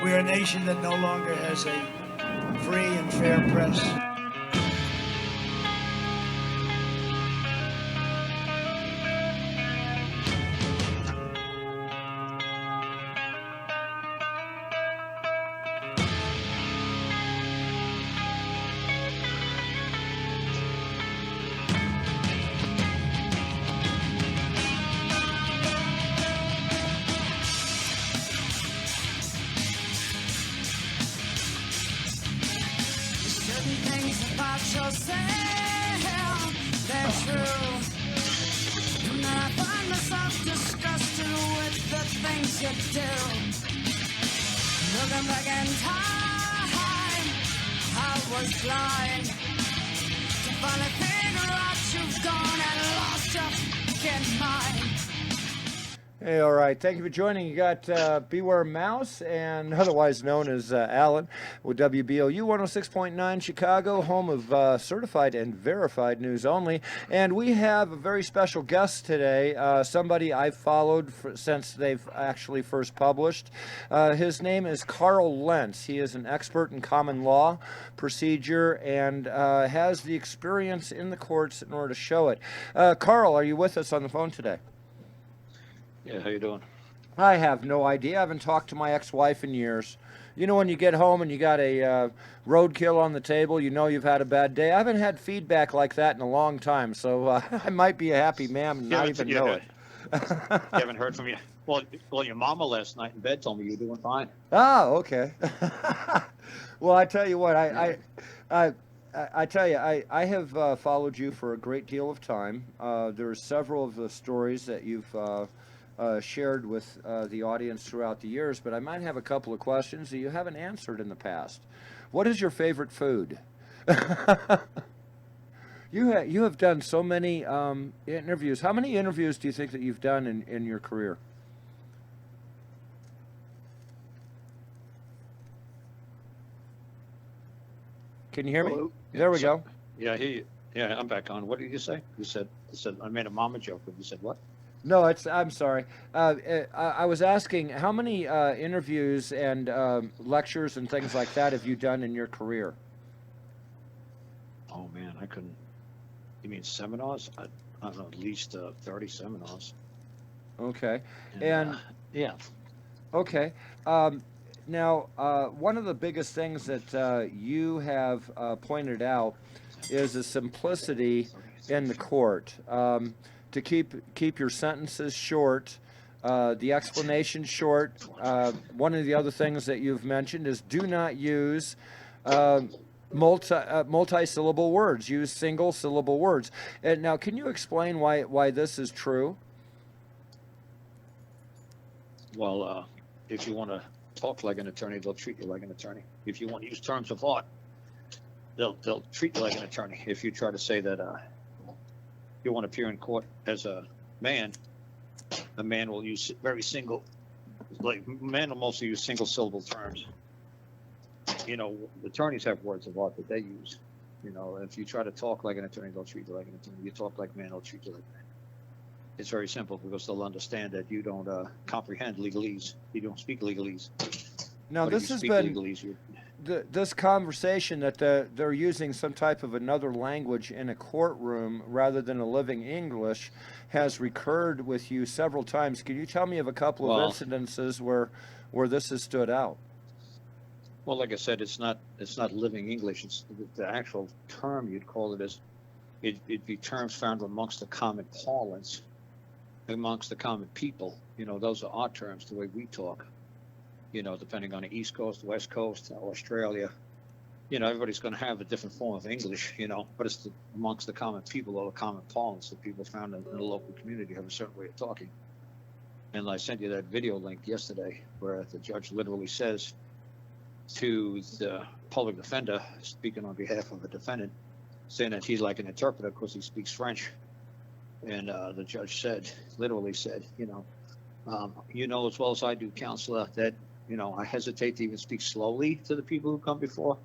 We are a nation that no longer has a free and fair press. Hey, all right. Thank you for joining. You got Beware Mouse, and otherwise known as Alan, with WBOU 106.9 Chicago, home of certified and verified news only. And we have a very special guest today, somebody I've followed since they've actually first published. His name is Karl Lentz. He is an expert in common law procedure and has the experience in the courts in order to show it. Karl, are you with us on the phone today? Yeah, how you doing? I have no idea. I haven't talked to my ex-wife in years. You know, when you get home and you got a roadkill on the table, you know you've had a bad day. I haven't had feedback like that in a long time, so I might be a happy man and not even know it. You haven't heard from you? Well, your mama last night in bed told me you're doing fine. Oh, okay. Well, I tell you what, I tell you, I have followed you for a great deal of time. There are several of the stories that you've shared with the audience throughout the years, but I might have a couple of questions that you haven't answered in the past. What is your favorite food? You have done so many interviews. How many interviews do you think that you've done in your career? Can you hear me? Hello? There we go. Yeah, yeah, I'm back on. What did you say? You said I made a mama joke, but you said what? No, I'm sorry. I was asking how many interviews and lectures and things like that have you done in your career? Oh man, I couldn't. You mean seminars? I don't know, at least 30 seminars. Okay, and yeah. Okay. Now, one of the biggest things that you have pointed out is the simplicity in the court. To keep your sentences short, the explanation short. One of the other things that you've mentioned is do not use multi-syllable words. Use single-syllable words. And now, can you explain why this is true? Well, if you want to talk like an attorney, they'll treat you like an attorney. If you want to use terms of art, they'll treat you like an attorney. If you try to say that you want to appear in court as a man will use men will mostly use single syllable terms. You know, attorneys have words of art that they use. You know, if you try to talk like an attorney, they'll treat you like an attorney. You talk like man, they'll treat you like man. It's very simple because they'll understand that you don't comprehend legalese. You don't speak legalese. Now, but this has been this conversation that they're using some type of another language in a courtroom rather than a living English has recurred with you several times. Can you tell me of a couple of incidences where this has stood out? Well, like I said, it's not living English. It's the actual term you'd call it is it'd be terms found amongst the common parlance, amongst the common people. You know, those are our terms, the way we talk. You know, depending on the East Coast, West Coast, Australia, you know, everybody's going to have a different form of English, you know, but it's amongst the common people or the common parlance that people found in the local community have a certain way of talking. And I sent you that video link yesterday where the judge literally says to the public defender, speaking on behalf of the defendant, saying that he's like an interpreter because he speaks French. And the judge literally said, you know as well as I do, counselor, that, you know, I hesitate to even speak slowly to the people who come before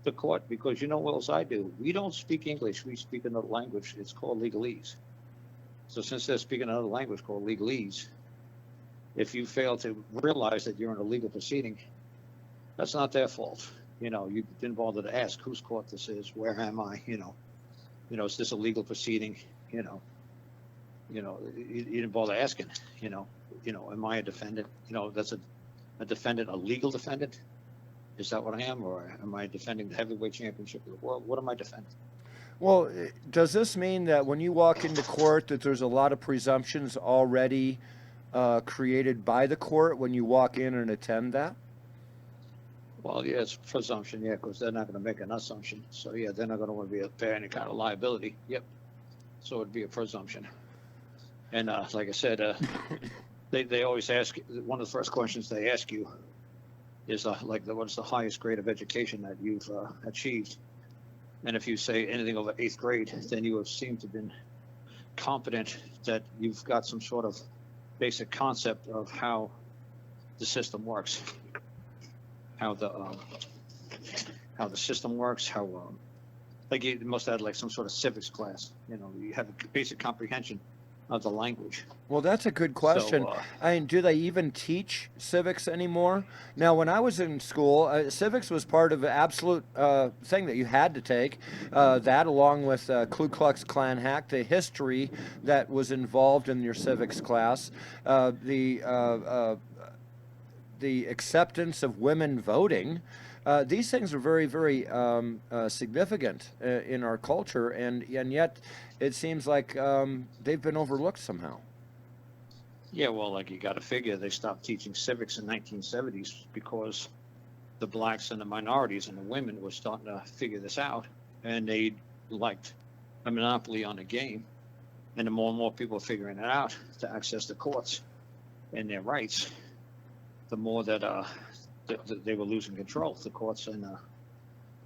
the court because you know well as I do, we don't speak English, we speak another language. It's called legalese. So since they're speaking another language called legalese, if you fail to realize that you're in a legal proceeding That's not their fault. You didn't bother to ask whose court this is, where am I, is this a legal proceeding? You didn't bother asking, am I a defendant? That's a defendant, a legal defendant? Is that what I am? Or am I defending the heavyweight championship of the world? What am I defending? Well, does this mean that when you walk into court that there's a lot of presumptions already created by the court when you walk in and attend that? Well, yeah, it's presumption, yeah, because they're not going to make an assumption. So, yeah, they're not going to want to bear any kind of liability. Yep. So it'd be a presumption. And like I said, they always ask, one of the first questions they ask you is what's the highest grade of education that you've achieved? And if you say anything over 8th grade, then you have seemed to have been competent, that you've got some sort of basic concept of how the system works, how the system works, like you must have had like some sort of civics class. You have a basic comprehension of the language. Well, that's a good question. So, I mean, do they even teach civics anymore? Now, when I was in school, civics was part of an absolute thing that you had to take. That, along with Ku Klux Klan hack, the history that was involved in your civics class, the acceptance of women voting. These things are very, very significant in our culture, and yet it seems like they've been overlooked somehow. yeah, well, like you got to figure they stopped teaching civics in 1970s because the blacks and the minorities and the women were starting to figure this out, and they liked a monopoly on the game. And the more and more people are figuring it out to access the courts and their rights, the more that they were losing control. The courts and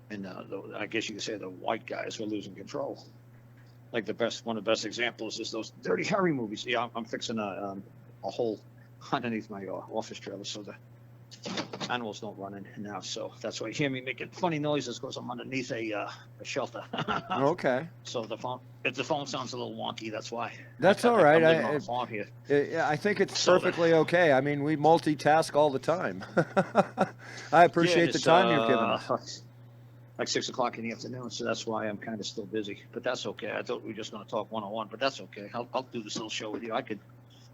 I guess you could say the white guys were losing control. Like one of the best examples is those Dirty Harry movies. Yeah, I'm fixing a hole underneath my office trailer so the animals don't run in now. So that's why you hear me making funny noises, because I'm underneath a shelter. Okay. So if the phone sounds a little wonky, that's why. That's all right. I'm living on a farm here. I think it's So perfectly okay. I mean, we multitask all the time. I appreciate the time you're giving us. Like 6 o'clock in the afternoon, so that's why I'm kind of still busy. But that's okay. I thought we were just going to talk one-on-one, but that's okay. I'll do this little show with you. I could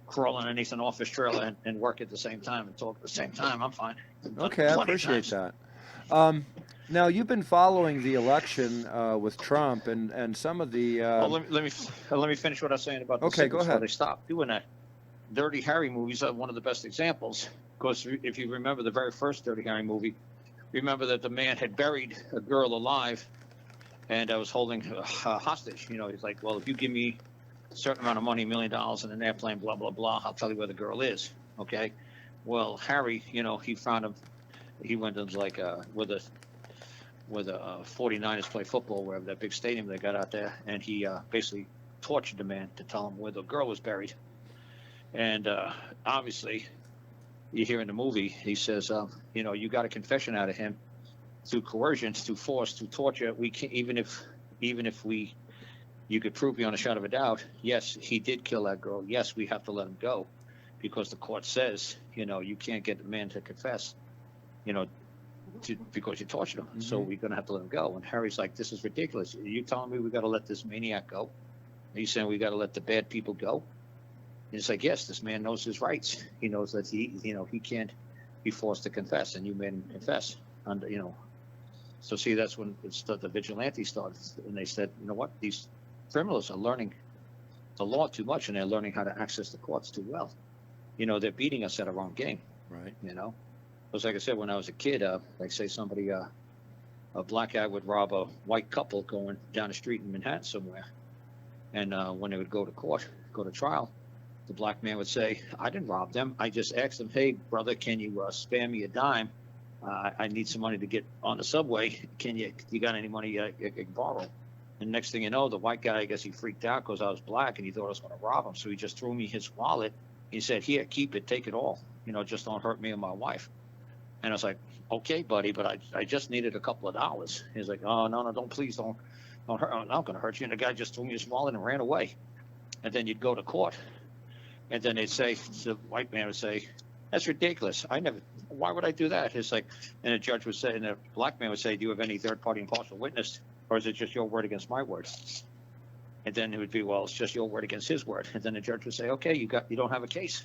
crawl underneath an office trailer and work at the same time and talk at the same time. I'm fine. Okay, I appreciate that. Now, you've been following the election with Trump and some of the. Let me finish what I was saying about the Okay, go ahead. They stopped doing that. Dirty Harry movies are one of the best examples, because if you remember the very first Dirty Harry movie, remember that the man had buried a girl alive, and I was holding her hostage. He's like, well, if you give me a certain amount of money, $1 million in an airplane, blah blah blah, I'll tell you where the girl is. Okay. Well, Harry, he found him. He went to like where the 49ers play football, wherever that big stadium they got out there, and he basically tortured the man to tell him where the girl was buried. And obviously, you hear in the movie, he says, you got a confession out of him through coercion, through force, through torture. We can't, even if you could prove beyond a shadow of a doubt, yes, he did kill that girl. Yes, we have to let him go, because the court says, you can't get the man to confess, because you tortured him. Mm-hmm. So we're going to have to let him go. And Harry's like, this is ridiculous. Are you telling me we got to let this maniac go? Are you saying we got to let the bad people go? And it's like, yes, this man knows his rights. He knows that he can't be forced to confess, and you made him confess. So see, that's when the vigilantes started, and they said, you know what, these criminals are learning the law too much, and they're learning how to access the courts too well. They're beating us at our own game. Right. Because like I said, when I was a kid, like say somebody, a black guy would rob a white couple going down the street in Manhattan somewhere, and when they would go to trial, the black man would say, I didn't rob them. I just asked them, hey, brother, can you spare me a dime? I need some money to get on the subway. You got any money you can borrow? And next thing you know, the white guy, I guess he freaked out because I was black and he thought I was going to rob him. So he just threw me his wallet. He said, here, keep it, take it all. Just don't hurt me and my wife. And I was like, okay, buddy, but I just needed a couple of dollars. He's like, oh, no, please don't hurt. I'm not going to hurt you. And the guy just threw me his wallet and ran away. And then you'd go to court. And then they'd say, the white man would say, That's ridiculous. Why would I do that? It's like, and a judge would say, and a black man would say, do you have any third party impartial witness? Or is it just your word against my word? And then it would be, well, it's just your word against his word. And then the judge would say, okay, you don't have a case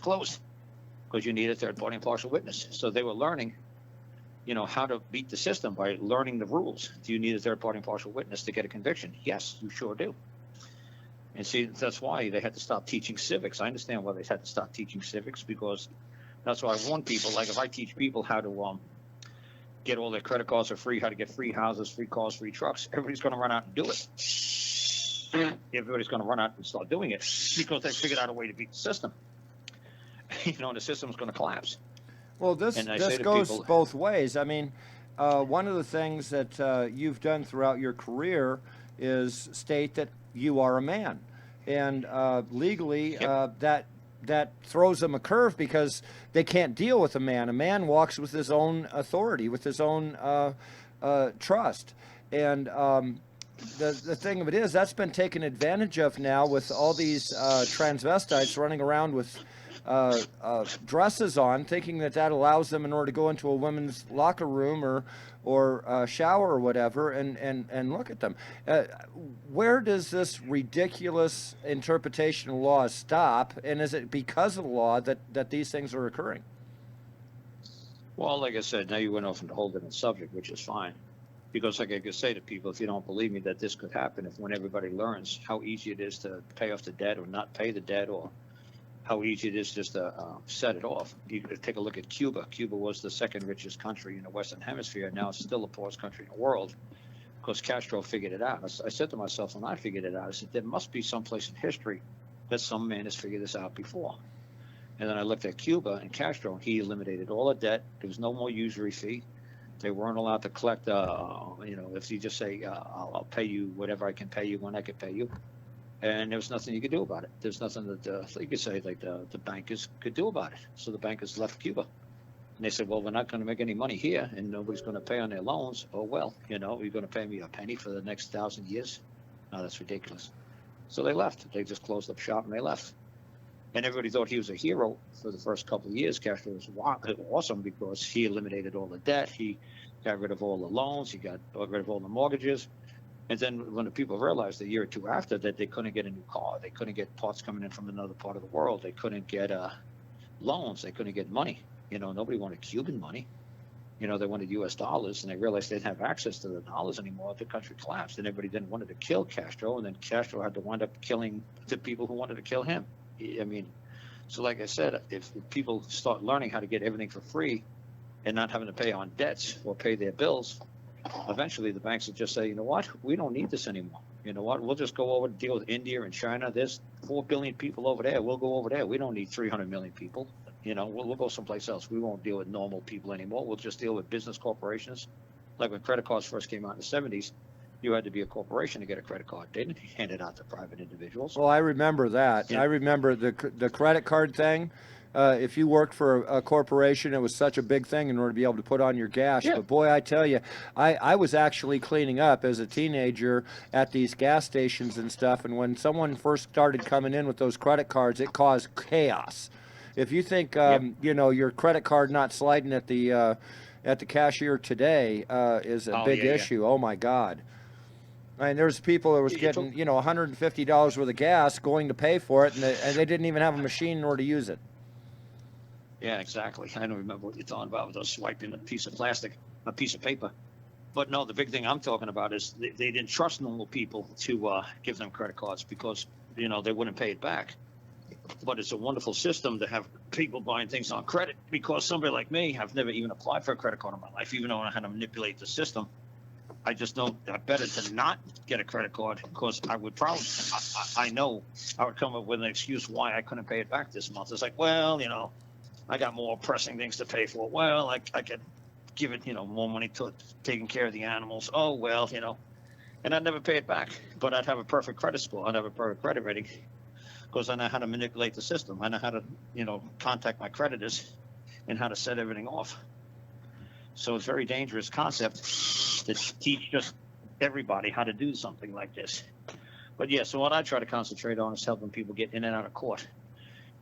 closed, because you need a third party impartial witness. So they were learning, how to beat the system by learning the rules. Do you need a third party impartial witness to get a conviction? Yes, you sure do. And see, that's why they had to stop teaching civics. I understand why they had to stop teaching civics, because that's why I warn people, like if I teach people how to get all their credit cards for free, how to get free houses, free cars, free trucks, everybody's going to run out and do it. Everybody's going to run out and start doing it because they figured out a way to beat the system. And the system's going to collapse. Well, this goes people, both ways. I mean, one of the things that you've done throughout your career is state that you are a man, and legally, yep. That throws them a curve, because they can't deal with a man. A man walks with his own authority, with his own trust, and the thing of it is, that's been taken advantage of now with all these transvestites running around with dresses on, thinking that allows them in order to go into a women's locker room or shower or whatever, and look at them. Where does this ridiculous interpretation of law stop, and is it because of the law that these things are occurring? Well, like I said, now you went off into a whole different subject, which is fine. Because like I could say to people, if you don't believe me that this could happen, when everybody learns how easy it is to pay off the debt or not pay the debt, or how easy it is just to set it off. You could take a look at Cuba. Cuba was the second richest country in the Western Hemisphere. Now it's still the poorest country in the world, because Castro figured it out. I said to myself when I figured it out, I said, there must be some place in history that some man has figured this out before. And then I looked at Cuba and Castro. He eliminated all the debt. There was no more usury fee. They weren't allowed to collect, if you just say, I'll pay you whatever I can pay you when I can pay you. And there was nothing you could do about it. There's nothing that you could say like the bankers could do about it. So the bankers left Cuba. And they said, well, we're not going to make any money here, and nobody's going to pay on their loans. Oh, well, you're going to pay me a penny for the next 1,000 years? No, that's ridiculous. So they left. They just closed up shop and they left. And everybody thought he was a hero for the first couple of years. Castro was awesome because he eliminated all the debt. He got rid of all the loans. He got rid of all the mortgages. And then when the people realized a year or two after that they couldn't get a new car, they couldn't get parts coming in from another part of the world, they couldn't get loans, they couldn't get money. Nobody wanted Cuban money. They wanted U.S. dollars, and they realized they didn't have access to the dollars anymore. The country collapsed, and everybody then wanted to kill Castro, and then Castro had to wind up killing the people who wanted to kill him. I mean, so like I said, if people start learning how to get everything for free and not having to pay on debts or pay their bills, eventually the banks will just say, you know what, we don't need this anymore. You know what, we'll just go over and deal with India and China. There's 4 billion people over there. We'll go over there. We don't need 300 million people. We'll go someplace else. We won't deal with normal people anymore. We'll just deal with business corporations. Like when credit cards first came out in the 70s, you had to be a corporation to get a credit card. They didn't hand it out to private individuals. Well, I remember that. Yeah. I remember the credit card thing. If you worked for a corporation, it was such a big thing in order to be able to put on your gas. Yeah. But boy, I tell you, I was actually cleaning up as a teenager at these gas stations and stuff. And when someone first started coming in with those credit cards, it caused chaos. If you think, your credit card not sliding at the cashier today is a big issue. Oh my God. I mean, there's people that was getting, $150 worth of gas going to pay for it, and they didn't even have a machine in order to use it. Yeah, exactly. I don't remember what you're talking about with those swiping a piece of plastic, a piece of paper. But no, the big thing I'm talking about is they didn't trust normal people to give them credit cards because, they wouldn't pay it back. But it's a wonderful system to have people buying things on credit, because somebody like me, I've never even applied for a credit card in my life, even though I had to manipulate the system. I just know better to not get a credit card, because I would probably, I know I would come up with an excuse why I couldn't pay it back this month. It's like, well, I got more pressing things to pay for. Well, I could give it, more money to taking care of the animals. Oh, well, and I'd never pay it back, but I'd have a perfect credit score. I'd have a perfect credit rating, because I know how to manipulate the system. I know how to, contact my creditors and how to set everything off. So it's a very dangerous concept to teach just everybody how to do something like this. But yeah, so what I try to concentrate on is helping people get in and out of court.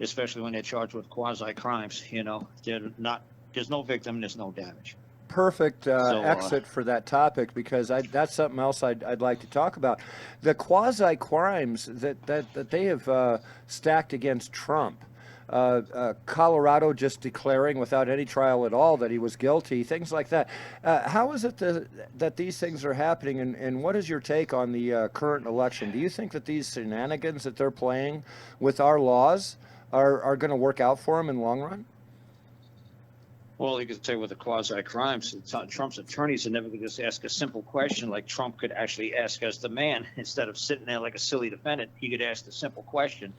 especially when they're charged with quasi crimes. There's no victim, there's no damage. Perfect exit for that topic, because that's something else I'd like to talk about. The quasi crimes that they have stacked against Trump. Colorado just declaring without any trial at all that he was guilty, things like that. How is it that these things are happening, and what is your take on the current election? Do you think that these shenanigans that they're playing with our laws are going to work out for them in the long run? Well, you could say with the quasi crimes, Trump's attorneys are never going to just ask a simple question like Trump could actually ask as the man. Instead of sitting there like a silly defendant, he could ask a simple question.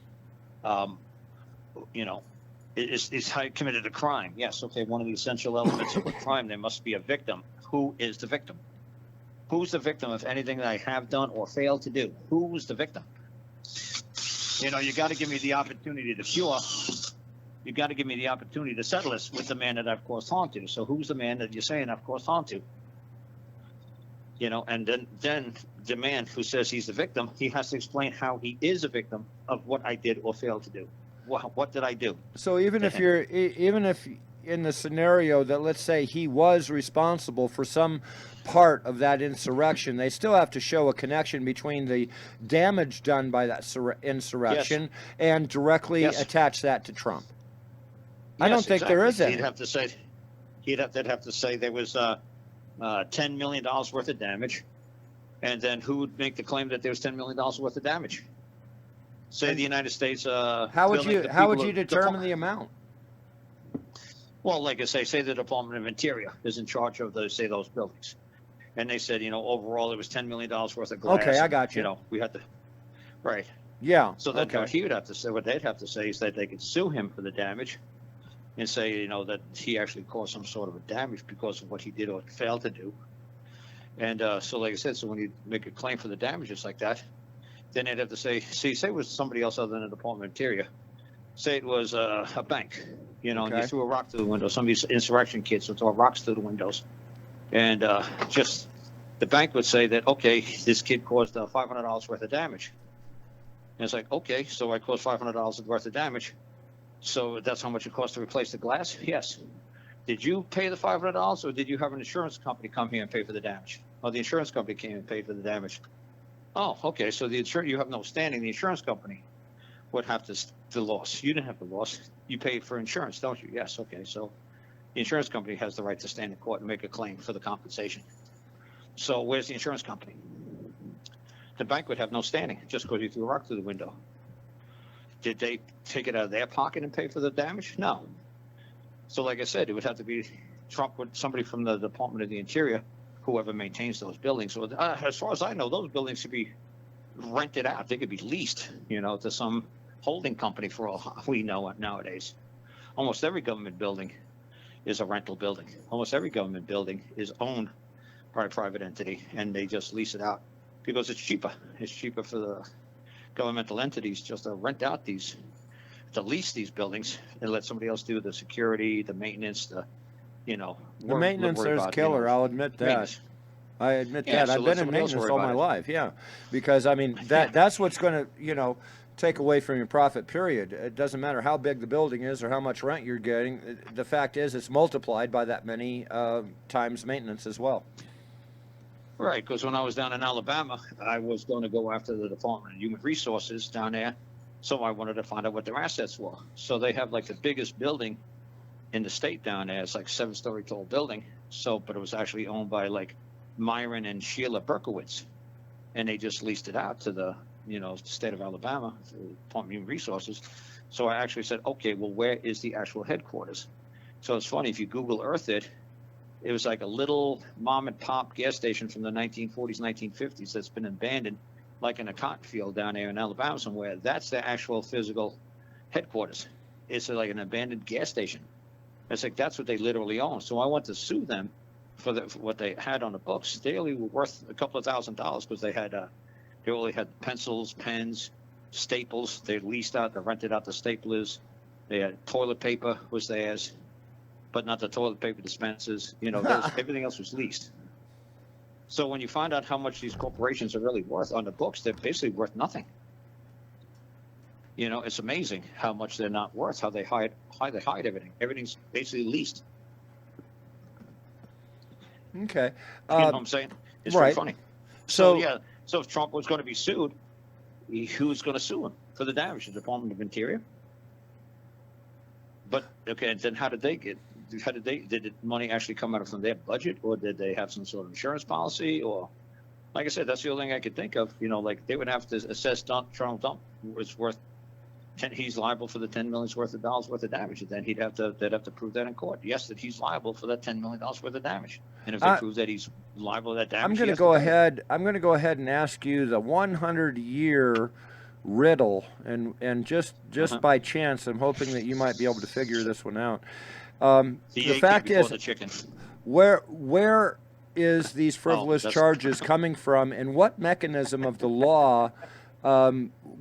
Is how committed a crime? Yes. Okay. One of the essential elements of a crime, there must be a victim. Who is the victim? Who's the victim of anything that I have done or failed to do? Who was the victim? You got to give me the opportunity to cure. You got to give me the opportunity to settle this with the man that I've caused harm to. So who's the man that you're saying I've caused harm to? And then the man who says he's the victim, he has to explain how he is a victim of what I did or failed to do. What did I do? So even if in the scenario that, let's say, he was responsible for some part of that insurrection, they still have to show a connection between the damage done by that insurrection and directly attach that to Trump. I don't think there is any. They'd have to say there was $10 million worth of damage, and then who would make the claim that there was $10 million worth of damage? Say the United States. How would you determine the amount? Well, like I say the Department of Interior is in charge of those buildings, and they said overall it was $10 million worth of glass. Okay, I got you. We had to, right? Yeah. So then what he would have to say, what they'd have to say is that they could sue him for the damage, and say that he actually caused some sort of a damage because of what he did or failed to do. And so, like I said, so when you make a claim for the damages like that, then they'd have to say it was somebody else other than the Department of Interior. Say it was a bank, and you threw a rock through the window. Some of these insurrection kids would throw rocks through the windows. And just the bank would say that, okay, this kid caused $500 worth of damage. And it's like, okay, so I caused $500 worth of damage. So that's how much it costs to replace the glass? Yes. Did you pay the $500, or did you have an insurance company come here and pay for the damage? Oh, the insurance company came and paid for the damage. Oh, okay. So you have no standing. The insurance company would have the loss. You didn't have the loss. You paid for insurance, don't you? Yes. Okay. So the insurance company has the right to stand in court and make a claim for the compensation. So where's the insurance company? The bank would have no standing just because you threw a rock through the window. Did they take it out of their pocket and pay for the damage? No. So like I said, it would have to be Trump with somebody from the Department of the Interior, whoever maintains those buildings. So as far as I know, those buildings should be rented out. They could be leased, to some holding company for all we know nowadays. Almost every government building is a rental building. Almost every government building is owned by a private entity, and they just lease it out because it's cheaper. It's cheaper for the governmental entities just to rent out to lease these buildings and let somebody else do the security, the maintenance, the maintenance there's killer. I'll admit that. Maintenance. I admit Yeah, that. so I've let been in somebody else maintenance worry all about my it. life. Yeah, because I mean that's what's going to take away from your profit. Period. It doesn't matter how big the building is or how much rent you're getting. The fact is, it's multiplied by that many times maintenance as well. Right, because when I was down in Alabama, I was going to go after the Department of Human Resources down there, so I wanted to find out what their assets were. So they have like the biggest building in the state down there. It's like 7-story tall building. But it was actually owned by like Myron and Sheila Berkowitz, and they just leased it out to the state of Alabama, the Department of Human Resources. So I actually said, okay, well, where is the actual headquarters? So it's funny, if you Google Earth it was like a little mom and pop gas station from the 1940s, 1950s that's been abandoned, like in a cotton field down there in Alabama somewhere. That's the actual physical headquarters. It's like an abandoned gas station. It's like that's what they literally own. So I went to sue them for what they had on the books. They only were worth a couple of $1,000s because they only had pencils, pens, staples. They leased out, they rented out the staplers. They had toilet paper was theirs, but not the toilet paper dispensers. Everything else was leased. So when you find out how much these corporations are really worth on the books, they're basically worth nothing. You know, it's amazing how much they're not worth, how they hide everything. Everything's basically leased. Okay. You know what I'm saying? It's right. very funny. So, So yeah, so if Trump was going to be sued, who's going to sue him for the damage? The Department of Interior. But okay, then how did they get? Did the money actually come out from their budget, or did they have some sort of insurance policy? Or, like I said, that's the only thing I could think of. You know, like they would have to assess Trump was worth. He's liable for the $10 million worth of damage, and then they'd have to prove that in court. Yes, that he's liable for that $10 million worth of damage, and if they prove that he's liable for that damage, I'm going to go ahead. I'm going to go ahead and ask you the 100-year riddle, and just by chance, I'm hoping that you might be able to figure this one out. The fact is, where is these frivolous charges coming from, and what mechanism of the law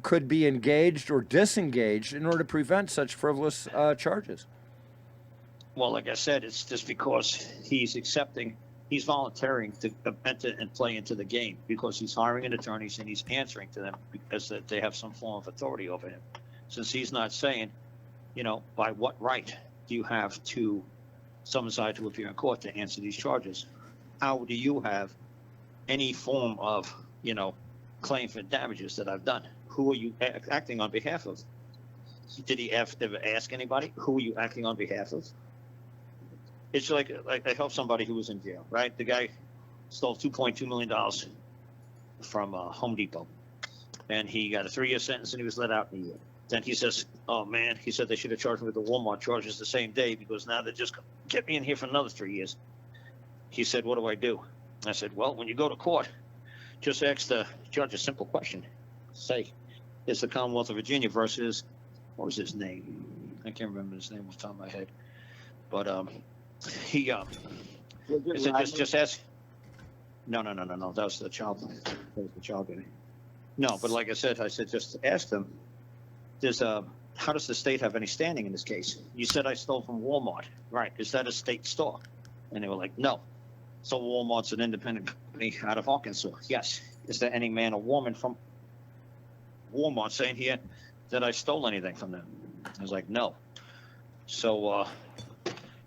could be engaged or disengaged in order to prevent such frivolous charges? Well, like I said, it's just because he's volunteering to enter and play into the game, because he's hiring an attorneys and he's answering to them because that they have some form of authority over him. Since he's not saying, you know, by what right do you have to summon side to appear in court to answer these charges? How do you have any form of, you know, claim for damages that I've done? Who are you acting on behalf of? Did he ever ask anybody? Who are you acting on behalf of? It's like I helped somebody who was in jail, right? The guy stole $2.2 million from Home Depot, and he got a 3-year sentence, and he was let out in a year. Then he says, oh man, he said they should have charged me with the Walmart charges the same day, because now they just get me in here for another 3 years. He said, what do I do? I said, well, when you go to court, just ask the judge a simple question. Say, it's the Commonwealth of Virginia versus, what was his name? I can't remember his name off the top of my head. But he said, just ask. No. That was the child. That was the child guy. No, but like I said, just ask them. How does the state have any standing in this case? You said I stole from Walmart, right? Is that a state store? And they were like, no. So Walmart's an independent company out of Arkansas. Yes. Is there any man or woman from Walmart saying here that I stole anything from them? I was like, no. So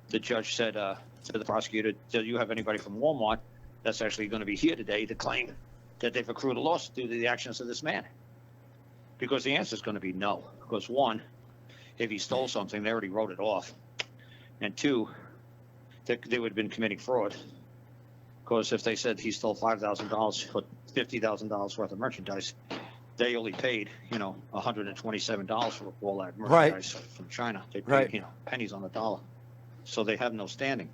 the judge said to the prosecutor, do you have anybody from Walmart that's actually going to be here today to claim that they've accrued a loss due to the actions of this man? Because the answer is going to be no. Because one, if he stole something, they already wrote it off. And two, they would have been committing fraud. Because if they said he stole $5,000 or $50,000 worth of merchandise, they only paid, you know, $127 for all that merchandise from China. They paid, you know, pennies on the dollar. So they have no standing.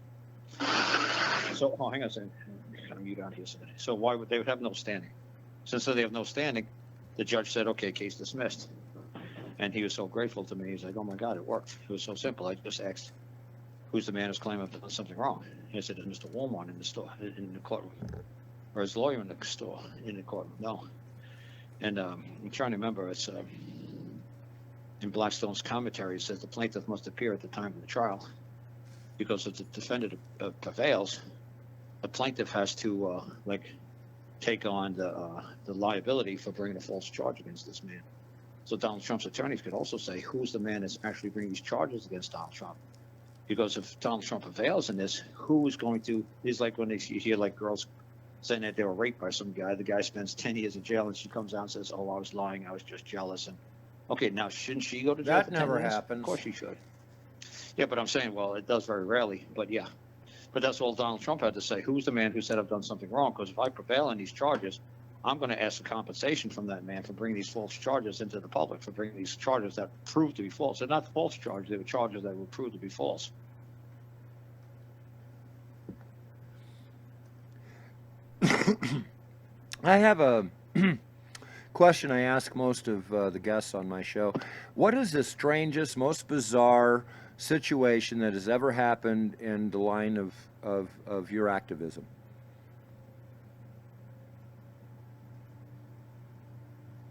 So, hang on a second. I'm going to mute out here. So why would they have no standing? Since they have no standing, the judge said, okay, case dismissed. And he was so grateful to me. He's like, oh my God, it worked. It was so simple. I just asked, who's the man who's claiming I've done something wrong? He said, it's Mr. Walmart in the store, in the courtroom. Or his lawyer in the store, in the courtroom. No. And I'm trying to remember, it's in Blackstone's commentary, it says the plaintiff must appear at the time of the trial, because if the defendant prevails, the plaintiff has to take on the liability for bringing a false charge against this man. So Donald Trump's attorneys could also say, who's the man that's actually bringing these charges against Donald Trump? Because if Donald Trump prevails in this, who is going to? It's like when you hear like girls saying that they were raped by some guy. The guy spends 10 years in jail, and she comes out and says, "Oh, I was lying. I was just jealous." And okay, now shouldn't she go to jail? That never happens. Of course she should. Yeah, but I'm saying, well, it does very rarely. But yeah, but that's all Donald Trump had to say. Who's the man who said I've done something wrong? Because if I prevail in these charges, I'm going to ask for compensation from that man for bringing these false charges into the public, for bringing these charges that proved to be false. They're not false charges; they were charges that were proved to be false. I have a question I ask most of the guests on my show. What is the strangest, most bizarre situation that has ever happened in the line of your activism?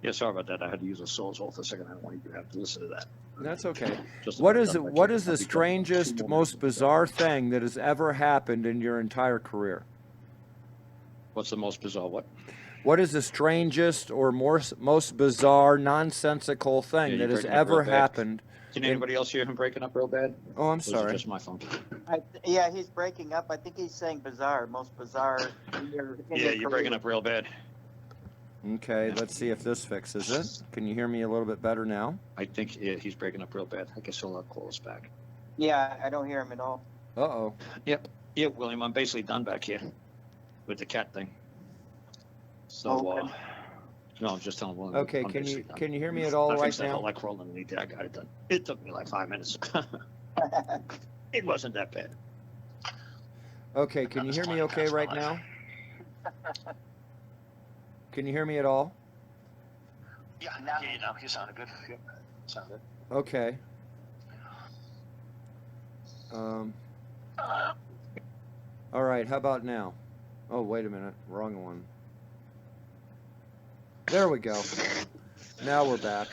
Yeah, sorry about that. I had to use a Sawzall for a second. I don't want you to have to listen to that. That's okay. What is the strangest, most bizarre thing that has ever happened in your entire career? What's the most bizarre what? What is the strangest or most bizarre, nonsensical thing Yeah, that you're has breaking up ever real bad. happened? Can anybody else hear him breaking up real bad? Oh, I'm Or is it sorry. just my phone? Yeah, he's breaking up. I think he's saying bizarre, most bizarre. Yeah, you're breaking up real bad. Okay, Yeah. let's see if this fixes it. Can you hear me a little bit better now? I think he's breaking up real bad. I guess he'll call us back. Yeah, I don't hear him at all. Uh-oh. Yeah, William, I'm basically done back here with the cat thing. So, Okay. no, I'm just telling William. Okay, I'm basically done. can you hear me at all I right fixed that now? whole like crawling underneath there. I got it done. It took me like 5 minutes. It wasn't that bad. Okay, can you hear me okay right now? Can you hear me at all? Yeah, you know, you sounded good. Yeah, sounded good. Okay. All right, how about now? Oh, wait a minute, wrong one. There we go. Now we're back.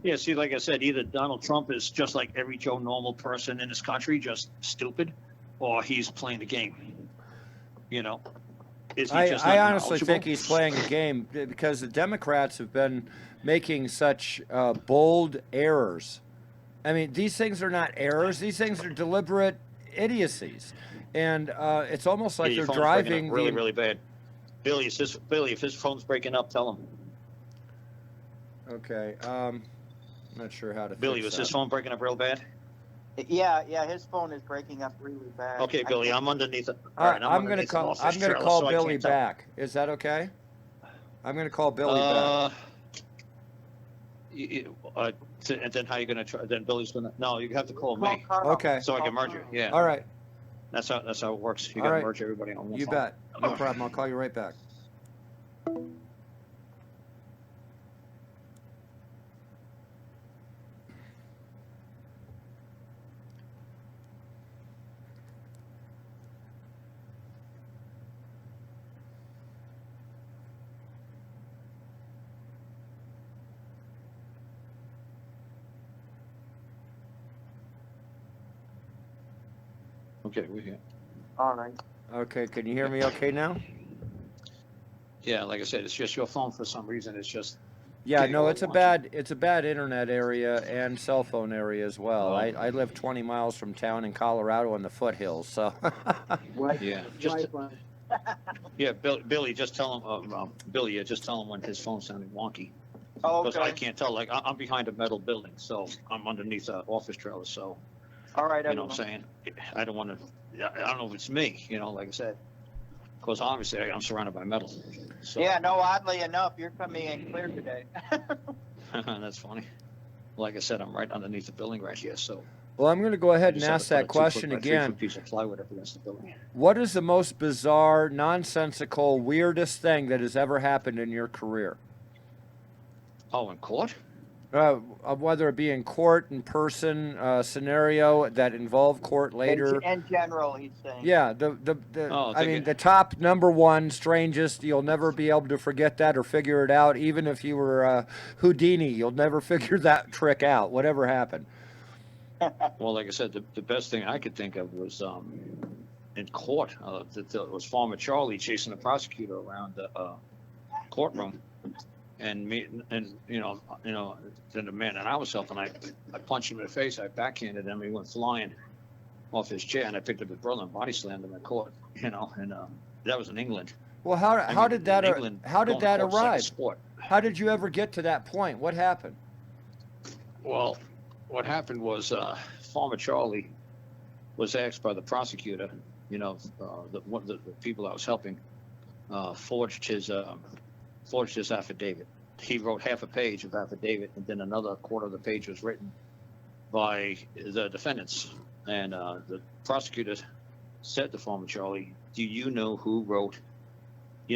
Yeah, see, like I said, either Donald Trump is just like every Joe normal person in this country, just stupid, or he's playing the game. You know? Is he just I not honestly knowledgeable? think he's playing a game because the Democrats have been making such bold errors. I mean, these things are not errors. These things are deliberate idiocies. And it's almost like Yeah, your they're phone's breaking driving up really, the... really bad. Billy, if his phone's breaking up, tell him. Okay, I'm not sure how to Billy, fix was that. his phone breaking up real bad? Yeah, his phone is breaking up really bad. Okay, Billy, I'm underneath it. All All right, right, I'm gonna call Billy back. Is that okay? I'm gonna call Billy back. And then how you gonna try? Then Billy's gonna. No, you have to call me Okay. so I can merge you. Yeah. All right. That's how it works. You All gotta right. merge everybody on one You phone. bet. No problem. I'll call you right back. Okay, we're here. All right. Okay, can you hear me okay now? Yeah, like I said, it's just your phone for some reason. It's just. Yeah, Okay, no, well, it's a bad internet area and cell phone area as well. Oh. I live 20 miles from town in Colorado in the foothills, so. Yeah, just. Yeah, Billy, just tell him. Billy, just tell him when his phone sounded wonky. Oh, Because I okay. can't tell. Like I'm behind a metal building, so I'm underneath an office trailer. So All right. you know what I'm saying. I don't want to. I don't know if it's me. You know, like I said, because obviously I'm surrounded by metal. So. Yeah, no, oddly enough, you're coming in clear today. That's funny. Like I said, I'm right underneath the building right here. So. Well, I'm going to go ahead and Just have ask to put that a 2 question foot by 3 again. foot piece of plywood up against the building. What is the most bizarre, nonsensical, weirdest thing that has ever happened in your career? Oh, in court? Whether it be in court, in person, scenario that involved court later. In general, he's saying. Yeah, the top number one strangest, you'll never be able to forget that or figure it out. Even if you were Houdini, you'll never figure that trick out, whatever happened. Well, like I said, the best thing I could think of was in court. It was Farmer Charlie chasing the prosecutor around the courtroom, and then the man that I was helping, I punched him in the face. I backhanded him. He went flying off his chair, and I picked up his brother and body slammed him in court. And that was in England. Well, how did that arrive? Sport. How did you ever get to that point? What happened? Well, what happened was Farmer Charlie was asked by the prosecutor, one of the people I was helping, forged his affidavit. He wrote half a page of affidavit, and then another quarter of the page was written by the defendants. And the prosecutor said to Farmer Charlie, "Do you know who wrote?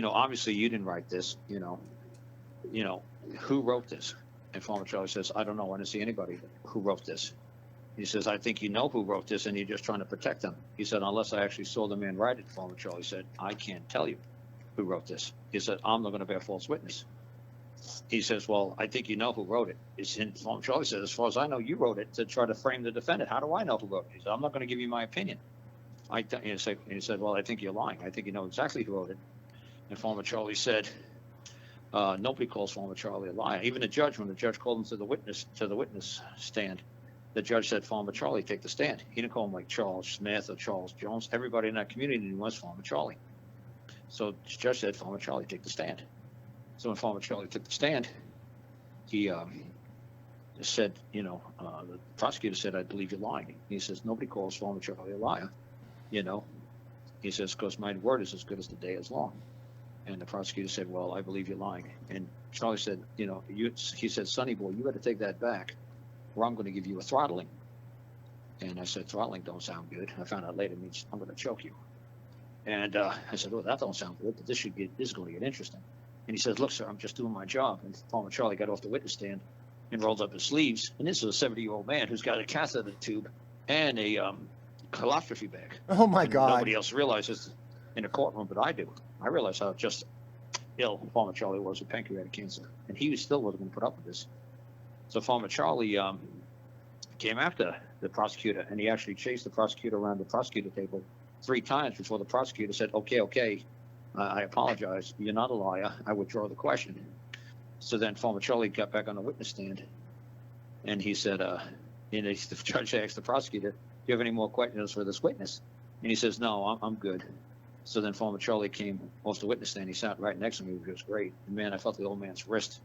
Obviously you didn't write this. Who wrote this?" And Farmer Charlie says, "I don't know. I didn't see anybody who wrote this." He says, "I think you know who wrote this, and you're just trying to protect them." He said, "Unless I actually saw the man write it," Farmer Charlie said, "I can't tell you who wrote this." He said, "I'm not going to bear false witness." He says, "Well, I think you know who wrote it." And Farmer Charlie said, "As far as I know, you wrote it to try to frame the defendant. How do I know who wrote it?" He said, "I'm not going to give you my opinion." He said, "Well, I think you're lying. I think you know exactly who wrote it." And Farmer Charlie said, Nobody calls Farmer Charlie a liar. Even the judge, when the judge called him to the witness stand, the judge said, Farmer Charlie, take the stand. He didn't call him like Charles Smith or Charles Jones. Everybody in that community knew was Farmer Charlie. So the judge said, Farmer Charlie, take the stand. So when Farmer Charlie took the stand, he said, the prosecutor said, I believe you're lying. He says, nobody calls Farmer Charlie a liar. He says, because my word is as good as the day is long. And the prosecutor said, well, I believe you're lying. And Charlie said, he said, Sonny boy, you better take that back, or I'm going to give you a throttling. And I said, throttling don't sound good. I found out later it means I'm going to choke you. And I said, oh, that don't sound good, but this is going to get interesting. And he says, look, sir, I'm just doing my job. And Farmer Charlie got off the witness stand and rolled up his sleeves. And this is a 70-year-old man who's got a catheter tube and a colostrophe bag. Oh, my And God. nobody else realizes in the courtroom, but I do. I realized how just ill Farmer Charlie was with pancreatic cancer. And he still wasn't going to put up with this. So Farmer Charlie came after the prosecutor, and he actually chased the prosecutor around the prosecutor table 3 times before the prosecutor said, okay, I apologize. You're not a liar. I withdraw the question. So then Farmer Charlie got back on the witness stand, and he said, the judge asked the prosecutor, do you have any more questions for this witness? And he says, no, I'm good. So then Farmer Charlie came off the witness stand. He sat right next to me, which was great. And man, I felt the old man's wrist.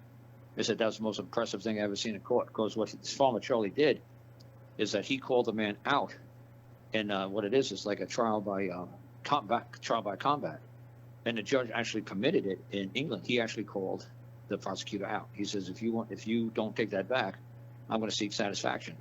I said, that was the most impressive thing I ever seen in court, because what Farmer Charlie did is that he called the man out. And what it is like a trial by combat. And the judge actually permitted it in England. He actually called the prosecutor out. He says, if you don't take that back, I'm going to seek satisfaction,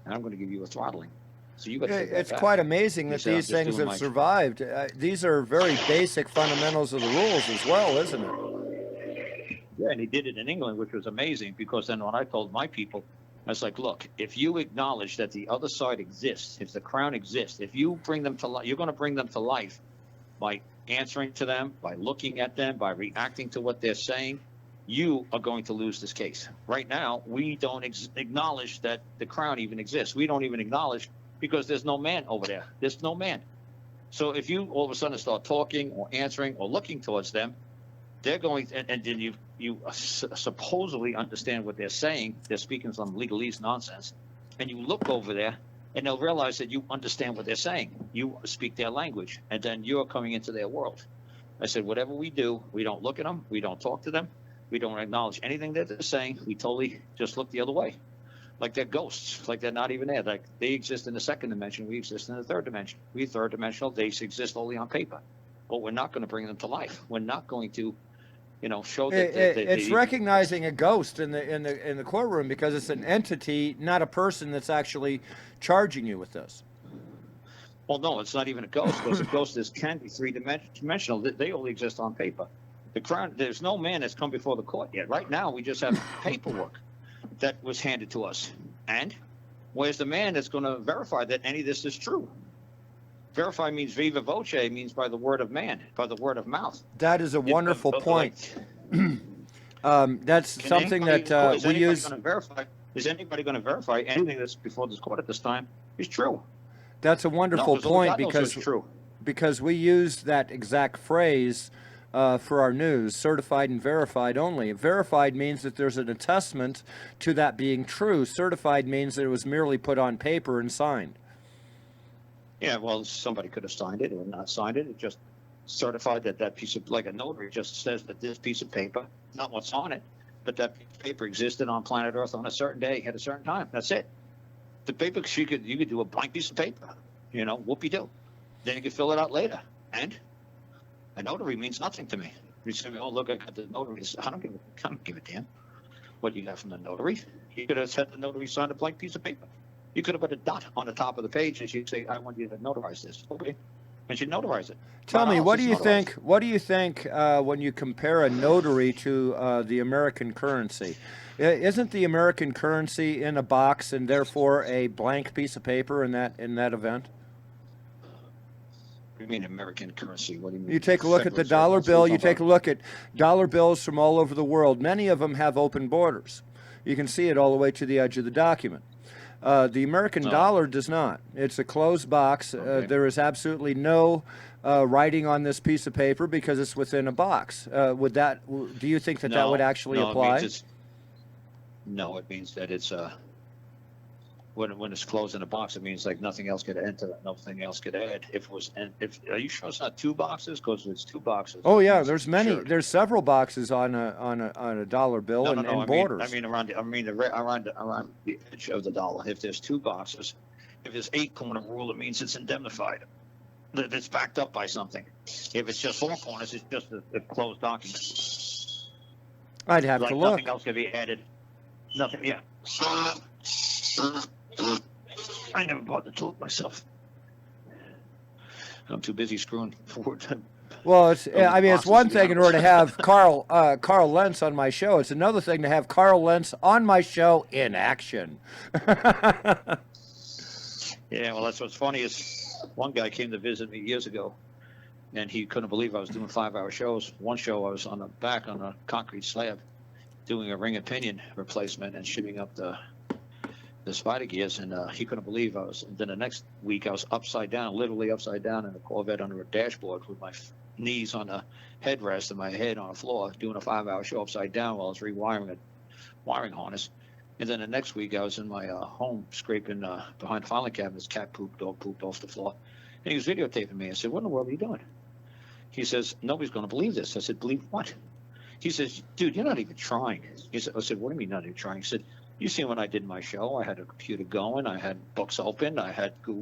and I'm going to give you a throttling. So you got to take that It's back. quite amazing that these things have survived. These are very basic fundamentals of the rules as well, isn't it? Yeah, and he did it in England, which was amazing, because then when I told my people, I was like, look, if you acknowledge that the other side exists, if the crown exists, if you bring them to life, you're going to bring them to life by answering to them, by looking at them, by reacting to what they're saying, you are going to lose this case. Right now, we don't acknowledge that the crown even exists. We don't even acknowledge, because there's no man over there. There's no man. So if you all of a sudden start talking or answering or looking towards them, they're going, and then you supposedly understand what they're saying. They're speaking some legalese nonsense, and you look over there, and they'll realize that you understand what they're saying. You speak their language, and then you're coming into their world. I said, whatever we do, we don't look at them, we don't talk to them, we don't acknowledge anything that they're saying. We totally just look the other way, like they're ghosts, like they're not even there. Like they exist in the 2nd dimension, we exist in the 3rd dimension. We're 3rd dimensional, they exist only on paper, but we're not going to bring them to life. We're not going to show that it's recognizing a ghost in the courtroom, because it's an entity, not a person that's actually charging you with this. Well, no, it's not even a ghost, because a ghost can be 3-dimensional. They only exist on paper. The crown, there's no man that's come before the court yet. Right now, we just have paperwork that was handed to us. And where's the man that's going to verify that any of this is true? Verify means viva voce, means by the word of man, by the word of mouth. That is a wonderful point. That's something that we use. Is anybody going to verify anything that's before this court at this time is true? That's a wonderful point, true. because we use that exact phrase for our news, certified and verified only. Verified means that there's an attestment to that being true. Certified means that it was merely put on paper and signed. Yeah, well, somebody could have signed it or not signed it. It just certified that piece of, like a notary just says that this piece of paper, not what's on it, but that piece of paper existed on planet Earth on a certain day at a certain time. That's it. The paper, you could do a blank piece of paper, whoopee-doo. Then you could fill it out later. And a notary means nothing to me. You say, oh, look, I got the notary. I don't give a damn what you got from the notary. You could have had the notary sign a blank piece of paper. You could have put a dot on the top of the page, and she'd say, I want you to notarize this. Okay. And she'd notarize it. Tell me, what do you think when you compare a notary to the American currency? Isn't the American currency in a box and therefore a blank piece of paper in that event? What do you mean American currency? What do you mean? You take a look at the dollar bill. You take a look at dollar bills from all over the world. Many of them have open borders. You can see it all the way to the edge of the document. The American No. dollar does not. It's a closed box. Okay. There is absolutely no writing on this piece of paper because it's within a box. Do you think that that would actually no, apply? No, it means that it's when it's closed in a box, it means like nothing else could enter, nothing else could add. Are you sure it's not two boxes? Because it's two boxes. Oh yeah, there's many. Sure. There's several boxes on a dollar bill No, and, no, no. and borders. I mean around the edge of the dollar. If there's two boxes, if there's 8-corner rule, it means it's indemnified. That it's backed up by something. If it's just 4 corners, it's just a closed document. I'd have Like to look. nothing else can be added. Nothing. Yeah. I never bought the tool myself. I'm too busy screwing forward. Well, it's Those I mean, it's boxes one you thing in got. order to have Karl Lentz on my show. It's another thing to have Karl Lentz on my show in action. Yeah, well, that's what's funny is one guy came to visit me years ago, and he couldn't believe I was doing 5-hour shows. One show I was on the back on a concrete slab doing a ring and pinion replacement and shimming up the spider gears, and he couldn't believe I was. And then the next week I was upside down, literally upside down in a Corvette under a dashboard with my knees on a headrest and my head on the floor doing a 5-hour show upside down while I was rewiring a wiring harness. And then the next week I was in my home scraping behind the filing cabinets, cat poop, dog pooped off the floor. And he was videotaping me. I said, what in the world are you doing? He says, nobody's going to believe this. I said, believe what? He says, dude, you're not even trying. I said, what do you mean not even trying? He said, you see when I did my show, I had a computer going, I had books open, I had to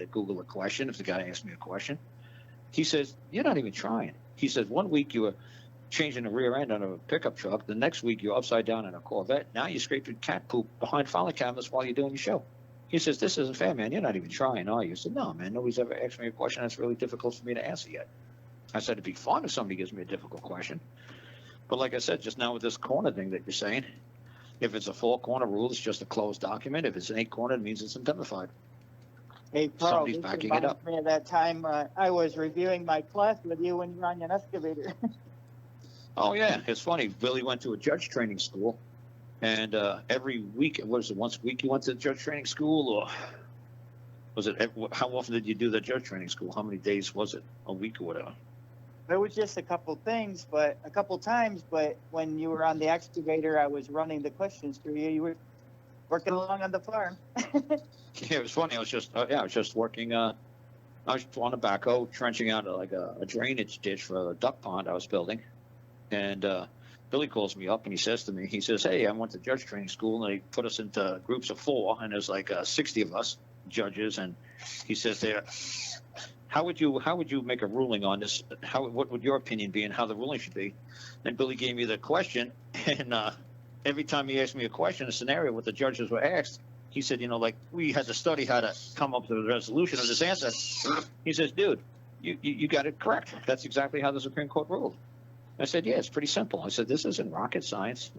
Google a question if the guy asked me a question. He says, you're not even trying. He says, one week you were changing the rear end on a pickup truck. The next week you're upside down in a Corvette. Now you're scraping cat poop behind filing cabinets while you're doing your show. He says, this isn't fair, man. You're not even trying, are you? I said, no, man, nobody's ever asked me a question that's really difficult for me to answer yet. I said, it'd be fun if somebody gives me a difficult question. But like I said, just now with this corner thing that you're saying, if it's a 4-corner rule, it's just a closed document. If it's an 8-corner, it means it's indemnified. Hey, Carl, Somebody's this backing it reminds up. me of that time I was reviewing my class with you when you were on an excavator. Oh, yeah. It's funny. Billy went to a judge training school, and every week, once a week you went to judge training school, or was it, how often did you do the judge training school? How many days was it? A week or whatever? It was just a couple times, but when you were on the excavator, I was running the questions through you. You were working along on the farm. Yeah, it was funny. I was just working. I was on a backhoe trenching out like a drainage ditch for a duck pond I was building, and Billy calls me up and he says to me, he says, "Hey, I went to judge training school and they put us into groups of 4, and there's like 60 of us judges, and he says there." How would you make a ruling on this? What would your opinion be and how the ruling should be? And Billy gave me the question, and every time he asked me a question, a scenario what the judges were asked, he said, like we had to study how to come up with a resolution of this answer. He says, dude, you got it correct. That's exactly how the Supreme Court ruled. I said, yeah, it's pretty simple. I said, this isn't rocket science.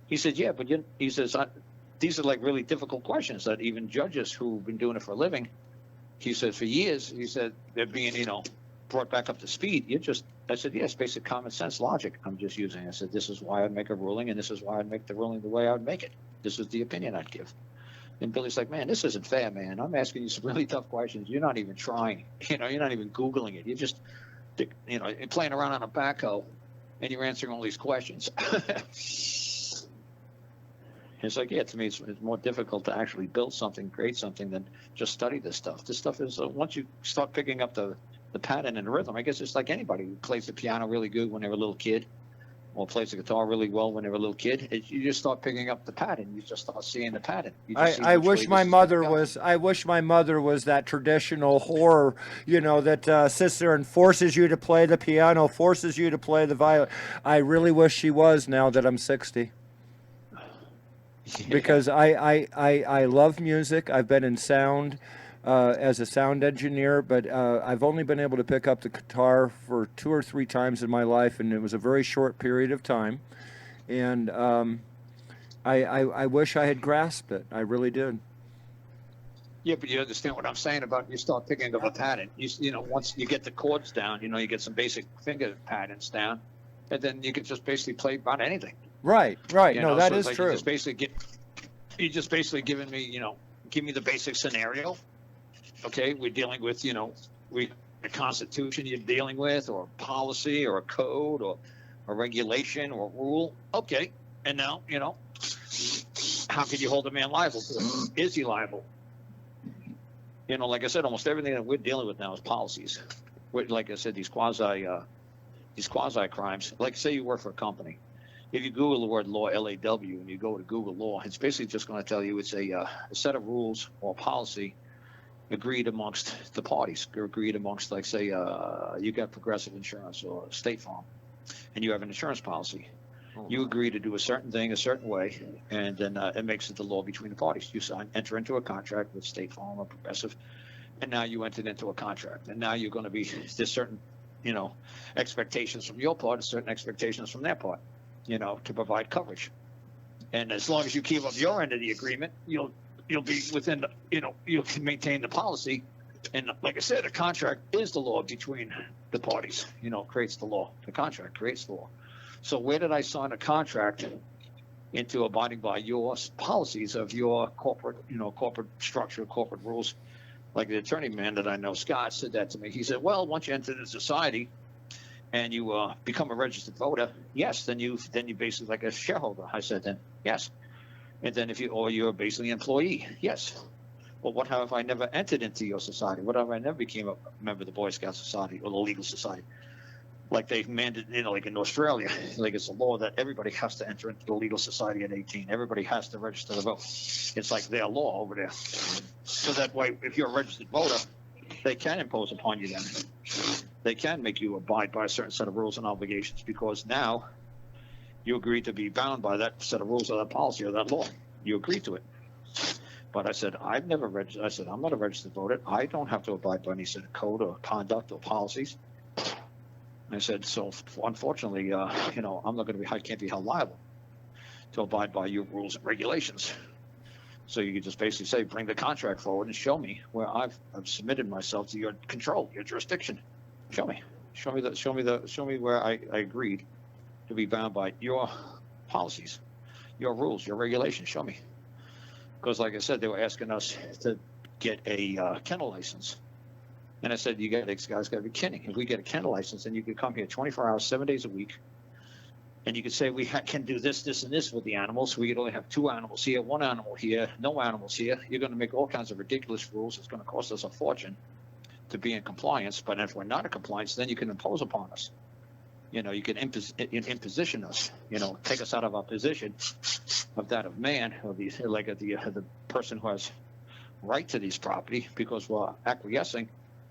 He said, yeah, but he says, these are like really difficult questions that even judges who've been doing it for a living. He said, for years, he said, they're being, brought back up to speed. I said, yes, basic common sense logic I'm just using. I said, this is why I'd make a ruling, and this is why I'd make the ruling the way I would make it. This is the opinion I'd give. And Billy's like, man, this isn't fair, man. I'm asking you some really tough questions. You're not even trying. You're not even Googling it. You're just, playing around on a backhoe, and you're answering all these questions. It's like, yeah, to me, it's more difficult to actually build something, create something, than just study this stuff. This stuff is, once you start picking up the pattern and the rhythm, I guess it's like anybody who plays the piano really good when they were a little kid, or plays the guitar really well when they were a little kid. You just start picking up the pattern. You just start seeing the pattern. I wish my mother was. I wish my mother was that traditional whore, that sits there and forces you to play the piano, forces you to play the violin. I really wish she was. Now that I'm 60. Because I love music. I've been in sound as a sound engineer, but I've only been able to pick up the guitar for 2 or 3 times in my life, and it was a very short period of time. And I wish I had grasped it. I really did. Yeah, but you understand what I'm saying about you start picking up a pattern. Once you get the chords down, you get some basic finger patterns down, and then you can just basically play about anything. Right. No, that is true. You just basically you just basically giving me, give me the basic scenario. Okay, we're dealing with, a constitution you're dealing with, or a policy, or a code, or a regulation, or a rule. Okay, and now, how can you hold a man liable for it? Is he liable? Like I said, almost everything that we're dealing with now is policies. Like I said, these quasi crimes. Like, say you work for a company. If you Google the word law, LAW, and you go to Google law, it's basically just going to tell you it's a set of rules or policy agreed amongst the parties, or agreed amongst, like, say, you got Progressive Insurance or State Farm, and you have an insurance policy. You agree to do a certain thing a certain way, and then it makes it the law between the parties. You enter into a contract with State Farm or Progressive, and now you entered into a contract, and now you're going to be, there's certain, expectations from your part, certain expectations from their part, to provide coverage. And as long as you keep up your end of the agreement, you'll be within, you can maintain the policy. And like I said, a contract is the law between the parties, creates the law. The contract creates the law. So where did I sign a contract into abiding by your policies of your corporate, corporate structure, corporate rules? Like the attorney man that I know, Scott, said that to me. He said, well, once you enter the society and you become a registered voter, yes, then you basically like a shareholder. I said, then yes. And then you're basically an employee, yes. Well, what have I never entered into your society? What have I never became a member of the Boy Scout Society or the legal society? Like they've mandated, like in Australia, like it's a law that everybody has to enter into the legal society at 18. Everybody has to register to vote. It's like their law over there. So that way, if you're a registered voter, they can impose upon you then. They can make you abide by a certain set of rules and obligations, because now you agree to be bound by that set of rules or that policy or that law. You agree to it. But I said, I'm not a registered voter. I don't have to abide by any set of code or conduct or policies. I said, so unfortunately, I'm not going to I can't be held liable to abide by your rules and regulations. So you could just basically say, bring the contract forward and show me where I've submitted myself to your control, your jurisdiction. Show me where I agreed to be bound by your policies, your rules, your regulations. Show me. Because like I said, they were asking us to get a kennel license. And I said, guys got to be kidding. If we get a kennel license, then you could come here 24 hours, 7 days a week. And you could say, we can do this, this, and this with the animals. We could only have 2 animals here, 1 animal here, no animals here. You're going to make all kinds of ridiculous rules. It's going to cost us a fortune to be in compliance. But if we're not in compliance, then you can impose upon us. You can imposition us, take us out of our position of that of man, or the person who has right to these property, because we're acquiescing.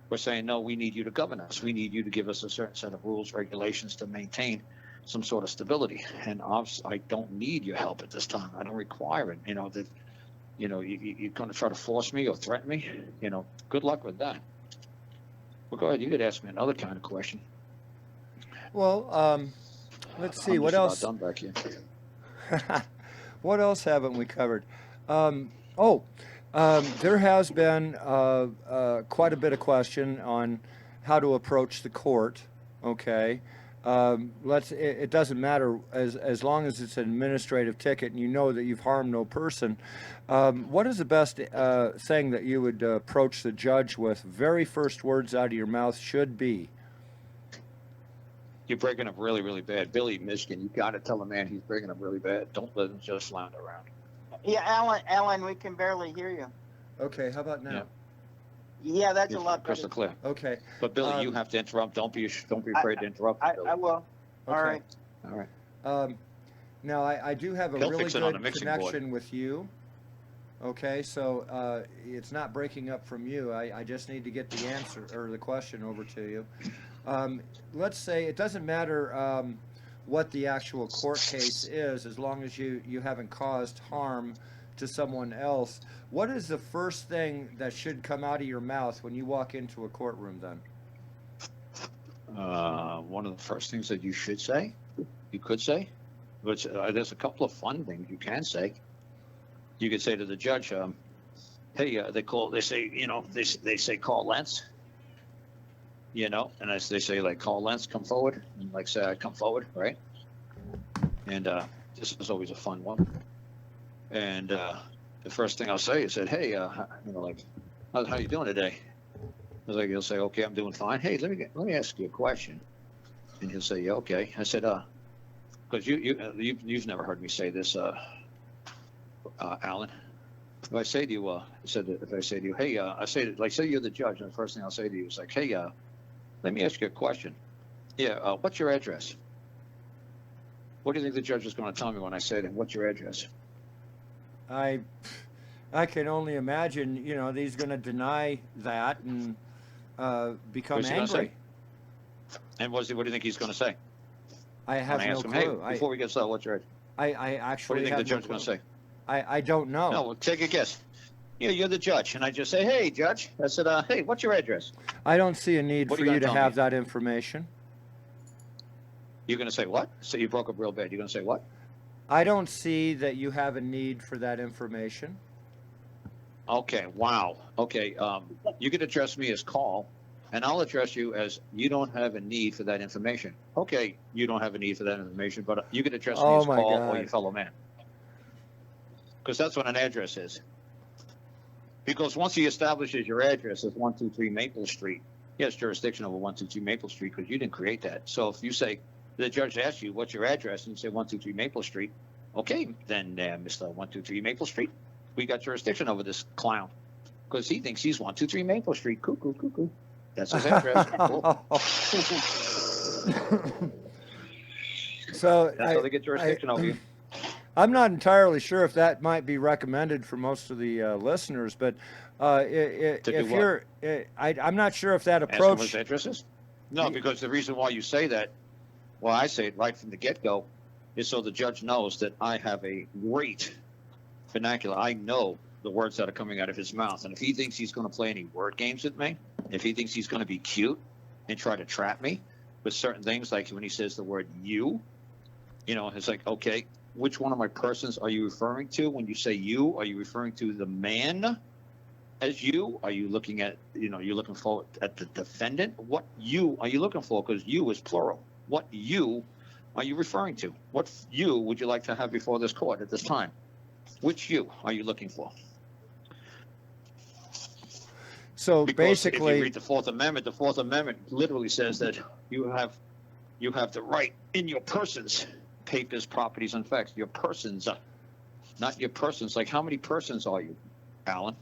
We're saying, no, we need you to govern us. We need you to give us a certain set of rules, regulations to maintain some sort of stability. And obviously, I don't need your help at this time. I don't require it. You're going to try to force me or threaten me. Good luck with that. Well, go ahead. You could ask me another kind of question. Well, let's see. What else? Done back here. What else haven't we covered? There has been quite a bit of question on how to approach the court. Okay, it doesn't matter as long as it's an administrative ticket and you know that you've harmed no person. What is the best thing that you would approach the judge with? Very first words out of your mouth should be. You're breaking up really, really bad. Billy, Michigan, you got to tell the man he's breaking up really bad. Don't let him just flounder around. Yeah, Alan, we can barely hear you. Okay, how about now? Yeah, that's a lot better. Crystal clear. Okay. But Billy, you have to interrupt. Don't be afraid to interrupt. I will. Okay. All right. Now, I do have a He'll really fix it on good the mixing connection board. with you. Okay, so it's not breaking up from you. I just need to get the answer or the question over to you. Let's say it doesn't matter what the actual court case is, as long as you haven't caused harm to someone else. What is the first thing that should come out of your mouth when you walk into a courtroom then? One of the first things that you should say, you could say, which there's a couple of fun things you can say. You could say to the judge, hey, they say Karl Lentz, and they say like, Karl Lentz, come forward, and like say I come forward, right? And this is always a fun one. And the first thing I'll say is that, hey, like, how you doing today? I was like, he'll say, okay, I'm doing fine. Hey, let me ask you a question. And he'll say, yeah, okay. I said, because you've never heard me say this, Alan. If I say to you, if I say to you, hey, I say, like, say you're the judge, and the first thing I'll say to you is like, hey, let me ask you a question. Yeah, what's your address? What do you think the judge is going to tell me when I say to him, what's your address? I can only imagine, he's going to deny that and become What's he gonna angry. say? And what do you think he's going to say? I have When I no ask him, clue. hey, before we get started, what's your address? I What do actually you think the have no judge is going to clue. say? I don't know. No, well, take a guess. Yeah, you're the judge. And I just say, hey, judge. I said, hey, what's your address? I don't see a need What are for you you gonna to tell have me? that information. You're going to say what? So you broke up real bad. You're going to say what? I don't see that you have a need for that information. Okay, wow. Okay, you can address me as Carl, and I'll address you as you don't have a need for that information. Okay, you don't have a need for that information, but you can address me Oh as my Carl or God. your fellow man. Because that's what an address is. Because once he establishes your address as 123 Maple Street, he has jurisdiction over 123 Maple Street because you didn't create that. So if you say, the judge asks you, what's your address? And you say 123 Maple Street. Okay, then Mr. 123 Maple Street, we got jurisdiction over this clown because he thinks he's 123 Maple Street. Cuckoo, cuckoo. That's his address. Cool. So That's how they get jurisdiction over you. I'm not entirely sure if that might be recommended for most of the listeners, but To do if what? you're, I'm not sure if that Ask him what his approach. address is? No, because the reason why you say that, well, I say it right from the get-go, is so the judge knows that I have a great vernacular. I know the words that are coming out of his mouth. And if he thinks he's going to play any word games with me, if he thinks he's going to be cute and try to trap me with certain things, like when he says the word you, it's like, okay, which one of my persons are you referring to? When you say you, are you referring to the man as you? Are you looking at, you're looking for at the defendant? What you are you looking for? Because you is plural. What you are you referring to? What you would you like to have before this court at this time? Which you are you looking for? So Because basically, if you read the Fourth Amendment literally says that you have the right in your persons, papers, properties, and effects. Your persons, not your persons. Like how many persons are you, Alan?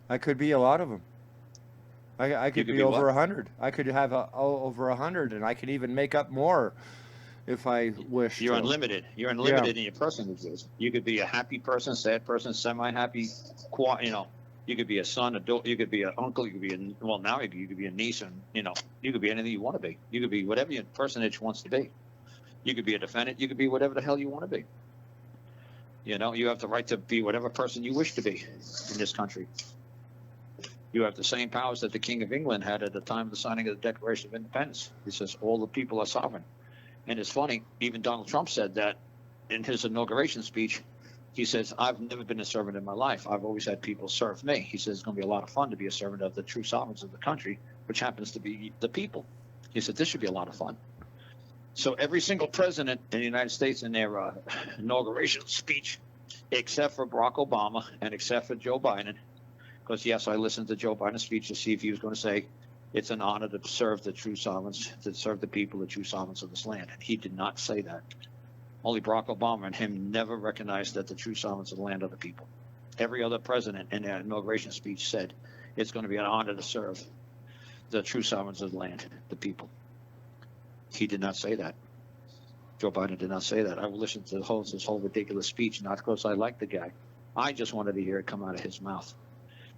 I could be a lot of them. I could could be be over what? 100. I could have over 100, and I could even make up more if I wish. You're to. unlimited. You're unlimited in your personages. You could be a happy person, sad person, semi-happy. You could be a son, a daughter. You could be an uncle. You could be now you could be a niece, and you could be anything you want to be. You could be whatever your personage wants to be. You could be a defendant. You could be whatever the hell you want to be. You have the right to be whatever person you wish to be in this country. You have the same powers that the King of England had at the time of the signing of the Declaration of Independence. He says all the people are sovereign. And it's funny, even Donald Trump said that in his inauguration speech. He says, I've never been a servant in my life. I've always had people serve me. He says it's going to be a lot of fun to be a servant of the true sovereigns of the country, which happens to be the people. He said this should be a lot of fun. So every single president in the United States in their inauguration speech, except for Barack Obama and except for Joe Biden, because yes, I listened to Joe Biden's speech to see if he was going to say it's an honor to serve the true sovereigns, to serve the people, the true sovereigns of this land. And he did not say that. Only Barack Obama and him never recognized that the true sovereigns of the land are the people. Every other president in their inauguration speech said it's going to be an honor to serve the true sovereigns of the land, the people. He did not say that. Joe Biden did not say that. I listened to his whole ridiculous speech, not because I like the guy. I just wanted to hear it come out of his mouth,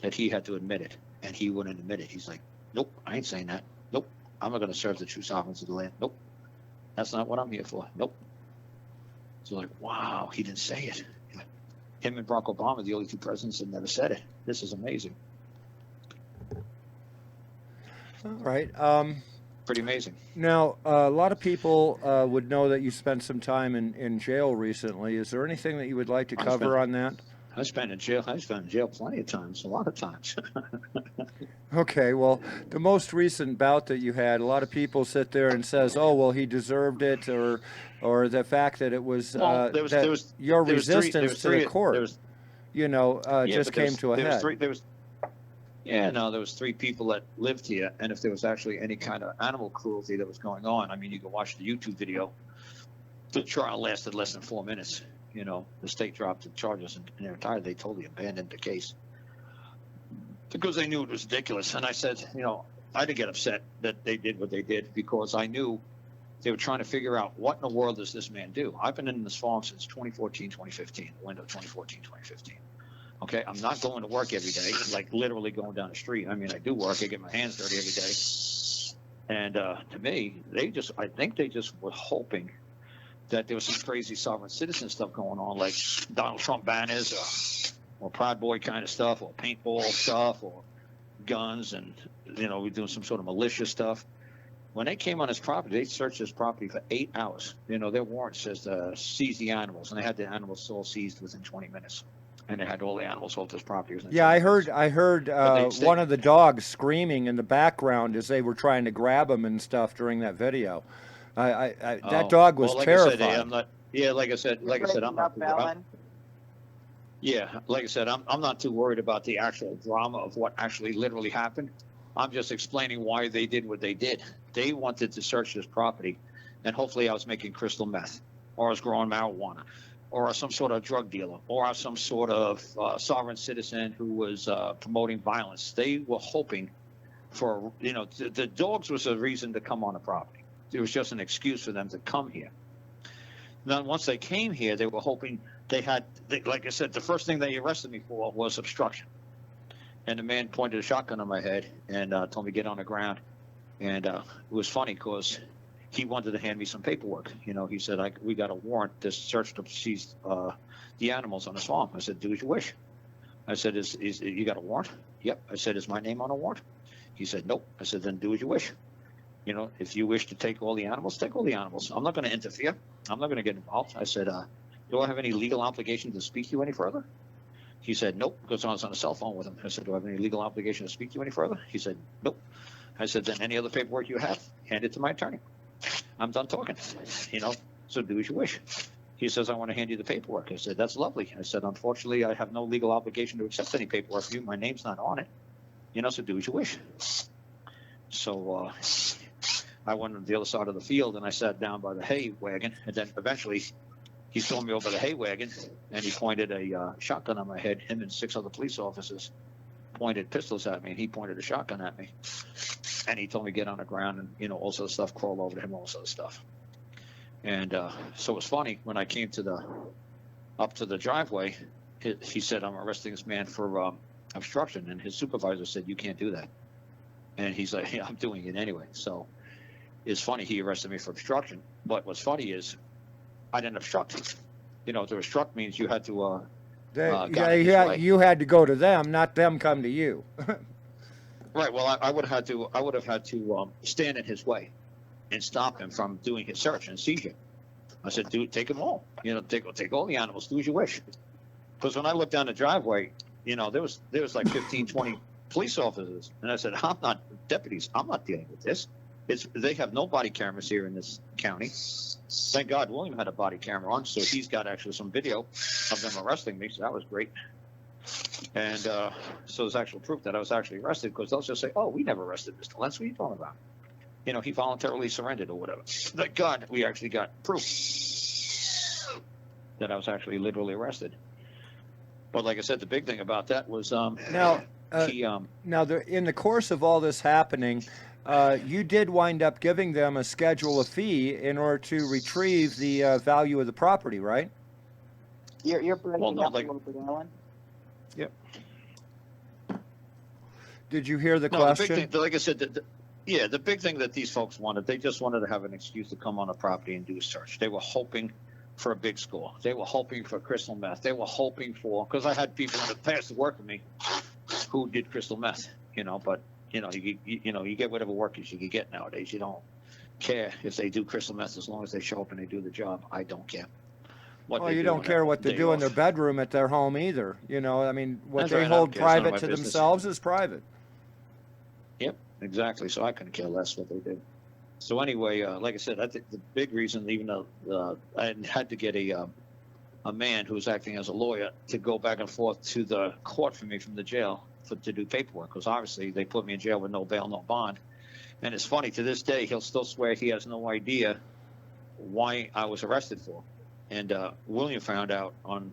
that he had to admit it, and he wouldn't admit it. He's like, nope, I ain't saying that. Nope, I'm not going to serve the true sovereigns of the land. Nope, that's not what I'm here for. Nope. So like, wow, he didn't say it. Him and Barack Obama are the only two presidents that never said it. This is amazing. All right. Pretty amazing. Now, a lot of people would know that you spent some time in jail recently. Is there anything that you would like to cover on that? I spent in jail plenty of times, a lot of times. Okay, well, the most recent bout that you had, a lot of people sit there and says, "Oh, well, he deserved it," or the fact that it was Well, there was your three- resistance to the court. just came to a head. There was three people that lived here, and if there was actually any kind of animal cruelty that was going on, I mean, you can watch the YouTube video. The trial lasted less than 4 minutes. The state dropped the charges and they're tired. They totally abandoned the case because they knew it was ridiculous. And I said, I didn't get upset that they did what they did because I knew they were trying to figure out what in the world does this man do. I've been in this farm since 2014, 2015, the window of 2014, 2015. Okay, I'm not going to work every day, like literally going down the street. I mean, I do work. I get my hands dirty every day. And to me, I think they just were hoping that there was some crazy sovereign citizen stuff going on, like Donald Trump banners or Proud Boy kind of stuff, or paintball stuff, or guns, and we're doing some sort of malicious stuff. When they came on his property, they searched his property for 8 hours. Their warrant says to seize the animals, and they had the animals all seized within 20 minutes, and they had all the animals off his property. Yeah, I heard one of the dogs screaming in the background as they were trying to grab him and stuff during that video. That dog was terrified. Like I said, I'm not. Yeah, like I said, I'm not too worried about the actual drama of what actually literally happened. I'm just explaining why they did what they did. They wanted to search this property, and hopefully I was making crystal meth, or I was growing marijuana, or some sort of drug dealer, or some sort of sovereign citizen who was promoting violence. They were hoping for, the dogs was a reason to come on the property. It was just an excuse for them to come here. Then once they came here, they were hoping like I said, the first thing they arrested me for was obstruction. And the man pointed a shotgun on my head and told me to get on the ground. And it was funny because he wanted to hand me some paperwork. He said, we got a warrant to search to seize the animals on the farm. I said, do as you wish. I said, is you got a warrant? Yep. I said, is my name on a warrant? He said, nope. I said, then do as you wish. If you wish to take all the animals, take all the animals. I'm not going to interfere. I'm not going to get involved. I said, do I have any legal obligation to speak to you any further? He said, nope, because I was on a cell phone with him. I said, do I have any legal obligation to speak to you any further? He said, nope. I said, then any other paperwork you have, hand it to my attorney. I'm done talking, so do as you wish. He says, I want to hand you the paperwork. I said, that's lovely. I said, unfortunately, I have no legal obligation to accept any paperwork from you. My name's not on it, so do as you wish. So I went on the other side of the field and I sat down by the hay wagon, and then eventually he saw me over the hay wagon and he pointed a shotgun on my head. Him and 6 other police officers pointed pistols at me, and he pointed a shotgun at me. And he told me to get on the ground and, all sorts of stuff, crawl over to him, all sorts of stuff. And so it was funny when I came up to the driveway, he said, I'm arresting this man for obstruction. And his supervisor said, you can't do that. And he's like, yeah, I'm doing it anyway. So it's funny, he arrested me for obstruction. But what's funny is I didn't obstruct. To obstruct means you had to you had to go to them, not them come to you. Right. Well, I would have had to stand in his way and stop him from doing his search and seizure. I said, dude, take them all. Take all the animals, do as you wish. Because when I looked down the driveway, there was like 15, 20 police officers, and I said, I'm not deputies. I'm not dealing with this. They have no body cameras here in this county. Thank God William had a body camera on, so he's got actually some video of them arresting me, so that was great. And so there's actual proof that I was actually arrested, because they'll just say, oh, we never arrested Mr. Lentz. What are you talking about? He voluntarily surrendered or whatever. Thank God we actually got proof that I was actually literally arrested. But like I said, the big thing about that was in the course of all this happening, you did wind up giving them a schedule of fee in order to retrieve the value of the property, right? You're breaking up a little bit, Alan. Yep. Did you hear the question? The big thing, like I said, the big thing that these folks wanted, they just wanted to have an excuse to come on a property and do a search. They were hoping for a big score. They were hoping for crystal meth. They were hoping for, because I had people in the past that worked with me who did crystal meth, but you get whatever workers you can get nowadays. You don't care if they do crystal meth as long as they show up and they do the job. I don't care. Well, you don't care what they do in their bedroom at their home either. What they hold private to themselves is private. Yep, exactly. So I couldn't care less what they do. So anyway, like I said, I think the big reason, even though I had to get a a man who was acting as a lawyer to go back and forth to the court for me from the jail to do paperwork, because obviously they put me in jail with no bail, no bond. And it's funny, to this day, he'll still swear he has no idea why I was arrested for. And William found out on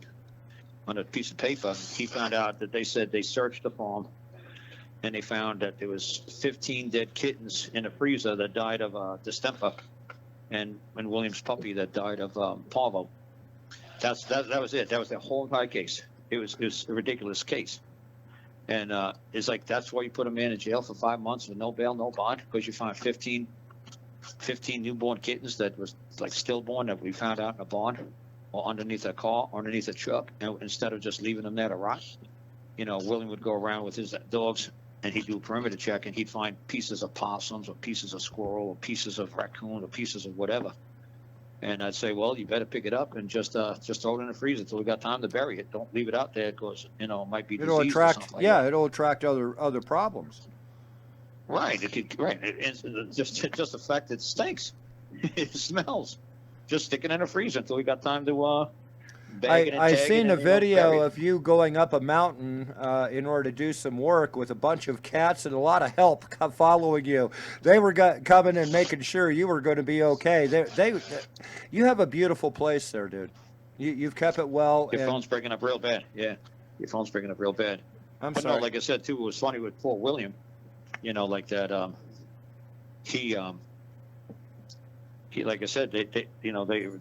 a piece of paper, he found out that they said they searched the farm and they found that there was 15 dead kittens in a freezer that died of distemper, and William's puppy that died of parvo. That was it. That was the whole entire case. It was a ridiculous case. And it's like, that's why you put a man in jail for 5 months with no bail, no bond, because you found 15 newborn kittens that was like stillborn that we found out in a barn or underneath a car or underneath a truck. And instead of just leaving them there to rot, William would go around with his dogs and he'd do a perimeter check and he'd find pieces of possums or pieces of squirrel or pieces of raccoon or pieces of whatever. And I'd say, well, you better pick it up and just throw it in the freezer until we got time to bury it. Don't leave it out there because, it might be It'll disease or attract, something like yeah, that. it'll attract other problems. Right. It's just the fact that it stinks. It smells. Just stick it in the freezer until we got time to bag it and I tag it seen and, a bury video it. of you going up a mountain in order to do some work with a bunch of cats and a lot of help following you. They were coming and making sure you were going to be okay. You have a beautiful place there, dude. You've kept it well. Your and phone's breaking up real bad. Yeah, your phone's breaking up real bad. I'm But sorry. no, like I said too, it was funny with poor William. Like that. He like I said, they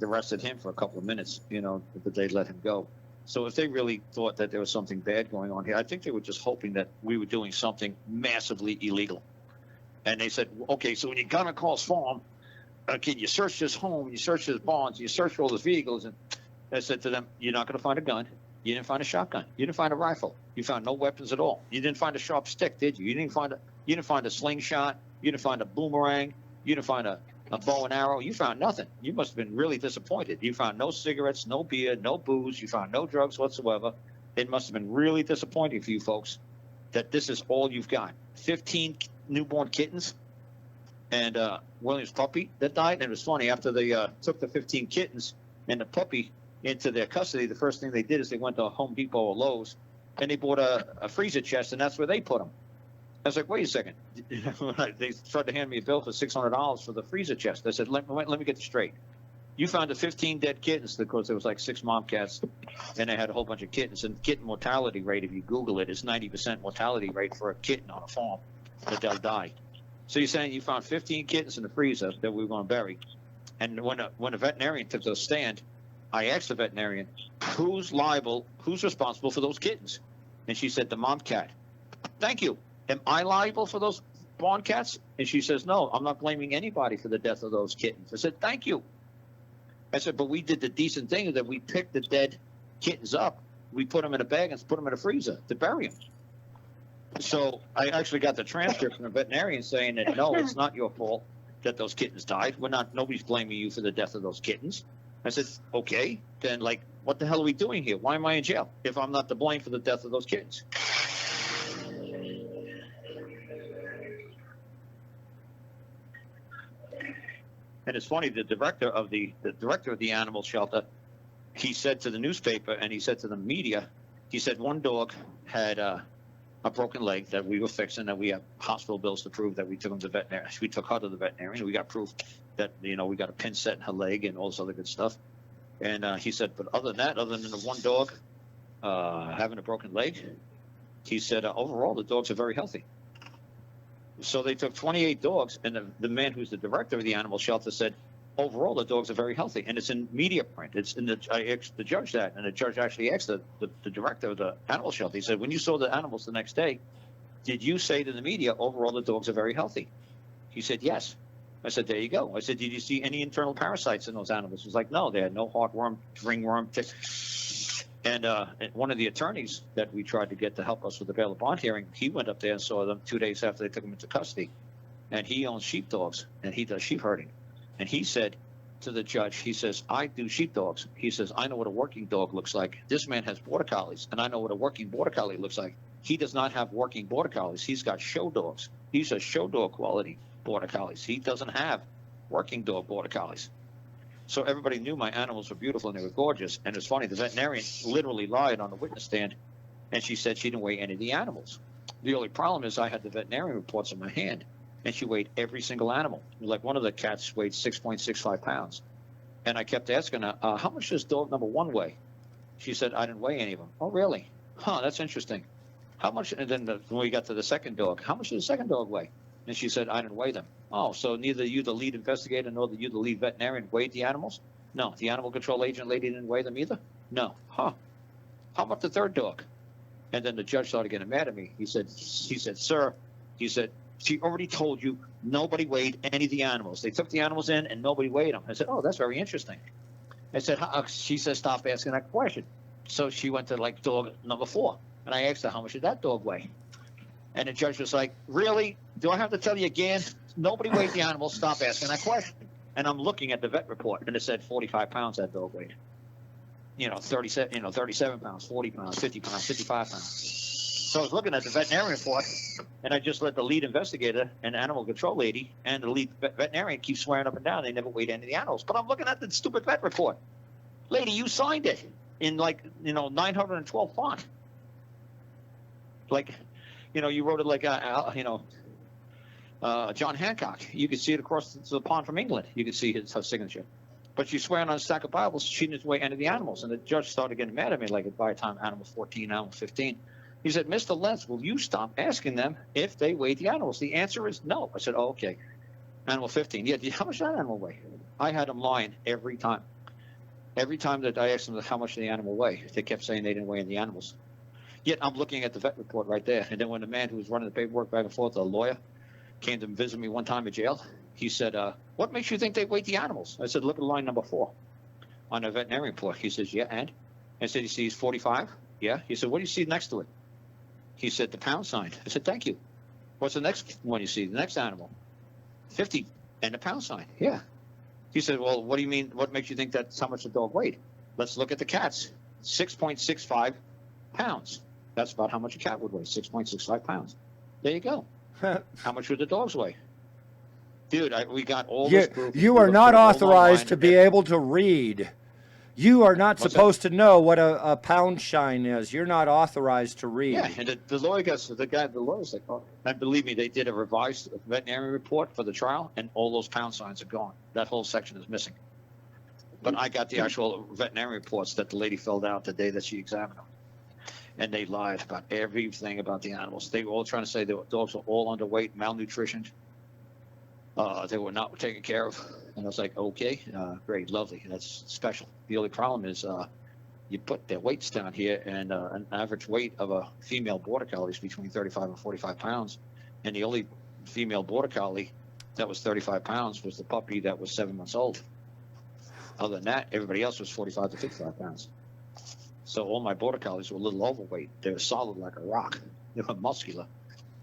arrested him for a couple of minutes. But they let him go. So if they really thought that there was something bad going on here, I think they were just hoping that we were doing something massively illegal. And they said, okay, so when you got on Carl's farm, okay, you searched his home, you searched his barns, you searched all his vehicles, and I said to them, you're not going to find a gun. You didn't find a shotgun. You didn't find a rifle. You found no weapons at all. You didn't find a sharp stick, did you? You didn't find a slingshot. You didn't find a boomerang. You didn't find a bow and arrow. You found nothing. You must have been really disappointed. You found no cigarettes, no beer, no booze. You found no drugs whatsoever. It must have been really disappointing for you folks that this is all you've got. 15 newborn kittens and William's puppy that died. And it was funny, after they took the 15 kittens and the puppy into their custody, the first thing they did is they went to Home Depot or Lowe's and they bought a freezer chest, and that's where they put them. I was like, wait a second. They tried to hand me a bill for $600 for the freezer chest. I said, let me get this straight. You found the 15 dead kittens because there was like 6 mom cats and they had a whole bunch of kittens. And kitten mortality rate, if you Google it, is 90% mortality rate for a kitten on a farm that they'll die. So you're saying you found 15 kittens in the freezer that we were going to bury. And when a veterinarian took the stand, I asked the veterinarian, who's responsible for those kittens? And she said, the mom cat. Thank you. Am I liable for those barn cats? And she says, no, I'm not blaming anybody for the death of those kittens. I said, thank you. I said, but we did the decent thing that we picked the dead kittens up. We put them in a bag and put them in a freezer to bury them. So I actually got the transcript from the veterinarian saying that, no, it's not your fault that those kittens died. Nobody's blaming you for the death of those kittens. I said, okay, then what the hell are we doing here? Why am I in jail if I'm not to blame for the death of those kittens? And it's funny, the director of the animal shelter, he said to the newspaper and he said to the media, he said one dog had a broken leg that we were fixing, that we have hospital bills to prove that we took him to the veterinarian. We took her to the veterinarian. We got proof that, we got a pin set in her leg and all this other good stuff. And he said, but other than the one dog having a broken leg, he said, overall, the dogs are very healthy. So they took 28 dogs, and the man who's the director of the animal shelter said, overall, the dogs are very healthy. And it's in media print. It's in I asked the judge that, and the judge actually asked the director of the animal shelter. He said, when you saw the animals the next day, did you say to the media, overall, the dogs are very healthy? He said, yes. I said, there you go. I said, did you see any internal parasites in those animals? He was like, no, they had no heartworm, ringworm, tick. And one of the attorneys that we tried to get to help us with the bail and bond hearing, he went up there and saw them 2 days after they took them into custody. And he owns sheepdogs, and he does sheep herding. And he said to the judge, he says, I do sheepdogs. He says, I know what a working dog looks like. This man has border collies, and I know what a working border collie looks like. He does not have working border collies. He's got show dogs. These are show dog quality border collies. He doesn't have working dog border collies. So everybody knew my animals were beautiful and they were gorgeous. And it's funny, the veterinarian literally lied on the witness stand, and she said she didn't weigh any of the animals. The only problem is I had the veterinarian reports in my hand, and she weighed every single animal. Like one of the cats weighed 6.65 pounds. And I kept asking her, how much does dog number 1 weigh? She said, I didn't weigh any of them. Oh, really? Huh, that's interesting. How much? And then when we got to the second dog, how much did the second dog weigh? And she said, I didn't weigh them. Oh, so neither you, the lead investigator, nor you, the lead veterinarian, weighed the animals? No. The animal control agent lady didn't weigh them either? No. Huh. How about the third dog? And then the judge started getting mad at me. He said, sir, he said, she already told you nobody weighed any of the animals. They took the animals in and nobody weighed them. I said, oh, that's very interesting. I said, she said, stop asking that question. So she went to like dog number 4. And I asked her, how much did that dog weigh? And the judge was like, really? Do I have to tell you again? Nobody weighed the animals. Stop asking that question. And I'm looking at the vet report, and it said 45 pounds that dog weighed. 37 pounds, 40 pounds, 50 pounds, 55 pounds. So I was looking at the veterinarian report, and I just let the lead investigator and animal control lady and the lead veterinarian keep swearing up and down they never weighed any of the animals. But I'm looking at the stupid vet report. Lady, you signed it in 912 font. You wrote it like John Hancock. You could see it across the pond from England. You could see her signature. But she's swearing on a stack of Bibles she didn't weigh any of the animals. And the judge started getting mad at me, like by the time animal 14, animal 15. He said, Mr. Lentz, will you stop asking them if they weighed the animals? The answer is no. I said, oh, okay. Animal 15. Yeah, how much did that animal weigh? I had them lying every time. Every time that I asked them how much did the animal weigh, they kept saying they didn't weigh any of the animals. Yet I'm looking at the vet report right there. And then when the man who was running the paperwork back and forth, the lawyer, came to visit me one time at jail, he said, what makes you think they weighed the animals? I said, look at line number 4 on the veterinarian report. He says, yeah, and? I said, you see 45? Yeah. He said, what do you see next to it? He said, the pound sign. I said, thank you. What's the next one you see? The next animal? 50 and the pound sign. Yeah. He said, well, what do you mean? What makes you think that's how much the dog weighed? Let's look at the cats. 6.65 pounds. That's about how much a cat would weigh, 6.65 pounds. There you go. How much would the dogs weigh? Dude, we got all this proof. You are not authorized to be able to read. You are not supposed to know what a pound shine is. You're not authorized to read. Yeah, and the lawyer the lawyer's like, oh, and believe me, they did a revised veterinary report for the trial, and all those pound signs are gone. That whole section is missing. But I got the actual veterinary reports that the lady filled out the day that she examined them. And they lied about everything about the animals. They were all trying to say the dogs were all underweight, malnutritioned. They were not taken care of. And I was like, okay, great, lovely. That's special. The only problem is you put their weights down here, and an average weight of a female border collie is between 35 and 45 pounds. And the only female border collie that was 35 pounds was the puppy that was 7 months old. Other than that, everybody else was 45 to 55 pounds. So all my border collies were a little overweight. They were solid like a rock. They were muscular.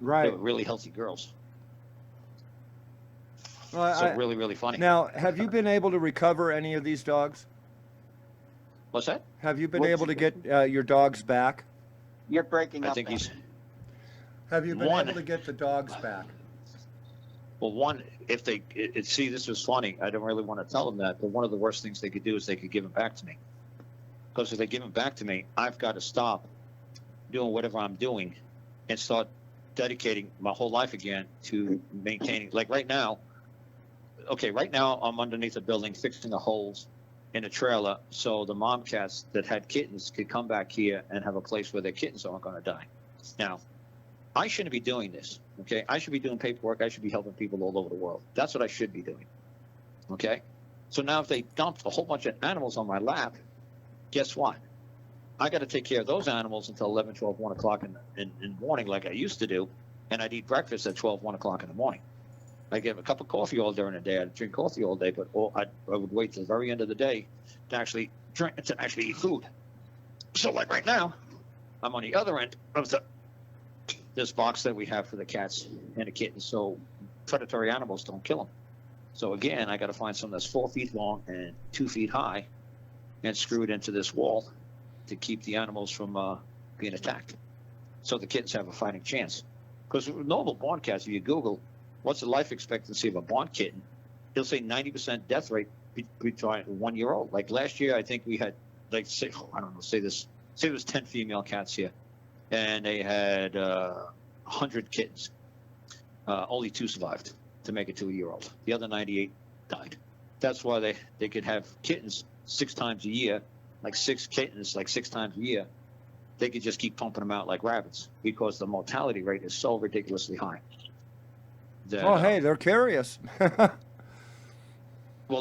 Right. They were really healthy girls. Well, so really, really funny. Now, have you been able to recover any of these dogs? What's that? Have you been able to get your dogs back? You're breaking up. I think he's. Have you been able to get the dogs back? Well, one, if they see, this was funny. I don't really want to tell them that, but one of the worst things they could do is they could give them back to me. Because if they give them back to me, I've got to stop doing whatever I'm doing and start dedicating my whole life again to maintaining. Like right now, I'm underneath a building fixing the holes in a trailer so the mom cats that had kittens could come back here and have a place where their kittens aren't going to die. Now, I shouldn't be doing this, okay? I should be doing paperwork. I should be helping people all over the world. That's what I should be doing, okay? So now if they dump a whole bunch of animals on my lap, guess what? I got to take care of those animals until 11, 12, 1 o'clock in the morning like I used to do, and I'd eat breakfast at 12, 1 o'clock in the morning. I give a cup of coffee all during the day. I'd drink coffee all day, but I would wait till the very end of the day to actually eat food. So like right now, I'm on the other end of this box that we have for the cats and the kittens, so predatory animals don't kill them. So again, I got to find something that's 4 feet long and 2 feet high and screw it into this wall to keep the animals from being attacked. So the kittens have a fighting chance. Because normal barn cats, if you Google what's the life expectancy of a barn kitten, he'll say 90% death rate between 1 year old. Like last year, I think we had like I don't know, say it was 10 female cats here, and they had 100 kittens. Only 2 survived to make it to a year old. The other 98 died. That's why they could have kittens 6 times a year, like 6 kittens, like 6 times a year. They could just keep pumping them out like rabbits because the mortality rate is so ridiculously high. That, hey, they're curious. well,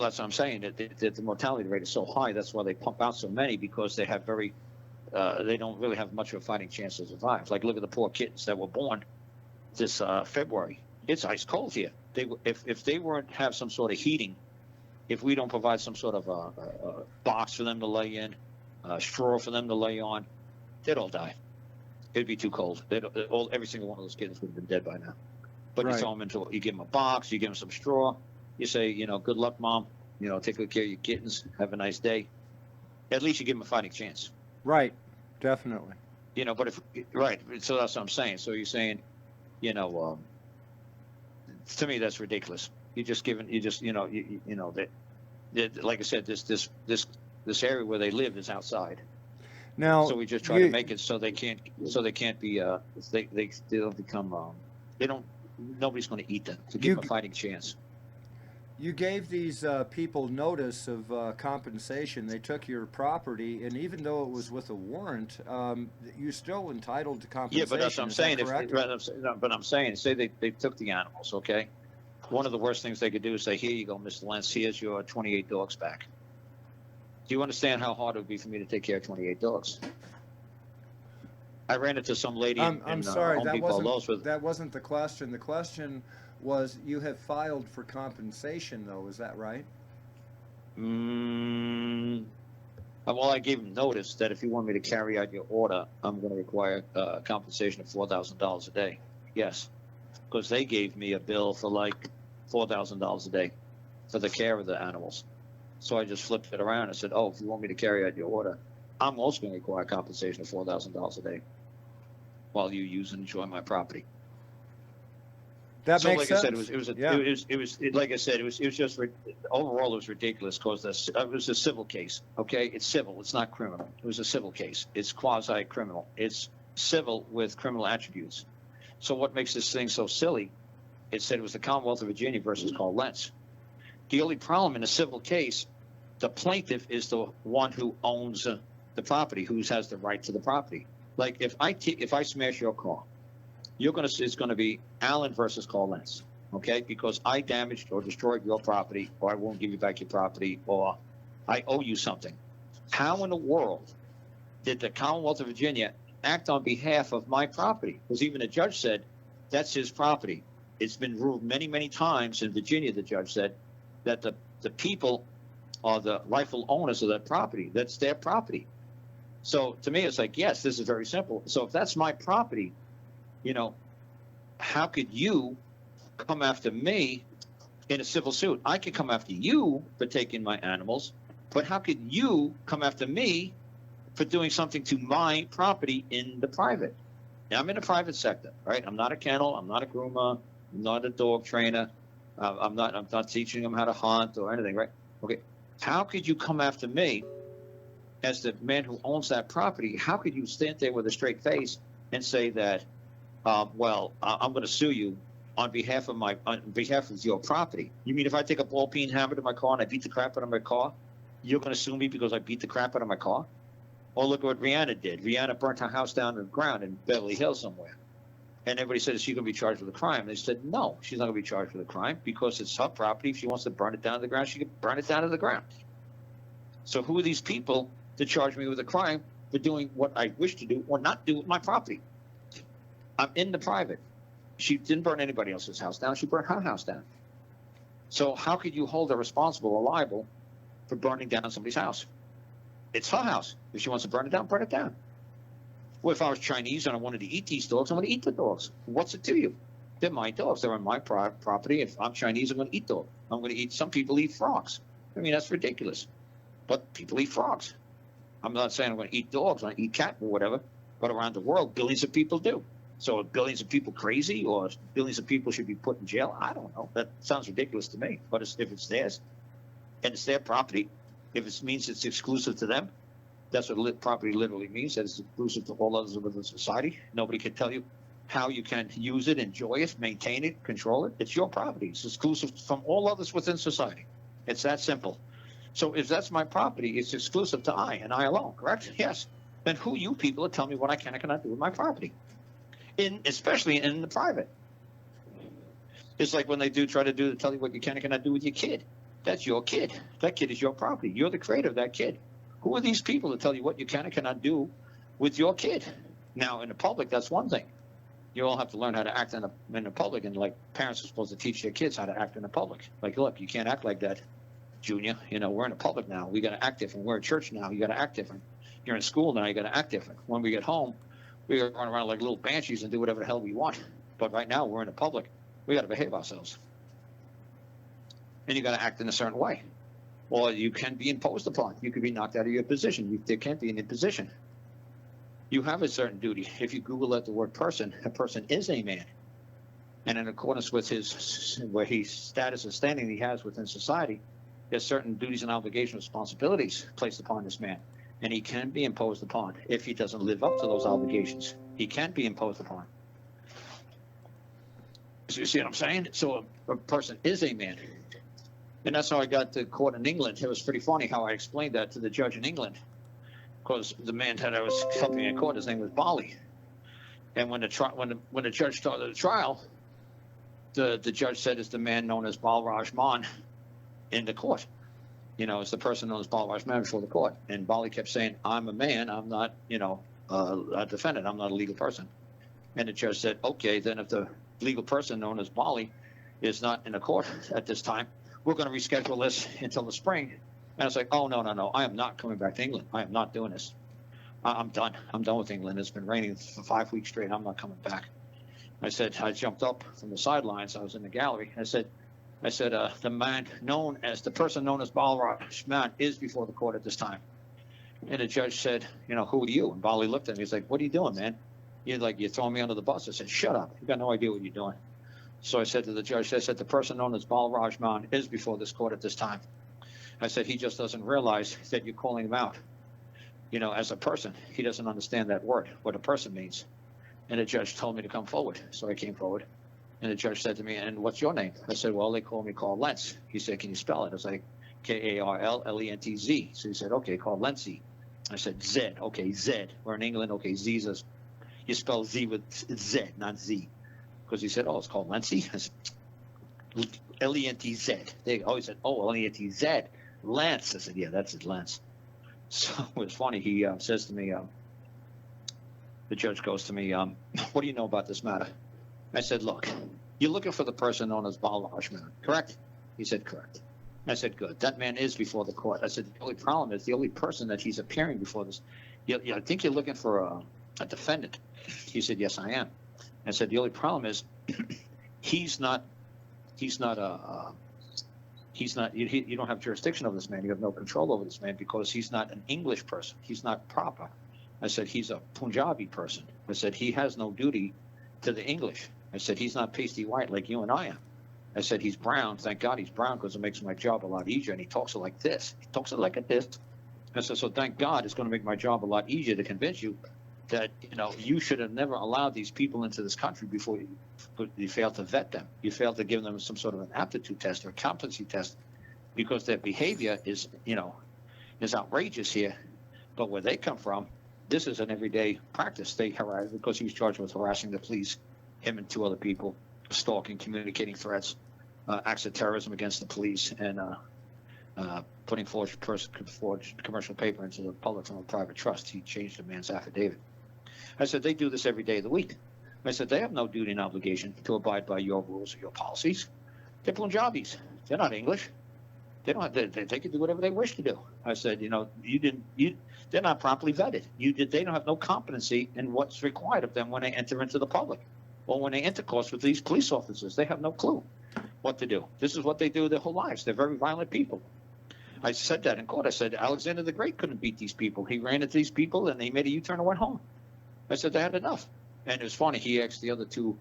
that's what I'm saying. That the mortality rate is so high. That's why they pump out so many, because they have they don't really have much of a fighting chance to survive. Like, look at the poor kittens that were born this February. It's ice cold here. If they weren't have some sort of heating, if we don't provide some sort of a box for them to lay in, straw for them to lay on, they'd all die. It'd be too cold. Every single one of those kittens would have been dead by now. But Right. you throw them you give them a box, you give them some straw, you say, good luck, Mom. Take good care of your kittens. Have a nice day. At least you give them a fighting chance. Right, definitely. But right. So that's what I'm saying. So you're saying, to me, that's ridiculous. That like I said, this area where they live is outside. Now, So we just try to make it so they can't be they'll become nobody's going to eat them to give them a fighting chance. you gave these people notice of compensation. They took your property, and even though it was with a warrant, you're still entitled to Yeah, compensation. but that's what I'm Is that saying. correct? But I'm saying, say they took the animals, okay? One of the worst things they could do is say, here you go, Mr. Lentz, here's your 28 dogs back. Do you understand how hard it would be for me to take care of 28 dogs? I ran into some lady I'm sorry, Home that Depot Lowe's wasn't the question. The question was, you have filed for compensation, though. Is that right? Well, I gave him notice that if you want me to carry out your order, I'm going to require compensation of $4,000 a day. Yes, because they gave me a bill for like $4,000 a day for the care of the animals. So I just flipped it around and said, oh, if you want me to carry out your order, I'm also going to require compensation of $4,000 a day while you use and enjoy my property. That So, makes like sense. I said, it was just overall it was ridiculous because it was a civil case. Okay, it's civil. It's not criminal. It was a civil case. It's quasi criminal. It's civil with criminal attributes. So what makes this thing so silly? It said it was the Commonwealth of Virginia versus Karl Lentz. The only problem in a civil case, the plaintiff is the one who owns the property, who has the right to the property. Like if I smash your car, it's going to be Alan versus Karl Lentz, okay? Because I damaged or destroyed your property, or I won't give you back your property, or I owe you something. How in the world did the Commonwealth of Virginia act on behalf of my property? Because even the judge said that's his property. It's been ruled many, many times in Virginia, the judge said, that the people are the rightful owners of that property. That's their property. So to me, it's like, yes, this is very simple. So if that's my property, how could you come after me in a civil suit? I could come after you for taking my animals, but how could you come after me for doing something to my property in the private? Now, I'm in the private sector, right? I'm not a kennel. I'm not a groomer. I'm not a dog trainer. I'm not teaching them how to hunt or anything, right? Okay. How could you come after me as the man who owns that property? How could you stand there with a straight face and say that, I'm going to sue you on behalf of your property? You mean if I take a ball peen hammer to my car and I beat the crap out of my car, you're going to sue me because I beat the crap out of my car? Or look at what Rihanna did. Rihanna burnt her house down to the ground in Beverly Hills somewhere. And everybody said, is she going to be charged with a crime? They said, no, she's not going to be charged with a crime because it's her property. If she wants to burn it down to the ground, she can burn it down to the ground. So who are these people to charge me with a crime for doing what I wish to do or not do with my property? I'm in the private. She didn't burn anybody else's house down. She burned her house down. So how could you hold her responsible or liable for burning down somebody's house? It's her house. If she wants to burn it down, burn it down. Well, if I was Chinese and I wanted to eat these dogs, I'm going to eat the dogs. What's it to you? They're my dogs. They're on my property. If I'm Chinese, I'm going to eat dogs. I'm going to eat. Some people eat frogs. I mean, that's ridiculous. But people eat frogs. I'm not saying I'm going to eat dogs. I'm going to eat cat or whatever. But around the world, billions of people do. So are billions of people crazy, or billions of people should be put in jail? I don't know. That sounds ridiculous to me. But if it's theirs, and it's their property. If it means it's exclusive to them, that's what property literally means, that it's exclusive to all others within society. Nobody can tell you how you can use it, enjoy it, maintain it, control it. It's your property. It's exclusive from all others within society. It's that simple. So if that's my property, it's exclusive to I and I alone, correct? Yes. Then who you people are telling me what I can and cannot do with my property? Especially in the private. It's like when they tell you what you can and cannot do with your kid. That's your kid. That kid is your property. You're the creator of that kid. Who are these people to tell you what you can and cannot do with your kid? Now, in the public, that's one thing. You all have to learn how to act in the public, and like parents are supposed to teach their kids how to act in the public. Like, look, you can't act like that, Junior. You know, we're in the public now. We got to act different. We're in church now. You got to act different. You're in school now. You got to act different. When we get home, we got to run around like little banshees and do whatever the hell we want. But right now, we're in the public. We got to behave ourselves, and you got to act in a certain way. Or you can be imposed upon. You could be knocked out of your position. There can't be an imposition. You have a certain duty. If you Google that the word person, a person is a man. And in accordance with his status and standing he has within society, there's certain duties and obligations, responsibilities placed upon this man. And he can be imposed upon if he doesn't live up to those obligations. He can be imposed upon. So you see what I'm saying? So a person is a man. And that's how I got to court in England. It was pretty funny how I explained that to the judge in England. Because the man that I was helping in court, his name was Bali. And when the judge started the trial, the judge said it's the man known as Balraj Man in the court. You know, it's the person known as Balraj Man before the court. And Bali kept saying, I'm a man, I'm not, a defendant, I'm not a legal person. And the judge said, okay, then if the legal person known as Bali is not in the court at this time, we're going to reschedule this until the spring. And I was like, oh, no, I am not coming back to England. I am not doing this. I'm done. I'm done with England. It's been raining for 5 weeks straight. I'm not coming back. I jumped up from the sidelines. I was in the gallery. I said, the person known as Balraj Man is before the court at this time. And the judge said, who are you? And Bali looked at me. He's like, what are you doing, man? You're throwing me under the bus. I said, shut up. You got no idea what you're doing. So I said to the judge, the person known as Balraj Man is before this court at this time. I said, he just doesn't realize that you're calling him out, as a person. He doesn't understand that word, what a person means. And the judge told me to come forward. So I came forward. And the judge said to me, and what's your name? I said, well, they call me Karl Lentz. He said, can you spell it? I was like, Karllentz. So he said, okay, Karl Lentz. I said, Z. Okay, Z. We're in England. Okay, Z says, you spell Z with Z, not Z. Because he said, oh, it's called Lentz. I said, Lentz. They always said, oh, Lentz. Lance. I said, yeah, that's it, Lance. So it was funny. He says to me, the judge goes to me, what do you know about this matter? I said, look, you're looking for the person known as Balraj Man, correct? He said, correct. I said, good. That man is before the court. I said, the only problem is the only person that he's appearing before this. I think you're looking for a defendant. He said, yes, I am. I said, the only problem is you don't have jurisdiction over this man. You have no control over this man because he's not an English person. He's not proper. I said, he's a Punjabi person. I said, he has no duty to the English. I said, he's not pasty white like you and I am. I said, he's brown. Thank God he's brown because it makes my job a lot easier. And he talks it like this. He talks it like this. I said, so thank God it's going to make my job a lot easier to convince you that, you should have never allowed these people into this country before you failed to vet them. You failed to give them some sort of an aptitude test or competency test because their behavior is outrageous here. But where they come from, this is an everyday practice. They harass because he was charged with harassing the police, him and 2 other people, stalking, communicating threats, acts of terrorism against the police, and putting forged commercial paper into the public from a private trust. He changed the man's affidavit. I said, they do this every day of the week. I said, they have no duty and obligation to abide by your rules or your policies. They're Punjabis. They're not English. They don't. They can do whatever they wish to do. I said, they're not properly vetted. They don't have no competency in what's required of them when they enter into the public or when they intercourse with these police officers. They have no clue what to do. This is what they do their whole lives. They're very violent people. I said that in court. I said, Alexander the Great couldn't beat these people. He ran into these people and he made a U-turn and went home. I said, they had enough. And it was funny. He asked the other 2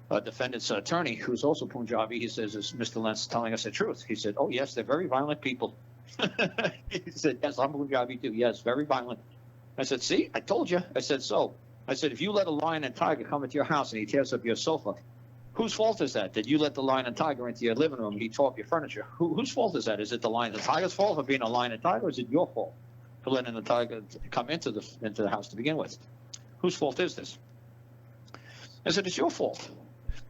defendant's attorney, who's also Punjabi, he says, "Is Mr. Lentz telling us the truth?" He said, "Oh yes, they're very violent people." He said, "Yes, I'm Punjabi too. Yes, very violent." I said, "See, I told you." I said, "So," I said, "if you let a lion and tiger come into your house and he tears up your sofa, whose fault is that? Did you let the lion and tiger into your living room and he tore up your furniture? Whose fault is that? Is it the lion and tiger's fault for being a lion and tiger, or is it your fault for letting the tiger come into the house to begin with? Whose fault is this?" I said, "It's your fault."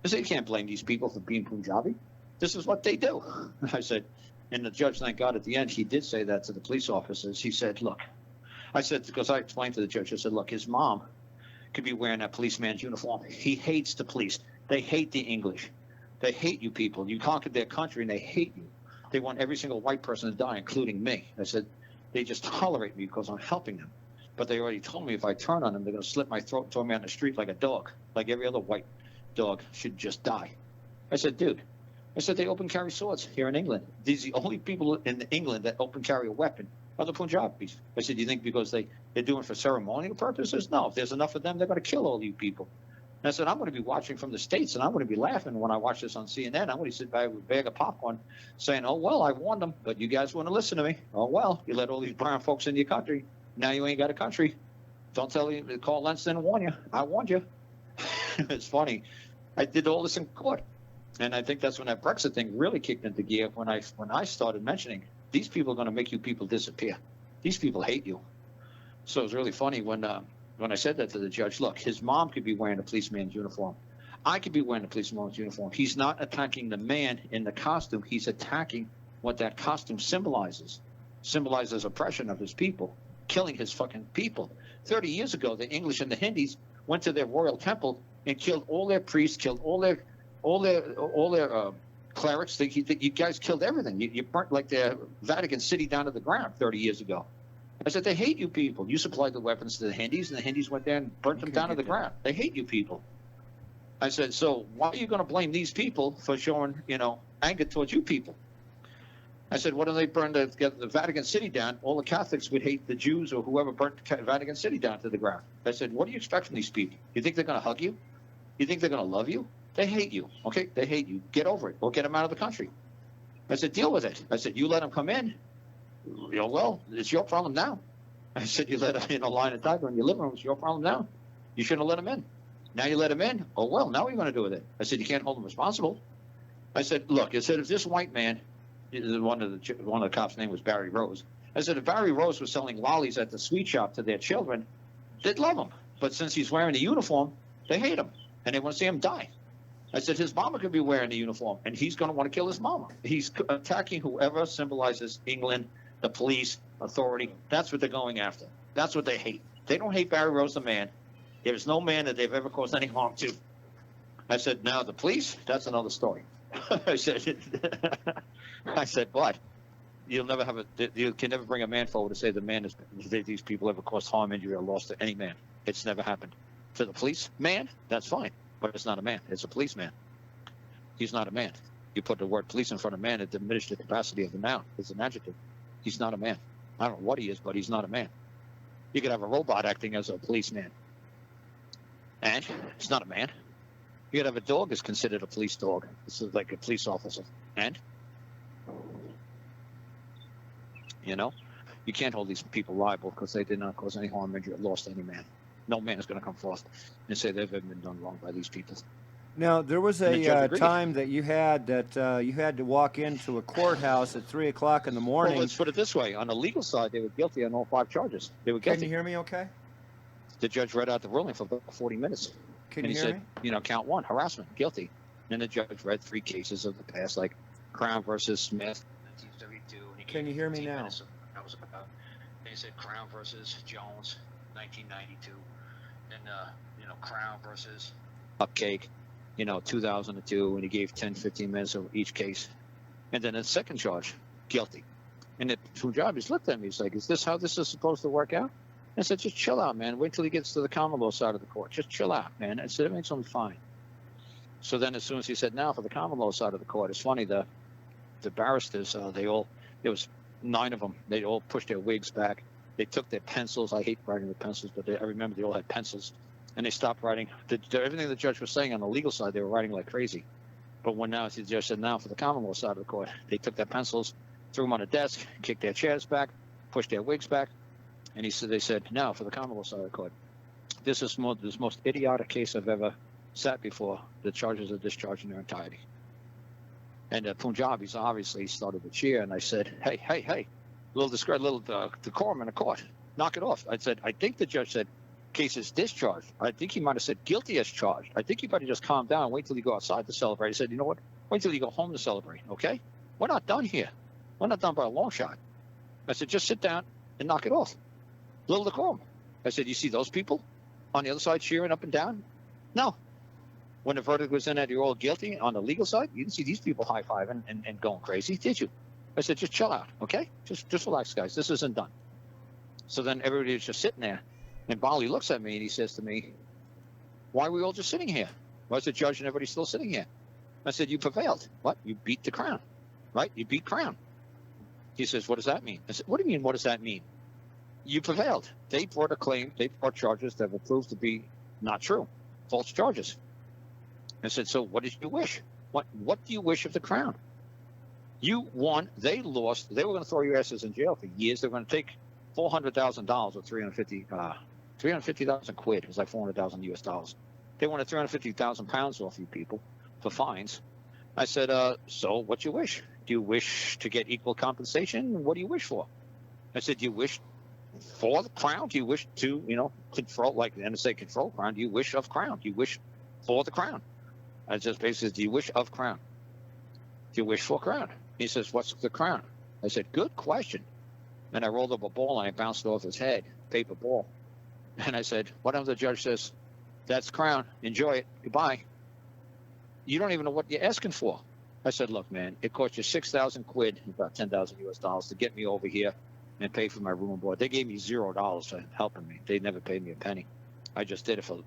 I said, "You can't blame these people for being Punjabi. This is what they do." I said, and the judge, thank God, at the end, he did say that to the police officers. He said, "Look," I said, because I explained to the judge, I said, "Look, his mom could be wearing that policeman's uniform. He hates the police. They hate the English. They hate you people. You conquered their country and they hate you. They want every single white person to die, including me." I said, "They just tolerate me because I'm helping them. But they already told me if I turn on them, they're going to slit my throat and throw me on the street like a dog, like every other white dog should just die." I said, "Dude," I said, "they open carry swords here in England. These the only people in England that open carry a weapon are the Punjabis." I said, "Do you think because they're doing it for ceremonial purposes? No, if there's enough of them, they're going to kill all you people." And I said, "I'm going to be watching from the States, and I'm going to be laughing when I watch this on CNN. I'm going to sit back with a bag of popcorn saying, 'Oh, well, I warned them, but you guys want to listen to me. Oh, well, you let all these brown folks in your country. Now you ain't got a country. Don't tell you, Karl Lentz didn't warn you. I warned you." It's funny. I did all this in court. And I think that's when that Brexit thing really kicked into gear, when I started mentioning, these people are going to make you people disappear. These people hate you. So it was really funny when I said that to the judge. Look, his mom could be wearing a policeman's uniform. I could be wearing a policeman's uniform. He's not attacking the man in the costume. He's attacking what that costume symbolizes. Symbolizes oppression of his people, killing his fucking people. 30 years ago, the English and the Hindis went to their royal temple and killed all their priests, killed all their clerics. You guys killed everything. You burnt like the Vatican City down to the ground 30 years ago. I said, they hate you people. You supplied the weapons to the Hindis, and the Hindis went there and burnt them down to the ground. They hate you people. I said, so why are you going to blame these people for showing, anger towards you people? I said, why don't they burn the Vatican City down? All the Catholics would hate the Jews or whoever burnt the Vatican City down to the ground. I said, what do you expect from these people? You think they're going to hug you? You think they're going to love you? They hate you, okay? They hate you. Get over it or get them out of the country. I said, deal with it. I said, you let them come in. Well, it's your problem now. I said, you let a lion and tiger in your living room. It's your problem now. You shouldn't have let them in. Now you let them in. Oh, well, now what are you going to do with it? I said, you can't hold them responsible. I said, look, I said, if this white man, one of the cops' name was Barry Rose. I said, if Barry Rose was selling lollies at the sweet shop to their children, they'd love him. But since he's wearing a uniform, they hate him, and they want to see him die. I said, his mama could be wearing the uniform, and he's going to want to kill his mama. He's attacking whoever symbolizes England, the police, authority. That's what they're going after. That's what they hate. They don't hate Barry Rose, the man. There's no man that they've ever caused any harm to. I said, now the police, that's another story. I said, but you can never bring a man forward to say the man is, these people ever caused harm, injury, or loss to any man. It's never happened. To the police man, that's fine, but it's not a man. It's a policeman. He's not a man. You put the word police in front of man, it diminishes the capacity of the noun. It's an adjective. He's not a man. I don't know what he is, but he's not a man. You could have a robot acting as a policeman, and it's not a man. You could have a dog is considered a police dog. This is like a police officer, and you can't hold these people liable because they did not cause any harm, injury, or loss to any man. No man is going to come forth and say they've been done wrong by these people. Now, there was a time that you had to walk into a courthouse at 3 o'clock in the morning. Well, let's put it this way. On the legal side, they were guilty on all 5 charges. They were guilty. Can you hear me okay? The judge read out the ruling for about 40 minutes. Can and you he hear said, me? count 1, harassment, guilty. Then the judge read 3 cases of the past, like Crown versus Smith, 1972. And Can you hear me now? That was about. Then he said Crown versus Jones, 1992. Then, Crown versus Upcake, 2002, and he gave 10, 15 minutes of each case. And then the second charge, guilty. And the Punjabis looked at me, he's like, is this how this is supposed to work out? I said, just chill out, man. Wait till he gets to the common law side of the court. Just chill out, man. I said, everything's going to be fine. So then as soon as he said, now for the common law side of the court, it's funny, the barristers, there was 9 of them. They all pushed their wigs back. They took their pencils. I hate writing with pencils, but I remember they all had pencils. and they stopped writing. Everything the judge was saying on the legal side, they were writing like crazy. But when now the judge said, now for the common law side of the court, they took their pencils, threw them on the desk, kicked their chairs back, pushed their wigs back, and they said, now for the common law side of the court. This is the most idiotic case I've ever sat before. The charges are discharged in their entirety. And the Punjabis obviously started to cheer, and I said, hey, little decorum in the court. Knock it off. I said, I think the judge said, case is discharged. I think he might have said guilty as charged. I think you better just calm down and wait till you go outside to celebrate. He said, you know what? Wait till you go home to celebrate, okay? We're not done here. We're not done by a long shot. I said, just sit down and knock it off. Little decorum. I said, you see those people on the other side cheering up and down? No. When the verdict was in that you're all guilty on the legal side, you didn't see these people high-fiving and going crazy, did you? I said, just chill out, okay? Just relax, guys. This isn't done. So then everybody was just sitting there. And Bali looks at me and he says to me, why are we all just sitting here? Why is the judge and everybody still sitting here? I said, you prevailed. What? You beat the Crown, right? You beat Crown. He says, what does that mean? I said, what do you mean, what does that mean? You prevailed. They brought a claim, they brought charges that were proved to be not true, false charges. I said, so what did you wish? What do you wish of the Crown? You won, they lost, they were going to throw your asses in jail for years. They were going to take $400,000 or 350,000 quid. It was like 400,000 US dollars. They wanted 350,000 pounds off you people for fines. I said, so what you wish? Do you wish to get equal compensation? What do you wish for? I said, do you wish for the Crown? Do you wish to, control, like the NSA control Crown? Do you wish of Crown? Do you wish for the Crown? I just basically said, do you wish of Crown? Do you wish for Crown? He says, what's the Crown? I said, good question. And I rolled up a ball and I bounced it off his head, paper ball. And I said, whatever the judge says, that's Crown. Enjoy it. Goodbye. You don't even know what you're asking for. I said, look, man, it cost you 6,000 quid, about 10,000 US dollars, to get me over here and pay for my room and board. They gave me $0 for helping me. They never paid me a penny. I just did it for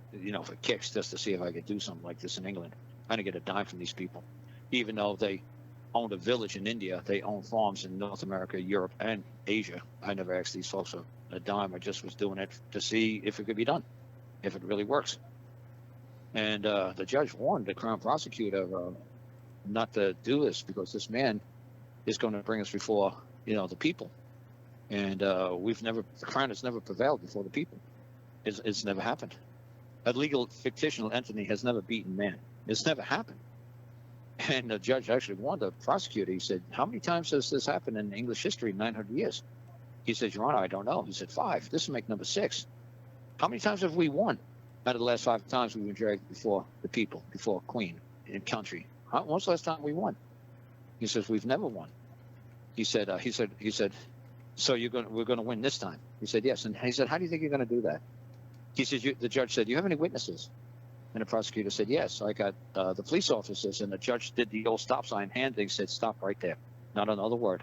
kicks, just to see if I could do something like this in England. I didn't get a dime from these people, even though they owned a village in India. They own farms in North America, Europe, and Asia. I never asked these folks for a dime. I just was doing it to see if it could be done, if it really works. And the judge warned the Crown prosecutor not to do this, because this man is going to bring us before, the people. And the Crown has never prevailed before the people. It's never happened. A legal fictional entity has never beaten man. It's never happened. And the judge actually warned the prosecutor. He said, how many times has this happened in English history in 900 years? He said, Your Honor, I don't know. He said, 5. This will make number 6. How many times have we won? Out of the last 5 times we've been dragged before the people, before Queen and country. When was the last time we won? He says, we've never won. He said, so we're going to win this time? He said, yes. And he said, how do you think you're going to do that? He said, the judge said, do you have any witnesses? And the prosecutor said, yes, I got the police officers. And the judge did the old stop sign hand thing, said, stop right there. Not another word.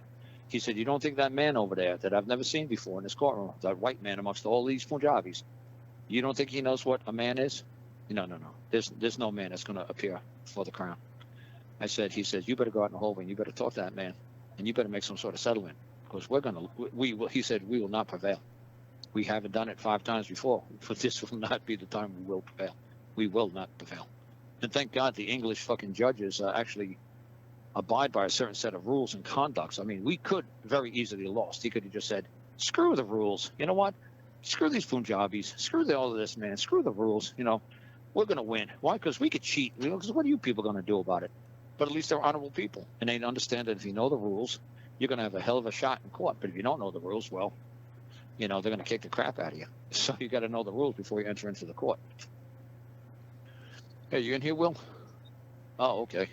He said, you don't think that man over there that I've never seen before in this courtroom, that white man amongst all these Punjabis, you don't think he knows what a man is? No. There's no man that's going to appear for the Crown. He said, you better go out in the hallway and you better talk to that man and you better make some sort of settlement, because he said, we will not prevail. We haven't done it 5 times before, but this will not be the time we will prevail. We will not prevail. And thank God the English fucking judges actually abide by a certain set of rules and conducts. I mean, we could very easily have lost. He could have just said, screw the rules. You know what? Screw these Punjabis. Screw all of this, man. Screw the rules. We're going to win. Why? Because we could cheat. Because what are you people going to do about it? But at least they're honorable people. And they understand that if you know the rules, you're going to have a hell of a shot in court. But if you don't know the rules, well, they're going to kick the crap out of you. So you got to know the rules before you enter into the court. Hey, you in here, Will? Oh, okay.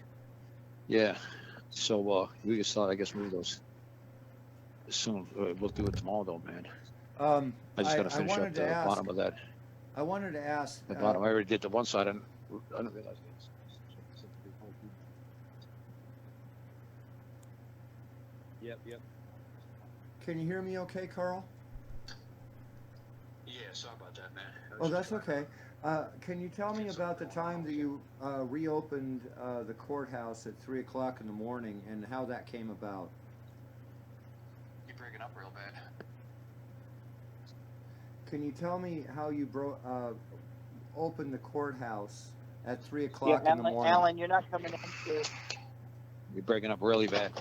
Yeah. So we can start, I guess, move those soon. We'll do it tomorrow, though, man. I just got to finish up the bottom of that. I wanted to ask. The bottom. I already did the one side, and I didn't realize it. Yep. Can you hear me okay, Carl? Yeah, sorry about that, man. Oh, that's okay. Can you tell me about the time that you reopened the courthouse at 3 o'clock in the morning and how that came about? You're breaking up real bad. Can you tell me how you open the courthouse at 3 Yeah, o'clock in the morning? Alan, you're not coming in. You're breaking up really bad.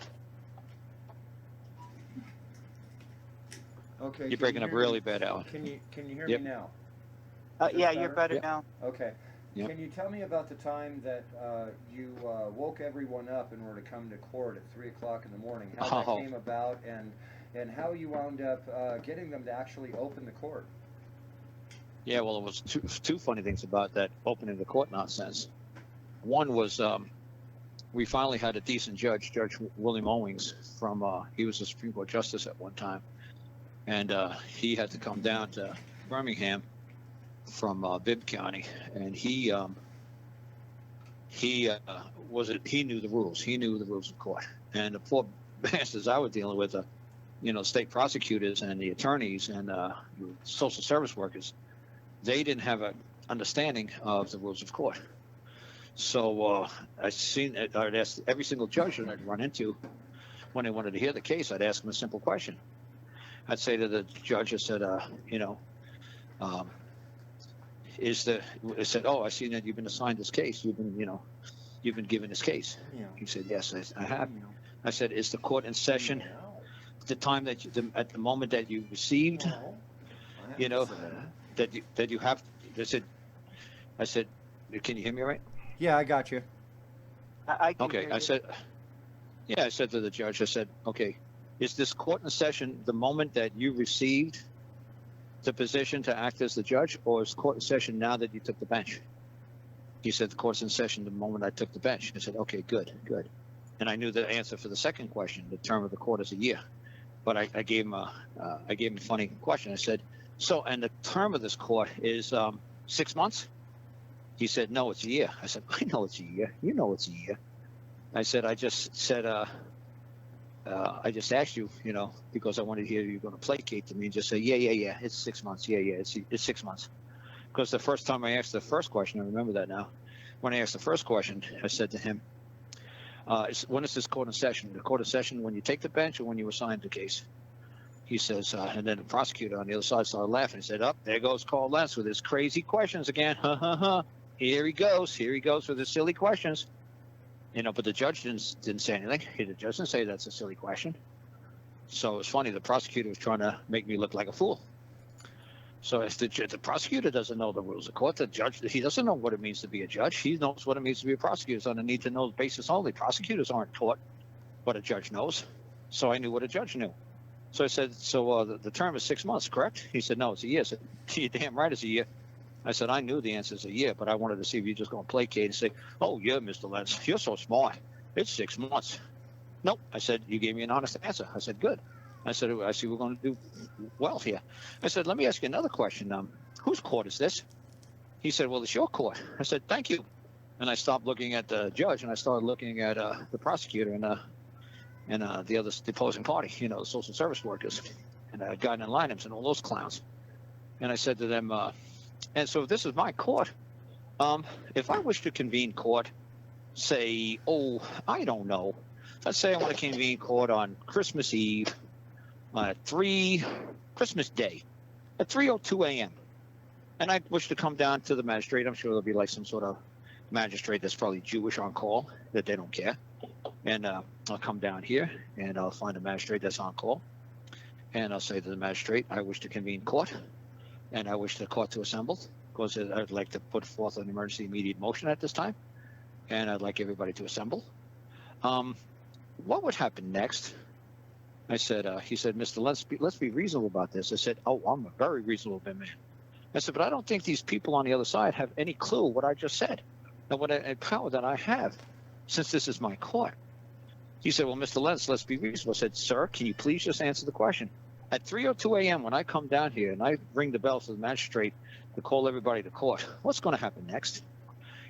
Okay. You're can breaking you up hear really me? bad, Alan. Can you hear Yep. me now? Yeah, you're better Yep. now. Okay. Yep. Can you tell me about the time that you woke everyone up in order to come to court at 3 o'clock in the morning? How that Oh. came about, and how you wound up getting them to actually open the court? Yeah, well, it was two funny things about that opening the court nonsense. One was we finally had a decent judge, Judge William Owings, from he was a Supreme Court justice at one time, and he had to come down to Birmingham from Bibb County, and he knew the rules. He knew the rules of court, and the poor bastards I was dealing with, state prosecutors and the attorneys and social service workers, they didn't have an understanding of the rules of court. So I'd ask every single judge that I'd run into when they wanted to hear the case, I'd ask them a simple question. I'd say to the judge, I said, I said, oh, I see that you've been assigned this case. You've been given this case. Yeah. He said, yes, I have. I said, is the court in session the time that at the moment that you received, that you have? I said, can you hear me right? Yeah, I got you. I can Okay, hear I you. said, yeah, I said to the judge, I said, okay, is this court in session the moment that you received the position to act as the judge, or is court in session now that you took the bench? He said, the court's in session the moment I took the bench. I said, okay, good. And I knew the answer for the second question. The term of the court is a year, but I gave him a funny question. I said, so, and the term of this court is 6 months? He said, no, it's a year. I said, I know it's a year. You know it's a year. I said, I just asked you, because I wanted to hear you going to placate to me and just say, yeah, it's 6 months. Yeah, it's 6 months. Because the first time I asked the first question, I remember that now. When I asked the first question, I said to him, when is this court in session? The court in session when you take the bench or when you assign the case? He says, and then the prosecutor on the other side started laughing. He said, there goes Karl Lentz with his crazy questions again. Here he goes with his silly questions. But the judge didn't say anything. The judge didn't say that's a silly question. So it was funny. The prosecutor was trying to make me look like a fool. So if the prosecutor doesn't know the rules of court, the judge, he doesn't know what it means to be a judge. He knows what it means to be a prosecutor. It's on a need to know basis only. Prosecutors aren't taught what a judge knows. So I knew what a judge knew. So I said, the term is 6 months, correct? He said, no, it's a year. I said, you're damn right it's a year. I said, I knew the answer is a year, but I wanted to see if you're just going to placate and say, oh, yeah, Mr. Lentz, you're so smart. It's 6 months. Nope. I said, you gave me an honest answer. I said, good. I said, I see we're going to do well here. I said, let me ask you another question. Whose court is this? He said, well, it's your court. I said, thank you. And I stopped looking at the judge, and I started looking at the prosecutor and the other opposing party, the social service workers, and guy in line and all those clowns. And I said to them, and so this is my court. If I wish to convene court, say, I don't know. Let's say I want to convene court on Christmas Eve, Christmas Day, at 3:02 a.m. And I wish to come down to the magistrate. I'm sure there'll be like some sort of magistrate that's probably Jewish on call, that they don't care. And I'll come down here and I'll find a magistrate that's on call. And I'll say to the magistrate, I wish to convene court. And I wish the court to assemble, because I'd like to put forth an emergency immediate motion at this time. And I'd like everybody to assemble. What would happen next? I said, he said, Mr. Let's be reasonable about this. I said, I'm a very reasonable man. I said, but I don't think these people on the other side have any clue what I just said and what power that I have, since this is my court. He said, well, Mr. Lentz, let's be reasonable. I said, sir, can you please just answer the question? At 3:02 a.m., when I come down here and I ring the bell for the magistrate to call everybody to court, what's going to happen next?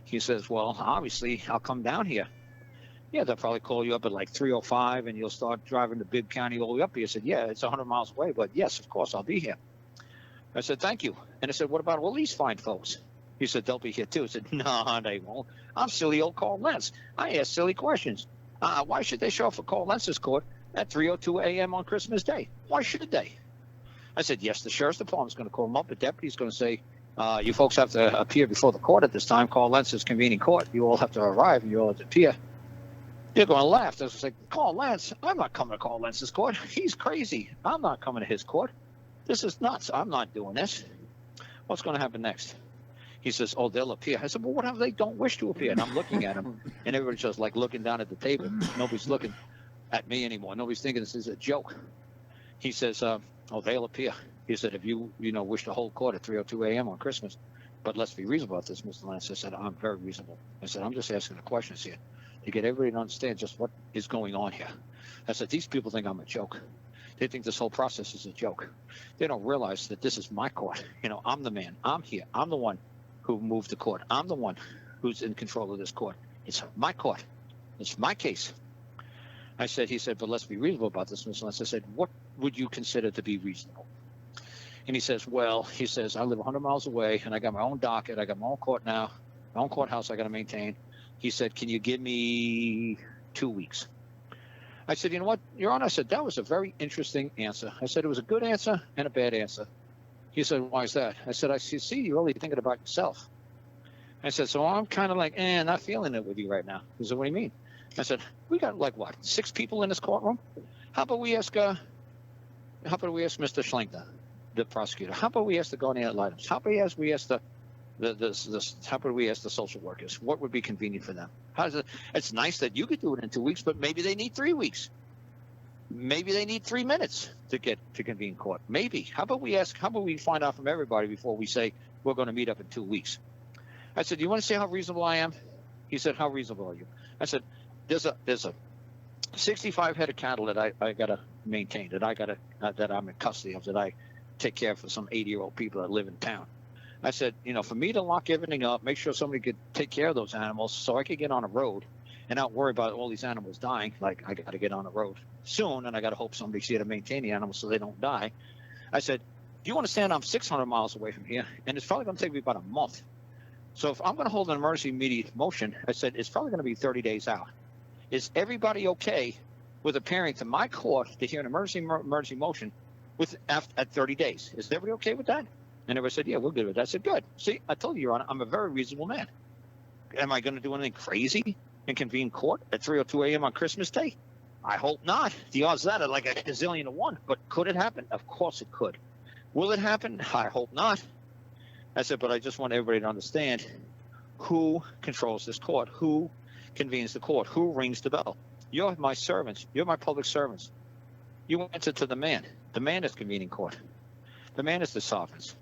He says, well, obviously, I'll come down here. Yeah, they'll probably call you up at like 3:05 and you'll start driving to Bibb County all the way up here. I said, yeah, it's 100 miles away, but yes, of course, I'll be here. I said, thank you. And I said, what about all these fine folks? He said, they'll be here too. I said, no, they won't. I'm silly old Karl Lentz. I ask silly questions. Why should they show up for Karl Lentz's court at 3:02 a.m. on Christmas Day? Why should they? I said, yes, the sheriff's department's going to call them up. The deputy's going to say, You folks have to appear before the court at this time. Karl Lentz is convening court. You all have to arrive and you all have to appear. They're going to laugh. I was like, Karl Lentz? I'm not coming to Karl Lentz's court. He's crazy. I'm not coming to his court. This is nuts. I'm not doing this. What's going to happen next? He says, oh, they'll appear. I said, well, what if they don't wish to appear? And I'm looking at him, and everybody's just like looking down at the table. Nobody's looking at me anymore. Nobody's thinking this is a joke. He says, oh, they'll appear. He said, if you wish to hold court at 3:02 a.m. on Christmas, but let's be reasonable about this, Mr. Lentz. I said, I'm very reasonable. I said, I'm just asking the questions here to get everybody to understand just what is going on here. I said, these people think I'm a joke. They think this whole process is a joke. They don't realize that this is my court. I'm the man. I'm here. I'm the one who moved the court. I'm the one who's in control of this court. It's my court. It's my case. He said, but let's be reasonable about this, Mr. Lentz. I said, what would you consider to be reasonable? And he says, I live 100 miles away, and I got my own docket. I got my own court now, my own courthouse I got to maintain. He said, can you give me 2 weeks? I said, you know what, Your Honor? I said, that was a very interesting answer. I said, it was a good answer and a bad answer. He said, why is that? I said, I see you're really thinking about yourself. I said, so I'm kind of like, not feeling it with you right now. He said, what do you mean? I said, we got 6 people in this courtroom? How about we ask Mr. Schlenkner, the prosecutor? How about we ask the guardian ad litem? How about we ask the social workers? What would be convenient for them? It's nice that you could do it in 2 weeks, but maybe they need 3 weeks. Maybe they need 3 minutes to get to convene court. Maybe. How about we find out from everybody before we say we're going to meet up in 2 weeks? I said, you want to see how reasonable I am? He said, how reasonable are you? I said, there's a 65 head of cattle that I got to maintain, that I'm in custody of, that I take care of for some 80-year-old people that live in town. I said, for me to lock everything up, make sure somebody could take care of those animals so I could get on a road and not worry about all these animals dying. Like, I got to get on the road soon, and I got to hope somebody's here to maintain the animals so they don't die. I said, do you understand I'm 600 miles away from here, and it's probably going to take me about a month. So if I'm going to hold an emergency immediate motion, I said, it's probably going to be 30 days out. Is everybody okay with appearing to my court to hear an emergency motion at 30 days? Is everybody okay with that? And everybody said, yeah, we're good with that. I said, good. See, I told you, Your Honor, I'm a very reasonable man. Am I going to do anything crazy and convene court at 3:02 a.m. on Christmas Day? I hope not. The odds of that are like a gazillion to one. But could it happen? Of course it could. Will it happen? I hope not. I said, but I just want everybody to understand who controls this court, who convenes the court, who rings the bell. You're my servants. You're my public servants. You answer to the man. The man is convening court. The man is the sovereigns.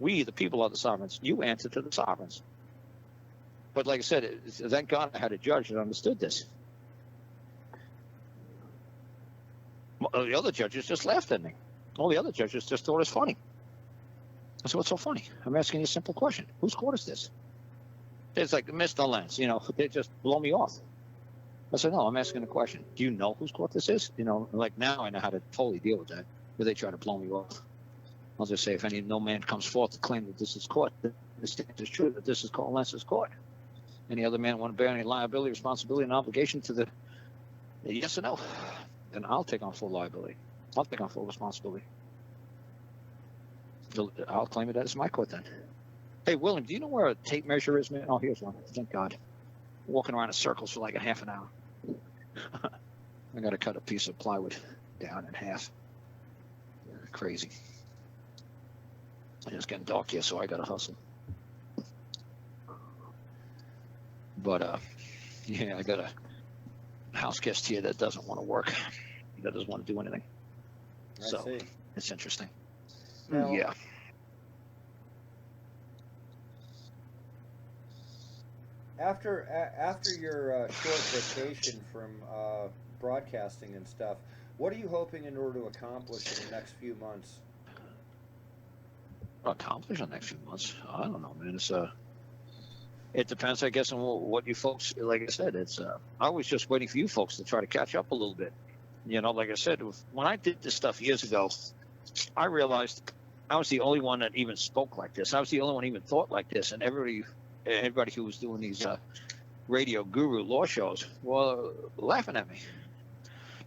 We, the people, are the sovereigns. You answer to the sovereigns. But like I said, thank God I had a judge that understood this. The other judges just laughed at me. All the other judges just thought it was funny. I said, what's so funny? I'm asking you a simple question. Whose court is this? It's like, Mr. Lentz, they just blow me off. I said, no, I'm asking a question. Do you know whose court this is? Like now I know how to totally deal with that, but they try to blow me off. I'll just say, if no man comes forth to claim that this is court, the stand is true that this is Karl Lentz's court. Any other man want to bear any liability, responsibility, and obligation to the yes or no, then I'll take on full liability. I'll take on full responsibility. I'll claim it as my court then. Hey, William, do you know where a tape measure is, man? Oh, here's one. Thank God. Walking around in circles for like a half an hour. I got to cut a piece of plywood down in half. Crazy. It's getting dark here, so I got to hustle. But, yeah, I got a house guest here that doesn't want to work. That doesn't want to do anything. I So see. it's interesting. Now, Yeah. After your short vacation from broadcasting and stuff, what are you hoping in order to accomplish in the next few months? Accomplish in the next few months? I don't know, man. It depends, I guess, on what you folks, like I said, I was just waiting for you folks to try to catch up a little bit. Like I said, when I did this stuff years ago, I realized I was the only one that even spoke like this. I was the only one that even thought like this. And everybody who was doing these radio guru law shows were laughing at me.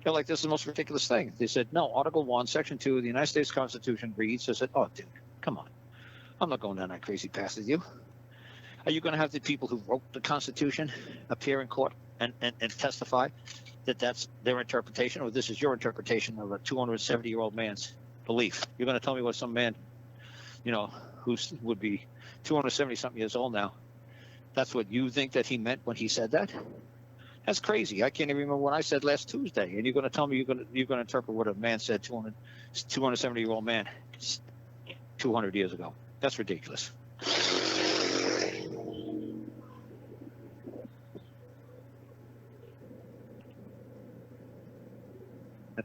They're like, this is the most ridiculous thing. They said, no, Article 1, Section 2 of the United States Constitution reads. I said, oh, dude, come on. I'm not going down that crazy path with you. Are you going to have the people who wrote the Constitution appear in court and testify that that's their interpretation, or this is your interpretation of a 270-year-old man's belief? You're going to tell me what some man, who would be 270-something years old now, that's what you think that he meant when he said that? That's crazy. I can't even remember what I said last Tuesday, and you're going to tell me you're going to interpret what a man said, 270-year-old man, 200 years ago. That's ridiculous.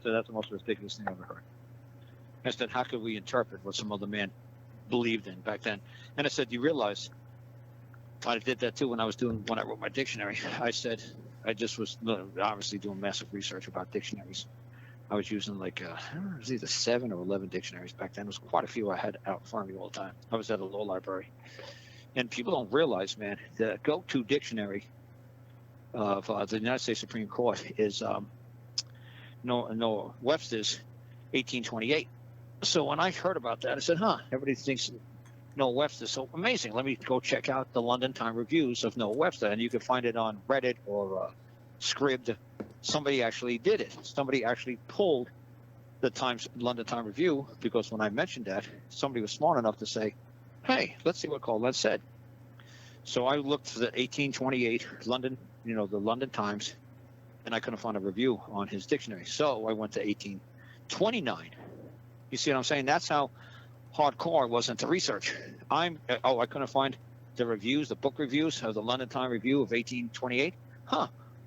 That's the most ridiculous thing I've ever heard. I said, how could we interpret what some other man believed in back then? And I said, you realize, I did that too when I wrote my dictionary. I said, I just was obviously doing massive research about dictionaries. I was using I don't know, it was either 7 or 11 dictionaries back then. It was quite a few I had out in front of me all the time. I was at a law library. And people don't realize, man, the go-to dictionary of the United States Supreme Court is Noah Webster's 1828. So when I heard about that, I said, everybody thinks Noah Webster's so amazing. Let me go check out the London Time reviews of Noah Webster. And you can find it on Reddit or Scribd. Somebody actually did it. Somebody actually pulled the London Time review, because when I mentioned that, somebody was smart enough to say, hey, let's see what Karl Lentz said. So I looked for the 1828 London, the London Times, and I couldn't find a review on his dictionary. So I went to 1829. You see what I'm saying? That's how hardcore I was into research. I couldn't find the reviews, the book reviews of the London Time review of 1828.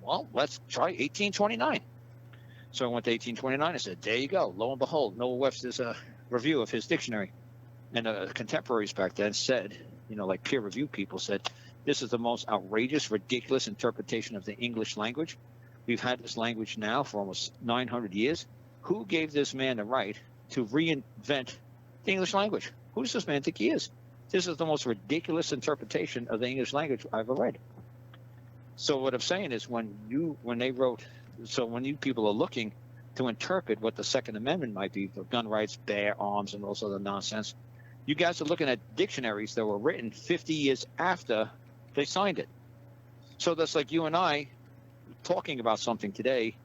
Well, let's try 1829. So I went to 1829. I said, there you go. Lo and behold, Noah Webster's review of his dictionary. And contemporaries back then said, like peer review people said, this is the most outrageous, ridiculous interpretation of the English language. We've had this language now for almost 900 years. Who gave this man the right to reinvent the English language? Who does this man think he is? This is the most ridiculous interpretation of the English language I've ever read. So what I'm saying is when you people are looking to interpret what the Second Amendment might be for gun rights, bear arms, and all this other nonsense, you guys are looking at dictionaries that were written 50 years after they signed it. So that's like you and I talking about something today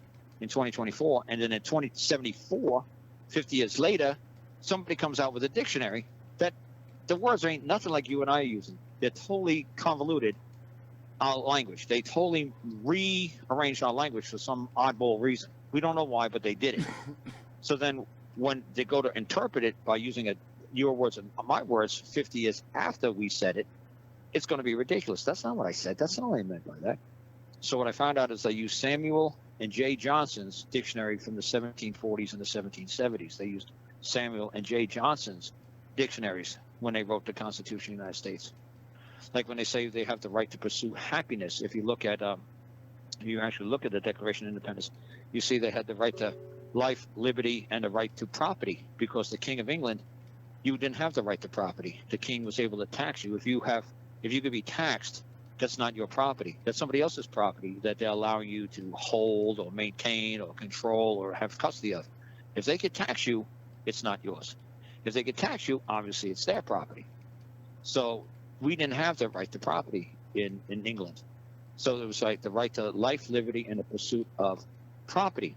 in 2024, and then in 2074, 50 years later, somebody comes out with a dictionary that the words ain't nothing like you and I are using. They're totally convoluted our language. They totally rearranged our language for some oddball reason. We don't know why, but they did it. So then when they go to interpret it by using your words and my words 50 years after we said it, it's going to be ridiculous. That's not what I said. That's not what I meant by that. So what I found out is they used Samuel and J. Johnson's dictionary from the 1740s and the 1770s. They used Samuel and J. Johnson's dictionaries when they wrote the Constitution of the United States. Like when they say they have the right to pursue happiness, if you look at, you actually look at the Declaration of Independence, you see they had the right to life, liberty, and the right to property, because the King of England, you didn't have the right to property. The king was able to tax you. If you could be taxed, that's not your property. That's somebody else's property that they're allowing you to hold or maintain or control or have custody of. If they could tax you, it's not yours. If they could tax you, obviously it's their property. So we didn't have the right to property in England. So it was like the right to life, liberty, and the pursuit of property.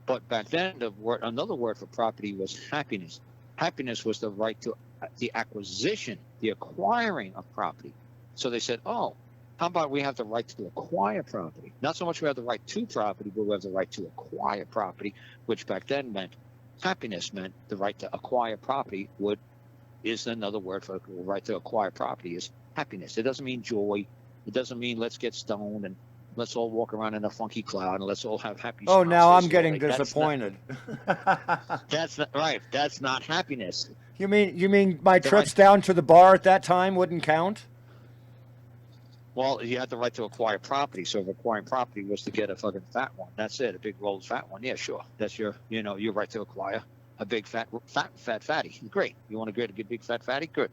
But back then, another word for property was happiness. Happiness was the right to the acquisition, the acquiring of property. So they said, how about we have the right to acquire property? Not so much we have the right to property, but we have the right to acquire property, which back then meant happiness, meant the right to acquire property is another word for the right to acquire property is happiness. It doesn't mean joy. It doesn't mean let's get stoned and let's all walk around in a funky cloud and let's all have happy Oh, now spouses. I'm getting disappointed. That's not right. That's not happiness. You mean my trips down to the bar at that time wouldn't count? Well, you had the right to acquire property. So if acquiring property was to get a fucking fat one, that's it, a big rolled fat one. Yeah, sure. That's your right to acquire a big fat fatty. Great. You want to get a big fat fatty? Good.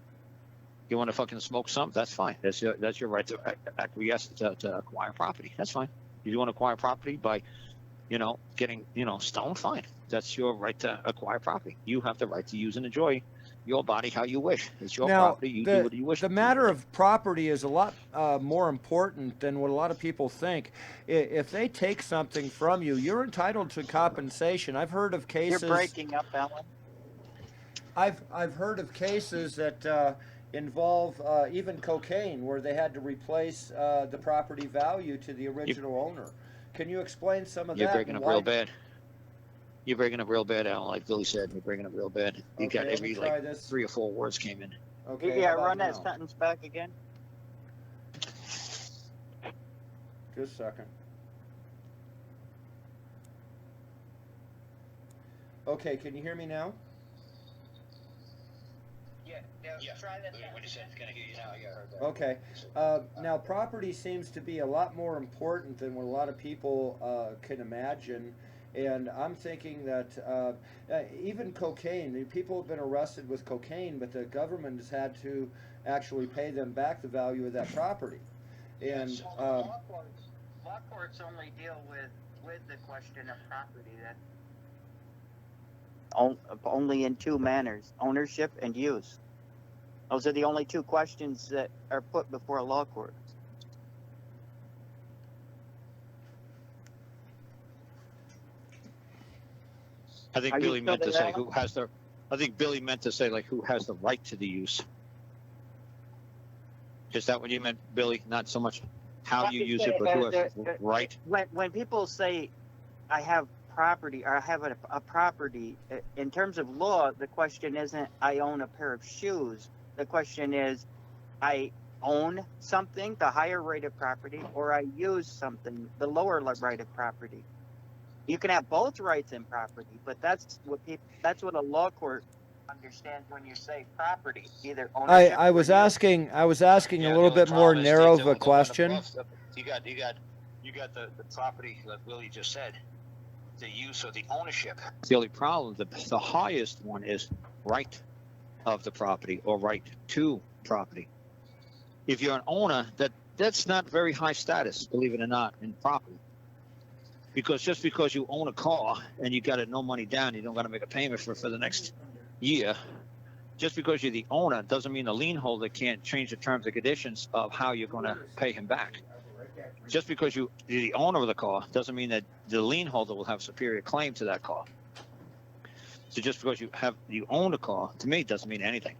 You want to fucking smoke some? That's fine. That's your right to acquiesce to acquire property. That's fine. If you want to acquire property by, getting, stoned, fine. That's your right to acquire property. You have the right to use and enjoy your body how you wish. It's your Now, property. You do what you wish. the matter of property is a lot more important than what a lot of people think. If they take something from you, you're entitled to compensation. I've heard of cases. You're breaking up, Alan. I've heard of cases that involve even cocaine, where they had to replace the property value to the original owner. Can you explain some of You're that? breaking up real bad. You're breaking up real bad, Alan. Like Billy said, you're breaking up real bad. You Okay, got let me every try like this. 3 or 4 words came in. Okay. Yeah, how about run that now? sentence back again. Just a second. Okay, can you hear me now? Yeah. Try that. When you said it's gonna hear you now, yeah, I heard that. Okay. Now, property seems to be a lot more important than what a lot of people can imagine. And I'm thinking that even cocaine, people have been arrested with cocaine, but the government has had to actually pay them back the value of that property. And law courts only deal with the question of property. That only in 2 manners: ownership and use. Those are the only 2 questions that are put before a law court. I think Are you Billy still meant to there, say Alan? who has the. I think Billy meant to say like who has the right to the use. Is that what you meant, Billy? Not so much how you use it, but who has the right. When people say, "I have property," or "I have a property," in terms of law, the question isn't, "I own a pair of shoes." The question is, "I own something," the higher rate of property, or "I use something," the lower rate of property. You can have both rights in property, but that's what a law court understands when you say property, either ownership. I was asking a little bit more narrow of a question. You got the property like Willie just said, the use or the ownership. The only problem, the highest one is right of the property or right to property. If you're an owner, that's not very high status, believe it or not, in property. Because just because you own a car and you got no money down, you don't got to make a payment for the next year. Just because you're the owner doesn't mean the lien holder can't change the terms and conditions of how you're going to pay him back. Just because you're the owner of the car doesn't mean that the lien holder will have superior claim to that car. So just because you own a car, to me, doesn't mean anything.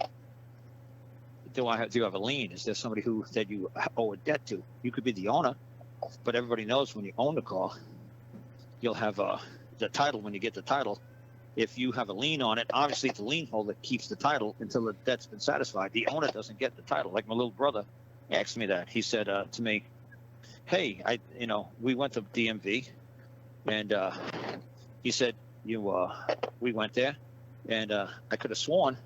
Do you have a lien? Is there somebody that you owe a debt to? You could be the owner, but everybody knows when you own the car, you'll have the title when you get the title. If you have a lien on it, obviously the lien holder keeps the title until the debt's been satisfied. The owner doesn't get the title. Like my little brother asked me that. He said to me, "Hey, we went to DMV, and he said we went there, and I could have sworn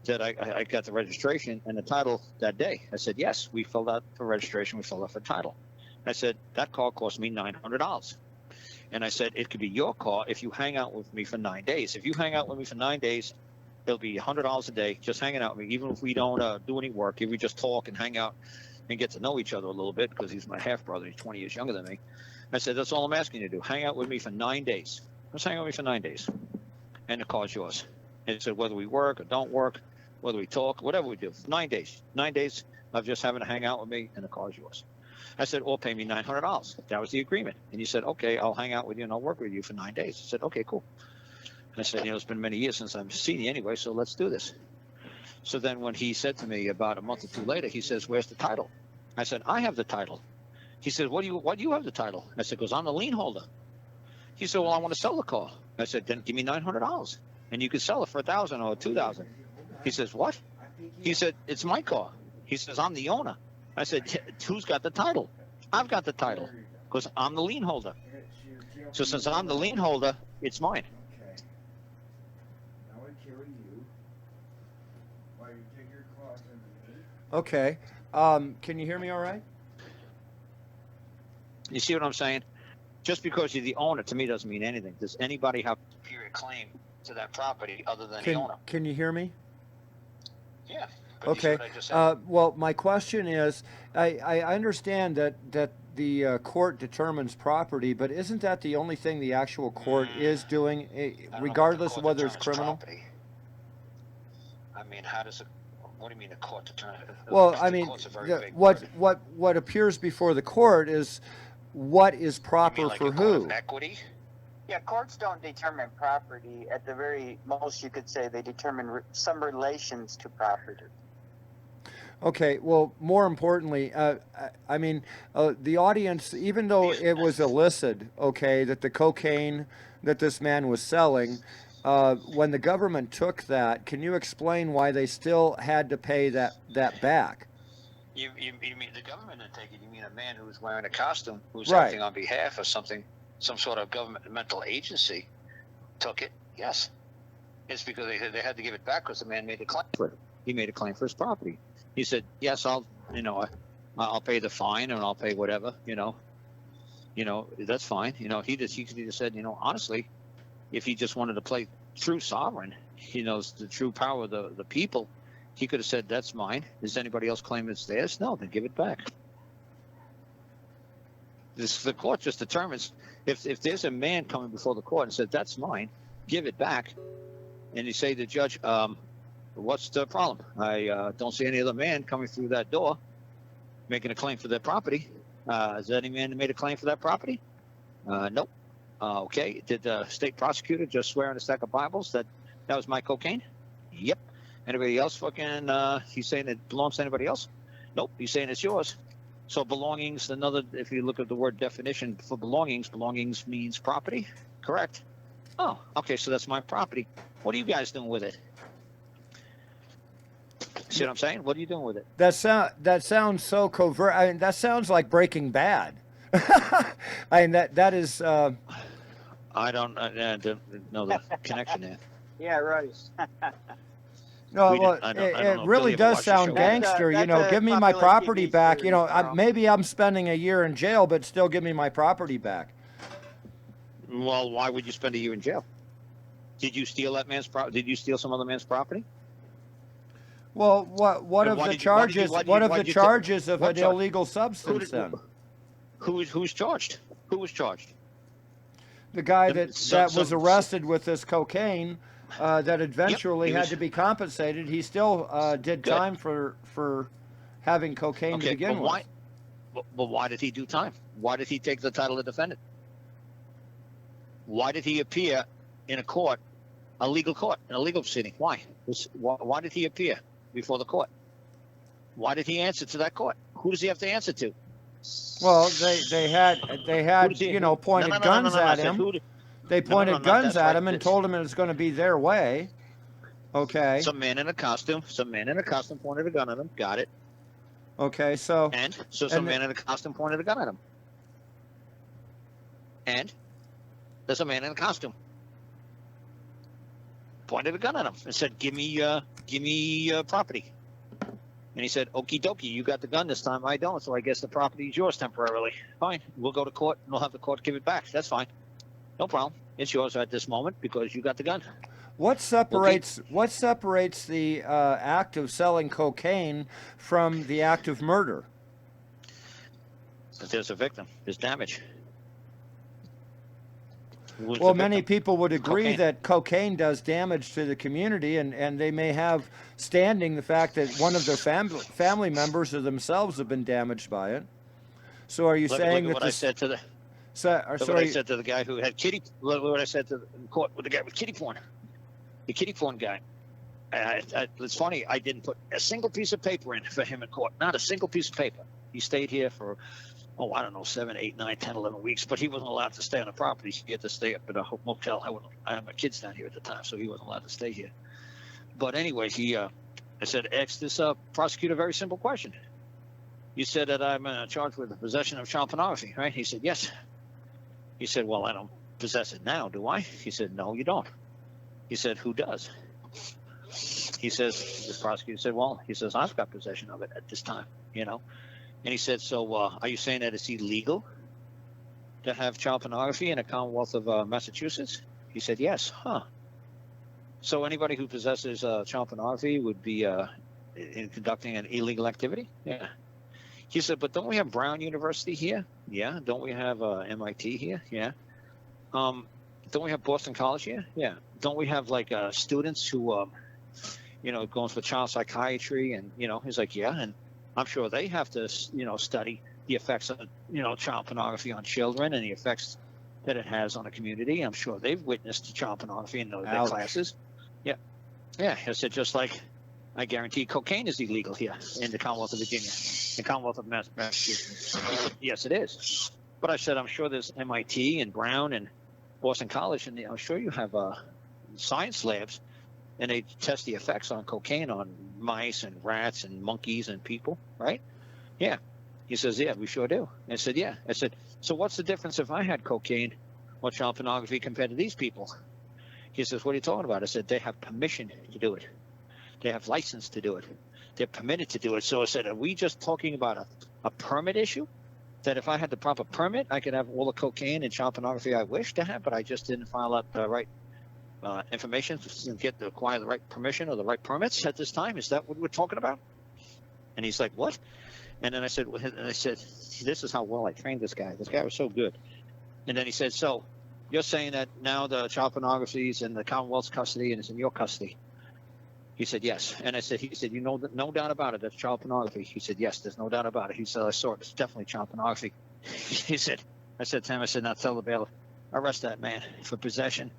that I got the registration and the title that day." I said, "Yes, we filled out for registration. We filled out for title." I said, "That car cost me $900. And I said, "It could be your car if you hang out with me for 9 days. If you hang out with me for 9 days, it'll be $100 a day just hanging out with me, even if we don't do any work, if we just talk and hang out and get to know each other a little bit," because he's my half-brother. He's 20 years younger than me. I said, "That's all I'm asking you to do. Hang out with me for 9 days. Just hang out with me for 9 days. And the car's yours." And he said, "Whether we work or don't work, whether we talk, whatever we do, 9 days. 9 days of just having to hang out with me, and the car's yours." I said, "Or pay me $900. That was the agreement. And he said, "Okay, I'll hang out with you and I'll work with you for 9 days. I said, "Okay, cool." And I said, "It's been many years since I've seen you anyway, so let's do this." So then when he said to me about a month or 2 later, he says, "Where's the title?" I said, "I have the title." He said, "Why do you have the title?" I said, "Because I'm the lien holder." He said, "Well, I want to sell the car." I said, "Then give me $900 and you can sell it for $1,000 or $2,000. He says, "What?" He said, "It's my car." He says, "I'm the owner." I said, "Who's got the title?" "I've got the title because I'm the lien holder. So since I'm the lien holder, it's mine." Okay. Now I carry you while you take your claws underneath. Okay. Can you hear me all right? You see what I'm saying? Just because you're the owner, to me, doesn't mean anything. Does anybody have superior claim to that property other than the owner? Can you hear me? Yeah. But you see Okay. what I just said? Well, my question is, I understand that the court determines property, but isn't that the only thing the actual court is doing, I don't know what the regardless court of whether it's determines criminal? property. I mean, how does it? What do you mean a court determine? Well, The I mean, court's a very big what word. what appears before the court is what is You proper mean like for a court who. of equity? Yeah, courts don't determine property. At the very most, you could say they determine some relations to property. Okay, well, more importantly, I mean, the audience, even though it was illicit, okay, that the cocaine that this man was selling, when the government took that, can you explain why they still had to pay that back? You mean the government didn't take it? You mean a man who's wearing a costume, who's Right. acting on behalf of something, some sort of governmental agency, took it? Yes, it's because they had to give it back because the man made a claim for it. He made a claim for his property. He said, "Yes, I'll pay the fine and I'll pay whatever. That's fine. He could have just said, honestly, if he just wanted to play true sovereign, he knows the true power of the people. He could have said, that's mine. Does anybody else claim it's theirs? No, then give it back. The court just determines if there's a man coming before the court and said, that's mine, give it back. And you say to the judge, what's the problem? I don't see any other man coming through that door making a claim for their property. Is there any man that made a claim for that property? Nope. Okay. Did the state prosecutor just swear on a stack of Bibles that was my cocaine? Yep. Anybody else fucking, he's saying it belongs to anybody else? Nope. He's saying it's yours. So belongings, if you look at the word definition for belongings means property. Correct. Oh, okay. So that's my property. What are you guys doing with it? See what I'm saying? What are you doing with it? That sounds so covert. I mean, that sounds like Breaking Bad. I mean, that is. I don't know the connection there. Yeah, right. No, We well, didn't- I don't it know. really Billy ever does watched the sound show? gangster. That's a Give me my popular property TV back. series, Carl. Maybe I'm spending a year in jail, but still give me my property back. Well, why would you spend a year in jail? Did you steal that man's property? Did you steal some other man's property? Well, what And of why the did you- why did you- charges? why did What you- of why the did you charges of what an charge? illegal substance? Then Who's charged? Who was charged? the guy the- that some- was some- arrested with this cocaine, that eventually he had was- to be compensated. He still did Good. time for having cocaine to begin but with. why? But why did he do time? Why did he take the title of defendant? Why did he appear in a court, a legal court, in a legal proceeding? Why? Why did he appear before the court? Why did he answer to that court? Who does he have to answer to? Well, they had Who does he- pointed No, guns I at said, him. who did- They no, pointed no, guns that's at right. him and told him it was going to be their way. Okay. Some man in a costume pointed a gun at him. Got it. Okay. So Some man in a costume pointed a gun at him. And there's a man in a costume pointed a gun at him and said, "Give me property." And he said, "Okie dokie, you got the gun this time. I don't, so I guess the property is yours temporarily. Fine, we'll go to court and we'll have the court give it back. That's fine, no problem. It's yours at this moment because you got the gun." what separates the act of selling cocaine from the act of murder? If there's a victim, there's damage. Who's Well, the many victim? people would agree Cocaine. that cocaine does damage to the community, and they may have standing the fact that one of their family members or themselves have been damaged by it. So are you saying look at that what I said to the so what I said to the guy who had kitty. Look what I said to the court with the guy with kitty porn. The kitty porn guy. It's funny. I didn't put a single piece of paper in for him in court. Not a single piece of paper. He stayed here for, I don't know, 7, 8, 9, 10, 11 weeks. But he wasn't allowed to stay on the property. He had to stay up at a motel. I had my kids down here at the time, so he wasn't allowed to stay here. But anyway, I said, ask this prosecutor a very simple question. You said that I'm charged with the possession of child pornography, right? He said, yes. He said, well, I don't possess it now, do I? He said, no, you don't. He said, who does? He says, the prosecutor said, well, he says, I've got possession of it at this time, And he said, so are you saying that it's illegal to have child pornography in the Commonwealth of Massachusetts? He said, yes. Huh. So anybody who possesses child pornography would be in conducting an illegal activity? Yeah. He said, but don't we have Brown University here? Yeah. Don't we have MIT here? Yeah. Don't we have Boston College here? Yeah. Don't we have like students who, going for child psychiatry, and he's like, yeah, and I'm sure they have to study the effects of child pornography on children and the effects that it has on a community. I'm sure they've witnessed child pornography in their Ouch. classes. Yeah, I said, just like I guarantee cocaine is illegal here in the Commonwealth of Virginia, the Commonwealth of Massachusetts. Yes, it is. But I said, I'm sure there's MIT and Brown and Boston College, and I'm sure you have science labs, and they test the effects on cocaine on mice and rats and monkeys and people, right? Yeah. He says, yeah, we sure do. I said, yeah. I said, so what's the difference if I had cocaine or child pornography compared to these people? He says, what are you talking about? I said, they have permission to do it. They have license to do it. They're permitted to do it. So I said, are we just talking about a permit issue? That if I had the proper permit, I could have all the cocaine and child pornography I wish to have, but I just didn't file out the right information to acquire the right permission or the right permits at this time? Is that what we're talking about? And he's like, what? And then I said, this is how well I trained this guy. This guy was so good. And then he said, so you're saying that now the child pornography is in the Commonwealth's custody and it's in your custody? He said, yes. And I said, no doubt about it, that's child pornography. He said, yes, there's no doubt about it. He said, I saw it. It's definitely child pornography. I said to him, now tell the bailiff, arrest that man for possession.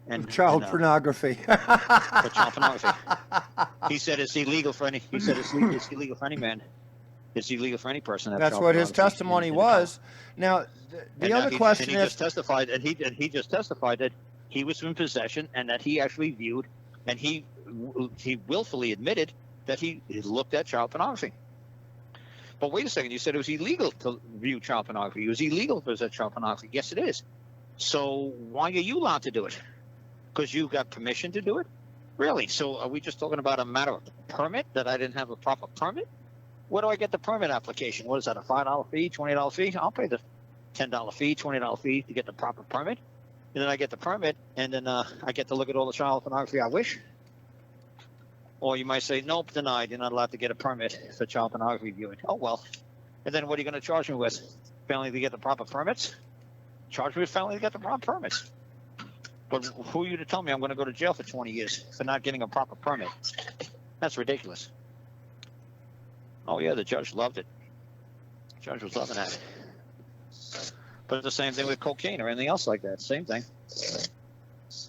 And Child pornography. For child pornography. He said it's illegal for any. He said it's illegal for any man. It's illegal for any person. To have That's child what his pornography testimony in was. Now, the other question he is, just testified, and he just testified that he was in possession and that he actually viewed, and he willfully admitted that he looked at child pornography. But wait a second, you said it was illegal to view child pornography. It was illegal to possess child pornography. Yes, it is. So why are you allowed to do it? Because you got permission to do it? Really? So are we just talking about a matter of permit, that I didn't have a proper permit? Where do I get the permit application? What is that, a $5 fee, $20 fee? I'll pay the $10 fee, $20 fee to get the proper permit. And then I get the permit, and then I get to look at all the child pornography I wish. Or you might say, nope, denied. You're not allowed to get a permit for child pornography viewing. Oh, well. And then what are you going to charge me with? Failing to get the proper permits? Charge me with failing to get the proper permits. But who are you to tell me I'm going to go to jail for 20 years for not getting a proper permit? That's ridiculous. Oh, yeah, the judge loved it. The judge was loving that. But it's the same thing with cocaine or anything else like that. Same thing.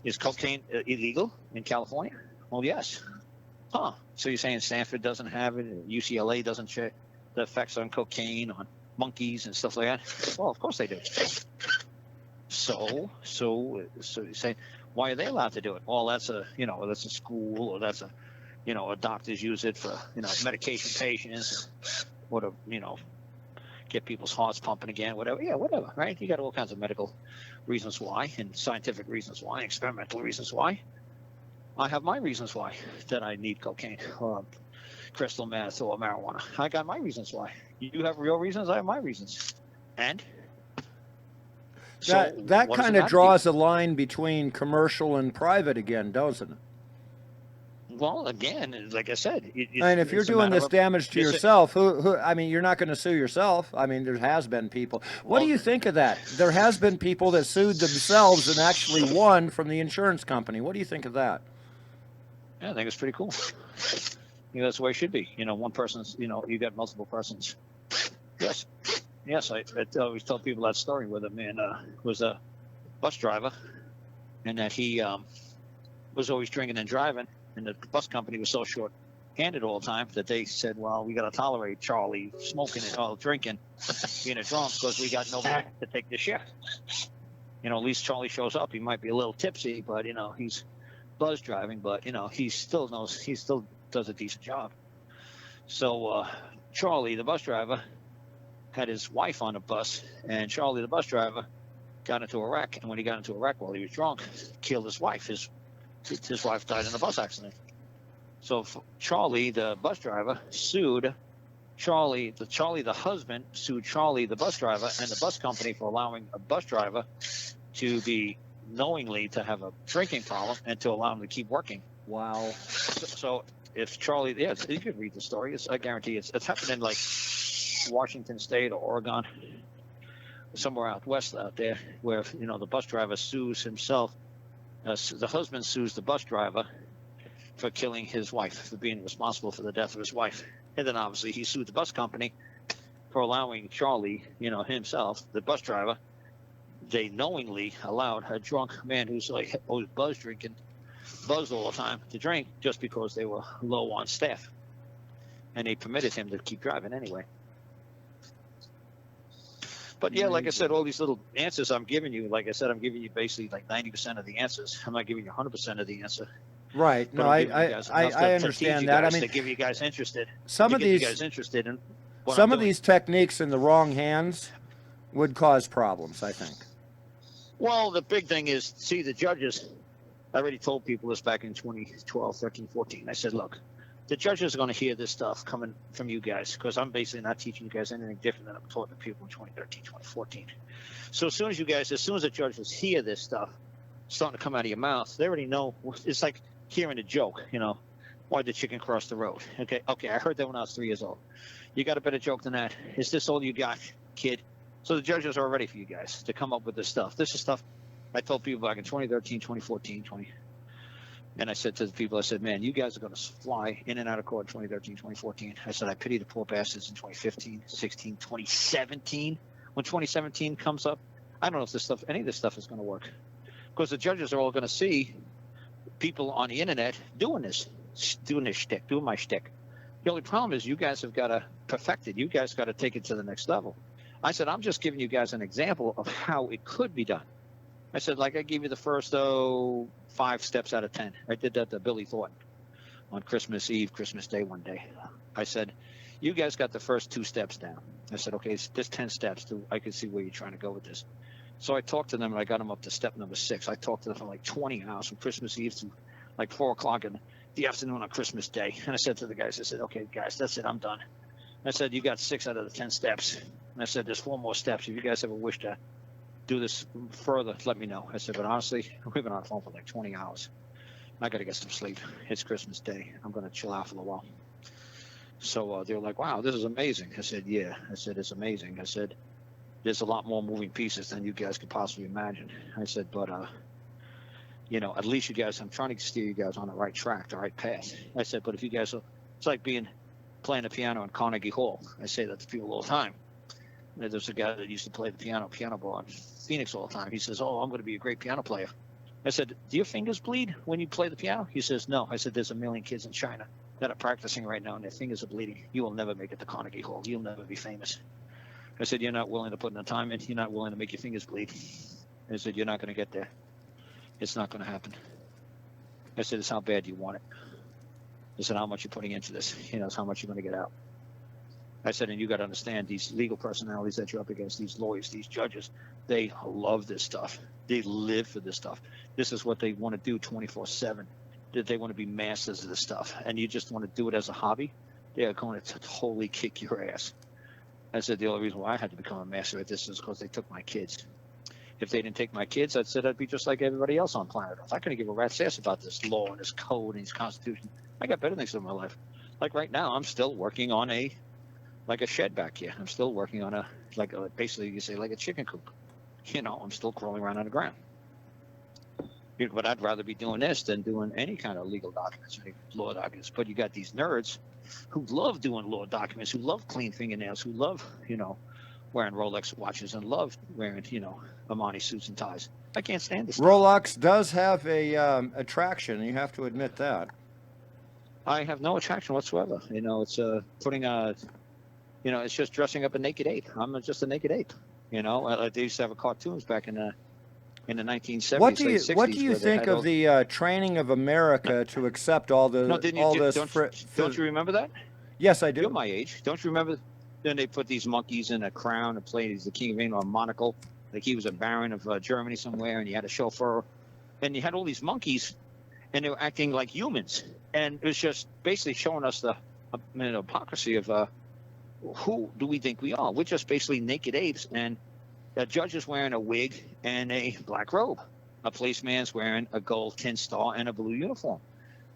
Is cocaine illegal in California? Well, yes. Huh. So you're saying Stanford doesn't have it, UCLA doesn't check the effects on cocaine, on monkeys and stuff like that? Well, of course they do. So you're saying, why are they allowed to do it? Well, that's a school, or that's a doctors use it for, medication patients, or to, get people's hearts pumping again, whatever. Yeah, whatever, right? You got all kinds of medical reasons why, and scientific reasons why, experimental reasons why. I have my reasons why that I need cocaine or crystal meth or marijuana. I got my reasons why. You have real reasons, I have my reasons. And that kind of draws a line between commercial and private again, doesn't it? Well, again, like I said, and if you're doing this damage to yourself, I mean, you're not going to sue yourself. I mean, there has been people. What do you think of that? There has been people that sued themselves and actually won from the insurance company. What do you think of that? Yeah, I think it's pretty cool. That's the way it should be. One person's, you got multiple persons. Yes, I always tell people that story where the man was a bus driver, and that he was always drinking and driving, and the bus company was so short-handed all the time that they said, well, we got to tolerate Charlie smoking and drinking, being a drunk, because we got nobody to take the shift. At least Charlie shows up. He might be a little tipsy, but, he's bus driving, but, he still does a decent job. So Charlie, the bus driver, had his wife on the bus, and Charlie, the bus driver, got into a wreck. And when he got into a wreck while he was drunk, killed his wife. His wife died in a bus accident. So Charlie, the bus driver, sued Charlie, the husband, sued Charlie, the bus driver, and the bus company for allowing a bus driver to be knowingly to have a drinking problem and to allow him to keep working. Wow. So if Charlie, you could read the story. I guarantee it's happened in like Washington State or Oregon, somewhere out west out there, where the bus driver sues himself. The husband sues the bus driver for killing his wife, for being responsible for the death of his wife. And then obviously he sued the bus company for allowing Charlie, himself, the bus driver, they knowingly allowed a drunk man who's like always buzzed all the time to drink just because they were low on staff. And they permitted him to keep driving anyway. But yeah, like I said, all these little answers I'm giving you, like I said, I'm giving you basically like 90% of the answers. I'm not giving you 100% of the answer. Right. No, I understand that. I mean, to give you guys interested. Some of these you guys interested in what some I'm of doing. these techniques in the wrong hands would cause problems, I think. Well, the big thing is, see, the judges, I already told people this back in 2012, 13, 14. I said, look, the judges are going to hear this stuff coming from you guys because I'm basically not teaching you guys anything different than I'm taught to people in 2013, 2014. So as soon as the judges hear this stuff starting to come out of your mouth, they already know. It's like hearing a joke, why did the chicken cross the road? Okay, I heard that when I was 3 years old. You got a better joke than that? Is this all you got, kid? So the judges are ready for you guys to come up with this stuff. This is stuff I told people back in 2013, 2014, and I said to the people, I said, man, you guys are going to fly in and out of court in 2013, 2014. I said, I pity the poor bastards in 2015, 16, 2017. When 2017 comes up, I don't know if any of this stuff is going to work. Because the judges are all going to see people on the internet doing my shtick. The only problem is you guys have got to perfect it. You guys got to take it to the next level. I said, I'm just giving you guys an example of how it could be done. I said, like I gave you the first 5 steps out of 10. I did that to Billy Thornton on Christmas Eve, Christmas Day one day. I said, you guys got the first 2 steps down. I said, okay, there's 10 steps. I can see where you're trying to go with this. So I talked to them and I got them up to step number 6. I talked to them for like 20 hours from Christmas Eve to like 4 o'clock in the afternoon on Christmas Day. And I said to the guys, I said, okay, guys, that's it. I'm done. I said, you got 6 out of the 10 steps. And I said, there's 4 more steps. If you guys ever wish to do this further, let me know. I said, but honestly, we've been on the phone for like 20 hours. I got to get some sleep. It's Christmas Day. I'm going to chill out for a while. So they were like, wow, this is amazing. I said, yeah. I said, it's amazing. I said, there's a lot more moving pieces than you guys could possibly imagine. I said, but, at least you guys, I'm trying to steer you guys on the right track, the right path. I said, but if you guys, it's like playing the piano in Carnegie Hall. I say that to people all the time. There's a guy that used to play the piano bar in Phoenix all the time. He says, oh, I'm going to be a great piano player. I said, do your fingers bleed when you play the piano? He says, no. I said, there's 1 million kids in China that are practicing right now and their fingers are bleeding. You will never make it to Carnegie Hall. You'll never be famous. I said, you're not willing to put in the time in. You're not willing to make your fingers bleed. I said, you're not going to get there. It's not going to happen. I said, it's how bad you want it. I said, how much you're putting into this. It's how much you're going to get out. I said, and you got to understand these legal personalities that you're up against, these lawyers, these judges, they love this stuff. They live for this stuff. This is what they want to do 24/7. They want to be masters of this stuff. And you just want to do it as a hobby, they are going to totally kick your ass. I said, the only reason why I had to become a master at this is because they took my kids. If they didn't take my kids, I said I'd be just like everybody else on planet Earth. I couldn't give a rat's ass about this law and this code and this constitution. I got better things to do in my life. Like right now, I'm still working on a shed back here. I'm still working on basically you say like a chicken coop. I'm still crawling around on the ground. But I'd rather be doing this than doing any kind of legal documents, any law documents. But you got these nerds who love doing law documents, who love clean fingernails, who love, wearing Rolex watches and love wearing, Armani suits and ties. I can't stand this stuff. Rolex does have a attraction. You have to admit that. I have no attraction whatsoever. It's putting it's just dressing up a naked ape. I'm just a naked ape. They used to have cartoons back in the 1970s. What do you think of the training of America to accept all the Don't you remember that? Yes, I do. You're my age. Don't you remember? Then they put these monkeys in a crown and played as the king of England, or monocle, like he was a baron of Germany somewhere, and he had a chauffeur, and you had all these monkeys, and they were acting like humans, and it was just basically showing us the hypocrisy of who do we think we are? We're just basically naked apes, and the judge is wearing a wig and a black robe. A policeman's wearing a gold tin star and a blue uniform.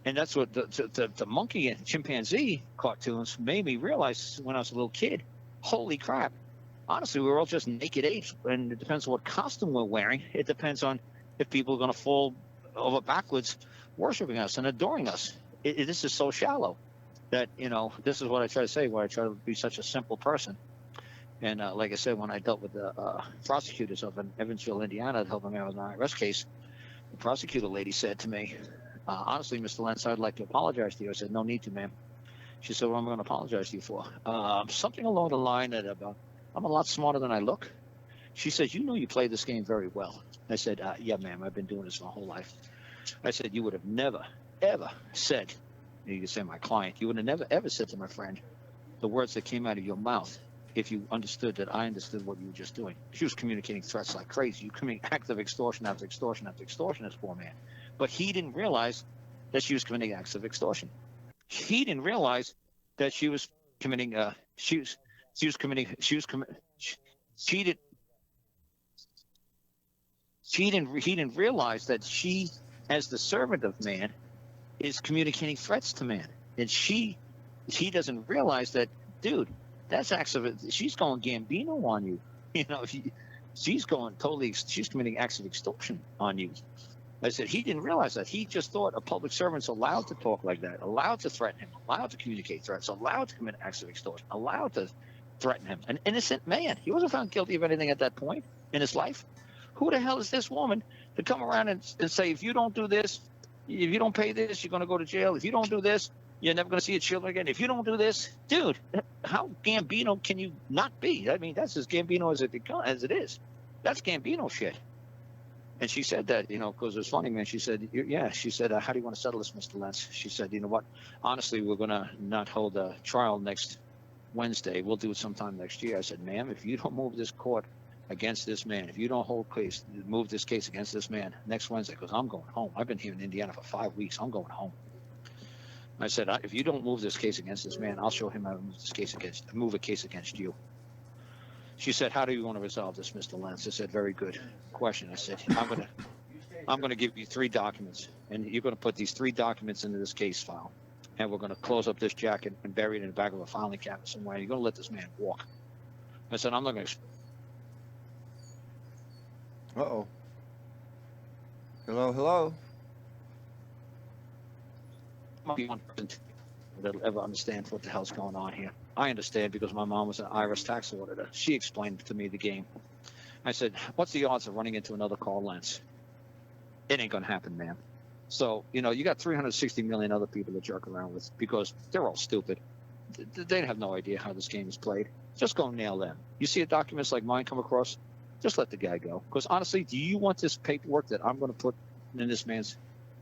And that's what the monkey and chimpanzee cartoons made me realize when I was a little kid. Holy crap. Honestly, we're all just naked apes, and it depends on what costume we're wearing. It depends on if people are going to fall over backwards worshiping us and adoring us. this is so shallow that, you know, this is what I try to say, where I try to be such a simple person. And like I said, when I dealt with the prosecutors up in Evansville, Indiana, helping me out with an IRS case, the prosecutor lady said to me, honestly, Mr. Lentz, I'd like to apologize to you. I said, no need to, ma'am. She said, what am I going to apologize to you for? Something along the line that I'm a lot smarter than I look. She said, you know you play this game very well. I said, yeah, ma'am, I've been doing this my whole life. I said, you would have never, ever said, you could say my client, you would have never, ever said to my friend the words that came out of your mouth if you understood that I understood what you were just doing. She was communicating threats like crazy. You committing acts of extortion after extortion after extortion, this poor man. But he didn't realize that she was committing acts of extortion. He didn't realize that she was committing, he didn't realize that she, as the servant of man, is communicating threats to man. And he doesn't realize that, dude, that's acts of it. She's going Gambino on you. You know, she's committing acts of extortion on you. I said, he didn't realize that. He just thought a public servant's allowed to talk like that, allowed to threaten him, allowed to communicate threats, allowed to commit acts of extortion, allowed to threaten him. An innocent man. He wasn't found guilty of anything at that point in his life. Who the hell is this woman to come around and say, if you don't do this, if you don't pay this, you're going to go to jail. If you don't do this, you're never going to see your children again. If you don't do this, dude, how Gambino can you not be? I mean, that's as Gambino as it is. That's Gambino shit. And she said that, you know, because it was funny, man. She said, yeah, she said, how do you want to settle this, Mr. Lentz? She said, you know what? Honestly, we're going to not hold a trial next Wednesday. We'll do it sometime next year. I said, ma'am, if you don't move this court against this man, if you don't move this case against this man next Wednesday, because I'm going home. I've been here in Indiana for 5 weeks. I'm going home. I said, if you don't move this case against this man, I'll show him how to move a case against you. She said, how do you want to resolve this, Mr. Lentz? I said, very good question. I said, I'm going to give you 3 documents, and you're going to put these 3 documents into this case file, and we're going to close up this jacket and bury it in the back of a filing cabinet somewhere. You're going to let this man walk. I said, I'm not going to. Uh-oh. Hello, hello. Be one person that'll ever understand what the hell's going on here. I understand because my mom was an IRS tax auditor. She explained to me the game. I said, what's the odds of running into another Karl Lentz? It ain't going to happen, man. So, you know, you got 360 million other people to jerk around with because they're all stupid. They have no idea how this game is played. Just go nail them. You see documents like mine come across, just let the guy go. Because honestly, do you want this paperwork that I'm going to put in this man's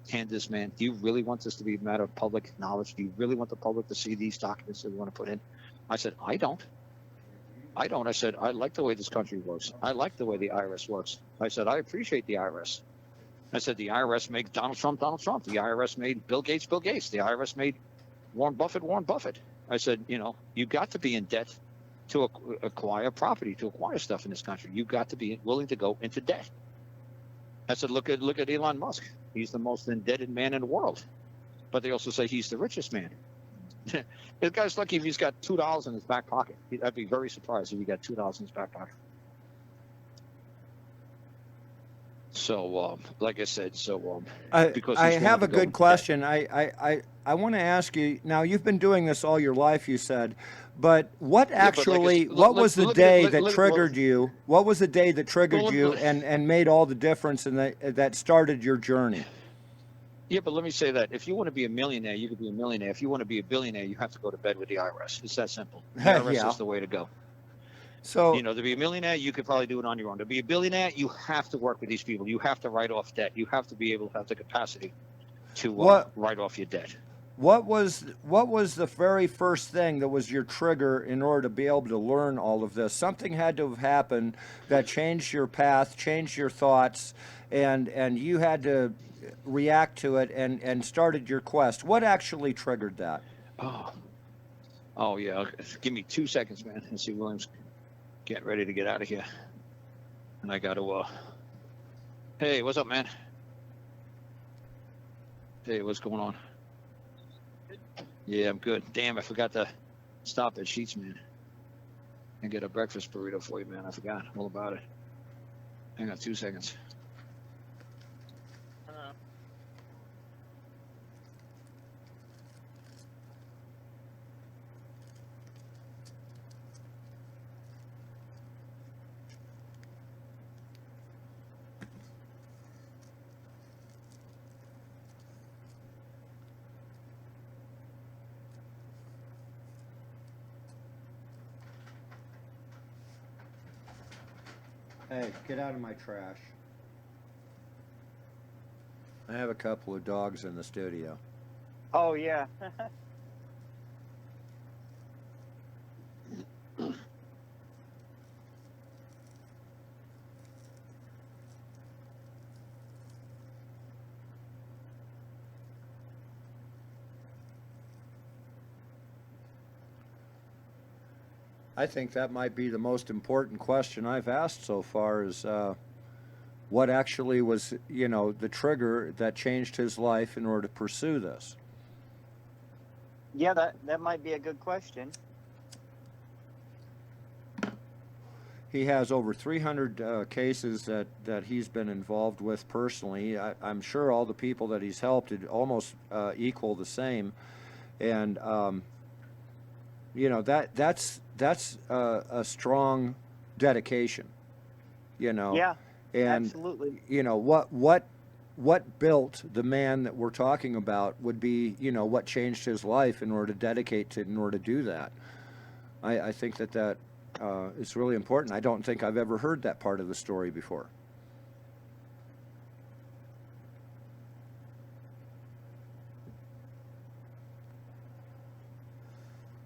hand, this man? Do you really want this to be a matter of public knowledge? Do you really want the public to see these documents that we want to put in? I said, I don't. I said, I like the way this country works. I like the way the IRS works. I said, I appreciate the IRS. I said, the IRS made Donald Trump. The IRS made Bill Gates. The IRS made Warren Buffett. I said, you know, you got to be in debt to acquire property, to acquire stuff in this country. You got to be willing to go into debt. I said, look at Elon Musk. He's the most indebted man in the world. But they also say he's the richest man. This guy's lucky if he's got $2 in his back pocket. I'd be very surprised if he got $2 in his back pocket. So, like I said, because I have a good question. I want to ask you. Now, you've been doing this all your life, you said, but what actually? What was the day that triggered you? What was the day that triggered you and made all the difference and that started your journey? Yeah, but let me say that if you want to be a millionaire, you could be a millionaire. If you want to be a billionaire, you have to go to bed with the IRS. It's that simple. The IRS is the way to go. So, you know, to be a millionaire, you could probably do it on your own. To be a billionaire, you have to work with these people. You have to write off debt. You have to be able to have the capacity to write off your debt. What was the very first thing that was your trigger in order to be able to learn all of this? Something had to have happened that changed your path, changed your thoughts, and you had to react to it and started your quest. What actually triggered that? Oh yeah. Give me 2 seconds, man. And see Williams getting ready to get out of here. And I got to, hey, what's up, man? Hey, what's going on? Yeah, I'm good. Damn, I forgot to stop at Sheets, man, and get a breakfast burrito for you, man. I forgot all about it. Hang on 2 seconds. Hey, get out of my trash. I have a couple of dogs in the studio. Oh yeah. I think that might be the most important question I've asked so far is what actually was, the trigger that changed his life in order to pursue this. Yeah, that might be a good question. He has over 300 cases that he's been involved with personally. I'm sure all the people that he's helped it almost equal the same, and that's a strong dedication, Yeah, and absolutely. what built the man that we're talking about would be what changed his life in order to dedicate to in order to do that. I think that is really important. I don't think I've ever heard that part of the story before.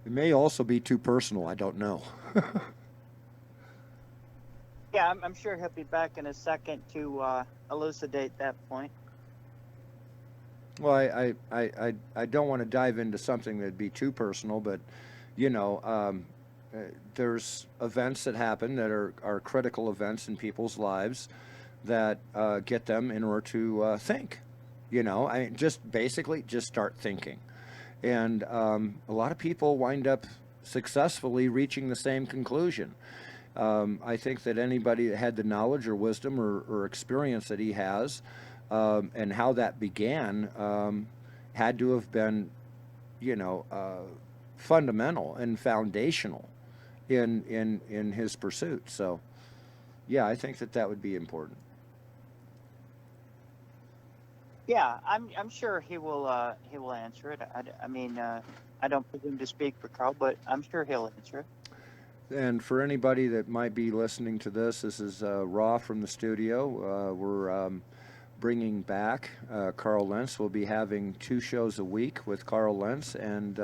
It may also be too personal. I don't know. Yeah, I'm sure he'll be back in a second to elucidate that point. Well, I don't want to dive into something that'd be too personal, but there's events that happen that are critical events in people's lives that get them in order to think. Just basically just start thinking. And a lot of people wind up successfully reaching the same conclusion. I think that anybody that had the knowledge or wisdom or experience that he has, and how that began, had to have been, fundamental and foundational in his pursuit. So, yeah, I think that would be important. Yeah, I'm sure he will answer it. I mean, I don't presume to speak for Carl, but I'm sure he'll answer it. And for anybody that might be listening to this is Raw from the studio. We're bringing back Karl Lentz. We'll be having 2 shows a week with Karl Lentz, and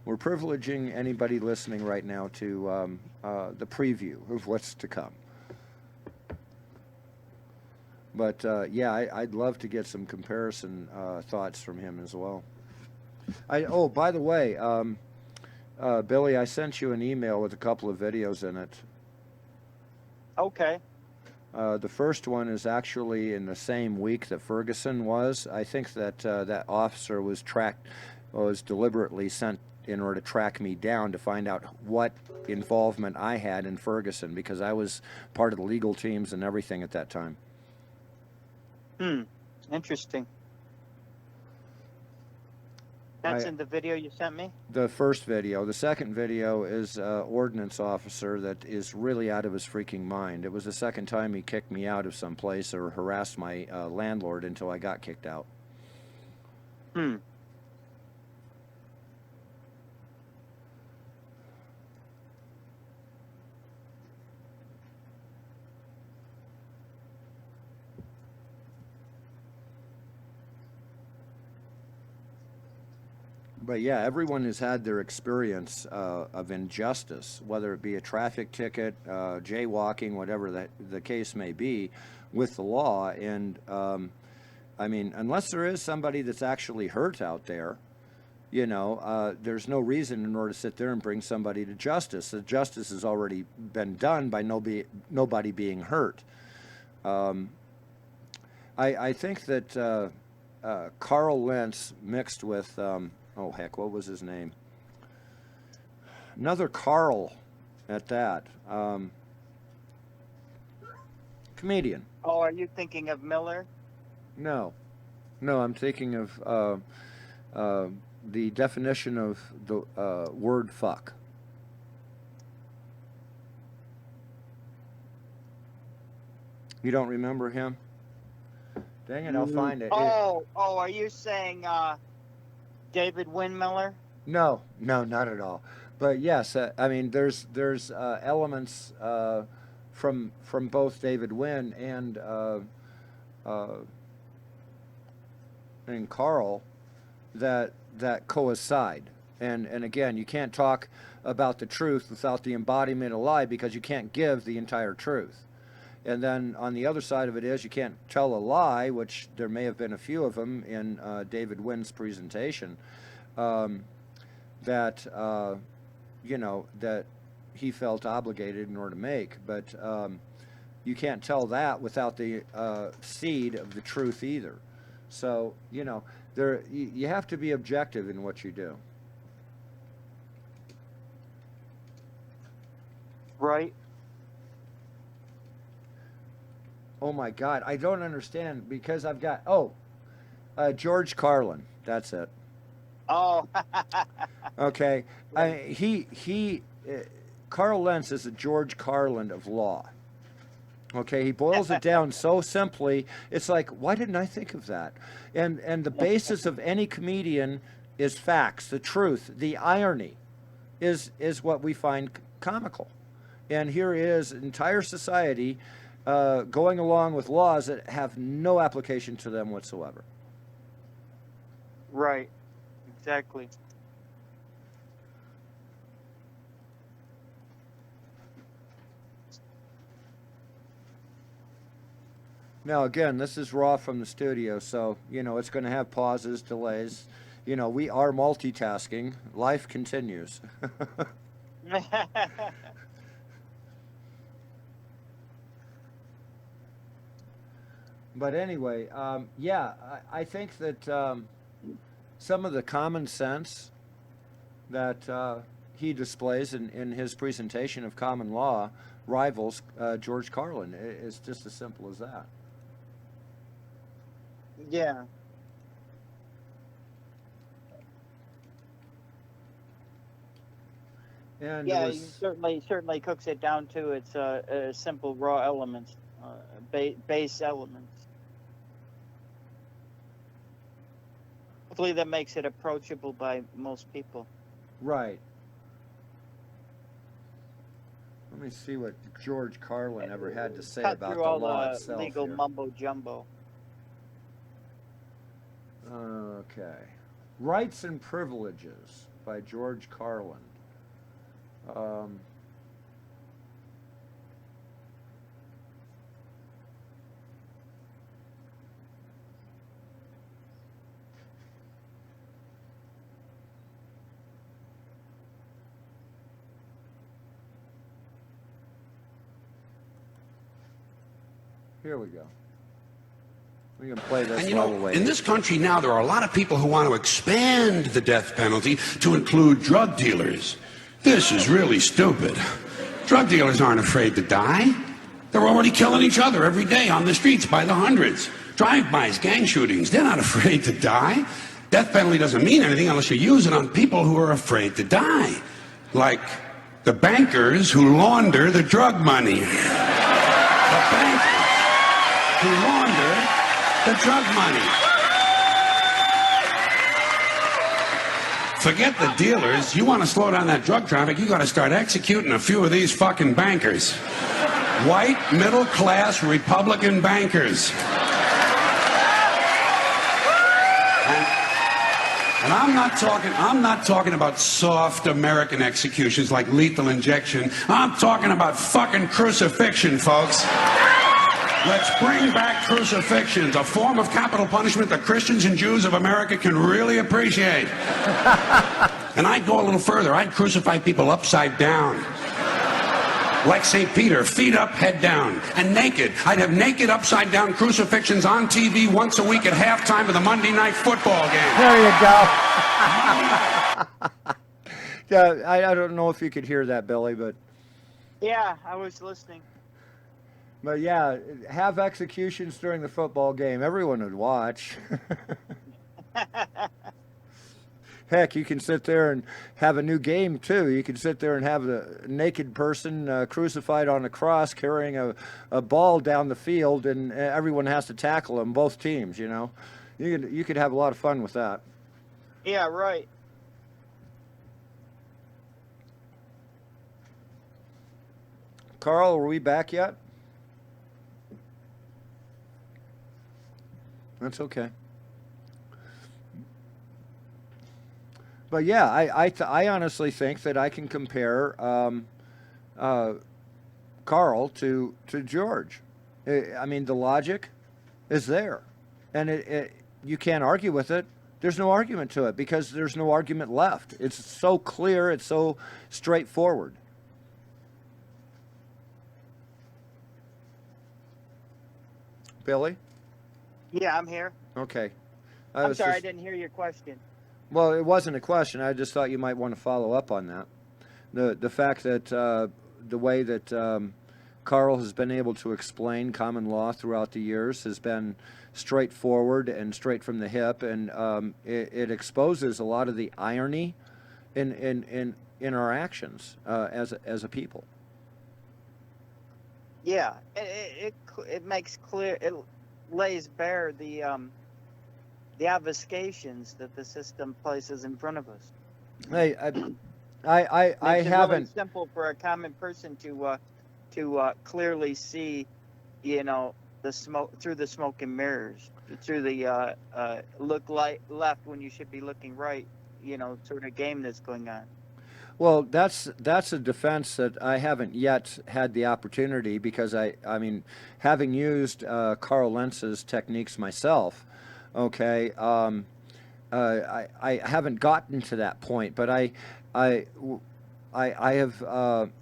we're privileging anybody listening right now to the preview of what's to come. But yeah, I'd love to get some comparison thoughts from him as well. By the way, Billy, I sent you an email with a couple of videos in it. Okay. The first one is actually in the same week that Ferguson was. I think that that officer was deliberately sent in order to track me down to find out what involvement I had in Ferguson, because I was part of the legal teams and everything at that time. Interesting. That's in the video you sent me? The first video. The second video is an ordnance officer that is really out of his freaking mind. It was the second time he kicked me out of some place or harassed my landlord until I got kicked out. But yeah, everyone has had their experience of injustice, whether it be a traffic ticket, jaywalking, whatever the case may be, with the law. And I mean, unless there is somebody that's actually hurt out there, there's no reason in order to sit there and bring somebody to justice. The justice has already been done by nobody being hurt. I think that Karl Lentz mixed with oh heck, what was his name? Another Karl at that. Comedian. Oh, are you thinking of Miller? No, I'm thinking of the definition of the word fuck. You don't remember him? Dang it, I'll find it. Oh, are you saying David Windmiller? No, not at all. But yes, I mean, there's elements from both David Wynn and Karl that coincide. And again, you can't talk about the truth without the embodiment of lie, because you can't give the entire truth. And then on the other side of it is you can't tell a lie, which there may have been a few of them in David Wynn's presentation, that that he felt obligated in order to make. But you can't tell that without the seed of the truth either. So you have to be objective in what you do. Right. Oh my God, I don't understand, because I've got George Carlin. That's it. Oh. Okay. Karl Lentz is a George Carlin of law. Okay, he boils it down so simply. It's like, why didn't I think of that? And the basis of any comedian is facts, the truth, the irony is what we find comical. And here is an entire society going along with laws that have no application to them whatsoever. Right. Exactly. Now, again, this is raw from the studio, so, it's going to have pauses, delays. We are multitasking. Life continues. But anyway, I think that some of the common sense that he displays in his presentation of common law rivals George Carlin. It's just as simple as that. Yeah. And Yeah, he certainly cooks it down to its simple raw elements, base elements. Hopefully that makes it approachable by most people. Right. Let me see what George Carlin ever had to say Cut about through the all law the itself legal here. mumbo jumbo. Okay. Rights and Privileges by George Carlin. Here we go. We can play this And while we're waiting. in this country now, there are a lot of people who want to expand the death penalty to include drug dealers. This is really stupid. Drug dealers aren't afraid to die. They're already killing each other every day on the streets by the hundreds. Drive-bys, gang shootings, they're not afraid to die. Death penalty doesn't mean anything unless you use it on people who are afraid to die. Like the bankers who launder the drug money. The bankers who launder the drug money. Forget the dealers. You want to slow down that drug traffic, you got to start executing a few of these fucking bankers. White, middle-class Republican bankers. And I'm not talking about soft American executions like lethal injection. I'm talking about fucking crucifixion, folks. Let's bring back crucifixions, a form of capital punishment that Christians and Jews of America can really appreciate. And I'd go a little further. I'd crucify people upside down. Like St. Peter, feet up, head down, and naked. I'd have naked upside down crucifixions on TV once a week at halftime of the Monday night football game. There you go. Yeah, I don't know if you could hear that, Billy, but Yeah, I was listening. yeah, have executions during the football game. Everyone would watch. Heck, you can sit there and have a new game, too. You can sit there and have a naked person crucified on a cross carrying a ball down the field, and everyone has to tackle him, both teams, you know. You could have a lot of fun with that. Yeah, right. Carl, are we back yet? That's okay. But yeah, I honestly think that I can compare Carl to George. I mean, the logic is there, and you can't argue with it. There's no argument to it because there's no argument left. It's so clear. It's so straightforward. Billy? Yeah, I'm here. Okay. I'm sorry, I didn't hear your question. Well, it wasn't a question. I just thought you might want to follow up on that. The fact that the way that Carl has been able to explain common law throughout the years has been straightforward and straight from the hip, and it exposes a lot of the irony in our actions as a people. Yeah, it makes clear, it lays bare the obfuscations that the system places in front of us. Hey, I Makes it haven't. really simple for a common person to clearly see, the smoke through the smoke and mirrors, through the look left when you should be looking right, sort of game that's going on. Well, that's a defense that I haven't yet had the opportunity because I mean, having used Karl Lentz's techniques myself, okay, I haven't gotten to that point, but I have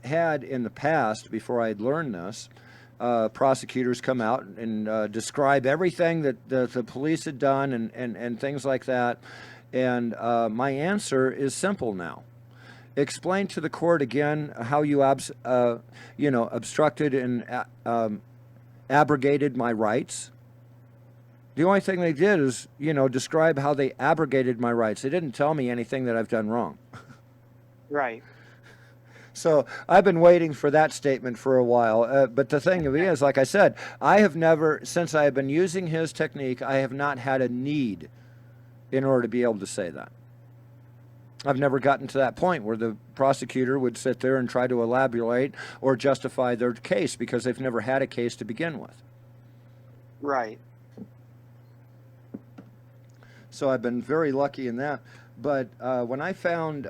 had in the past, before I'd learned this, prosecutors come out and describe everything that the police had done and things like that, and my answer is simple now. Explain to the court again how you obstructed and abrogated my rights. The only thing they did is, describe how they abrogated my rights. They didn't tell me anything that I've done wrong. Right. So I've been waiting for that statement for a while. But the thing of it is, like I said, I have never, since I have been using his technique, I have not had a need in order to be able to say that. I've never gotten to that point where the prosecutor would sit there and try to elaborate or justify their case because they've never had a case to begin with. Right. So I've been very lucky in that. But when I found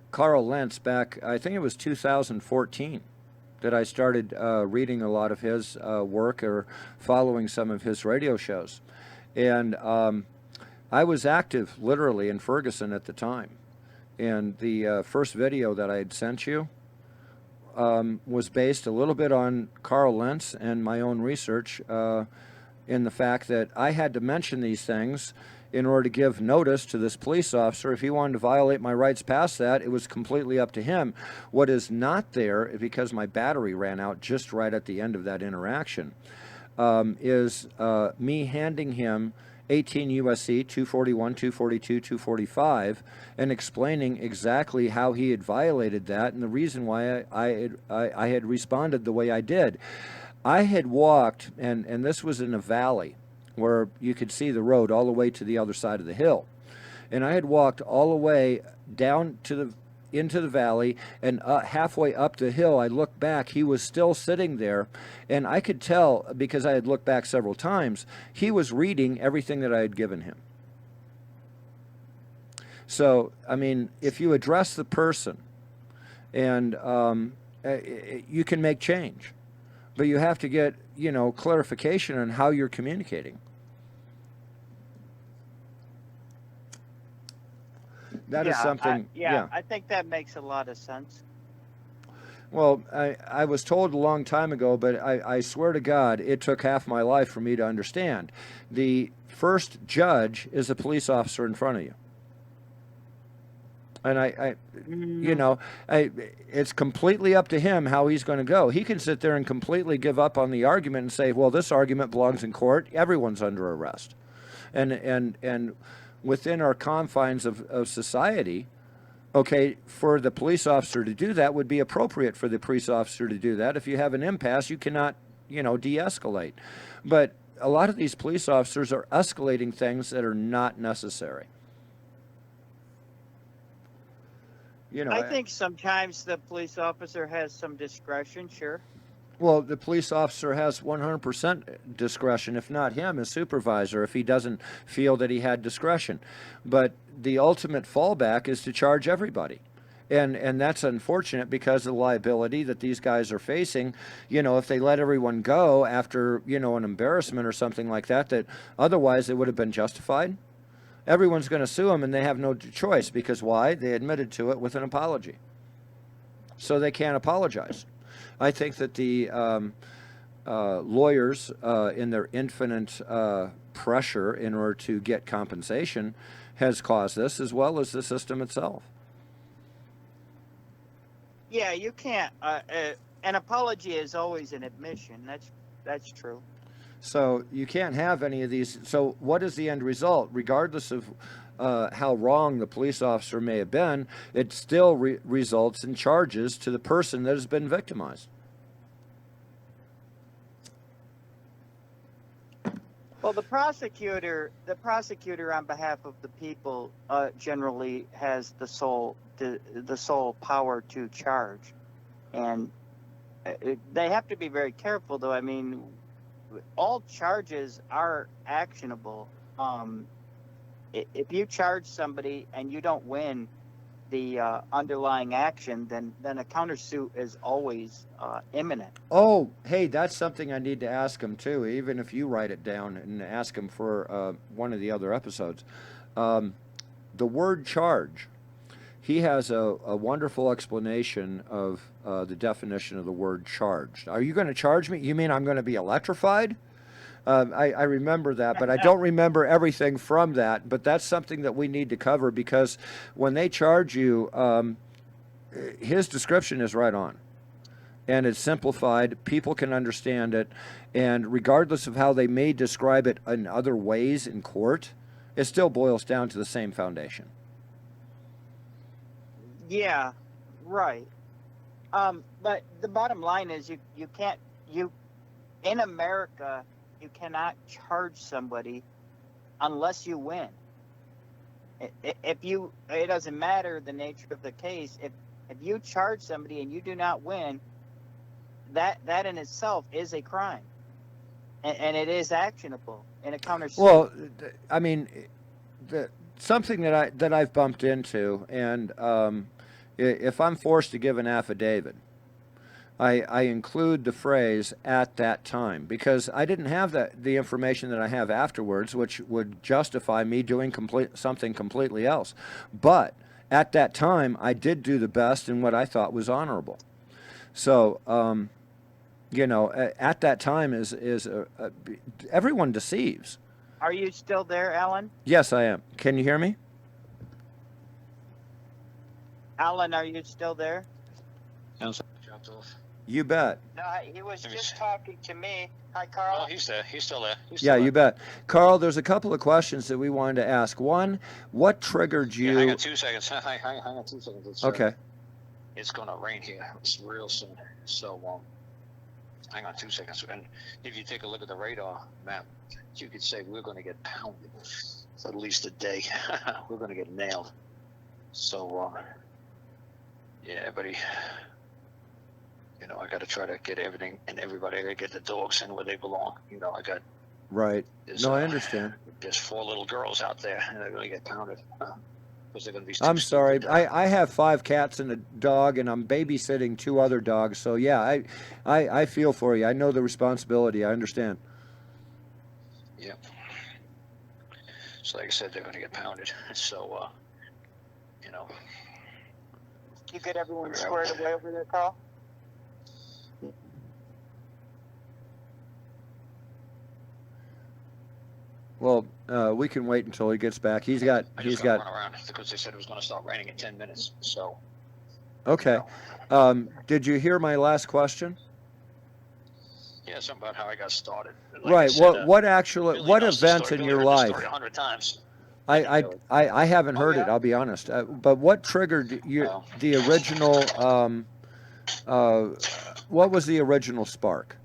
Karl Lentz back, I think it was 2014, that I started reading a lot of his work or following some of his radio shows. And I was active literally in Ferguson at the time. And the first video that I had sent you was based a little bit on Karl Lentz and my own research in the fact that I had to mention these things in order to give notice to this police officer. If he wanted to violate my rights past that, it was completely up to him. What is not there, because my battery ran out just right at the end of that interaction, is me handing him 18 U.S.C. 241, 242, 245, and explaining exactly how he had violated that and the reason why I had responded the way I did. I had walked, and this was in a valley where you could see the road all the way to the other side of the hill. And I had walked all the way down to into the valley, and halfway up the hill, I looked back. He was still sitting there, and I could tell, because I had looked back several times, he was reading everything that I had given him. So, I mean, if you address the person, and you can make change, but you have to get, clarification on how you're communicating. That is something. I think that makes a lot of sense. Well, I was told a long time ago, but I swear to God, it took half my life for me to understand. The first judge is a police officer in front of you. And it's completely up to him how he's going to go. He can sit there and completely give up on the argument and say, well, this argument belongs in court. Everyone's under arrest. And within our confines of society, okay, for the police officer to do that would be appropriate for the police officer to do that. If you have an impasse, you cannot, de-escalate. But a lot of these police officers are escalating things that are not necessary. You know, I think sometimes the police officer has some discretion, sure. well, the police officer has 100% discretion, if not him, his supervisor, if he doesn't feel that he had discretion. But the ultimate fallback is to charge everybody. And that's unfortunate because of the liability that these guys are facing. You know, if they let everyone go after, you know, an embarrassment or something like that, that otherwise it would have been justified. Everyone's going to sue them, and they have no choice because why? They admitted to it with an apology. So they can't apologize. I think that the lawyers, in their infinite pressure in order to get compensation, has caused this, as well as the system itself. Yeah, you can't. An apology is always an admission. That's true. So you can't have any of these. So what is the end result? Regardless of how wrong the police officer may have been, it still results in charges to the person that has been victimized. Well, the prosecutor on behalf of the people generally has the sole power to charge, and they have to be very careful. Though, I mean, all charges are actionable. If you charge somebody and you don't win the underlying action, then a countersuit is always imminent. Oh, hey, that's something I need to ask him too, even if you write it down and ask him for one of the other episodes. The word charge, he has a wonderful explanation of the definition of the word charged. Are you going to charge me? You mean I'm going to be electrified? I remember that, but I don't remember everything from that. But that's something that we need to cover because when they charge you, his description is right on. And it's simplified. People can understand it. And regardless of how they may describe it in other ways in court, it still boils down to the same foundation. Yeah, right. But the bottom line is you in America, you cannot charge somebody unless you win. It doesn't matter the nature of the case. If you charge somebody and you do not win, that in itself is a crime, and it is actionable in a countersuit. Well, I mean, something that I've bumped into, and if I'm forced to give an affidavit, I include the phrase "at that time" because I didn't have the information that I have afterwards, which would justify me doing something completely else. But at that time, I did do the best in what I thought was honorable. So, you know, at that time is everyone deceives. Are you still there, Alan? Yes, I am. Can you hear me? Alan, are you still there? Sounds like I dropped off. You bet. No, he was just talking to me. Hi, Carl. Oh, he's there. He's still there. Yeah, you bet. Carl, there's a couple of questions that we wanted to ask. One, what triggered you? Yeah, hang on 2 seconds. Hang on 2 seconds. It's, Okay. It's going to rain here. It's real soon. So, hang on 2 seconds. And if you take a look at the radar map, you could say we're going to get pounded for at least a day. We're going to get nailed. So, yeah, buddy. You know, I got to try to get everything and everybody. I got to get the dogs in where they belong. You know, I got. Right. No, I understand. There's 4 little girls out there, and they're going to get pounded. Because they're going to be. I'm sorry. I have 5 cats and a dog, and I'm babysitting 2 other dogs. So yeah, I feel for you. I know the responsibility. I understand. Yeah. So like I said, they're going to get pounded. So, you know. You get everyone squared away over there, Carl? Well, we can wait until he gets back. He's got. I just run around because they said it was going to start raining in 10 minutes. So. Okay. Did you hear my last question? Yeah, something about how I got started. Like Right. I said, What actually? Billy What knows the event story. in Billy your heard the life? story 100 times. I haven't heard it. yeah? I'll be honest. But what triggered you? The original? What was the original spark?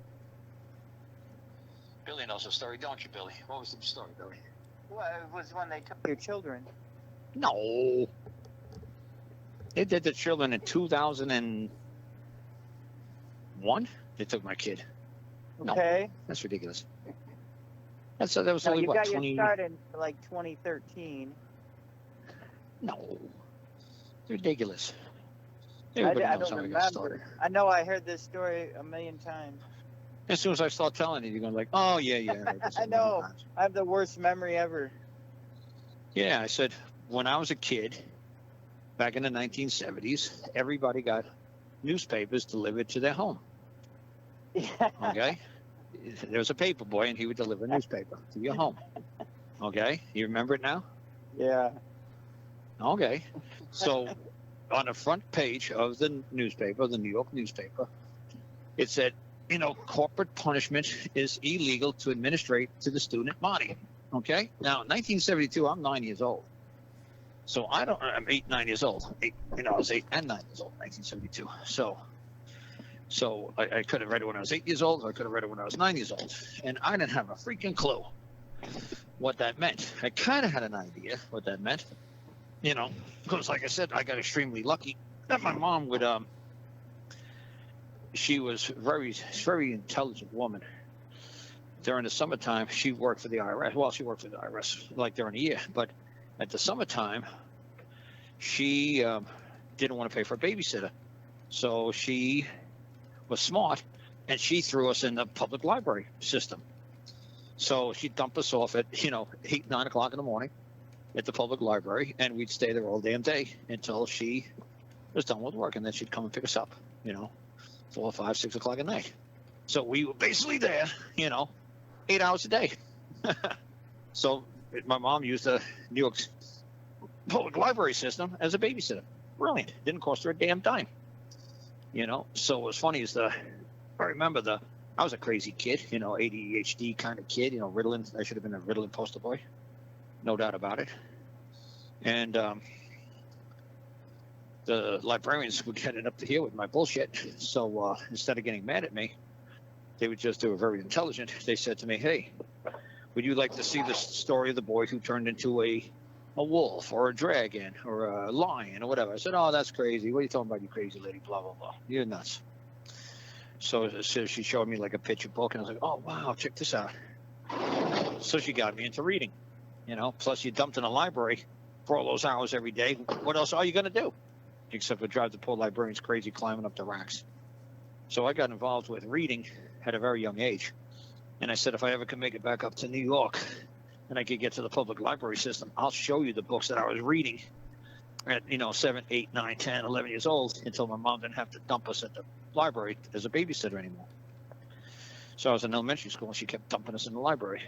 Billy knows the story, don't you, Billy? What was the story, Billy? Well, it was when they took your children. No. They did the children in 2001. They took my kid. No, Okay. that's ridiculous. That was No, only you what, got 20. your start in like 2013. No, it's ridiculous. I Everybody knows don't how I got remember. started. I know I heard this story a million times. As soon as I start telling it, you're going like, oh, yeah, I heard this I a million know. times. I have the worst memory ever. Yeah, I said, when I was a kid, back in the 1970s, everybody got newspapers delivered to their home. Yeah. Okay? There was a paper boy, and he would deliver a newspaper to your home. Okay? You remember it now? Yeah. Okay. So on the front page of the newspaper, the New York newspaper, it said, corporate punishment is illegal to administrate to the student body. Okay? Now, in 1972, I'm 9 years old. So I'm 9 years old. I was 8 and 9 years old in 1972. So I could have read it when I was 8 years old, or I could have read it when I was 9 years old. And I didn't have a freaking clue what that meant. I kind of had an idea what that meant, because like I said, I got extremely lucky that my mom would, she was very intelligent woman. During the summertime, she worked for the IRS. Well, she worked for the IRS like during the year, but at the summertime, she didn't want to pay for a babysitter. So she was smart, and she threw us in the public library system. So she'd dump us off at, 8, 9 o'clock in the morning at the public library, and we'd stay there all damn day until she was done with work, and then she'd come and pick us up, 4, 5, 6 o'clock at night. So we were basically there, 8 hours a day. So my mom used the New York public library system as a babysitter. Brilliant. Didn't cost her a damn dime. So what's funny is I remember I was a crazy kid, ADHD kind of kid, Ritalin. I should have been a Ritalin poster boy. No doubt about it. And the librarians would get it up to here with my bullshit. So instead of getting mad at me, they would just do a very intelligent. They said to me, hey, would you like to see the story of the boy who turned into a wolf or a dragon or a lion or whatever? I said, oh, that's crazy. What are you talking about, you crazy lady? Blah, blah, blah. You're nuts. So she showed me like a picture book, and I was like, oh, wow, check this out. So she got me into reading, plus you dumped in a library for all those hours every day. What else are you going to do? Except for drive the poor librarians crazy climbing up the racks. So I got involved with reading at a very young age. And I said, if I ever can make it back up to New York and I could get to the public library system, I'll show you the books that I was reading at, 7, 8, 9, 10, 11 years old, until my mom didn't have to dump us at the library as a babysitter anymore. So I was in elementary school, and she kept dumping us in the library.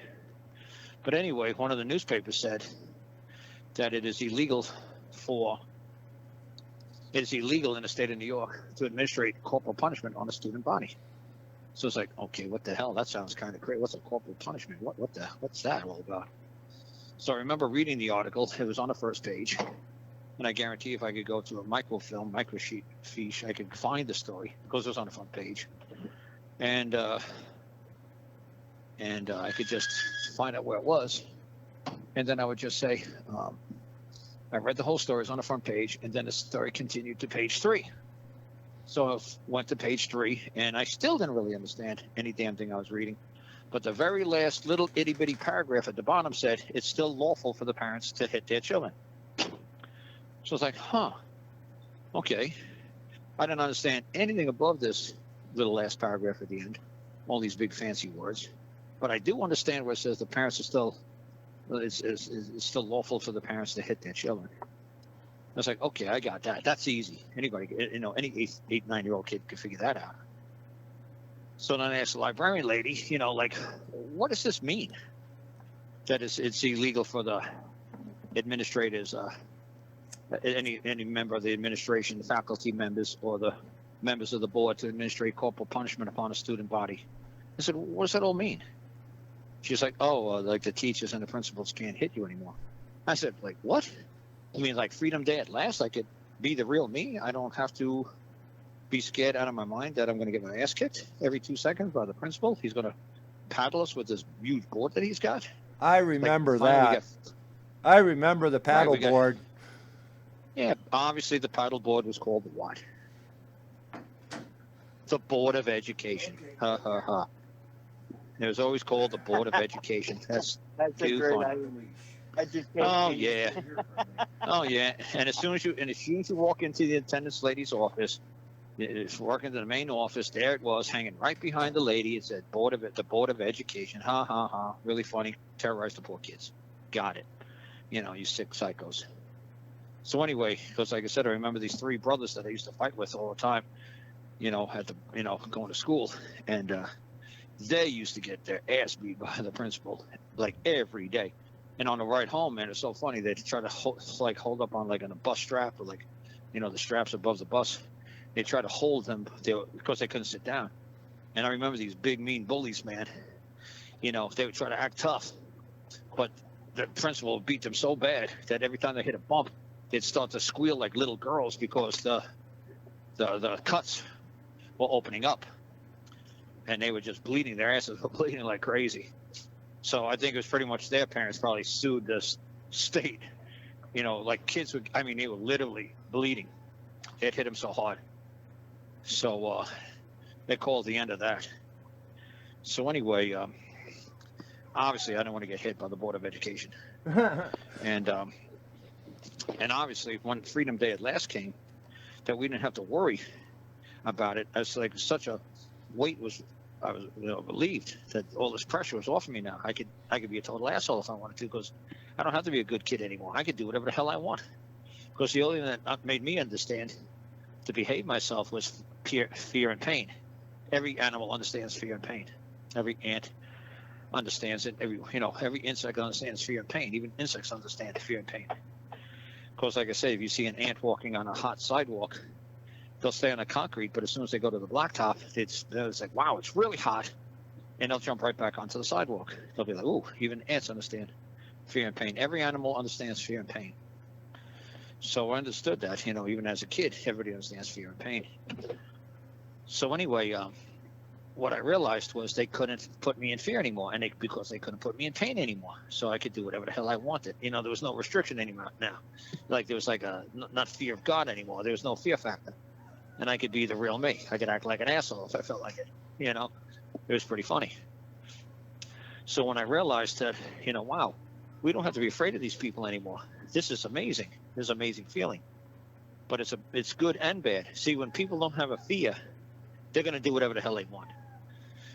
But anyway, one of the newspapers said that it is illegal in the state of New York to administrate corporal punishment on a student body. So it's like, okay, what the hell? That sounds kind of crazy. What's a corporal punishment? What's that all about? So I remember reading the article. It was on the first page, and I guarantee if I could go to a microfiche, I could find the story, because it was on the front page, and I could just find out where it was, and then I would just say, I read the whole story. It was on the front page, and then the story continued to page 3. So I went to page 3, and I still didn't really understand any damn thing I was reading. But the very last little itty-bitty paragraph at the bottom said it's still lawful for the parents to hit their children. So I was like, okay. I didn't understand anything above this little last paragraph at the end, all these big fancy words. But I do understand where it says the parents are still, it's still lawful for the parents to hit their children. I was like, okay, I got that. That's easy. Anybody, any 8, 9-year-old kid could figure that out. So then I asked the librarian lady, what does this mean? That it's illegal for the administrators, any member of the administration, the faculty members, or the members of the board to administrate corporal punishment upon a student body. I said, what does that all mean? She's like, like the teachers and the principals can't hit you anymore. I said, like, what? I mean, like Freedom Day at last, I could be the real me. I don't have to be scared out of my mind that I'm going to get my ass kicked every 2 seconds by the principal. He's going to paddle us with this huge board that he's got. I remember that. I remember the paddle board. Yeah, obviously the paddle board was called what? The Board of Education. Ha ha ha. It was always called the Board of Education. That's a too great funny. idea. Education. Oh yeah. Oh yeah. And as soon as you walk into the attendance lady's office, it's working in the main office. There it was, hanging right behind the lady. It said the Board of Education. Ha ha ha. Really funny. Terrorized the poor kids. Got it. You sick psychos. So anyway, because like I said, I remember these three brothers that I used to fight with all the time. Going to school, and they used to get their ass beat by the principal like every day. And on the ride home, man, it's so funny. They'd try to hold up on a bus strap, or the straps above the bus. They try to hold them because they couldn't sit down. And I remember these big mean bullies, man. They would try to act tough, but the principal would beat them so bad that every time they hit a bump, they'd start to squeal like little girls because the cuts were opening up, and they were just bleeding. Their asses were bleeding like crazy. So I think it was pretty much their parents probably sued the state. Kids would, they were literally bleeding. It hit them so hard. So they called the end of that. So anyway, obviously I don't want to get hit by the Board of Education. And obviously when Freedom Day at last came, that we didn't have to worry about it. As such a weight I was relieved that all this pressure was off of me now. I could be a total asshole if I wanted to, because I don't have to be a good kid anymore. I could do whatever the hell I want. Because the only thing that made me understand to behave myself was fear and pain. Every animal understands fear and pain. Every ant understands it. Every insect understands fear and pain. Even insects understand fear and pain. Because like I say, if you see an ant walking on a hot sidewalk, they'll stay on the concrete, but as soon as they go to the blacktop, it's like, wow, it's really hot. And they'll jump right back onto the sidewalk. They'll be like, ooh, even ants understand fear and pain. Every animal understands fear and pain. So I understood that, even as a kid, everybody understands fear and pain. So anyway, what I realized was they couldn't put me in fear anymore, and because they couldn't put me in pain anymore. So I could do whatever the hell I wanted. There was no restriction anymore now. There was not fear of God anymore. There was no fear factor. And I could be the real me. I could act like an asshole if I felt like it. It was pretty funny. So when I realized that, wow, we don't have to be afraid of these people anymore. This is amazing. This is an amazing feeling. But it's good and bad. See, when people don't have a fear, they're going to do whatever the hell they want.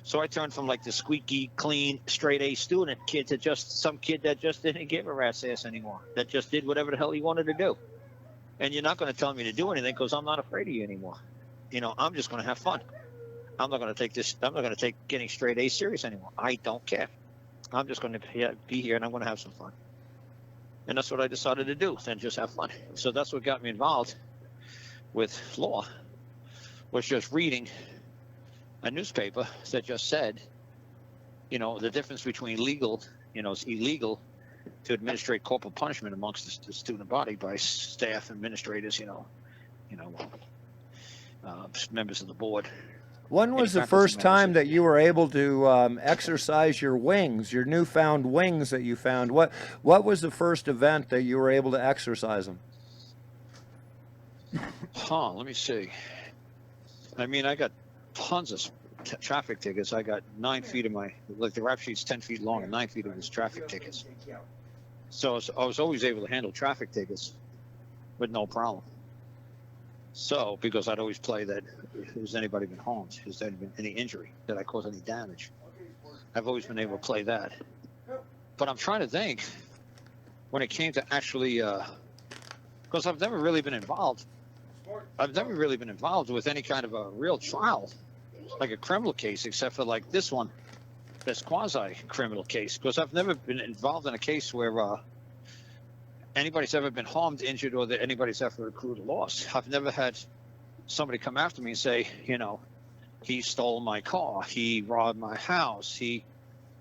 So I turned from the squeaky, clean, straight A student kid to just some kid that just didn't give a rat's ass anymore. That just did whatever the hell he wanted to do. And you're not going to tell me to do anything because I'm not afraid of you anymore. I'm just going to have fun. I'm not going to take getting straight A serious anymore. I don't care. I'm just going to be here and I'm going to have some fun. And that's what I decided to do, then just have fun. So that's what got me involved with law, was just reading a newspaper that just said, the difference between legal, it's illegal to administrate corporal punishment amongst the student body by staff, administrators, members of the board. When was the first time that you were able to exercise your wings, your newfound wings that you found? What was the first event that you were able to exercise them? Let me see. I got tons of traffic tickets. I got 9 feet of the rap sheet's 10 feet long and 9 feet of his traffic tickets. So I was always able to handle traffic tickets with no problem. So, because I'd always play that, has anybody been harmed? Has there been any injury? Did I cause any damage? I've always been able to play that. But I'm trying to think, when it came to actually, because I've never really been involved with any kind of a real trial, like a criminal case, except for this one, this quasi-criminal case, because I've never been involved in a case where anybody's ever been harmed, injured, or that anybody's ever accrued a loss. I've never had somebody come after me and say, he stole my car, he robbed my house,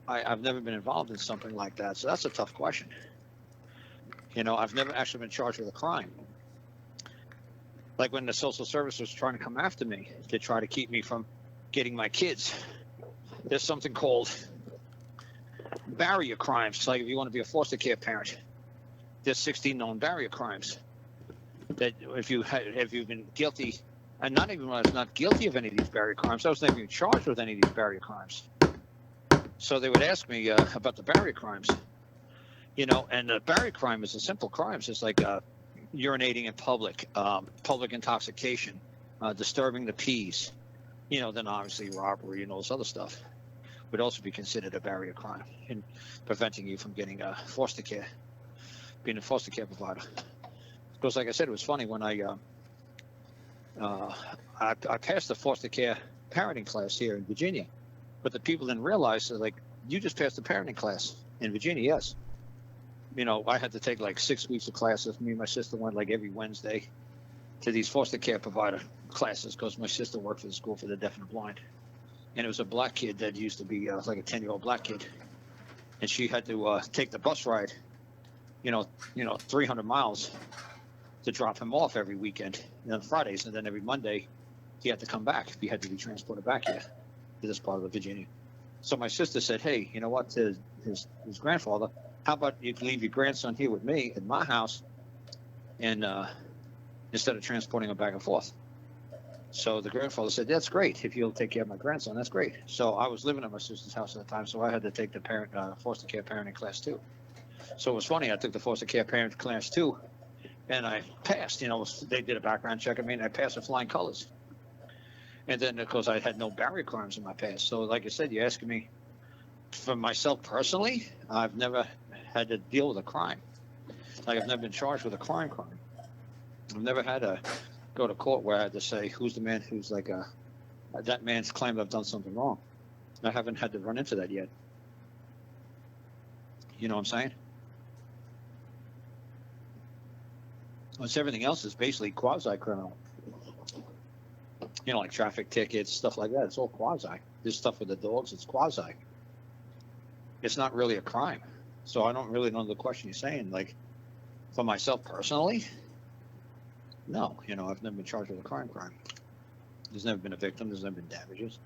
I've never been involved in something like that. So that's a tough question. I've never actually been charged with a crime. Like when the social service was trying to come after me to try to keep me from getting my kids, there's something called barrier crimes. Like if you want to be a foster care parent, there's 16 known barrier crimes. that if you've been guilty, and not even when I was not guilty of any of these barrier crimes, I was never even charged with any of these barrier crimes. So they would ask me about the barrier crimes, and the barrier crime is a simple crime. It's like urinating in public, public intoxication, disturbing the peace, then obviously robbery and all this other stuff would also be considered a barrier crime in preventing you from getting foster care, being a foster care provider. Because like I said, it was funny when I passed the foster care parenting class here in Virginia, but the people didn't realize that, like, you just passed the parenting class in Virginia, yes. I had to take like 6 weeks of classes. Me and my sister went like every Wednesday to these foster care provider classes because my sister worked for the school for the deaf and blind. And it was a black kid that used to be like a 10-year-old black kid. And she had to take the bus ride, 300 miles to drop him off every weekend on Fridays. And then every Monday he had to come back. He had to be transported back here to this part of Virginia. So my sister said, hey, you know what, to his grandfather, how about you leave your grandson here with me at my house and instead of transporting him back and forth. So the grandfather said, that's great. If you'll take care of my grandson, that's great. So I was living at my sister's house at the time, so I had to take the foster care parenting class too. So it was funny, I took the foster care parent class too, and I passed. They did a background check on me, and I passed with flying colors. And then, of course, I had no barrier crimes in my past. So like I said, you're asking me, for myself personally, I've never had to deal with a crime. Like, I've never been charged with a crime. I've never had to go to court where I had to say, who's the man who's like, that man's claimed I've done something wrong. I haven't had to run into that yet. You know what I'm saying? Once everything else is basically quasi-criminal. Like traffic tickets, stuff like that. It's all quasi. This stuff with the dogs, it's quasi. It's not really a crime. So I don't really know the question you're saying. Like, for myself personally, no. I've never been charged with a crime. There's never been a victim. There's never been damages.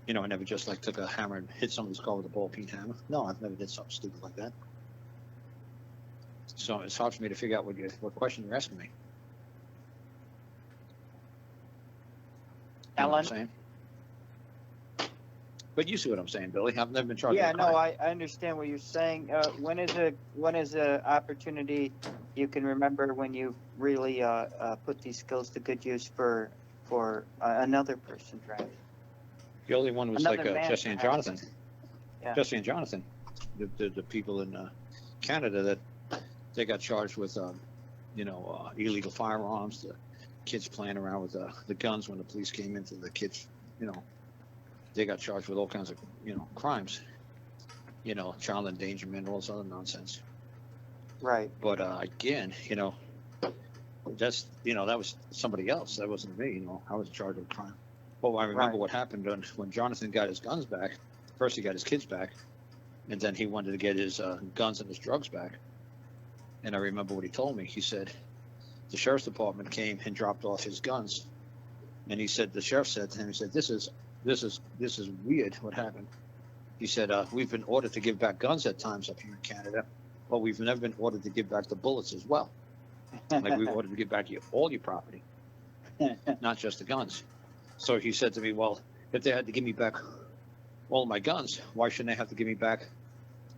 I never just like took a hammer and hit somebody's car with a ball-peen hammer. No, I've never did something stupid like that. So it's hard for me to figure out what question you're asking me. You know what I'm saying? But you see what I'm saying, Billy. I've never been charged with a crime. I understand what you're saying. When is a opportunity you can remember when you really put these skills to good use for another person driving? The only one was Another like man Jesse and driving. Jonathan. Yeah. Jesse and Jonathan, the people in Canada that they got charged with, illegal firearms. The kids playing around with the guns when the police came into the kids, they got charged with all kinds of, crimes, child endangerment, all this other nonsense. Right. But again, that's, that was somebody else. That wasn't me. I was charged with crime. Well, I remember what happened when Jonathan got his guns back. First, he got his kids back, and then he wanted to get his guns and his drugs back. And I remember what he told me. He said the sheriff's department came and dropped off his guns, and he said the sheriff said to him, he said, "This is weird. What happened?" He said, "We've been ordered to give back guns at times up here in Canada, but we've never been ordered to give back the bullets as well. Like, we ordered to give back all your property, not just the guns." So he said to me, "Well, if they had to give me back all of my guns, why shouldn't they have to give me back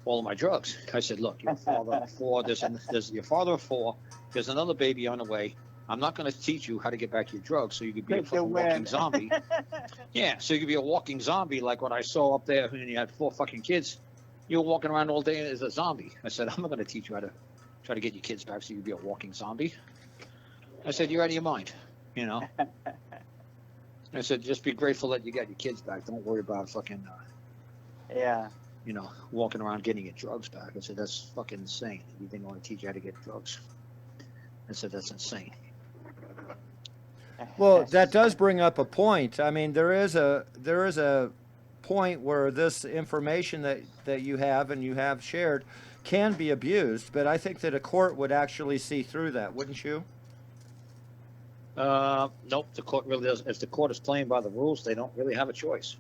all of my drugs?" I said, "Look, you're a father of four. There's your father of four. There's another baby on the way. I'm not going to teach you how to get back your drugs so you could be a fucking walking zombie." Yeah, so you could be a walking zombie like what I saw up there when you had 4 fucking kids. You were walking around all day as a zombie. I said, "I'm not going to teach you how to try to get your kids back so you could be a walking zombie." I said, "You're out of your mind, I said, "Just be grateful that you got your kids back. Don't worry about fucking, Yeah. walking around getting your drugs back." I said, "That's fucking insane. You think I want to teach you how to get drugs?" I said, "That's insane." Well, that does bring up a point. I mean, there is a point where this information that you have and you have shared can be abused, but I think that a court would actually see through that, wouldn't you? Nope. The court really does. If the court is playing by the rules, they don't really have a choice.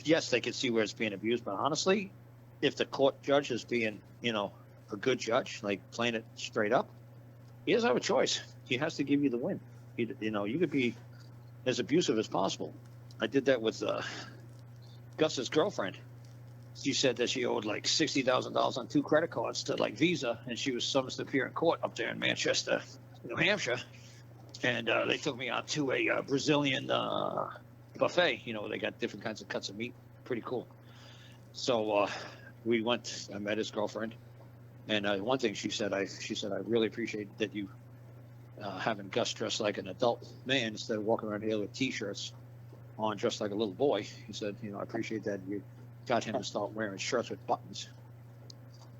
Yes, they can see where it's being abused, but honestly, if the court judge is being, a good judge, like playing it straight up, he doesn't have a choice. He has to give you the win. You know, you could be as abusive as possible. I did that with Gus's girlfriend. She said that she owed like $60,000 on 2 credit cards to like Visa, and she was summoned to appear in court up there in Manchester, New Hampshire. And they took me out to a Brazilian buffet. You know, they got different kinds of cuts of meat. Pretty cool. So we went. I met his girlfriend, and one thing she said, I really appreciate that you having Gus dressed like an adult man instead of walking around here with T-shirts on, dressed like a little boy. He said, you know, I appreciate that you got him to start wearing shirts with buttons.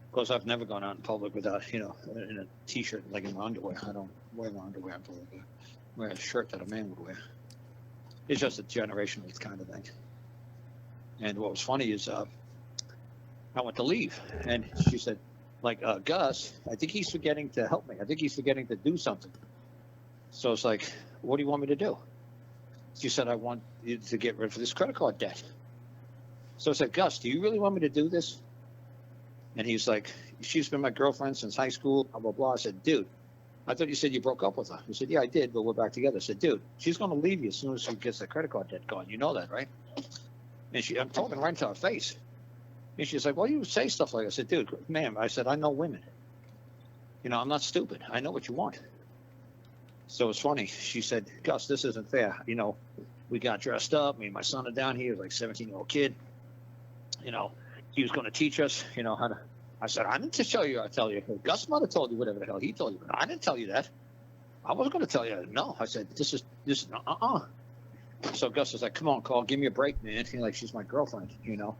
Of course, I've never gone out in public without, you know, in a T-shirt, like in my underwear. I don't wear my underwear in public. I wear a shirt that a man would wear. It's just a generational kind of thing. And what was funny is I went to leave, and she said, like, Gus, I think he's forgetting to help me. I think he's forgetting to do something. So it's like, what do you want me to do? She said, I want you to get rid of this credit card debt. So I said, Gus, do you really want me to do this? And he's like, she's been my girlfriend since high school, blah, blah, blah. I said, dude, I thought you said you broke up with her. He said, yeah, I did, but we're back together. I said, dude, she's going to leave you as soon as she gets the credit card debt gone. You know that, right? And I'm talking right into her face. And she's like, well, you say stuff like that. I said, dude, ma'am, I said, I know women. You know, I'm not stupid. I know what you want. So it's funny. She said, Gus, this isn't fair. You know, we got dressed up. Me and my son are down here, like 17-year-old kid. You know, he was going to teach us, you know, how to. I said, I didn't tell you. I tell you. Gus might have told you whatever the hell he told you. But I didn't tell you that. I wasn't going to tell you. No, I said, this is. So Gus was like, come on, Carl, give me a break, man. He's like, she's my girlfriend, you know.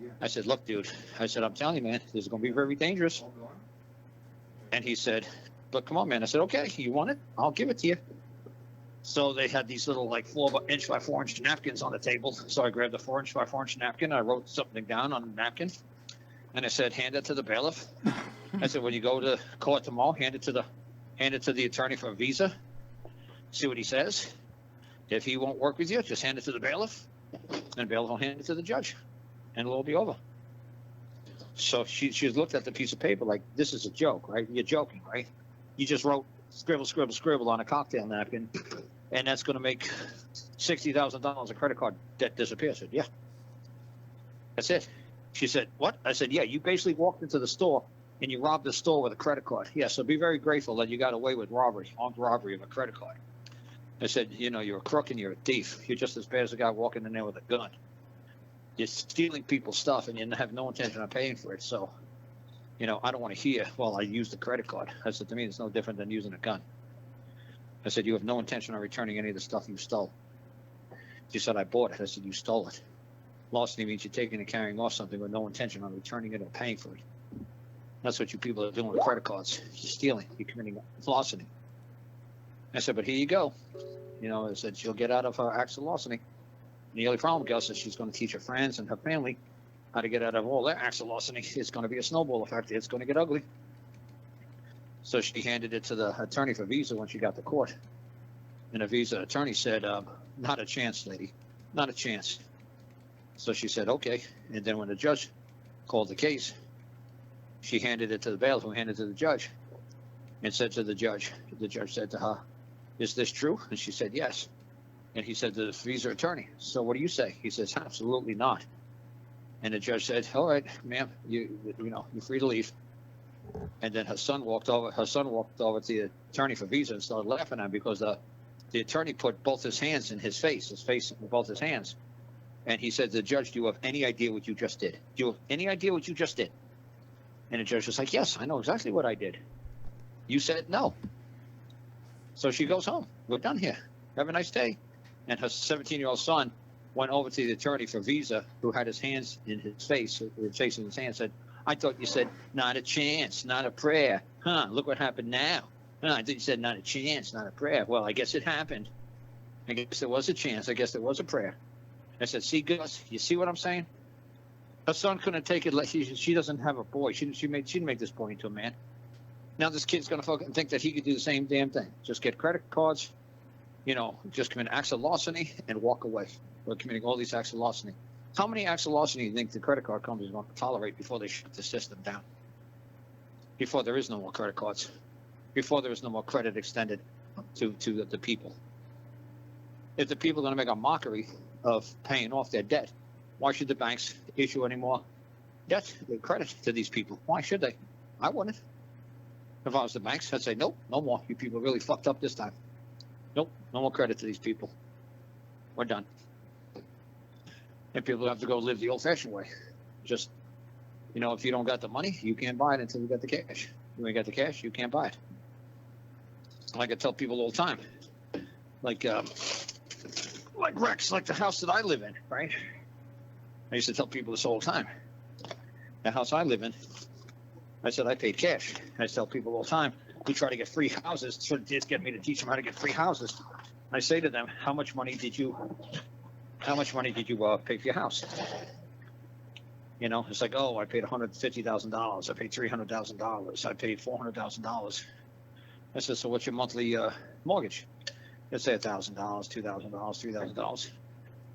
Yeah. I said, look, dude. I said, I'm telling you, man, this is going to be very dangerous. And he said, but come on, man. I said, okay, you want it? I'll give it to you. So they had these little like 4-inch by 4-inch napkins on the table. So I grabbed a 4-inch by 4-inch napkin. I wrote something down on the napkin, and I said, hand it to the bailiff. I said, when you go to court tomorrow, hand it to the attorney for a visa. See what he says. If he won't work with you, just hand it to the bailiff, and the bailiff will hand it to the judge, and it'll all be over. So she looked at the piece of paper like, this is a joke, right? You're joking, right? You just wrote scribble, scribble, scribble on a cocktail napkin, and that's going to make $60,000 of credit card debt disappear. I said, yeah. That's it. She said, what? I said, yeah, you basically walked into the store and you robbed the store with a credit card. Yeah, so be very grateful that you got away with armed robbery of a credit card. I said, you know, you're a crook and you're a thief. You're just as bad as a guy walking in there with a gun. You're stealing people's stuff and you have no intention of paying for it. So, you know, I don't want to hear, well, I used the credit card. I said, to me, it's no different than using a gun. I said, you have no intention of returning any of the stuff you stole. She said, I bought it. I said, you stole it. Larceny means you're taking and carrying off something with no intention on returning it or paying for it. That's what you people are doing with credit cards. You're stealing. You're committing larceny. I said, but here you go. You know, I said, she'll get out of her acts of larceny. And the only problem, Gus, is she's going to teach her friends and her family how to get out of all their acts of larceny. It's going to be a snowball effect. It's going to get ugly. So she handed it to the attorney for Visa when she got to court. And the Visa attorney said, not a chance, lady. Not a chance. So she said, okay. And then when the judge called the case, she handed it to the bailiff, who handed it to the judge, and said to the judge said to her, is this true? And she said, yes. And he said to the Visa attorney, so what do you say? He says, absolutely not. And the judge said, all right, ma'am, you're free to leave. And then her son walked over to the attorney for Visa and started laughing at him because the attorney put both his hands in his face in both his hands. And he said to the judge, do you have any idea what you just did? Do you have any idea what you just did? And the judge was like, yes, I know exactly what I did. You said no. So she goes home. We're done here. Have a nice day. And her 17-year-old son went over to the attorney for Visa, who had his hands in his face, facing his hand, said, I thought you said not a chance, not a prayer. Huh, look what happened now. I thought you said not a chance, not a prayer. Well, I guess it happened. I guess there was a chance. I guess there was a prayer. I said, see, Gus, you see what I'm saying? Her son couldn't take it. Like she doesn't have a boy. She didn't make this boy into a man. Now this kid's going to fucking think that he could do the same damn thing. Just get credit cards, you know, just commit acts of larceny and walk away. We're committing all these acts of larceny. How many acts of larceny do you think the credit card companies want to tolerate before they shut the system down? Before there is no more credit cards. before there was no more credit extended to the people. If the people are going to make a mockery of paying off their debt, why should the banks issue any more debt, credit to these people? Why should they? I wouldn't. If I was the banks, I'd say, nope, no more. You people really fucked up this time. Nope, no more credit to these people. We're done. And people have to go live the old-fashioned way. Just, if you don't got the money, you can't buy it until you got the cash. You ain't got the cash, you can't buy it. Like I tell people all the time, like Rex, like the house that I live in, right? I used to tell people this all the time. The house I live in, I said I paid cash. I tell people all the time who try to get free houses, so just get me to teach them how to get free houses. I say to them, how much money did you pay for your house? It's like, oh, I paid $150,000. I paid $300,000. I paid $400,000. I said, so what's your monthly mortgage? Let's say $1,000, $2,000, $3,000.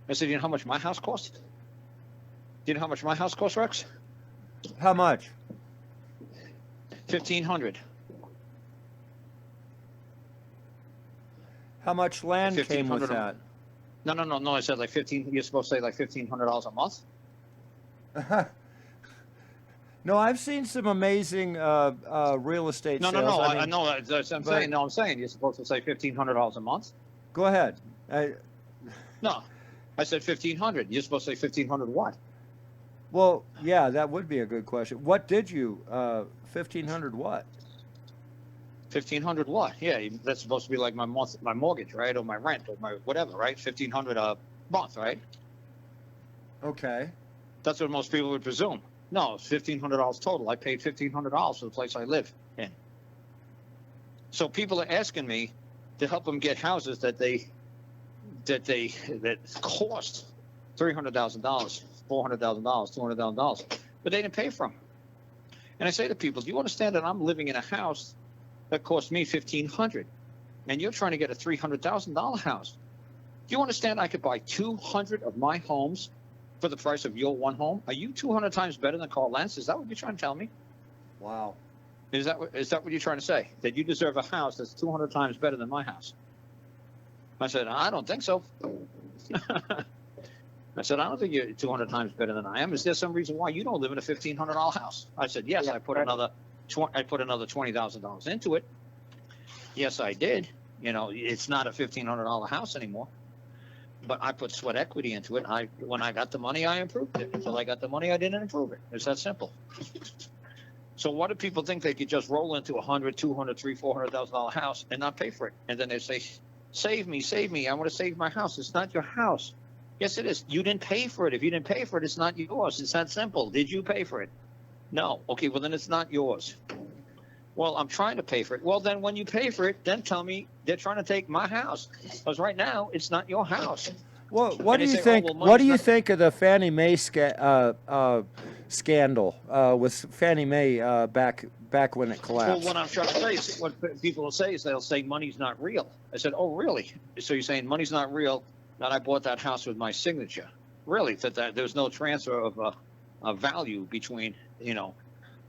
I said, you know how much my house cost? Do you know how much my house cost, Rex? How much? $1,500. How much land came with that? No. I said like 15. You're supposed to say like $1,500 a month. No, I've seen some amazing real estate sales. No. I know that's what I'm saying. No, I'm saying you're supposed to say $1,500 a month. Go ahead. No, I said 1,500. You're supposed to say 1,500 what? Well, yeah, that would be a good question. What did you? 1,500 what? 1,500 what? Yeah, that's supposed to be like my mortgage, right, or my rent, or my whatever, right? 1,500 a month, right? Okay. That's what most people would presume. No, it's $1,500 total. I paid $1,500 for the place I live in. So people are asking me to help them get houses that cost $300,000, $400,000, $200,000, but they didn't pay for them. And I say to people, do you understand that I'm living in a house that cost me $1,500, and you're trying to get a $300,000 house? Do you understand I could buy 200 of my homes for the price of your one home? Are you 200 times better than Karl Lentz? Is that what you're trying to tell me? Wow. Is that what you're trying to say? That you deserve a house that's 200 times better than my house? I said, I don't think so. I said, I don't think you're 200 times better than I am. Is there some reason why you don't live in a $1,500 house? I said, yes, Yeah, I put another $20,000 into it. Yes, I did. It's not a $1,500 house anymore. But I put sweat equity into it. When I got the money, I improved it. Until I got the money, I didn't improve it. It's that simple. So what do people think they could just roll into a $100,000, $200,000, $300,000, $400,000 house and not pay for it? And then they say, save me. I want to save my house. It's not your house. Yes, it is. You didn't pay for it. If you didn't pay for it, it's not yours. It's that simple. Did you pay for it? No. Okay, well, then it's not yours. Well, I'm trying to pay for it. Well, then when you pay for it, then tell me they're trying to take my house. Because right now, it's not your house. Well, what do And you they say, think? oh, well, What do you money's think of the Fannie Mae scandal with Fannie Mae back when it collapsed? Well, what I'm trying to say is, what people will say is they'll say money's not real. I said, oh, really? So you're saying money's not real, that I bought that house with my signature? Really? That there's no transfer of value between,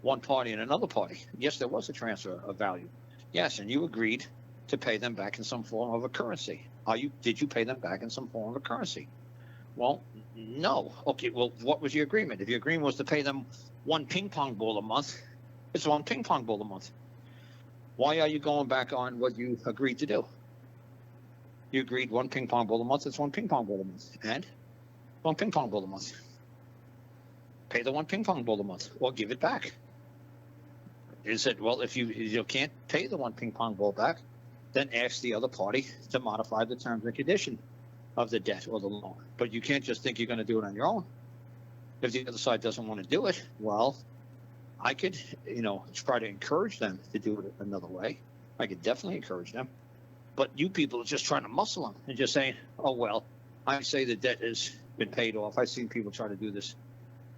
one party and another party? Yes, there was a transfer of value. Yes, and you agreed to pay them back in some form of a currency. Did you pay them back in some form of a currency? Well, no. Okay, well, what was your agreement? If your agreement was to pay them one ping pong ball a month, it's one ping pong ball a month. Why are you going back on what you agreed to do? You agreed one ping pong ball a month, it's one ping pong ball a month. And one ping pong ball a month. Pay the one ping pong ball a month, or give it back. It said, well, if you can't pay the one ping pong ball back, then ask the other party to modify the terms and condition of the debt or the loan. But you can't just think you're going to do it on your own. If the other side doesn't want to do it, well, I could, try to encourage them to do it another way. I could definitely encourage them. But you people are just trying to muscle them and just saying, oh, well, I say the debt has been paid off. I've seen people try to do this.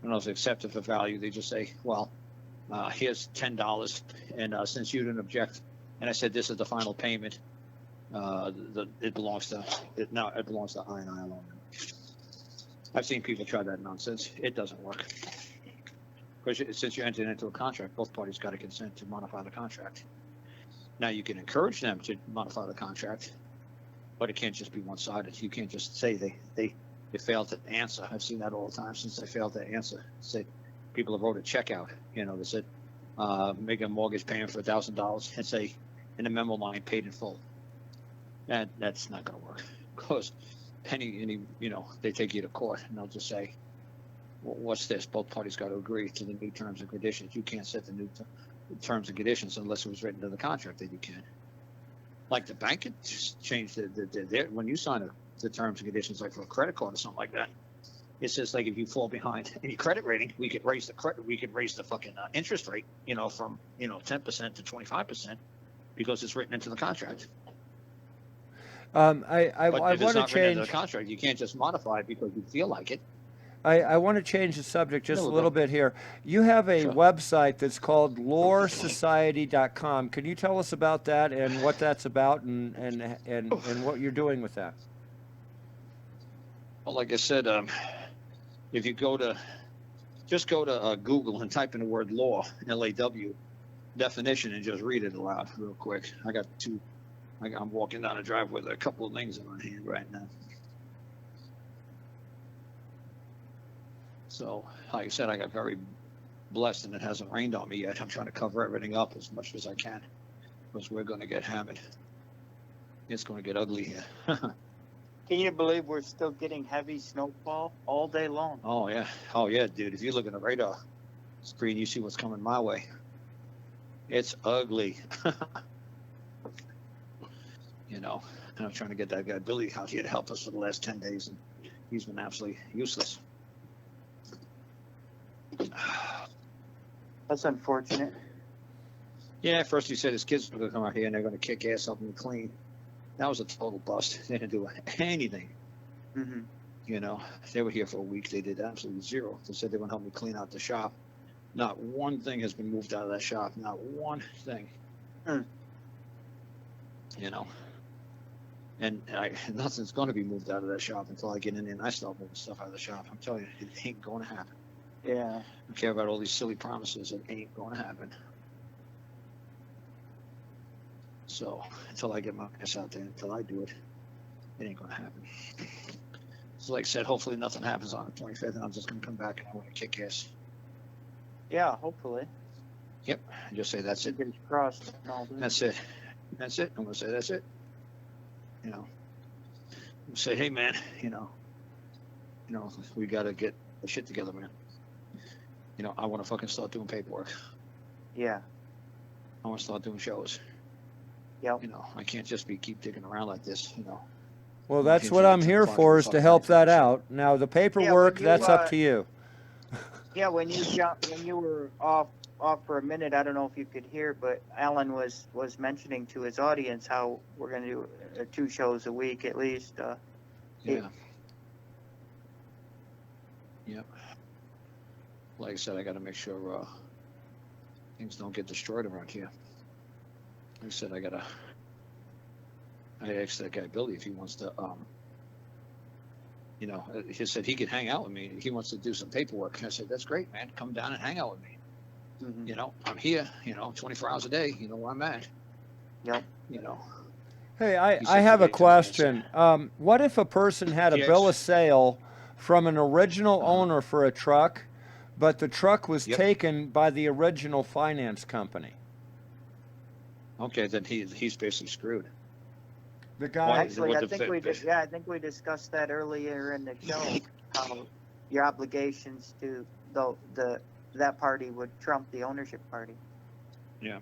When I was accepted for value, they just say, well, here's $10, and since you didn't object, and I said this is the final payment, it belongs to I and I alone. I've seen people try that nonsense. It doesn't work. Because since you entered into a contract, both parties got to consent to modify the contract. Now you can encourage them to modify the contract, but it can't just be one-sided. You can't just say they failed to answer. I've seen that all the time since they failed to answer. Say people have wrote a check out. You know, they said make a mortgage payment for $1,000 and say in the memo line paid in full. That's not going to work because any you know, they take you to court and they'll just say, well, what's this? Both parties got to agree to the new terms and conditions. You can't set the new terms and conditions unless it was written in the contract that you can. Like the bank could just change when you sign the terms and conditions, like for a credit card or something like that. It says like if you fall behind any credit rating, we could raise the fucking interest rate, you know, from 10% to 25% because it's written into the contract. I But want if it's to not written into the change. contract, you can't just modify it because you feel like it. I want to change the subject just No, a go. little bit here. You have a Sure. website that's called loresociety.com. Can you tell us about that and what that's about and what you're doing with that? Well, like I said, if you just go to Google and type in the word law, L-A-W, definition, and just read it aloud real quick. I'm walking down the driveway with a couple of things in my hand right now. So, like I said, I got very blessed and it hasn't rained on me yet. I'm trying to cover everything up as much as I can because we're going to get hammered. It's going to get ugly here. Can you believe we're still getting heavy snowfall all day long? Oh yeah, dude. If you look at the radar screen, you see what's coming my way. It's ugly. You know, and I'm trying to get that guy Billy out here to help us for the last 10 days, and he's been absolutely useless. That's unfortunate. Yeah, first he said his kids were going to come out here and they're going to kick ass, help me clean. That was a total bust. They didn't do anything. Mm-hmm. You know, they were here for a week. They did absolutely zero. They said they were going to help me clean out the shop. Not one thing has been moved out of that shop. Not one thing. You know, and nothing's going to be moved out of that shop until I get in there and I start moving stuff out of the shop. I'm telling you, it ain't going to happen. Yeah. I don't care about all these silly promises. It ain't going to happen. So until I get my ass out there, until I do it, it ain't going to happen. So like I said, hopefully nothing happens on the 25th, and I'm just going to come back and I want to kick ass. Yeah, hopefully. Yep. And just say that's it. Fingers crossed. and all that. That's it. That's it. I'm going to say that's it. You know, say, hey man, you know, we got to get the shit together, man. You know, I want to fucking start doing paperwork. Yeah. I want to start doing shows. Yep. You know, I can't just keep digging around like this, you know. Well, that's what I'm here for, is to help that out. Now, the paperwork, that's up to you. Yeah, when you were off for a minute, I don't know if you could hear, but Alan was mentioning to his audience how we're going to do 2 shows a week at least. Yeah. Yep. Like I said, I got to make sure things don't get destroyed around here. Like I said, I asked that guy Billy if he wants to, you know, he said he could hang out with me. He wants to do some paperwork. I said, that's great, man. Come down and hang out with me. Mm-hmm. You know, I'm here, 24 hours a day. You know where I'm at. Yep. You know. Hey, He I said have a today, question. What if a person had a Yes. bill of sale from an original owner for a truck, but the truck was Yep. taken by the original finance company? Okay, then he's basically screwed. The guy. Why? Actually, What I the think I think we discussed that earlier in the show. How your obligations to that party would trump the ownership party. Yeah.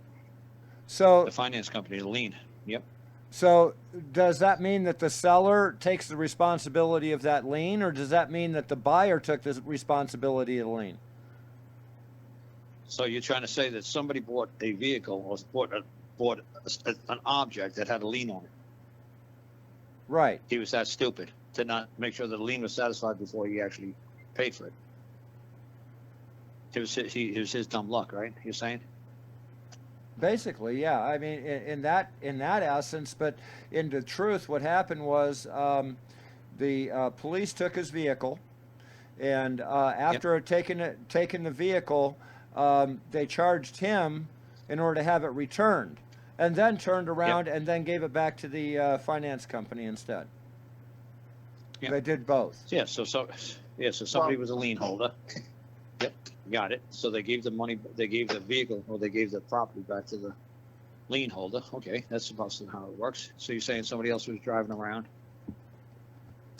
So The finance company, the lien. Yep. So does that mean that the seller takes the responsibility of that lien, or does that mean that the buyer took the responsibility of the lien? So you're trying to say that somebody bought a vehicle or bought an object that had a lien on it. Right. He was that stupid to not make sure that the lien was satisfied before he actually paid for it. It was his dumb luck, right? You're saying? Basically, yeah. I mean, in that essence, but in the truth, what happened was the police took his vehicle, and after taking the vehicle, they charged him in order to have it returned. and then turned around and then gave it back to the finance company instead. Yep. They did both. Yeah, so somebody was a lien holder. Yep, got it. So they gave the money, they gave the vehicle, or they gave the property back to the lien holder. Okay, that's supposed to how it works. So you're saying somebody else was driving around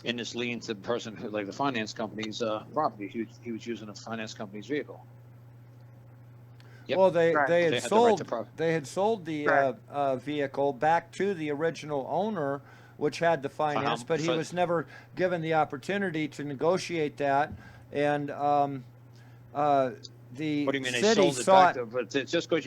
in this lien to the person who, like the finance company's property. He was using a finance company's vehicle. Yep. Well, they Correct. had They had the right sold to prop- they had sold the Correct. vehicle back to the original owner, which had the finance, but he was never given the opportunity to negotiate that. And the What do you mean they city sold it sought. back? But it's just because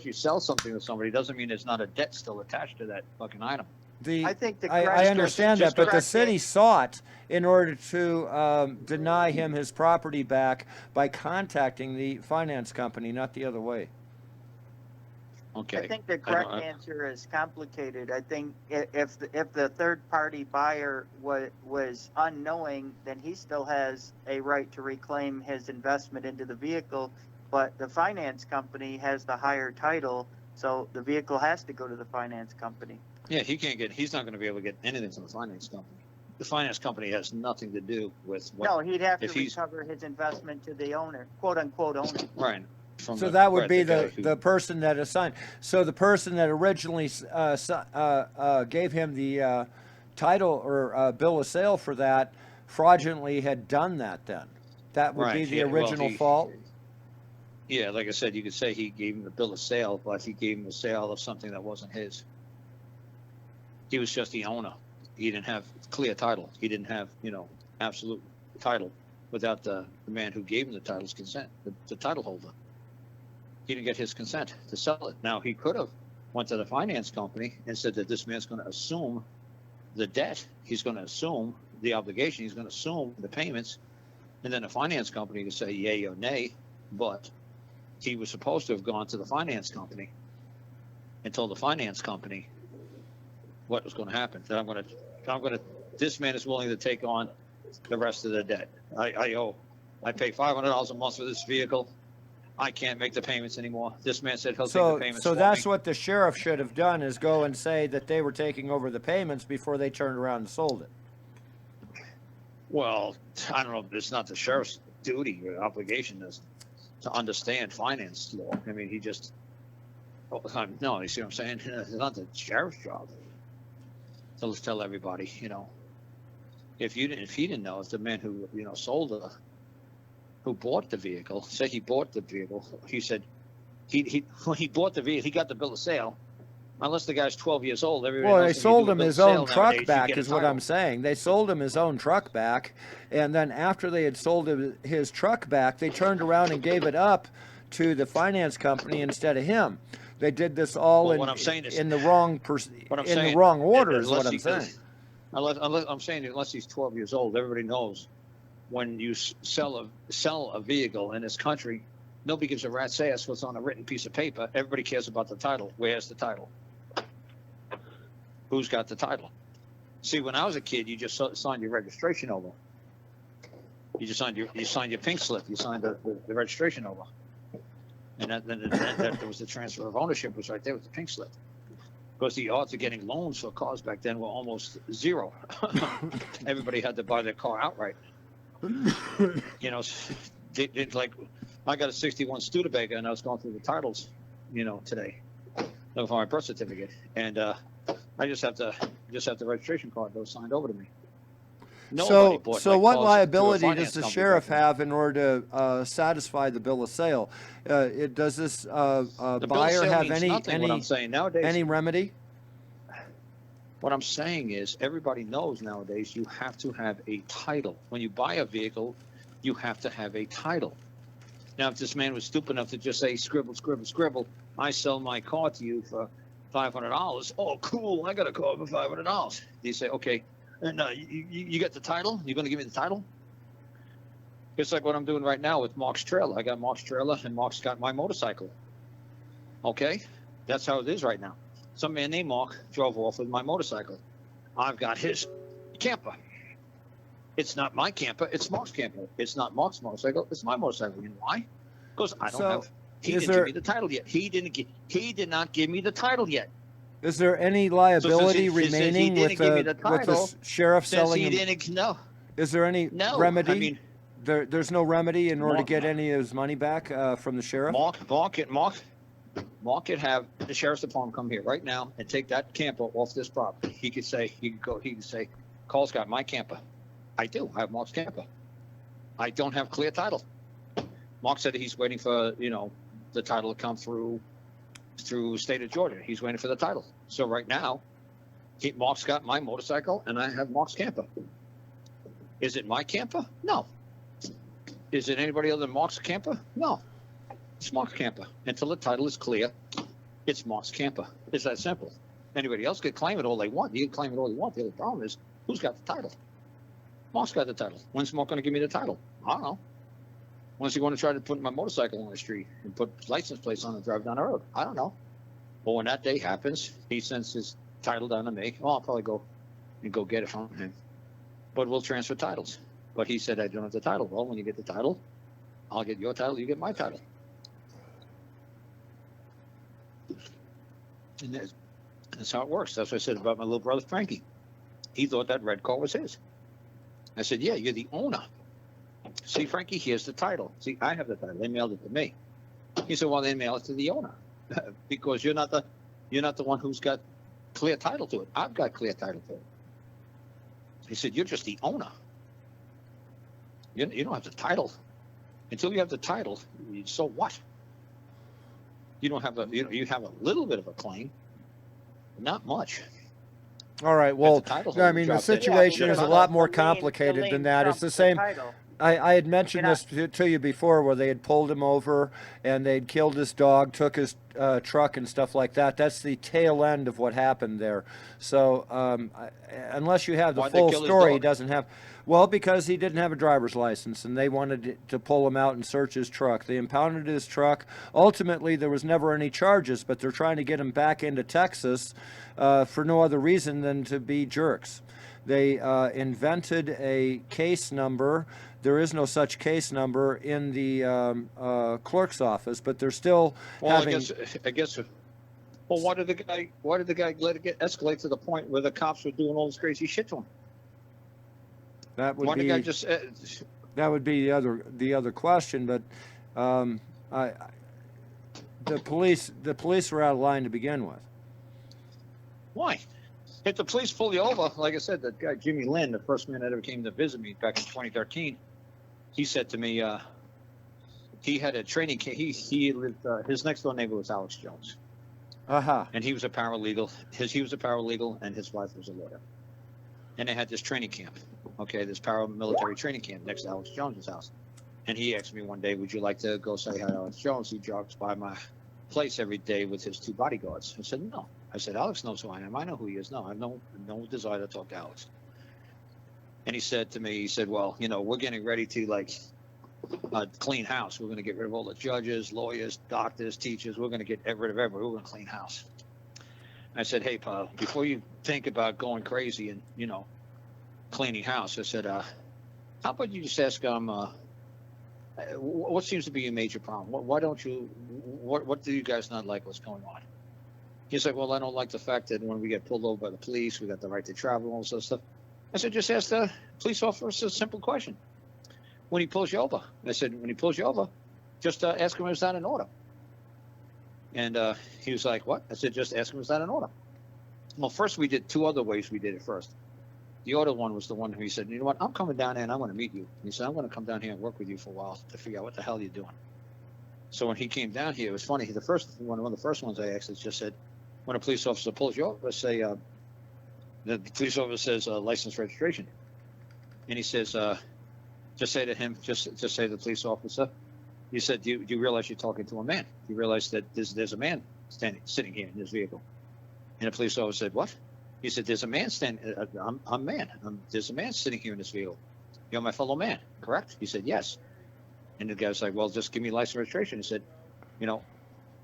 you sell something to somebody doesn't mean there's not a debt still attached to that fucking item. I think the I correct- understand just that, but the correct city it. sought in order to deny him his property back by contacting the finance company, not the other way. Okay. I think the don't- correct answer is complicated. I think if the third party buyer was unknowing, then he still has a right to reclaim his investment into the vehicle, but the finance company has the higher title, so the vehicle has to go to the finance company. Yeah, he's not going to be able to get anything from the finance company. The finance company has nothing to do with what. No, he'd have to if he's- recover his investment to the owner, quote unquote owner. Right. From So the- that would right, be guy who- the person that assigned. So the person that originally gave him the title or bill of sale for that fraudulently had done that then. That would be Right, the yeah, well, original fault. Yeah, like I said, you could say he gave him the bill of sale, but he gave him the sale of something that wasn't his. He was just the owner. He didn't have clear title. He didn't have, absolute title without the man who gave him the title's consent, the title holder. He didn't get his consent to sell it. Now, he could have went to the finance company and said that this man's going to assume the debt. He's going to assume the obligation. He's going to assume the payments. And then the finance company to say yay or nay. But he was supposed to have gone to the finance company and told the finance company what was going to happen. That I'm going to, this man is willing to take on the rest of the debt. I pay $500 a month for this vehicle. I can't make the payments anymore. This man said he'll take the payments. So for that's me. what the sheriff should have done, is go and say that they were taking over the payments before they turned around and sold it. Well, I don't know. It's not the sheriff's duty or obligation to understand finance law. I mean, he just, no, you see what I'm saying? It's not the sheriff's job to let's tell everybody, if he didn't know, if the man who, who bought the vehicle, say he bought the vehicle, he said when he bought the vehicle, he got the bill of sale. Unless the guy's 12 years old, everybody Well, knows they if you sold do a him bill of his sale own nowadays, truck you back, get a is what title. I'm saying. They sold him his own truck back, and then after they had sold his truck back, they turned around and gave it up to the finance company instead of him. They did this all Well, what I'm saying is- in the wrong What I'm in saying, the wrong order, is unless what I'm he saying. does- Unless I'm saying, unless he's 12 years old, everybody knows when you sell a vehicle in this country, nobody gives a rat's ass what's on a written piece of paper. Everybody cares about the title. Where's the title? Who's got the title? See, when I was a kid, you just signed your registration over. You just signed your pink slip. You signed the registration over, and then there was the transfer of ownership was right there with the pink slip. Because the odds of getting loans for cars back then were almost zero. Everybody had to buy their car outright. Like I got a '61 Studebaker, and I was going through the titles, today, looking for my birth certificate, and I just have the registration card that was signed over to me. Nobody bought, So like, what cars liability through a does finance the company sheriff back then. have in order to satisfy the bill of sale? Does this The bill of buyer sale have means nothing. What I'm saying nowadays, any remedy? what I'm saying is everybody knows nowadays you have to have a title. When you buy a vehicle, you have to have a title. Now, if this man was stupid enough to just say, scribble, scribble, scribble, I sell my car to you for $500. Oh, cool, I got a car for $500. You say, okay, and you got the title? You're going to give me the title? It's like what I'm doing right now with Mark's trailer. I got Mark's trailer, and Mark's got my motorcycle. Okay, that's how it is right now. Some man named Mark drove off with my motorcycle. I've got his camper. It's not my camper. It's Mark's camper. It's not Mark's motorcycle. It's my motorcycle. You know why? Because I don't have He Is didn't there- give me the title yet. He did not give me the title yet. Is there any liability since he remaining didn't with give me the, the with the title, sheriff Since selling he him? didn't, no, Is there any no. remedy? I mean, There's no remedy in order to Mark- get any of his money back from the sheriff? Mark could have the sheriff's department come here right now and take that camper off this property. He could say, Carl's got my camper. I do. I have Mark's camper. I don't have clear title. Mark said that he's waiting for, the title to come through state of Georgia. He's waiting for the title. So right now, Mark's got my motorcycle and I have Mark's camper. Is it my camper? No. Is it anybody other than Mark's camper? No. It's Mark's camper. Until the title is clear, it's Mark's camper. It's that simple. Anybody else could claim it all they want. You can claim it all you want. The other problem is, who's got the title? Mark's got the title. When's Mark going to give me the title? I don't know. When's he going to try to put my motorcycle on the street and put license plates on and drive down the road? I don't know. But when that day happens, he sends his title down to me. Well, I'll probably go get it from him. But we'll transfer titles. But he said I don't have the title. Well, when you get the title, I'll get your title, you get my title. And that's how it works. That's what I said about my little brother Frankie. He thought that red car was his. I said, yeah, you're the owner. See, Frankie, here's the title. See, I have the title. They mailed it to me. He said, well, they mail it to the owner because you're not the one who's got clear title to it. I've got clear title to it. He said, you're just the owner. You don't have the title. Until you have the title, so what? You don't have you have a little bit of a claim, not much. All right. Well, I mean, the situation is a lot more The complicated lien than that. It's trumps the same. title. I had mentioned this to you before, where they had pulled him over and they'd killed his dog, took his truck and stuff like that. That's the tail end of what happened there. So unless you have the Why'd they full kill his story, he dog? doesn't have. Well, because he didn't have a driver's license, and they wanted to pull him out and search his truck. They impounded his truck. Ultimately, there was never any charges, but they're trying to get him back into Texas for no other reason than to be jerks. They invented a case number. There is no such case number in the clerk's office, but they're still having. I guess. Well, why did the guy let it escalate to the point where the cops were doing all this crazy shit to him? That would Why be did the guy just? that would be the other question, but the police were out of line to begin with. Why? If the police pull you over, like I said, that guy Jimmy Lynn, the first man that ever came to visit me back in 2013, he said to me, he had a training camp. He lived. His next door neighbor was Alex Jones, and he was a paralegal. He was a paralegal, and his wife was a lawyer. And they had this training camp, this paramilitary training camp next to Alex Jones's house. And he asked me one day, would you like to go say hi to Alex Jones? He jogs by my place every day with his 2 bodyguards. I said, no. I said, Alex knows who I am. I know who he is. No, I have no desire to talk to Alex. And he said to me, well, we're getting ready to clean house. We're going to get rid of all the judges, lawyers, doctors, teachers. We're going to get rid of everybody. We're going to clean house. I said, hey, pal, before you think about going crazy and, cleaning house, I said, how about you just ask what seems to be a major problem? Why don't you, what do you guys not like what's going on? He's like, well, I don't like the fact that when we get pulled over by the police, we got the right to travel, all this other stuff. I said, just ask the police officer a simple question. When he pulls you over, I said, when he pulls you over, just ask him if it's not in order. And he was like, what? I said, just ask him if it's not in order. Well, first we did 2 other ways we did it first. The other one was the one who he said, you know what, I'm coming down here and I want to meet you. And he said, I'm going to come down here and work with you for a while to figure out what the hell you're doing. So when he came down here, it was funny. One of the first ones I asked is just said, when a police officer pulls you over, say, the police officer says license registration. And he says, just say to him, just say to the police officer, he said, do you realize you're talking to a man? Do you realize that there's a man sitting here in this vehicle? And the police officer said, what? He said, there's a man standing, I'm man. There's a man sitting here in this vehicle. You're my fellow man, correct? He said, yes. And the guy's like, well, just give me license registration. He said,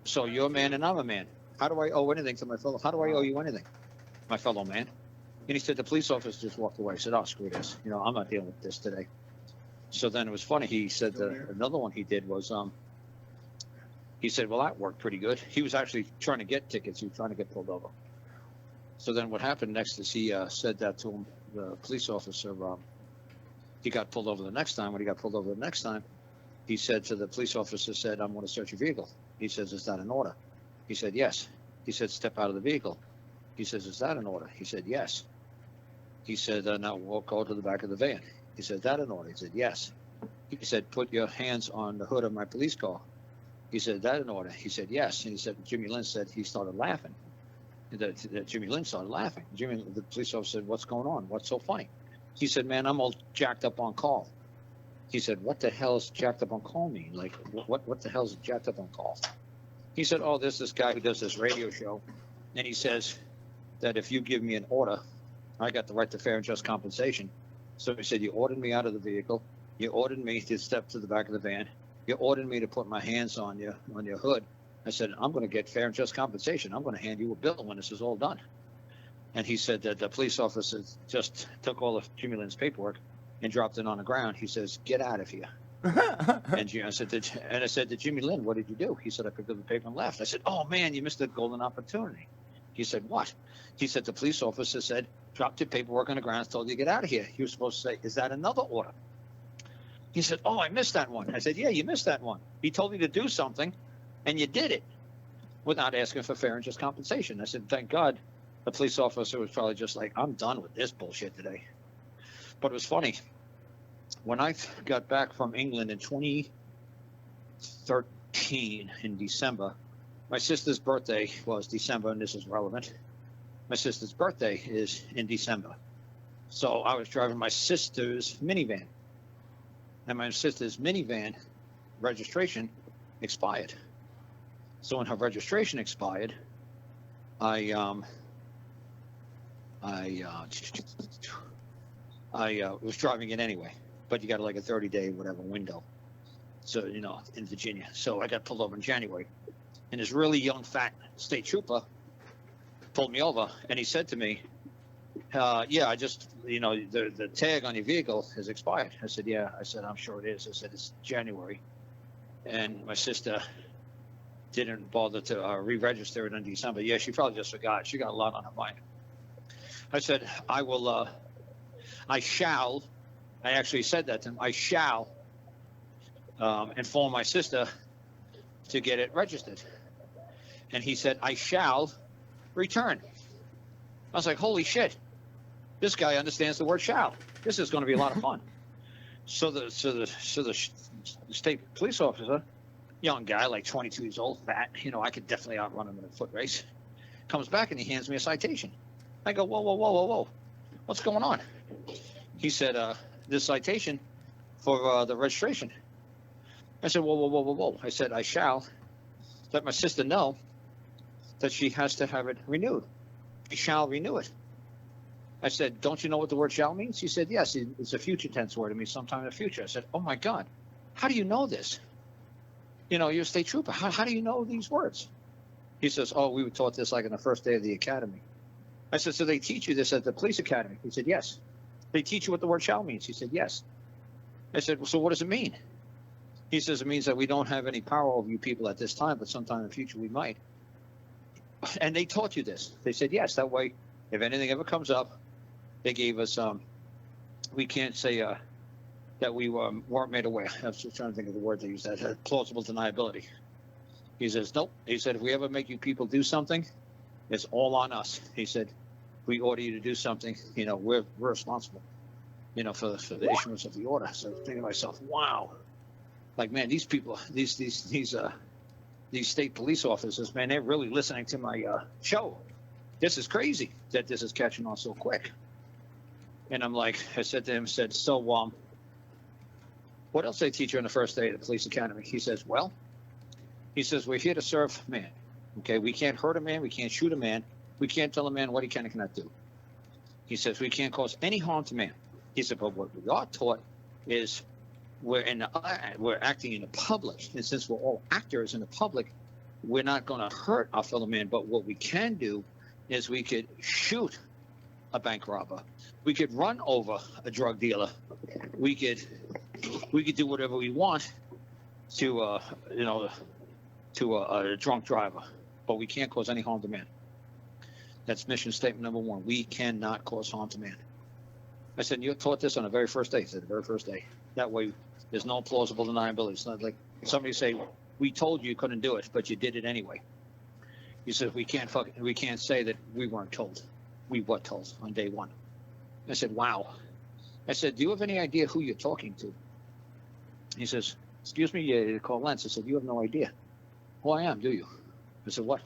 so you're a man and I'm a man. How do I owe anything to my fellow? How do I owe you anything, my fellow man? And he said, the police officer just walked away. He said, oh, screw this. I'm not dealing with this today. So then it was funny. He said another one he did was He said, well, that worked pretty good. He was actually trying to get tickets. He was trying to get pulled over. So then what happened next is he said that to him, the police officer. He got pulled over the next time. When he got pulled over the next time, he said to the police officer, said, I'm going to search your vehicle. He says, is that an order? He said, yes. He said, step out of the vehicle. He says, is that an order? He said, yes. He said, now walk over to the back of the van. He said, is that an order? He said, yes. He said, put your hands on the hood of my police car. He said, is that an order? He said, yes. And he said, Jimmy Lynn said he started laughing. That Jimmy Lynn started laughing. The police officer said, what's going on? What's so funny? He said, man, I'm all jacked up on call. He said, what the hell is jacked up on call mean? Like, what the hell is jacked up on call? He said, oh, there's this guy who does this radio show. And he says that if you give me an order, I got the right to fair and just compensation. So he said, you ordered me out of the vehicle. You ordered me to step to the back of the van. You ordered me to put my hands on your hood. I said, I'm going to get fair and just compensation. I'm going to hand you a bill when this is all done. And he said that the police officer just took all of Jimmy Lynn's paperwork and dropped it on the ground. He says, get out of here. And I said to Jimmy Lynn, what did you do? He said, I picked up the paper and left. I said, oh, man, you missed a golden opportunity. He said, what? He said, the police officer said, dropped your paperwork on the ground and told you to get out of here. He was supposed to say, is that another order? He said, oh, I missed that one. I said, yeah, you missed that one. He told you to do something, and you did it without asking for fair and just compensation. I said, thank God. The police officer was probably just like, I'm done with this bullshit today. But it was funny. When I got back from England in 2013 in December, my sister's birthday was December, and this is relevant. My sister's birthday is in December. So I was driving my sister's minivan. And my sister's minivan registration expired. So when her registration expired, I was driving it anyway, but you got like a 30-day whatever window. So, in Virginia. So I got pulled over in January. And this really young, fat state trooper pulled me over, and he said to me, yeah, I just, the tag on your vehicle has expired. I said, yeah. I said, I'm sure it is. I said, it's January. And my sister didn't bother to re-register it in December. Yeah, she probably just forgot. She got a lot on her mind. I said, I actually said that to him, I shall inform my sister to get it registered. And he said, I shall return. I was like, holy shit. This guy understands the word shall. This is going to be a lot of fun. So the state police officer, young guy, like 22 years old, fat, I could definitely outrun him in a foot race, comes back and he hands me a citation. I go, whoa. What's going on? He said, this citation for the registration. I said, whoa. I said, I shall let my sister know that she has to have it renewed. She shall renew it. I said, don't you know what the word shall means? He said, yes, it's a future tense word. It means sometime in the future. I said, oh my God, how do you know this? You're a state trooper. How do you know these words? He says, oh, we were taught this like on the first day of the academy. I said, so they teach you this at the police academy? He said, yes. They teach you what the word shall means? He said, yes. I said, well, so what does it mean? He says, it means that we don't have any power over you people at this time, but sometime in the future we might. And they taught you this. They said, yes, that way, if anything ever comes up, they gave us, we can't say that we weren't made aware. I was just trying to think of the word they used, that plausible deniability. He says, nope. He said, if we ever make you people do something, it's all on us. He said, we order you to do something, we're responsible, for the issuance of the order. So I was thinking to myself, wow. Like, man, these people, these state police officers, man, they're really listening to my show. This is crazy that this is catching on so quick. And I said to him, so what else they teach you on the first day of the police academy? He says, we're here to serve man. Okay, we can't hurt a man, we can't shoot a man, we can't tell a man what he can and cannot do. He says, we can't cause any harm to man. He said, but what we are taught is we're acting in the public, and since we're all actors in the public, we're not going to hurt our fellow man. But what we can do is we could shoot a bank robber, we could run over a drug dealer, we could do whatever we want to to a drunk driver, but we can't cause any harm to man. That's mission statement number one. We cannot cause harm to man. I said, you taught this on the very first day. He said, the very first day. That way, there's no plausible deniability. It's not like somebody say, we told you couldn't do it, but you did it anyway. He said, we can't say that we weren't told. We were told on day one. I said, wow. I said, do you have any idea who you're talking to? He says, excuse me, Karl Lentz. I said, you have no idea who I am, do you? I said, what?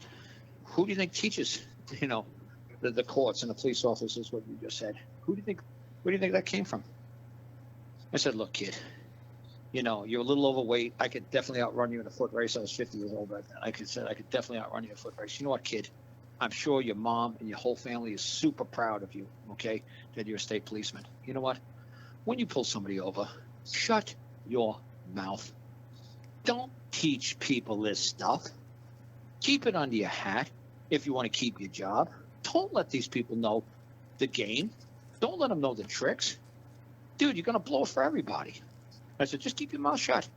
Who do you think teaches, the courts and the police officers, what you just said? Where do you think that came from? I said, look, kid, you're a little overweight. I could definitely outrun you in a foot race. I was 50 years old back then. I could definitely outrun you in a foot race. You know what, kid? I'm sure your mom and your whole family is super proud of you, okay, that you're a state policeman. You know what? When you pull somebody over, shut your mouth. Don't teach people this stuff. Keep it under your hat if you want to keep your job. Don't let these people know the game. Don't let them know the tricks. Dude, you're going to blow for everybody. I said, just keep your mouth shut.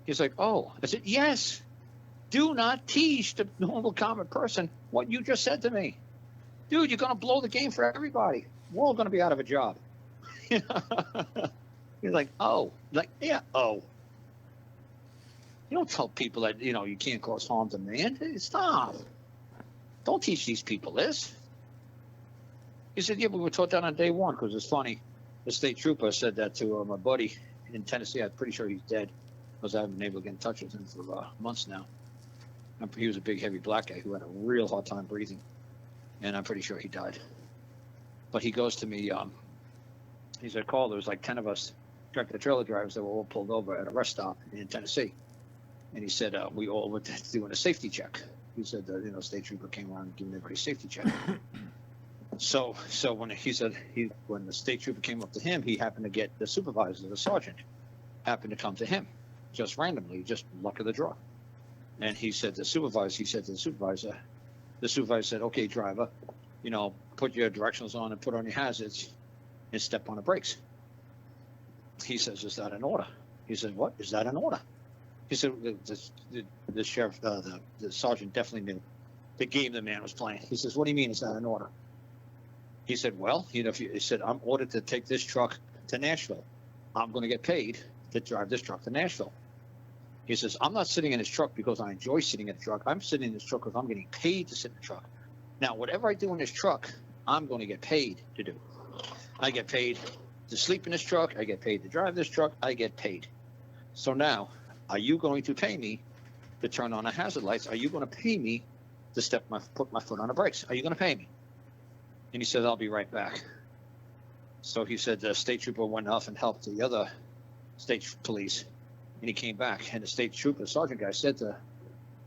He's like, oh. I said, yes. Do not teach the normal common person what you just said to me. Dude, you're going to blow the game for everybody. We're all going to be out of a job. He's like, oh. Like, yeah, oh. You don't tell people that, you can't cause harm to man. Stop. Don't teach these people this. He said, yeah, but we were taught that on day one, because it's funny. The state trooper said that to my buddy in Tennessee. I'm pretty sure he's dead, because I haven't been able to get in touch with him for months now. He was a big, heavy black guy who had a real hard time breathing, and I'm pretty sure he died. But he goes to me, he said, Karl, there was like 10 of us tractor-trailer drivers that were all pulled over at a rest stop in Tennessee. And he said, we all were doing a safety check. He said, state trooper came around and giving everybody a safety check. So when when the state trooper came up to him, he happened to get the supervisor, the sergeant, happened to come to him, just randomly, just luck of the draw. And he said to the supervisor, said, okay, driver, put your directionals on and put on your hazards and step on the brakes. He says, is that an order? He said, what? Is that an order? He said, the sheriff, the sergeant definitely knew the game the man was playing. He says, what do you mean, is that an order? He said, well, he said, I'm ordered to take this truck to Nashville. I'm going to get paid to drive this truck to Nashville. He says, I'm not sitting in this truck because I enjoy sitting in the truck. I'm sitting in this truck because I'm getting paid to sit in the truck. Now, whatever I do in this truck, I'm going to get paid to do. I get paid to sleep in this truck. I get paid to drive this truck. I get paid. So now, are you going to pay me to turn on the hazard lights? Are you going to pay me to put my foot on the brakes? Are you going to pay me? And he said, I'll be right back. So he said the state trooper went off and helped the other state police, and he came back. And the state trooper, the sergeant guy, said to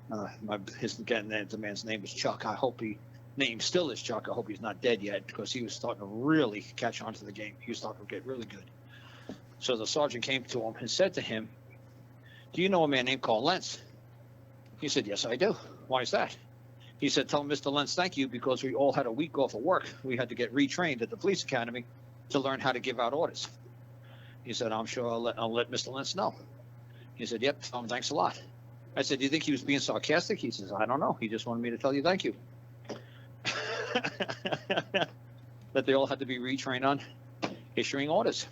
the man's name is Chuck. I hope still is Chuck. I hope he's not dead yet, because he was starting to really catch on to the game. He was starting to get really good. So the sergeant came to him and said to him, do you know a man named Karl Lentz? He said, yes, I do. Why is that? He said, tell Mr. Lentz thank you, because we all had a week off of work. We had to get retrained at the police academy to learn how to give out orders. He said, I'm sure I'll let Mr. Lentz know. He said, yep, tell him thanks a lot. I said, do you think he was being sarcastic? He says, I don't know. He just wanted me to tell you thank you. That they all had to be retrained on issuing orders.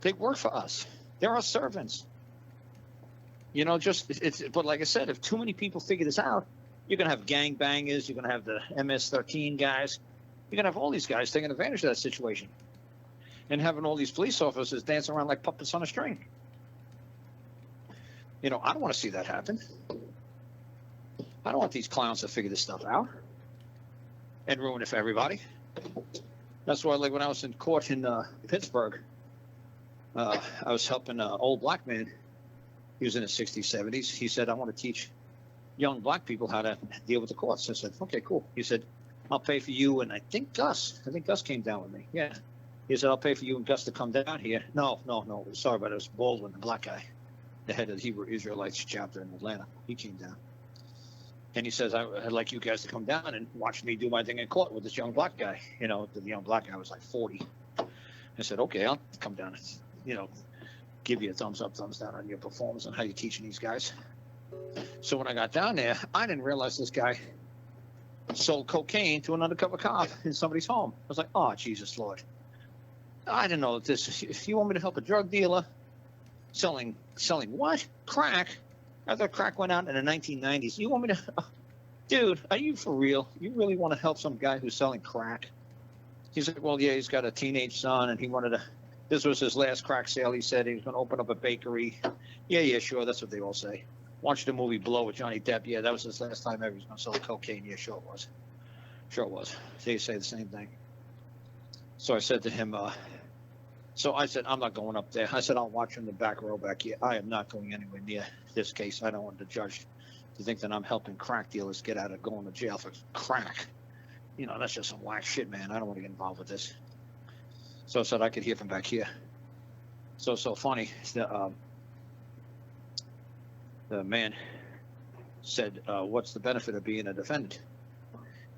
They work for us. They're our servants. But like I said, if too many people figure this out, you're going to have gangbangers, you're going to have the MS-13 guys, you're going to have all these guys taking advantage of that situation and having all these police officers dancing around like puppets on a string. I don't want to see that happen. I don't want these clowns to figure this stuff out and ruin it for everybody. That's why, like, when I was in court in Pittsburgh, I was helping an old black man. He was in his 60s, 70s. He said, I want to teach young black people how to deal with the courts. I said, okay, cool. He said, I'll pay for you. And I think Gus came down with me. Yeah. He said, I'll pay for you and Gus to come down here. No. Sorry, but it was Baldwin, the black guy, the head of the Hebrew Israelites chapter in Atlanta. He came down. And he says, I'd like you guys to come down and watch me do my thing in court with this young black guy. The young black guy was like 40. I said, okay, I'll come down. give you a thumbs up, thumbs down on your performance and how you're teaching these guys. So when I got down there, I didn't realize this guy sold cocaine to an undercover cop in somebody's home. I was like, oh, Jesus Lord. I didn't know that this, if you want me to help a drug dealer selling what? Crack? I thought crack went out in the 1990s. You want me to, dude, are you for real? You really want to help some guy who's selling crack? He's like, well, yeah, he's got a teenage son and he wanted to, this was his last crack sale. He said he was going to open up a bakery. Yeah, sure. That's what they all say. Watched the movie Blow with Johnny Depp. Yeah, that was his last time ever he was going to sell cocaine. Yeah, sure it was. Sure it was. They say the same thing. So I said to him, so I said, I'm not going up there. I said, I'll watch in the back row back here. I am not going anywhere near this case. I don't want the judge to think that I'm helping crack dealers get out of going to jail for crack. You know, that's just some whack shit, man. I don't want to get involved with this. So I said I could hear from back here. So funny. The man said, what's the benefit of being a defendant?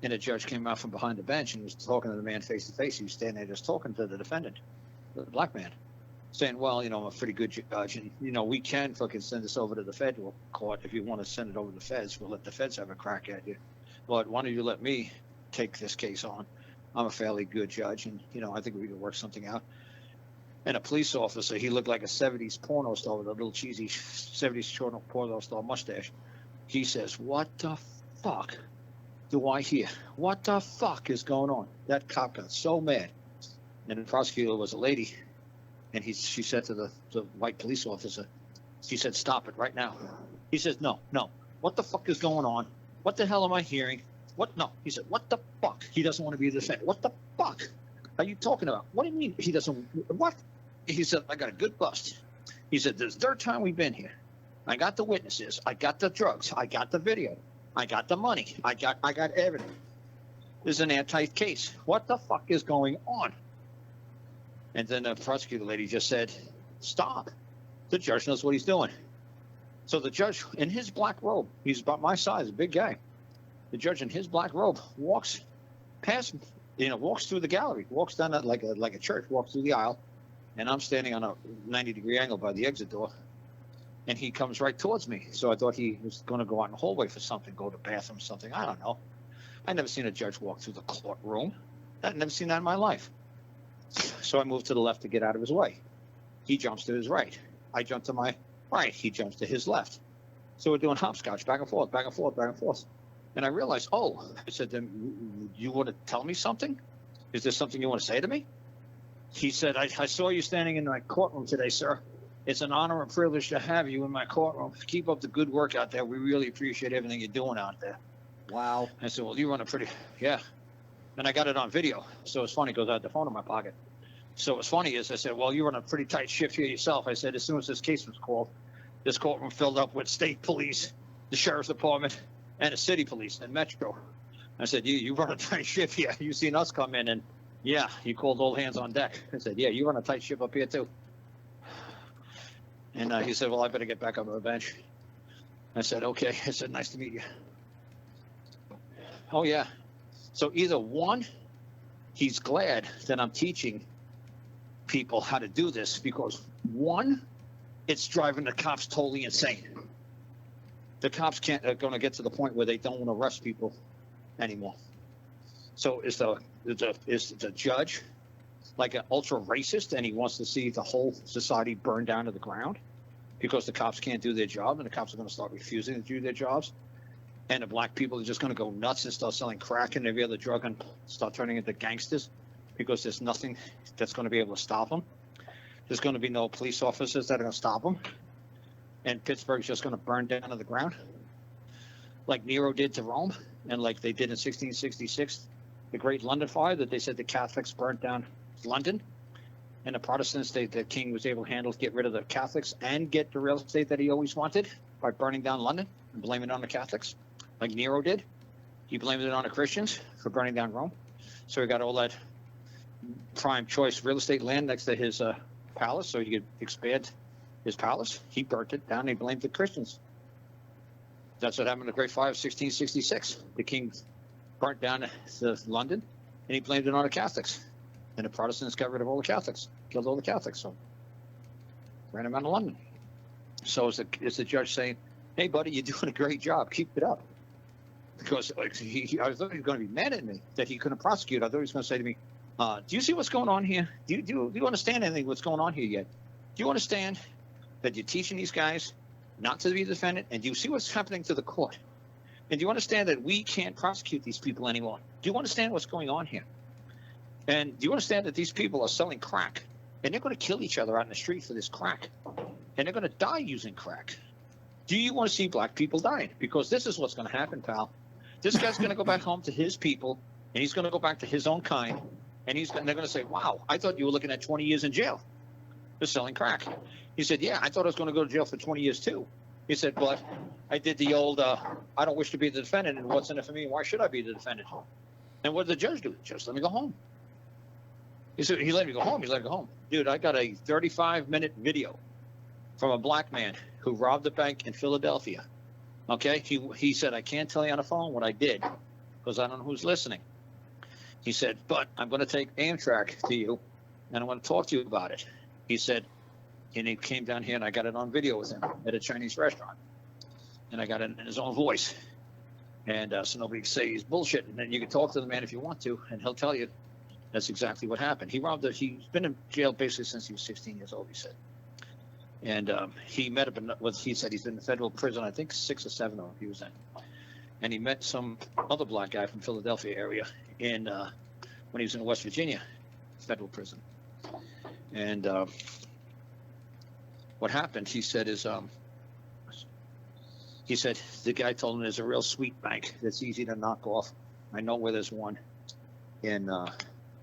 And the judge came out from behind the bench and was talking to the man face to face. He was standing there just talking to the defendant, the black man, saying, well, you know, I'm a pretty good judge, and, you know, we can fucking send this over to the federal court. If you want to send it over to the feds, we'll let the feds have a crack at you. But why don't you let me take this case on? I'm a fairly good judge, and, you know, I think we can work something out. And a police officer, he looked like a 70s porno star with a little cheesy 70s porno star mustache. He says, what the fuck do I hear? What the fuck is going on? That cop got so mad. And the prosecutor was a lady, and she said to the white police officer, she said, stop it right now. He says, no. What the fuck is going on? What the hell am I hearing? What? No. He said, what the fuck? He doesn't want to be a defendant. What the fuck are you talking about? What do you mean he doesn't? What? He said, I got a good bust. He said, this is the third time we've been here. I got the witnesses. I got the drugs. I got the video. I got the money. I got everything. This is an airtight case. What the fuck is going on? And then the prosecutor lady just said, stop. The judge knows what he's doing. So the judge in his black robe, he's about my size, a big guy. The judge in his black robe walks past, walks through the gallery, walks down like a church, walks through the aisle. And I'm standing on a 90-degree angle by the exit door. And he comes right towards me. So I thought he was going to go out in the hallway for something, go to the bathroom, something. I don't know. I never seen a judge walk through the courtroom. I've never seen that in my life. So I moved to the left to get out of his way. He jumps to his right. I jump to my right. He jumps to his left. So we're doing hopscotch, back and forth, back and forth, back and forth. And I realized, I said to him, you want to tell me something? Is there something you want to say to me? He said, I saw you standing in my courtroom today, sir. It's an honor and privilege to have you in my courtroom. Keep up the good work out there. We really appreciate everything you're doing out there. Wow. I said, well, you run a pretty, yeah. And I got it on video. So it's funny, because I had the phone in my pocket. So what's funny is I said, well, you run a pretty tight shift here yourself. I said, as soon as this case was called, this courtroom filled up with state police, the sheriff's department, and the city police and Metro. I said, you run a tight shift here. You seen us come in, and yeah, you called all hands on deck. I said, yeah, you run a tight ship up here too. And he said, well, I better get back on the bench. I said, okay. I said, nice to meet you. Oh, yeah. So either one, he's glad that I'm teaching people how to do this, because one, it's driving the cops totally insane. The cops are going to get to the point where they don't want to arrest people anymore. So is the judge like an ultra racist, and he wants to see the whole society burn down to the ground because the cops can't do their job, and the cops are going to start refusing to do their jobs, and the black people are just going to go nuts and start selling crack and every other drug and start turning into gangsters because there's nothing that's going to be able to stop them. There's going to be no police officers that are going to stop them, and Pittsburgh's just going to burn down to the ground like Nero did to Rome, and like they did in 1666, the Great London Fire, that they said the Catholics burnt down London, and the Protestants, the king was able to get rid of the Catholics and get the real estate that he always wanted by burning down London and blaming it on the Catholics, like Nero did. He blamed it on the Christians for burning down Rome. So he got all that prime choice real estate land next to his palace, so he could expand his palace. He burnt it down. He blamed the Christians. That's what happened in the Great Fire of 1666. The king burnt down London, and he blamed it on the Catholics. And the Protestants got rid of all the Catholics, killed all the Catholics. So ran him out of London. So it's the judge saying, "Hey, buddy, you're doing a great job. Keep it up." Because like, I thought he was going to be mad at me that he couldn't prosecute. I thought he was going to say to me, "Do you see what's going on here? Do you understand anything what's going on here yet? Do you understand that you're teaching these guys not to be the defendant? And do you see what's happening to the court? And do you understand that we can't prosecute these people anymore? Do you understand what's going on here? And do you understand that these people are selling crack? And they're going to kill each other out in the street for this crack. And they're going to die using crack. Do you want to see black people dying? Because this is what's going to happen, pal. This guy's going to go back home to his people, and he's going to go back to his own kind, and they're going to say, wow, I thought you were looking at 20 years in jail for selling crack." He said, "Yeah, I thought I was going to go to jail for 20 years too." He said, "But I did the old, I don't wish to be the defendant, and what's in it for me? Why should I be the defendant?" And what did the judge do? Just let me go home. He said, he let me go home. He let me go home. Dude, I got a 35-minute video from a black man who robbed a bank in Philadelphia. Okay, he said, "I can't tell you on the phone what I did because I don't know who's listening." He said, "But I'm going to take Amtrak to you, and I'm going to talk to you about it." He said, and he came down here, and I got it on video with him at a Chinese restaurant, and I got it in his own voice, and so nobody can say he's bullshitting. And you can talk to the man if you want to, and he'll tell you that's exactly what happened. He's been in jail basically since he was 16 years old, he said. And he met up he said he's been in federal prison, I think 6 or 7 of them he was in. And he met some other black guy from Philadelphia area when he was in West Virginia federal prison. And what happened, he said, is he said the guy told him there's a real sweet bank that's easy to knock off. I know where there's one in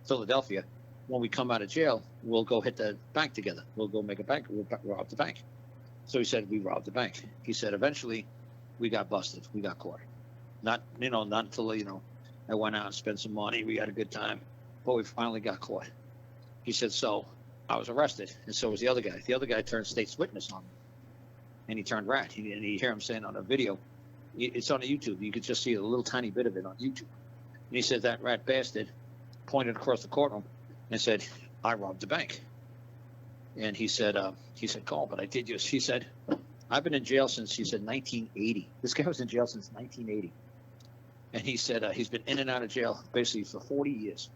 Philadelphia. When we come out of jail, we'll go hit the bank together. We'll go make a bank. We'll rob the bank. So he said, we robbed the bank. He said, eventually we got busted. We got caught. Not until, I went out and spent some money. We had a good time, but we finally got caught. He said, so I was arrested. And so was the other guy. The other guy turned state's witness on me, and he turned rat. And you hear him saying on a video, it's on YouTube. You could just see a little tiny bit of it on YouTube. And he said, that rat bastard pointed across the courtroom and said, I robbed the bank. And he said, Carl, but I did just, he said, I've been in jail since, he said, 1980. This guy was in jail since 1980. And he said, he's been in and out of jail basically for 40 years.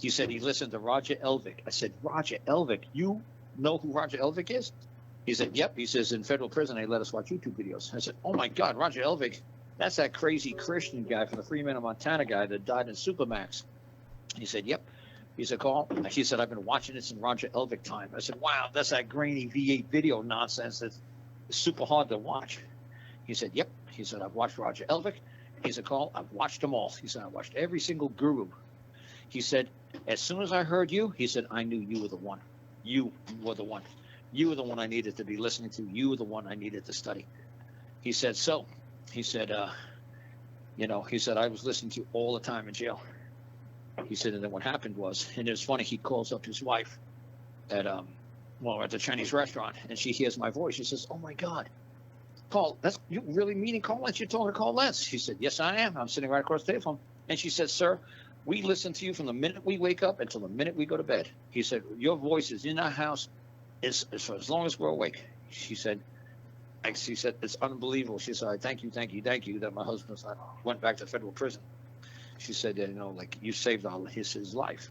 He said he listened to Roger Elvick. I said, Roger Elvick, you know who Roger Elvick is? He said, yep. He says, in federal prison, they let us watch YouTube videos. I said, oh my God, Roger Elvick, that's that crazy Christian guy from the Free Men of Montana guy that died in Supermax. He said, yep. He said, Carl, he said, I've been watching this in Roger Elvick time. I said, wow, that's that grainy V8 video nonsense that's super hard to watch. He said, yep. He said, I've watched Roger Elvick. He said, Carl, I've watched them all. He said, I watched every single guru. He said, as soon as I heard you, he said, I knew you were the one. You were the one. You were the one I needed to be listening to. You were the one I needed to study. He said, so, he said, he said, I was listening to you all the time in jail. He said, and then what happened was, and it was funny, he calls up his wife at the Chinese restaurant, and she hears my voice. She says, oh my God, Carl, that's you really meaning Karl Lentz? You're talking to Karl Lentz. She said, yes, I am. I'm sitting right across the table from him. And she said, sir, we listen to you from the minute we wake up until the minute we go to bed. He said, your voice is in our house for as long as we're awake. She said, it's unbelievable. She said, thank you that my husband went back to federal prison. She said, you saved his life.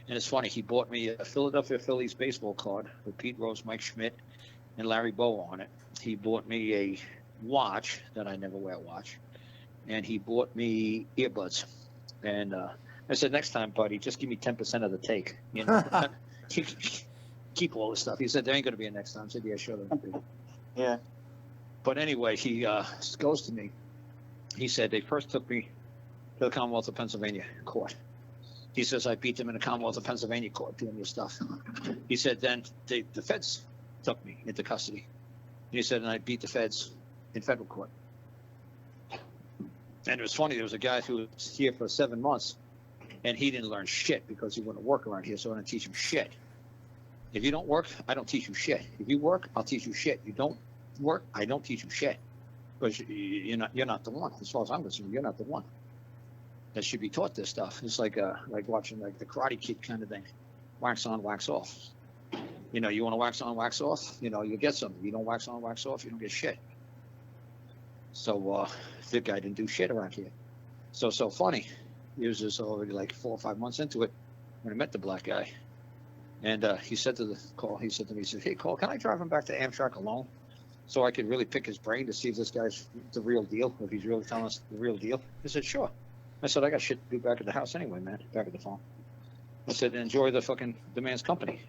And it's funny, he bought me a Philadelphia Phillies baseball card with Pete Rose, Mike Schmidt, and Larry Bowa on it. He bought me a watch that I never wear a watch. And he bought me earbuds. And I said, next time, buddy, just give me 10% of the take. Keep all this stuff. He said, there ain't going to be a next time. I said, yeah, sure. Yeah. But anyway, he goes to me. He said, they first took me to the Commonwealth of Pennsylvania court. He says, I beat them in the Commonwealth of Pennsylvania court doing your stuff. He said, then the feds took me into custody. And he said, and I beat the feds in federal court. And it was funny, there was a guy who was here for 7 months, and he didn't learn shit because he wouldn't work around here, so I didn't teach him shit. If you don't work, I don't teach you shit. If you work, I'll teach you shit. You don't work, I don't teach you shit. Because you're not the one. As far as I'm concerned, you're not the one that should be taught this stuff. It's like watching like the Karate Kid kind of thing. Wax on, wax off. You know, you want to wax on, wax off, you know, you get something. You don't wax on, wax off, you don't get shit. So the guy didn't do shit around here. So funny. He was just already like 4 or 5 months into it when I met the black guy. And he said to me, he said, hey, Cole, can I drive him back to Amtrak alone? So I could really pick his brain to see if this guy's the real deal, if he's really telling us the real deal. He said, sure. I said, I got shit to do back at the house anyway, man, back at the farm. I said, enjoy the man's company.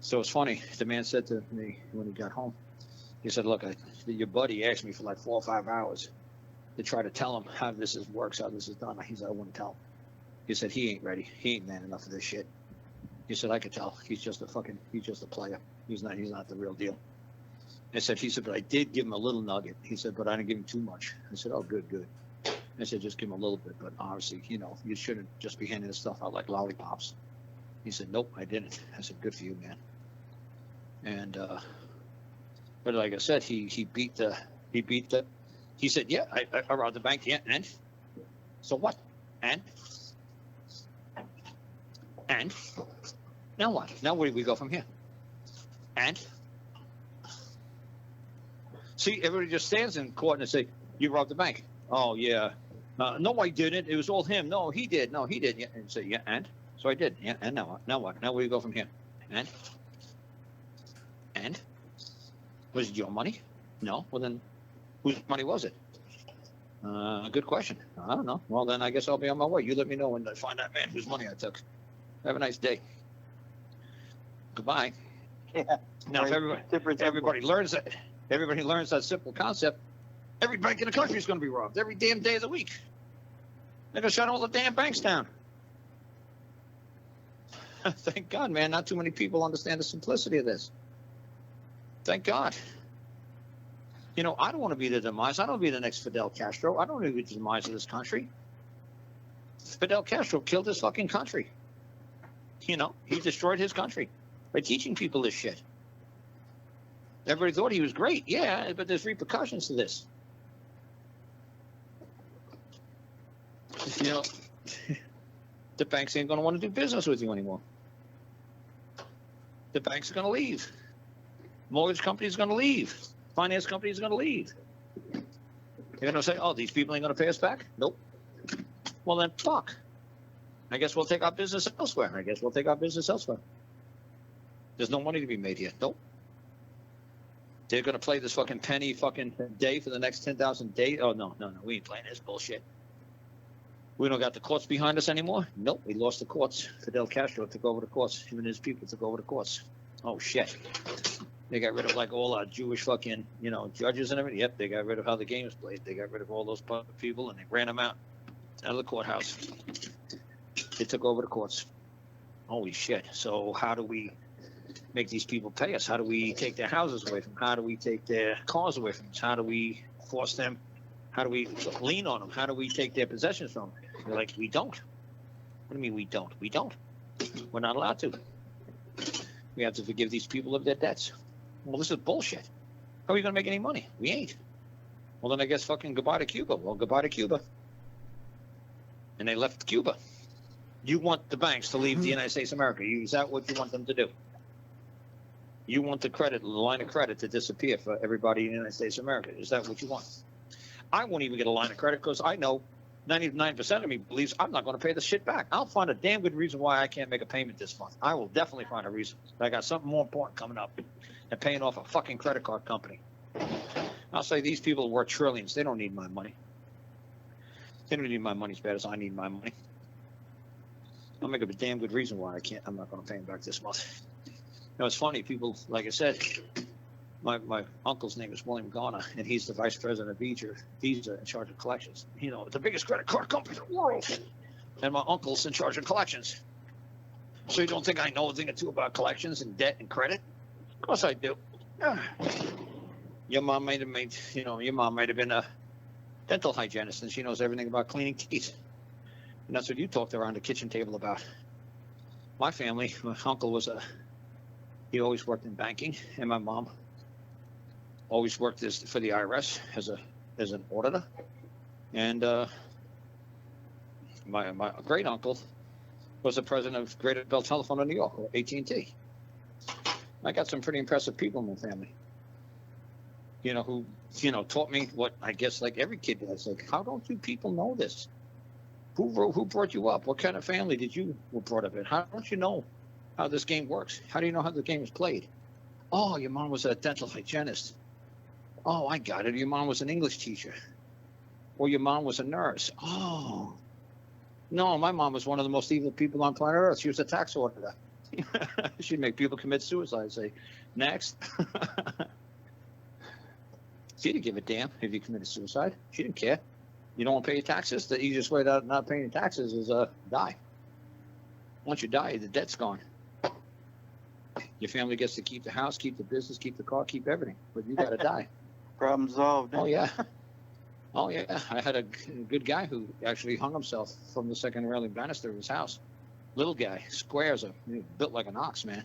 So it's funny. The man said to me when he got home, he said, look, your buddy asked me for like 4 or 5 hours to try to tell him how this works, how this is done. He said, I wouldn't tell him. He said, he ain't ready. He ain't man enough for this shit. He said, I could tell. He's just a player. He's not the real deal. He said, but I did give him a little nugget. He said, but I didn't give him too much. I said, oh, good. I said, just give him a little bit. But obviously, you know, you shouldn't just be handing this stuff out like lollipops. He said, nope, I didn't. I said, good for you, man. And, but like I said, he said, yeah, I robbed the bank. Yeah. And so what? And now what? Now where do we go from here? And see, everybody just stands in court and they say, you robbed the bank. Oh, yeah. No, I didn't. It was all him. No, he did. No, he did. Yeah. And say, yeah, and? So I did. Yeah, and now what? Now what? Now where do you go from here? And? Was it your money? No. Well, then whose money was it? Good question. I don't know. Well, then I guess I'll be on my way. You let me know when I find that man whose money I took. Have a nice day. Goodbye. Yeah. Now, if everybody learns that simple concept, every bank in the country is going to be robbed every damn day of the week. They're going to shut all the damn banks down. Thank God, man. Not too many people understand the simplicity of this. Thank God. You know, I don't want to be the demise. I don't want to be the next Fidel Castro. I don't want to be the demise of this country. Fidel Castro killed this fucking country. You know, he destroyed his country by teaching people this shit. Everybody thought he was great. Yeah, but there's repercussions to this. You know, the banks ain't going to want to do business with you anymore. The banks are going to leave. Mortgage companies are going to leave. Finance companies are going to leave. They're going to say, oh, these people ain't going to pay us back? Nope. Well, then, fuck. I guess we'll take our business elsewhere. There's no money to be made here. Nope. They're going to play this fucking penny fucking day for the next 10,000 days. Oh, no. We ain't playing this bullshit. We don't got the courts behind us anymore? Nope. We lost the courts. Fidel Castro took over the courts. Him and his people took over the courts. Oh, shit. They got rid of like all our Jewish fucking, you know, judges and everything. Yep, they got rid of how the game was played. They got rid of all those people and they ran them out of the courthouse. They took over the courts. Holy shit. So how do we make these people pay us? How do we take their houses away from them? How do we take their cars away from them? How do we force them? How do we lean on them? How do we take their possessions from them? They're like, we don't. What do you mean we don't? We don't. We're not allowed to. We have to forgive these people of their debts. Well, this is bullshit. How are we going to make any money? We ain't. Well, then I guess fucking goodbye to Cuba. Well, goodbye to Cuba. And they left Cuba. You want the banks to leave the United States of America. Is that what you want them to do? You want the line of credit to disappear for everybody in the United States of America. Is that what you want? I won't even get a line of credit because I know 99% of me believes I'm not going to pay the shit back. I'll find a damn good reason why I can't make a payment this month. I will definitely find a reason. I got something more important coming up than paying off a fucking credit card company. I'll say these people are worth trillions. They don't need my money. They don't need my money as bad as I need my money. I'll make up a damn good reason why I'm not going to pay them back this month. You know, it's funny. People, like I said, my uncle's name is William Garner, and he's the vice president of Visa in charge of collections. You know, the biggest credit card company in the world. And my uncle's in charge of collections. So you don't think I know a thing or two about collections and debt and credit? Of course I do. Your mom might have been a dental hygienist, and she knows everything about cleaning teeth. And that's what you talked around the kitchen table about. My family, my uncle he always worked in banking, and my mom always worked for the IRS as an auditor. And my great uncle was the president of Greater Bell Telephone in New York, or AT&T. I got some pretty impressive people in my family. Who, taught me what I guess like every kid does. Like, how don't you people know this? Who brought you up? What kind of family did you were brought up in? How don't you know how this game works? How do you know how the game is played? Oh, your mom was a dental hygienist. Oh, I got it. Your mom was an English teacher. Or your mom was a nurse. Oh. No, my mom was one of the most evil people on planet Earth. She was a tax auditor. She'd make people commit suicide. Say, next. She didn't give a damn if you committed suicide. She didn't care. You don't want to pay your taxes? The easiest way to not paying your taxes is die. Once you die, the debt's gone. Your family gets to keep the house, keep the business, keep the car, keep everything. But you got to die. Problem solved. Oh, yeah. Oh, yeah. I had a good guy who actually hung himself from the second railing banister of his house. Little guy, square as built like an ox, man.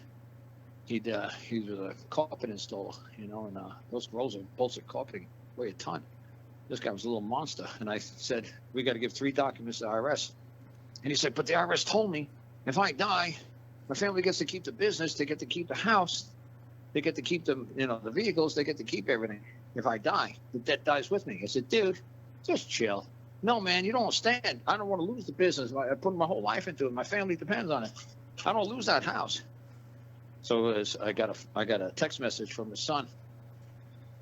He was a carpet installer, and those rolls of bolts of carpeting weigh a ton. This guy was a little monster. And I said, we got to give 3 documents to the IRS. And he said, but the IRS told me if I die, my family gets to keep the business, they get to keep the house, they get to keep the vehicles, they get to keep everything. If I die, the debt dies with me. I said, dude, just chill. No, man, you don't understand. I don't want to lose the business. I put my whole life into it. My family depends on it. I don't lose that house. So I got a text message from his son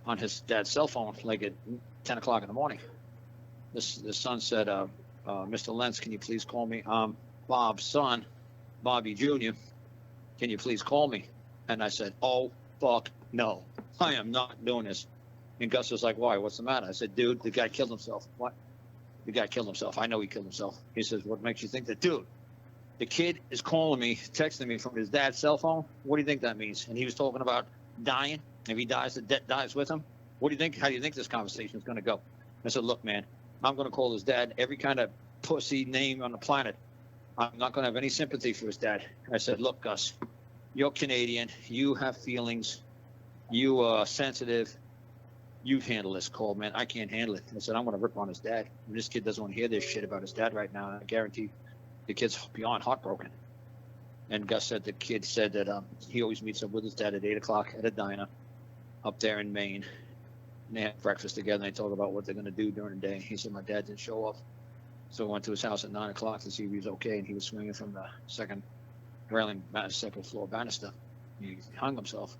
on his dad's cell phone, like at 10 o'clock in the morning. This son said, Mr. Lentz, can you please call me? Bob's son, Bobby Jr., can you please call me? And I said, oh, fuck no. I am not doing this. And Gus was like, why? What's the matter? I said, dude, the guy killed himself. What? The guy killed himself. I know he killed himself. He says, what makes you think that? Dude, the kid is calling me, texting me from his dad's cell phone. What do you think that means? And he was talking about dying. If he dies, the debt dies with him. What do you think? How do you think this conversation is going to go? I said, look, man, I'm going to call his dad every kind of pussy name on the planet. I'm not going to have any sympathy for his dad. I said, look, Gus, you're Canadian. You have feelings. You are sensitive. You handle this call, man. I can't handle it. I said, I'm going to rip on his dad. And this kid doesn't want to hear this shit about his dad right now. I guarantee the kid's beyond heartbroken. And Gus said the kid said that he always meets up with his dad at 8 o'clock at a diner up there in Maine. And they had breakfast together. And they talk about what they're going to do during the day. He said, my dad didn't show up. So I went to his house at 9 o'clock to see if he was okay. And he was swinging from the second railing, second floor banister. He hung himself.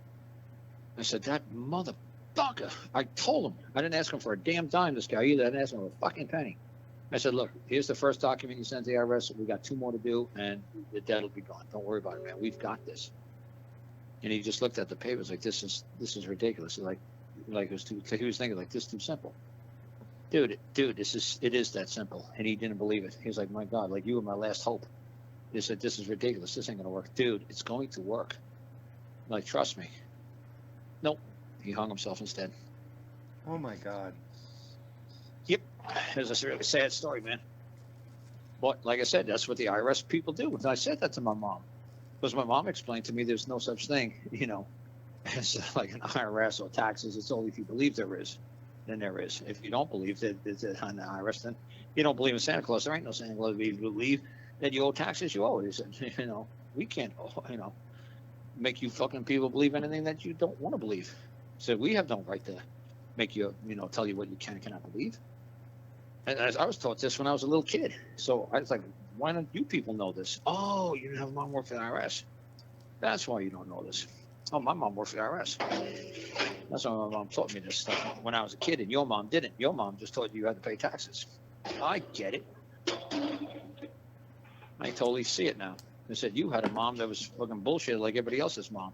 I said, that motherfucker. I told him. I didn't ask him for a damn dime, this guy either. I didn't ask him for a fucking penny. I said, look, here's the first document you sent to the IRS. We got 2 more to do, and the debt will be gone. Don't worry about it, man. We've got this. And he just looked at the papers like, this is ridiculous. Like it was too. He was thinking like, this is too simple. Dude, it is that simple. And he didn't believe it. He was like, my God, like you were my last hope. He said, this is ridiculous. This ain't gonna work, dude. It's going to work. Like, trust me. Nope. He hung himself instead. Oh my God. Yep. It's a really sad story, man. But like I said, that's what the IRS people do. And I said that to my mom. Because my mom explained to me there's no such thing, as like an IRS or taxes. It's only if you believe there is, then there is. If you don't believe that it's on the IRS, then you don't believe in Santa Claus. There ain't no Santa Claus. If you believe that you owe taxes, you owe it. He said, we can't, make you fucking people believe anything that you don't want to believe. So we have no right to make you, tell you what you can and cannot believe. And I was taught this when I was a little kid. So I was like, why don't you people know this? Oh, you didn't have a mom work for the IRS. That's why you don't know this. Oh, my mom worked for the IRS. That's why my mom taught me this stuff when I was a kid, and your mom didn't. Your mom just taught you had to pay taxes. I get it. I totally see it now. They said you had a mom that was fucking bullshit like everybody else's mom.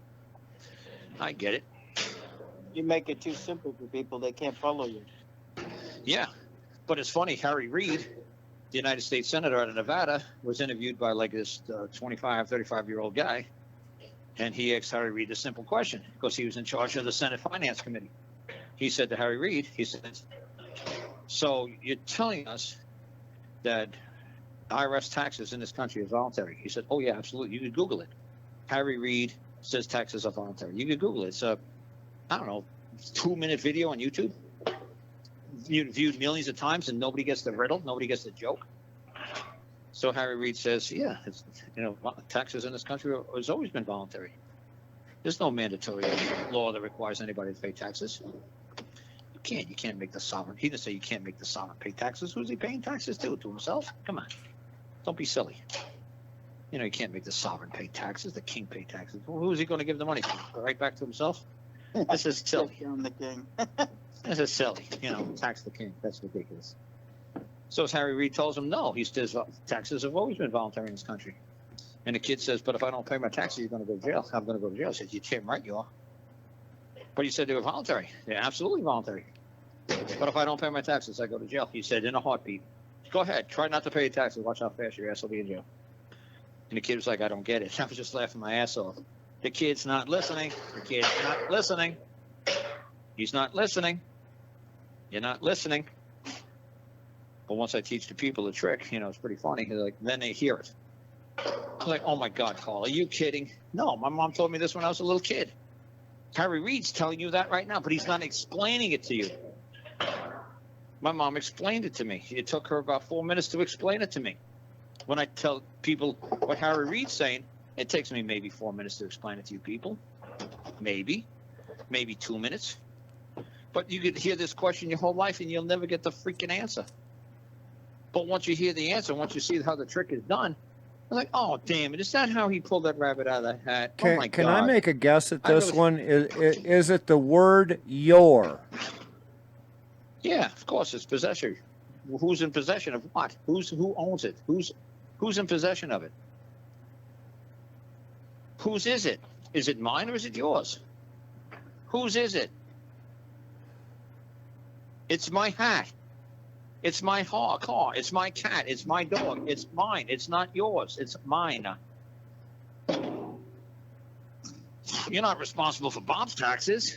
I get it. You make it too simple for people. They can't follow you. Yeah. But it's funny, Harry Reid, the United States Senator out of Nevada, was interviewed by like this 25, 35-year-old guy. And he asked Harry Reid a simple question because he was in charge of the Senate Finance Committee. He said to Harry Reid, he said, so you're telling us that IRS taxes in this country is voluntary? He said, oh, yeah, absolutely. You could Google it. Harry Reid says taxes are voluntary. You could Google it. It's a, 2-minute video on YouTube. Viewed millions of times, and nobody gets the riddle, nobody gets the joke. So Harry Reid says, yeah, it's, taxes in this country has always been voluntary. There's no mandatory law that requires anybody to pay taxes. You can't make the sovereign. He didn't say you can't make the sovereign pay taxes. Who's he paying taxes to? To himself? Come on. Don't be silly. You know, you can't make the sovereign pay taxes, the king pay taxes. Well, who's he going to give the money to? Right back to himself? This is silly. I'm the king. This is silly. You know, tax the king. That's ridiculous. So as Harry Reid tells him, no, he says taxes have always been voluntary in this country. And the kid says, but if I don't pay my taxes, you're going to go to jail. I'm going to go to jail. I said, you're damn right you are. But he said they were voluntary. They're absolutely voluntary. But if I don't pay my taxes, I go to jail. He said in a heartbeat, go ahead, try not to pay your taxes. Watch how fast your ass will be in jail. And the kid was like, I don't get it. I was just laughing my ass off. The kid's not listening. The kid's not listening. He's not listening. You're not listening. But once I teach the people the trick, you know, it's pretty funny. Like, then they hear it. I'm like, oh my God, Carl, are you kidding? No, my mom told me this when I was a little kid. Harry Reid's telling you that right now, but he's not explaining it to you. My mom explained it to me. It took her about 4 minutes to explain it to me. When I tell people what Harry Reid's saying, it takes me maybe 4 minutes to explain it to you people. Maybe 2 minutes. But you could hear this question your whole life and you'll never get the freaking answer. But once you hear the answer, once you see how the trick is done, I'm like, oh, damn it. Is that how he pulled that rabbit out of the hat? Oh, my God. Can I make a guess at this one? Is it the word your? Yeah, of course, it's possession. Who's in possession of what? Who owns it? Who's in possession of it? Whose is it? Is it mine or is it yours? Whose is it? It's my hat. It's my car. It's my cat. It's my dog. It's mine. It's not yours. It's mine. You're not responsible for Bob's taxes.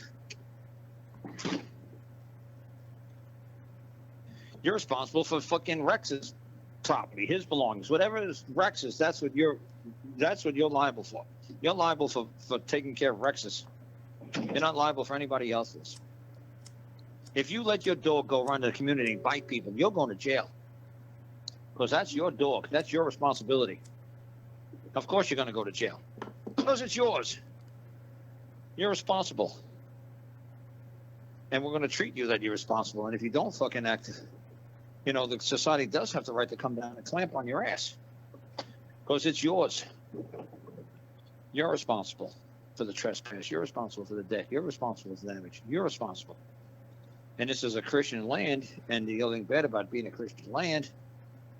You're responsible for fucking Rex's property, his belongings, whatever it is Rex's. That's what you're liable for. You're liable for taking care of Rex's. You're not liable for anybody else's. If you let your dog go around the community and bite people, you're going to jail. Because that's your dog. That's your responsibility. Of course you're going to go to jail. Because it's yours. You're responsible. And we're going to treat you that you're responsible. And if you don't fucking act, you know, the society does have the right to come down and clamp on your ass. Because it's yours. You're responsible for the trespass. You're responsible for the debt. You're responsible for the damage. You're responsible. And this is a Christian land, and the only thing bad about being a Christian land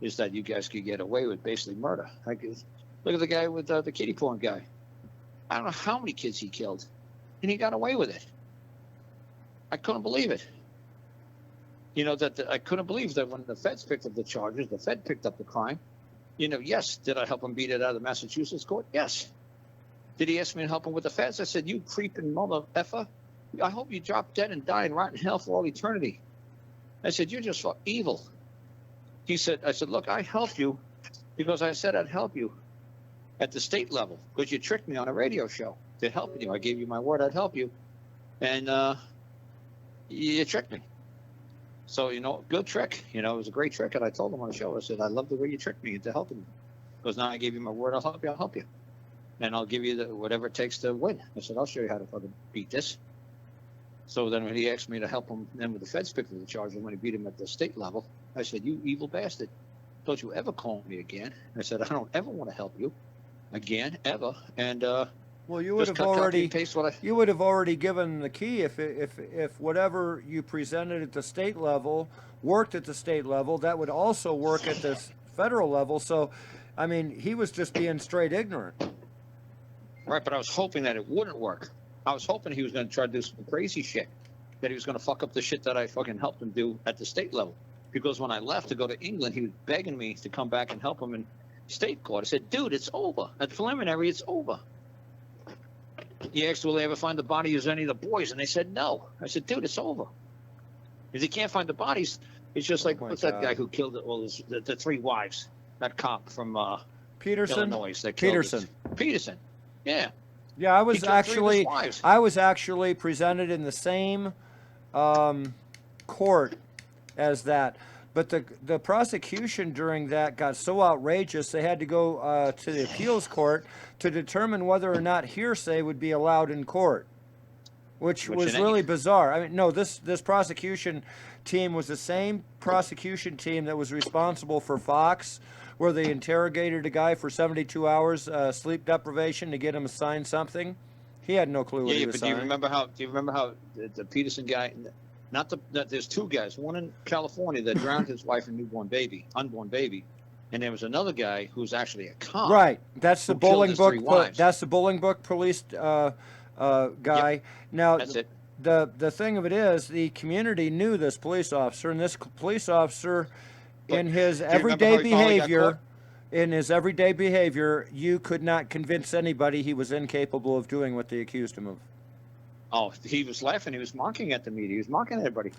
is that you guys could get away with basically murder. Like, look at the guy with the kiddie porn guy. I don't know how many kids he killed, and he got away with it. I couldn't believe it. You know, I couldn't believe that when the feds picked up the charges, the Fed picked up the crime. You know, yes, did I help him beat it out of the Massachusetts court? Yes. Did he ask me to help him with the feds? I said, you creeping mother effer. I hope you drop dead and die and rot in hell for all eternity. I said, you're just evil. I said, look, I helped you because I said I'd help you at the state level because you tricked me on a radio show to help you. I gave you my word I'd help you. And you tricked me. So, you know, good trick. You know, it was a great trick. And I told him on the show, I said, I love the way you tricked me into helping me. Because now I gave you my word, I'll help you. And I'll give you whatever it takes to win. I said, I'll show you how to fucking beat this. So then when he asked me to help him, then with the feds picked up the charge, and when he beat him at the state level, I said, you evil bastard, don't you ever call me again. I said, I don't ever want to help you again, ever. And well, you would have already given the key if whatever you presented at the state level worked at the state level, that would also work at the federal level. So, I mean, he was just being straight ignorant. Right, but I was hoping that it wouldn't work. I was hoping he was going to try to do some crazy shit, that he was going to fuck up the shit that I fucking helped him do at the state level. Because when I left to go to England, he was begging me to come back and help him in state court. I said, dude, it's over. At preliminary, it's over. He asked, will they ever find the bodies of any of the boys? And they said, no. I said, dude, it's over. If they can't find the bodies, it's just like, what's that guy who killed the three wives? That cop from Illinois. Peterson. Yeah. Yeah, I was actually presented in the same court as that. But the prosecution during that got so outrageous they had to go to the appeals court to determine whether or not hearsay would be allowed in court, which was really bizarre. I mean, no, this prosecution team was the same prosecution team that was responsible for Fox, where they interrogated a guy for 72 hours sleep deprivation to get him to sign something. He had no clue what he was signing. Do you remember how the Peterson guy? There's two guys. One in California that drowned his wife and unborn baby, and there was another guy who's actually a cop. Right. That's the Bolingbrook. That's the Bolingbrook police guy. Yep. Now, That's it. The thing of it is, the community knew this police officer, and this police officer, in his everyday behavior, you could not convince anybody he was incapable of doing what they accused him of. Oh, he was laughing. He was mocking at the media. He was mocking everybody.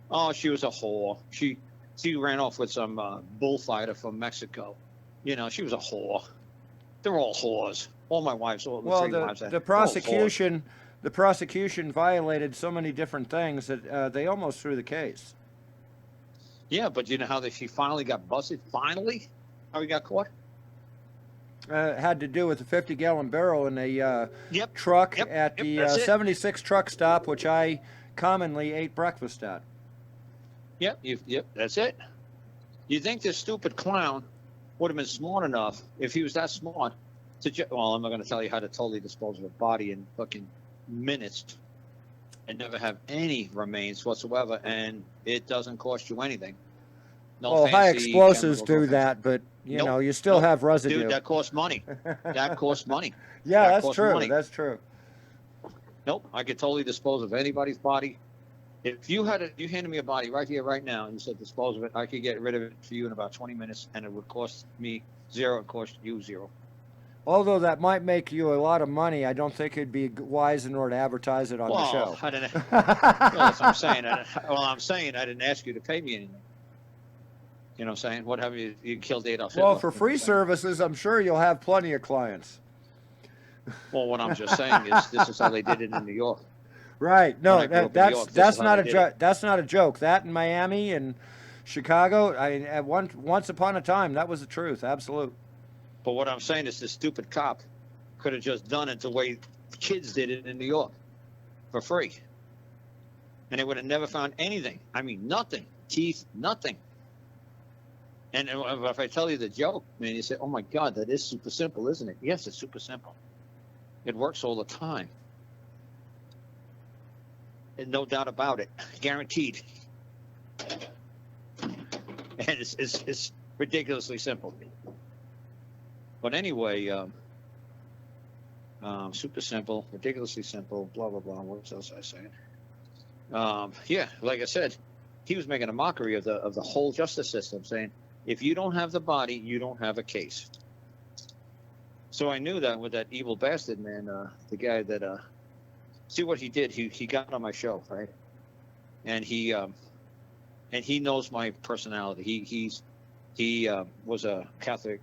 Oh, she was a whore. She ran off with some bullfighter from Mexico. You know, she was a whore. They're all whores. All my wives. The prosecution violated so many different things that they almost threw the case. Yeah, but you know how she finally got busted? Finally? How he got caught? Had to do with a 50-gallon barrel in a truck at the 76 truck stop, which I commonly ate breakfast at. Yep, that's it. You think this stupid clown would have been smart enough, if he was that smart, well, I'm not going to tell you how to totally dispose of a body in fucking minutes and never have any remains whatsoever, and it doesn't cost you anything. Well, high explosives do that, but you know, you still have residue. Dude, that costs money. That costs money. Yeah, that's true. Money. That's true. Nope, I could totally dispose of anybody's body. If you handed me a body right here, right now, and you said dispose of it, I could get rid of it for you in about 20 minutes, and it would cost me zero. It cost you zero. Although that might make you a lot of money, I don't think it'd be wise in order to advertise it on the show. I didn't, that's what I'm saying. I'm saying I didn't ask you to pay me anything. You know what I'm saying? What have you killed Adolf Hitler? Well, for free services, I'm sure you'll have plenty of clients. Well, what I'm just saying is this is how they did it in New York. Right. No, that's not a joke. That's not a joke. That in Miami and Chicago, once upon a time, that was the truth. Absolute. But what I'm saying is this stupid cop could have just done it the way kids did it in New York for free. And they would have never found anything. I mean, nothing. Teeth, nothing. And if I tell you the joke, man, you say, oh, my God, that is super simple, isn't it? Yes, it's super simple. It works all the time. And no doubt about it. Guaranteed. And it's ridiculously simple. But anyway, super simple, ridiculously simple, blah, blah, blah. What else I saying? Yeah, like I said, he was making a mockery of the whole justice system, saying, if you don't have the body, you don't have a case. So I knew that with that evil bastard, man, the guy that, see what he did? He got on my show, right? And he knows my personality. He was a Catholic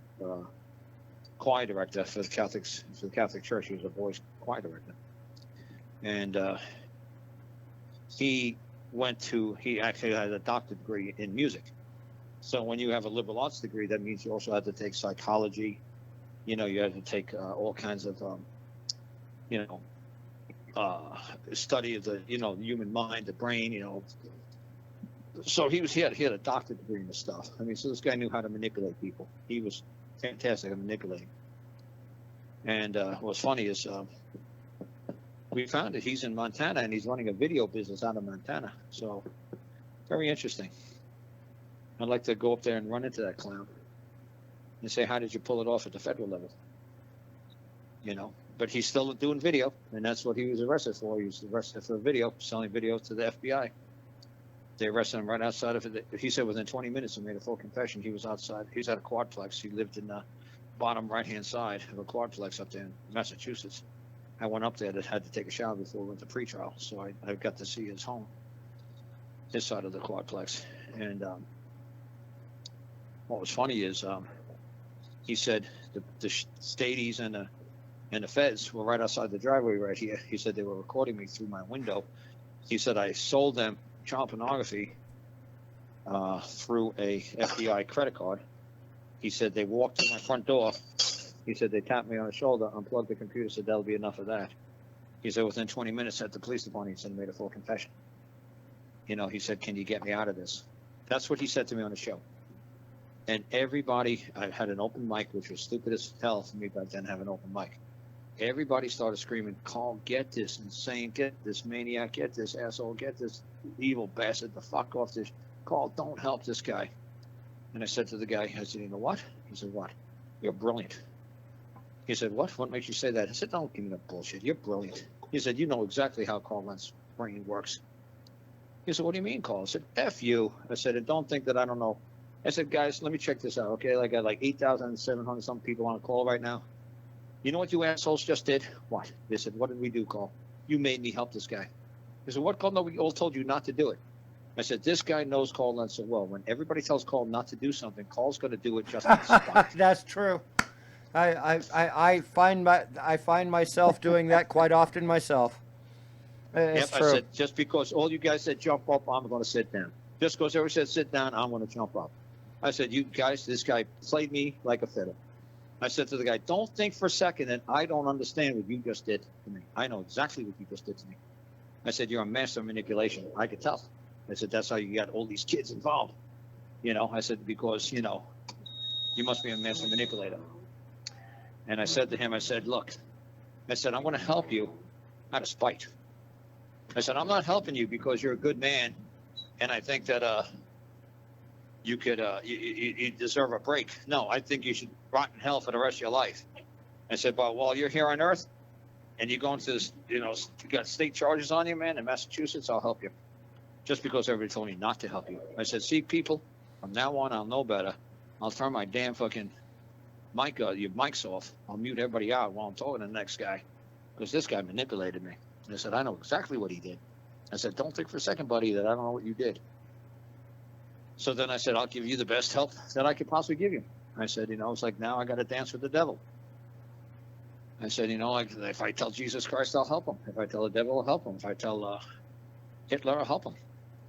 choir director for the Catholic Church. He was a boys choir director, and he actually had a doctorate degree in music. So when you have a liberal arts degree, that means you also have to take psychology. You know, you have to take all kinds of, study of the, human mind, the brain, So he had a doctorate degree in this stuff. I mean, so this guy knew how to manipulate people. He was fantastic at manipulating. And what's funny is we found that he's in Montana and he's running a video business out of Montana. So very interesting. I'd like to go up there and run into that clown and say, how did you pull it off at the federal level? But he's still doing video, and that's what he was arrested for. He was arrested for video, selling video to the FBI. They arrested him right outside of it. He said within 20 minutes he made a full confession. He was outside. He was at a quadplex. He lived in the bottom right-hand side of a quadplex up there in Massachusetts. I went up there, had to take a shower before we went to pretrial, so I got to see his home, his side of the quadplex. And what was funny is he said the stadies and the feds were right outside the driveway right here. He said they were recording me through my window. He said I sold them child pornography through a FBI credit card. He said they walked to my front door. He said they tapped me on the shoulder, unplugged the computer, said that'll be enough of that. He said within 20 minutes at the police department, he said made a full confession. You know, he said, can you get me out of this? That's what he said to me on the show. And everybody, I had an open mic, which was stupid as hell for me back then, have an open mic. Everybody started screaming, Carl, get this insane, get this maniac, get this asshole, get this evil bastard the fuck off this. Carl, don't help this guy. And I said to the guy, I said, you know what? He said, what? You're brilliant. He said, what? What makes you say that? I said, don't give me that bullshit. You're brilliant. He said, you know exactly how Karl Lentz's brain works. He said, what do you mean, Carl? I said, F you. I said, and don't think that I don't know. I said, guys, let me check this out, okay? I got like 8,700 some people on a call right now. You know what you assholes just did? What? They said, what did we do, Carl? You made me help this guy. They said, what, Carl? No, we all told you not to do it. I said, this guy knows Karl Lentz so well. When everybody tells Carl not to do something, Carl's going to do it just on spot. That's true. I find myself doing that quite often myself. It's true. I said, just because all you guys said jump up, I'm going to sit down. Just because everyone said sit down, I'm going to jump up. I said, you guys, this guy played me like a fiddle. I said to the guy, don't think for a second that I don't understand what you just did to me. I know exactly what you just did to me. I said, you're a master of manipulation. I could tell. I said, that's how you got all these kids involved. You know, I said, because, you know, you must be a master manipulator. And I said to him, I said, look, I said, I'm going to help you out of spite. I said, I'm not helping you because you're a good man. And I think that you could, you deserve a break. No, I think you should rot in hell for the rest of your life. I said, but while you're here on Earth and you're going to this, you know, you got state charges on you, man, in Massachusetts, I'll help you. Just because everybody told me not to help you. I said, see, people, from now on, I'll know better. I'll turn my damn fucking mic, your mics off. I'll mute everybody out while I'm talking to the next guy. Because this guy manipulated me. And I said, I know exactly what he did. I said, don't think for a second, buddy, that I don't know what you did. So then I said, I'll give you the best help that I could possibly give you. I said, you know, it's like now I got to dance with the devil. I said, you know, like if I tell Jesus Christ, I'll help him. If I tell the devil, I'll help him. If I tell Hitler, I'll help him.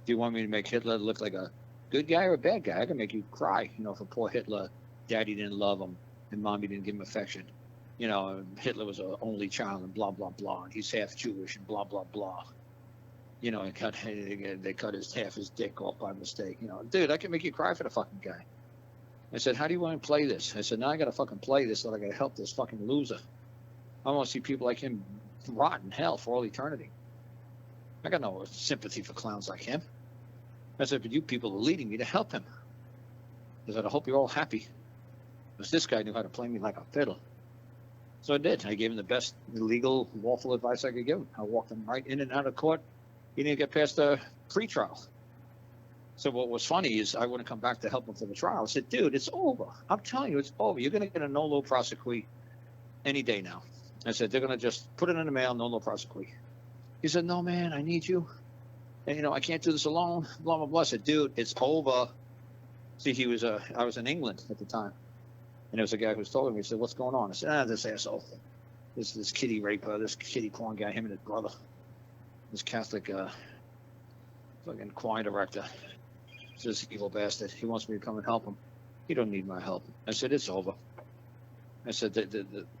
Do you want me to make Hitler look like a good guy or a bad guy? I can make you cry. You know, for poor Hitler, daddy didn't love him and mommy didn't give him affection. You know, Hitler was an only child and blah, blah, blah. And he's half Jewish and blah, blah, blah. You know, they cut half his dick off by mistake. You know, dude, I can make you cry for the fucking guy. I said, how do you want to play this? I said, now I got to fucking play this so I got to help this fucking loser. I want to see people like him rot in hell for all eternity. I got no sympathy for clowns like him. I said, but you people are leading me to help him. I said, I hope you're all happy. Because this guy knew how to play me like a fiddle. So I did. I gave him the best legal, lawful advice I could give him. I walked him right in and out of court. He didn't get past the pre-trial. So what was funny is I wouldn't come back to help him for the trial. I said, dude, it's over. I'm telling you, it's over. You're going to get a nolo prosequi any day now. I said, they're going to just put it in the mail, nolo prosequi. He said, no, man, I need you. And, you know, I can't do this alone, blah, blah, blah. I said, dude, it's over. See, I was in England at the time. And there was a guy who was talking to me. He said, what's going on? I said, this asshole. This kiddie raper, this kiddie porn guy, him and his brother. This Catholic fucking choir director. This evil bastard. He wants me to come and help him. He don't need my help. I said, it's over. I said,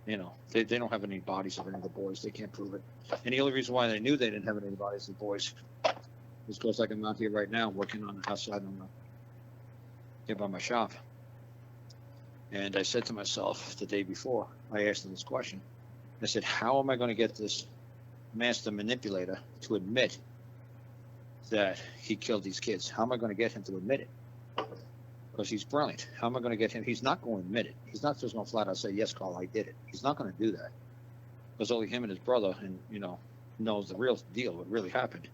you know, they don't have any bodies of any of the boys. They can't prove it. And the only reason why they knew they didn't have any bodies of the boys is because like I'm out here right now working on the outside on here by my shop. And I said to myself the day before, I asked him this question. I said, how am I going to get this master manipulator to admit that he killed these kids? How am I going to get him to admit it? Because he's brilliant. How am I going to get him? He's not going to admit it. He's not just going to flat out say, yes, Carl, I did it. He's not going to do that. Because only him and his brother, and you know, knows the real deal, what really happened.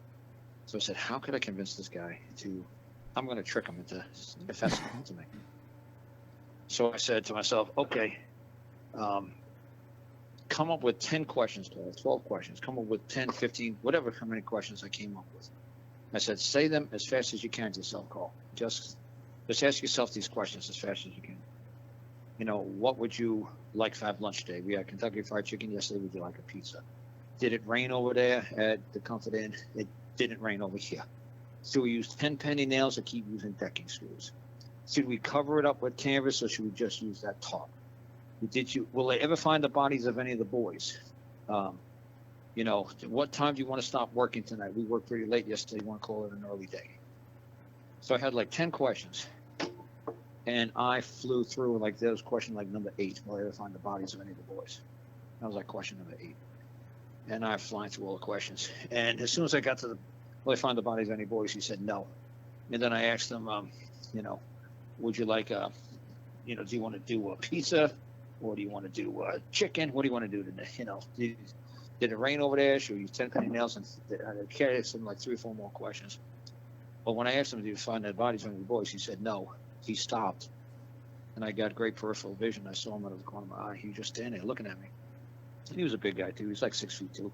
So I said, how could I convince this guy to, I'm going to trick him into confessing to me. So I said to myself, okay, come up with 10 questions, 12 questions. Come up with 10, 15, whatever, how many questions I came up with. I said, say them as fast as you can to yourself, Carl. Just ask yourself these questions as fast as you can. You know, what would you like to have lunch today? We had Kentucky Fried Chicken yesterday. Would you like a pizza? Did it rain over there at the Comfort Inn? It didn't rain over here. Should we use 10 penny nails or keep using decking screws? Should we cover it up with canvas or should we just use that tarp? Will they ever find the bodies of any of the boys? You know, what time do you want to stop working tonight? We worked pretty late yesterday. You want to call it an early day? So I had like 10 questions. And I flew through, like, there was question like number 8. Will they ever find the bodies of any of the boys? That was like question number 8. And I flying through all the questions. And as soon as I got to will they find the bodies of any boys? He said no. And then I asked him, you know, would you like, you know, do you want to do a pizza? Or do you want to do chicken? What do you want to do today? You know, did it rain over there? Should we use 10 penny nails? And I carried some like 3 or 4 more questions. But when I asked him, do you find the bodies of any boys? He said no. He stopped. And I got great peripheral vision. I saw him out of the corner of my eye. He was just standing there looking at me. And he was a big guy too. He was like 6'2".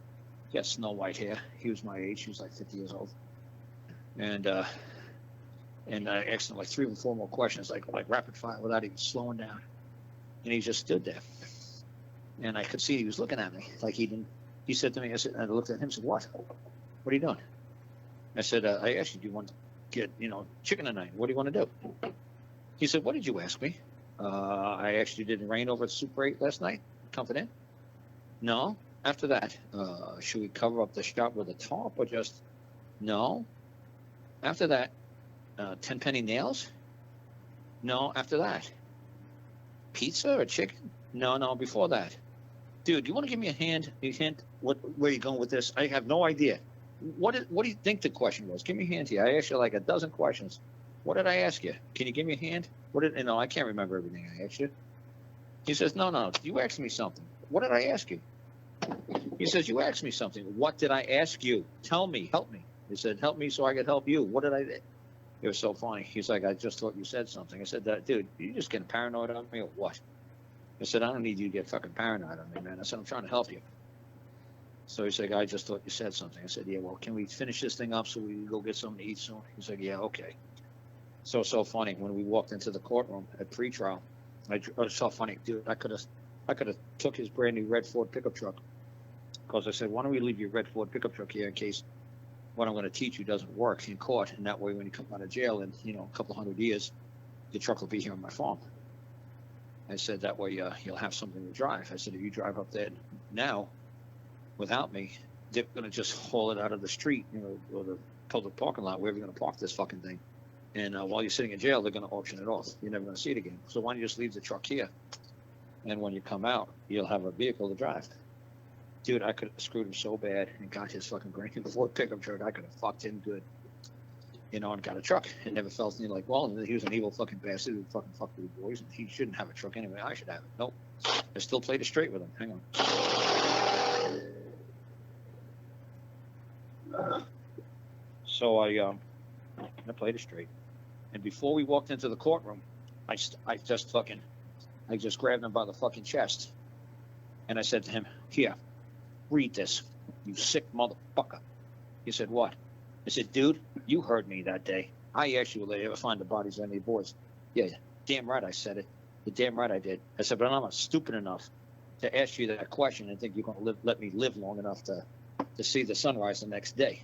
He had snow white hair. He was my age. He was like 50 years old. And I asked him like 3 or 4 more questions, like rapid fire, without even slowing down. And he just stood there. And I could see he was looking at me like he didn't. He said to me, I looked at him and said, what? What are you doing? I said, I asked you, do you want to get, you know, chicken tonight? What do you want to do? He said, what did you ask me? I asked you, did it rain over at Super 8 last night? Coming in? No. After that, should we cover up the shop with a tarp or just? No. After that, 10 penny nails? No. After that, pizza or chicken? No. Before that, dude, you want to give me a hint? Where you going with this? I have no idea. What do you think the question was? Give me a hint here. I asked you like a dozen questions. What did I ask you? Can you give me a hand? I can't remember everything I asked you. He says, no, you asked me something. What did I ask you? He says, you asked me something. What did I ask you? Tell me, help me. He said, help me so I could help you. What did I do? It was so funny. He's like, I just thought you said something. I said, dude, you just getting paranoid on me or what? I said, I don't need you to get fucking paranoid on me, man. I said, I'm trying to help you. So he's like, I just thought you said something. I said, yeah, well, can we finish this thing up so we can go get something to eat soon? He's like, yeah, okay. So funny. When we walked into the courtroom at pretrial, it was so funny, dude. I could have took his brand new red Ford pickup truck, because I said, why don't we leave your red Ford pickup truck here in case what I'm going to teach you doesn't work in court, and that way when you come out of jail in a couple 100 years, your truck will be here on my farm. I said that way you'll have something to drive. I said, if you drive up there now without me, they're going to just haul it out of the street, or the public parking lot, wherever you're going to park this fucking thing. And while you're sitting in jail, they're going to auction it off. You're never going to see it again. So why don't you just leave the truck here? And when you come out, you'll have a vehicle to drive. Dude, I could have screwed him so bad and got his fucking brand new Ford pickup truck. I could have fucked him good. And got a truck. It never felt like, well, he was an evil fucking bastard who fucking fucked with the boys. And he shouldn't have a truck anyway. I should have it. Nope. I still played it straight with him. Hang on. So I played it straight. And before we walked into the courtroom, I just grabbed him by the fucking chest. And I said to him, here, read this, you sick motherfucker. He said, what? I said, dude, you heard me that day. I asked you, will they ever find the bodies of any boys? Yeah, damn right I said it. You're damn right I did. I said, but I'm not stupid enough to ask you that question and think you're going to let me live long enough to see the sunrise the next day.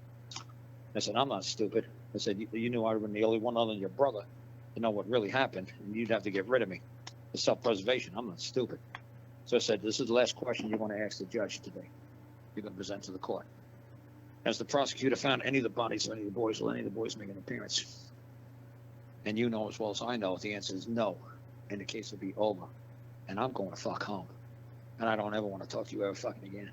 I said, I'm not stupid. I said, you knew I would have been the only one other than your brother to know what really happened, and you'd have to get rid of me. It's self-preservation. I'm not stupid. So I said, this is the last question you want to ask the judge today. You're going to present to the court. Has the prosecutor found any of the bodies of any of the boys? Will any of the boys make an appearance? And you know as well as I know, the answer is no. And the case will be over. And I'm going to fuck home. And I don't ever want to talk to you ever fucking again.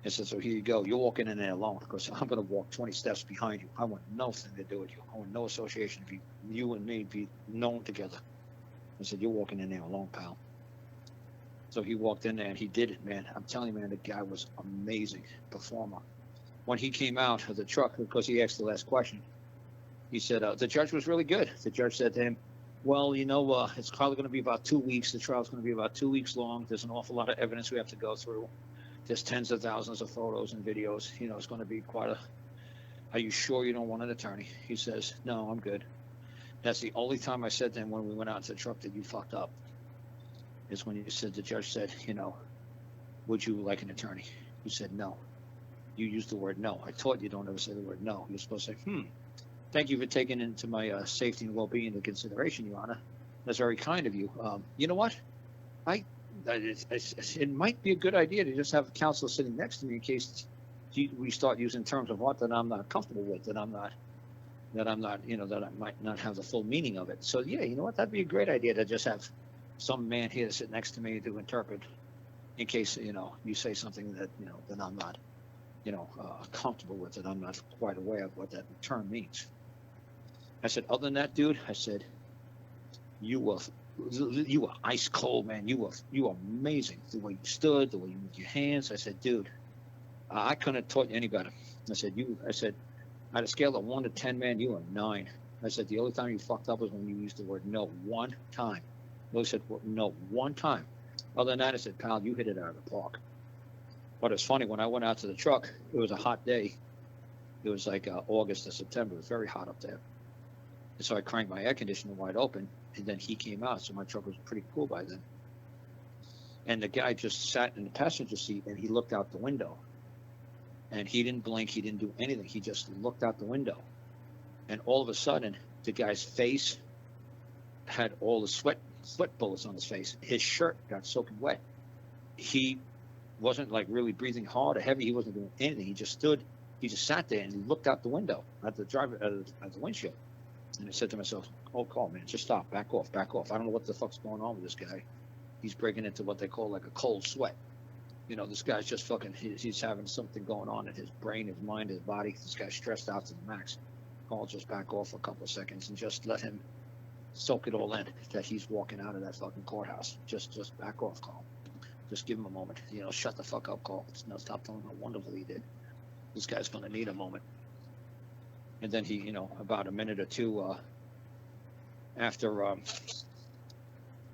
I said, so here you go. You're walking in there alone, because I'm going to walk 20 steps behind you. I want nothing to do with you. I want no association. You and me be known together. I said, you're walking in there alone, pal. So he walked in there and he did it, man. I'm telling you, man, the guy was amazing performer. When he came out of the truck, because he asked the last question, he said, the judge was really good. The judge said to him, well, it's probably going to be about 2 weeks. The trial's going to be about 2 weeks long. There's an awful lot of evidence we have to go through. There's tens of thousands of photos and videos. It's going to be are you sure you don't want an attorney? He says, no, I'm good. That's the only time I said to him when we went out to the truck that you fucked up. Is when the judge said, would you like an attorney? He said, no. you use the word no. I taught you don't ever say the word no. You're supposed to say, thank you for taking into my safety and well-being into consideration, Your Honor. That's very kind of you. You know what? It might be a good idea to just have a counselor sitting next to me in case we start using terms of art that I'm not comfortable with, that I might not have the full meaning of it. So yeah, you know what? That'd be a great idea to just have some man here to sit next to me to interpret in case, you say something that, that I'm not, comfortable with, that I'm not quite aware of what that term means. I said, other than that, dude, I said, you were ice cold, man. You were amazing. The way you stood, the way you moved your hands. I said, dude, I couldn't have taught you any better. I said, on a scale of 1 to 10, man, you were 9. I said, the only time you fucked up was when you used the word no one time. Willie said, no, one time. Other than that, I said, pal, you hit it out of the park. But it's funny, when I went out to the truck, it was a hot day. It was like August or September. It was very hot up there. And so I cranked my air conditioner wide open, and then he came out. So my truck was pretty cool by then. And the guy just sat in the passenger seat, and he looked out the window. And he didn't blink. He didn't do anything. He just looked out the window. And all of a sudden, the guy's face had all the sweat bullets on his face. His shirt got soaking wet. He wasn't like really breathing hard or heavy. He wasn't doing anything. He just stood. He just sat there and he looked out the window at the windshield. And I said to myself, "Oh, Carl, man, just stop. Back off. Back off. I don't know what the fuck's going on with this guy. He's breaking into what they call like a cold sweat. This guy's just fucking. He's having something going on in his brain, his mind, his body. This guy's stressed out to the max. Carl, just back off for a couple of seconds and just let him soak it all in that he's walking out of that fucking courthouse. Just back off, Carl. Just give him a moment. Shut the fuck up, Carl. Stop telling him how wonderful he did. This guy's gonna need a moment." And then he, about a minute or two after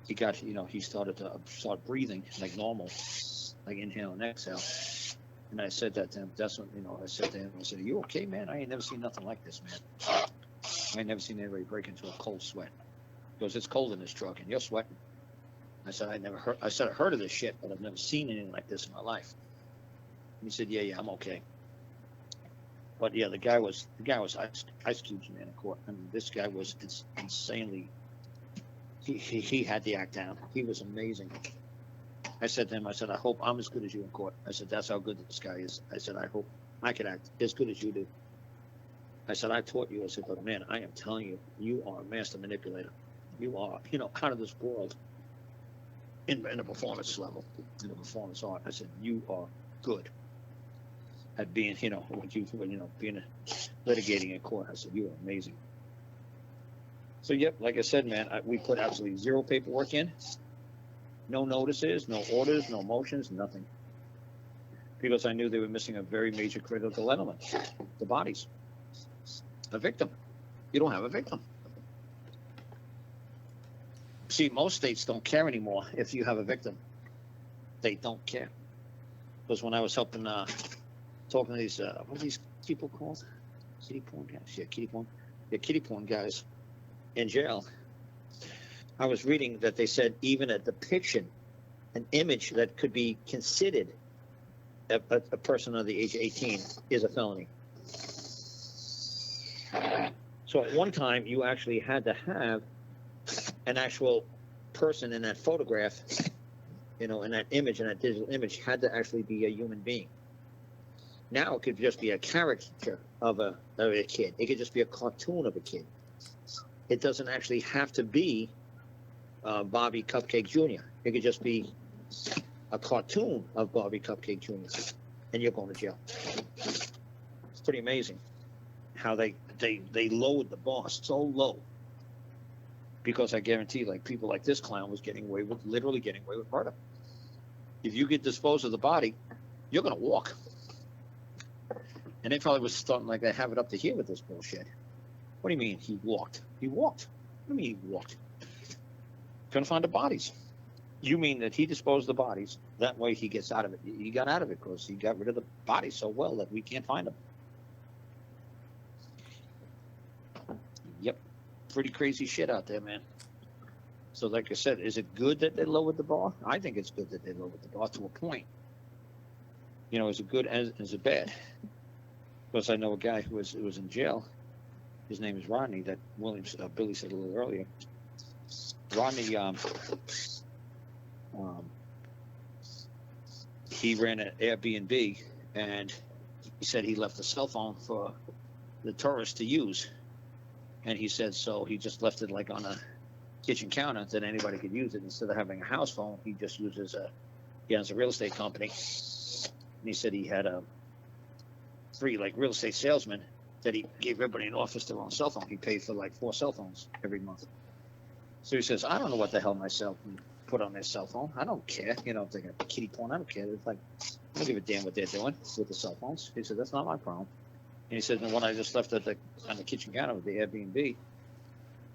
he got, he started to start breathing like normal, like inhale and exhale. And I said that to him. That's when, I said to him, I said, "Are you okay, man? I ain't never seen nothing like this, man. I ain't never seen anybody break into a cold sweat." He goes, "It's cold in this truck and you're sweating." I said, I heard of this shit, but I've never seen anything like this in my life. And he said, yeah, I'm okay. But yeah, the guy was ice cubes, man, in court. I mean, this guy was insanely. He had the act down. He was amazing. I said to him, I said, "I hope I'm as good as you in court." I said, "That's how good this guy is." I said, "I hope I can act as good as you do." I said, "I taught you." I said, "But man, I am telling you, you are a master manipulator. You are, out of this world in a performance level, in a performance art." I said, "You are good at being, being litigating in court." I said, "You are amazing." So, yep, like I said, man, we put absolutely zero paperwork in. No notices, no orders, no motions, nothing. Because I knew they were missing a very major critical element, the bodies. A victim. You don't have a victim. See, most states don't care anymore if you have a victim. They don't care. Because when I was helping, talking to these, what are these people called? Kitty porn guys? Yeah, kitty porn. Yeah, kitty porn guys in jail. I was reading that they said even a depiction, an image that could be considered a person under the age of 18 is a felony. So at one time, you actually had to have an actual person in that photograph, in that image, in that digital image, had to actually be a human being. Now it could just be a caricature of a kid. It could just be a cartoon of a kid. It doesn't actually have to be Bobby Cupcake Jr. It could just be a cartoon of Bobby Cupcake Jr. and you're going to jail. It's pretty amazing how they lowered the bar so low. Because I guarantee, like, people like this clown was literally getting away with murder. If you get disposed of the body, you're going to walk. And they probably was starting like they have it up to here with this bullshit. What do you mean he walked? He walked. What do you mean he walked? Couldn't find the bodies. You mean that he disposed of the bodies, that way he gets out of it. He got out of it because he got rid of the bodies so well that we can't find them. Yep. Pretty crazy shit out there, man. So like I said, is it good that they lowered the bar? I think it's good that they lowered the bar to a point. you know, as a good as a bad. Because I know a guy who was in jail. His name is Rodney. That Billy said a little earlier. Rodney, he ran an Airbnb, and he said he left a cell phone for the tourists to use. And he said so he just left it like on a kitchen counter that anybody could use it instead of having a house phone. He just uses he has a real estate company, and he said he had a 3 like real estate salesman that he gave everybody in office their own cell phone. He paid for like 4 cell phones every month. So he says, I don't know what the hell my cell phone put on their cell phone. I don't care. You know, if they got kitty porn, I don't care. It's like, I don't give a damn what they're doing with the cell phones. He said, that's not my problem. And he said, and when I just left on the kitchen counter with the Airbnb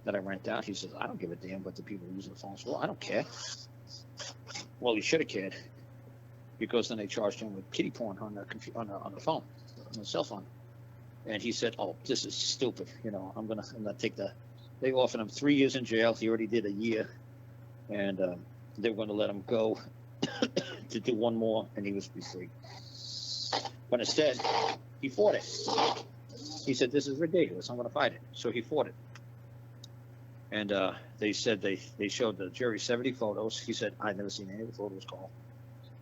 that I rent out, he says, I don't give a damn what the people are using the phones for. I don't care. Well, he should have cared, because then they charged him with kitty porn on the phone, on the cell phone. And he said, oh, this is stupid. You know, I'm gonna take they offered him 3 years in jail. He already did a year, and they were going to let him go to do 1 more, and he was be free. But instead, he fought it. He said, this is ridiculous. I'm going to fight it. So he fought it. And they said they showed the jury 70 photos. He said, I'd never seen any of the photos, Carl.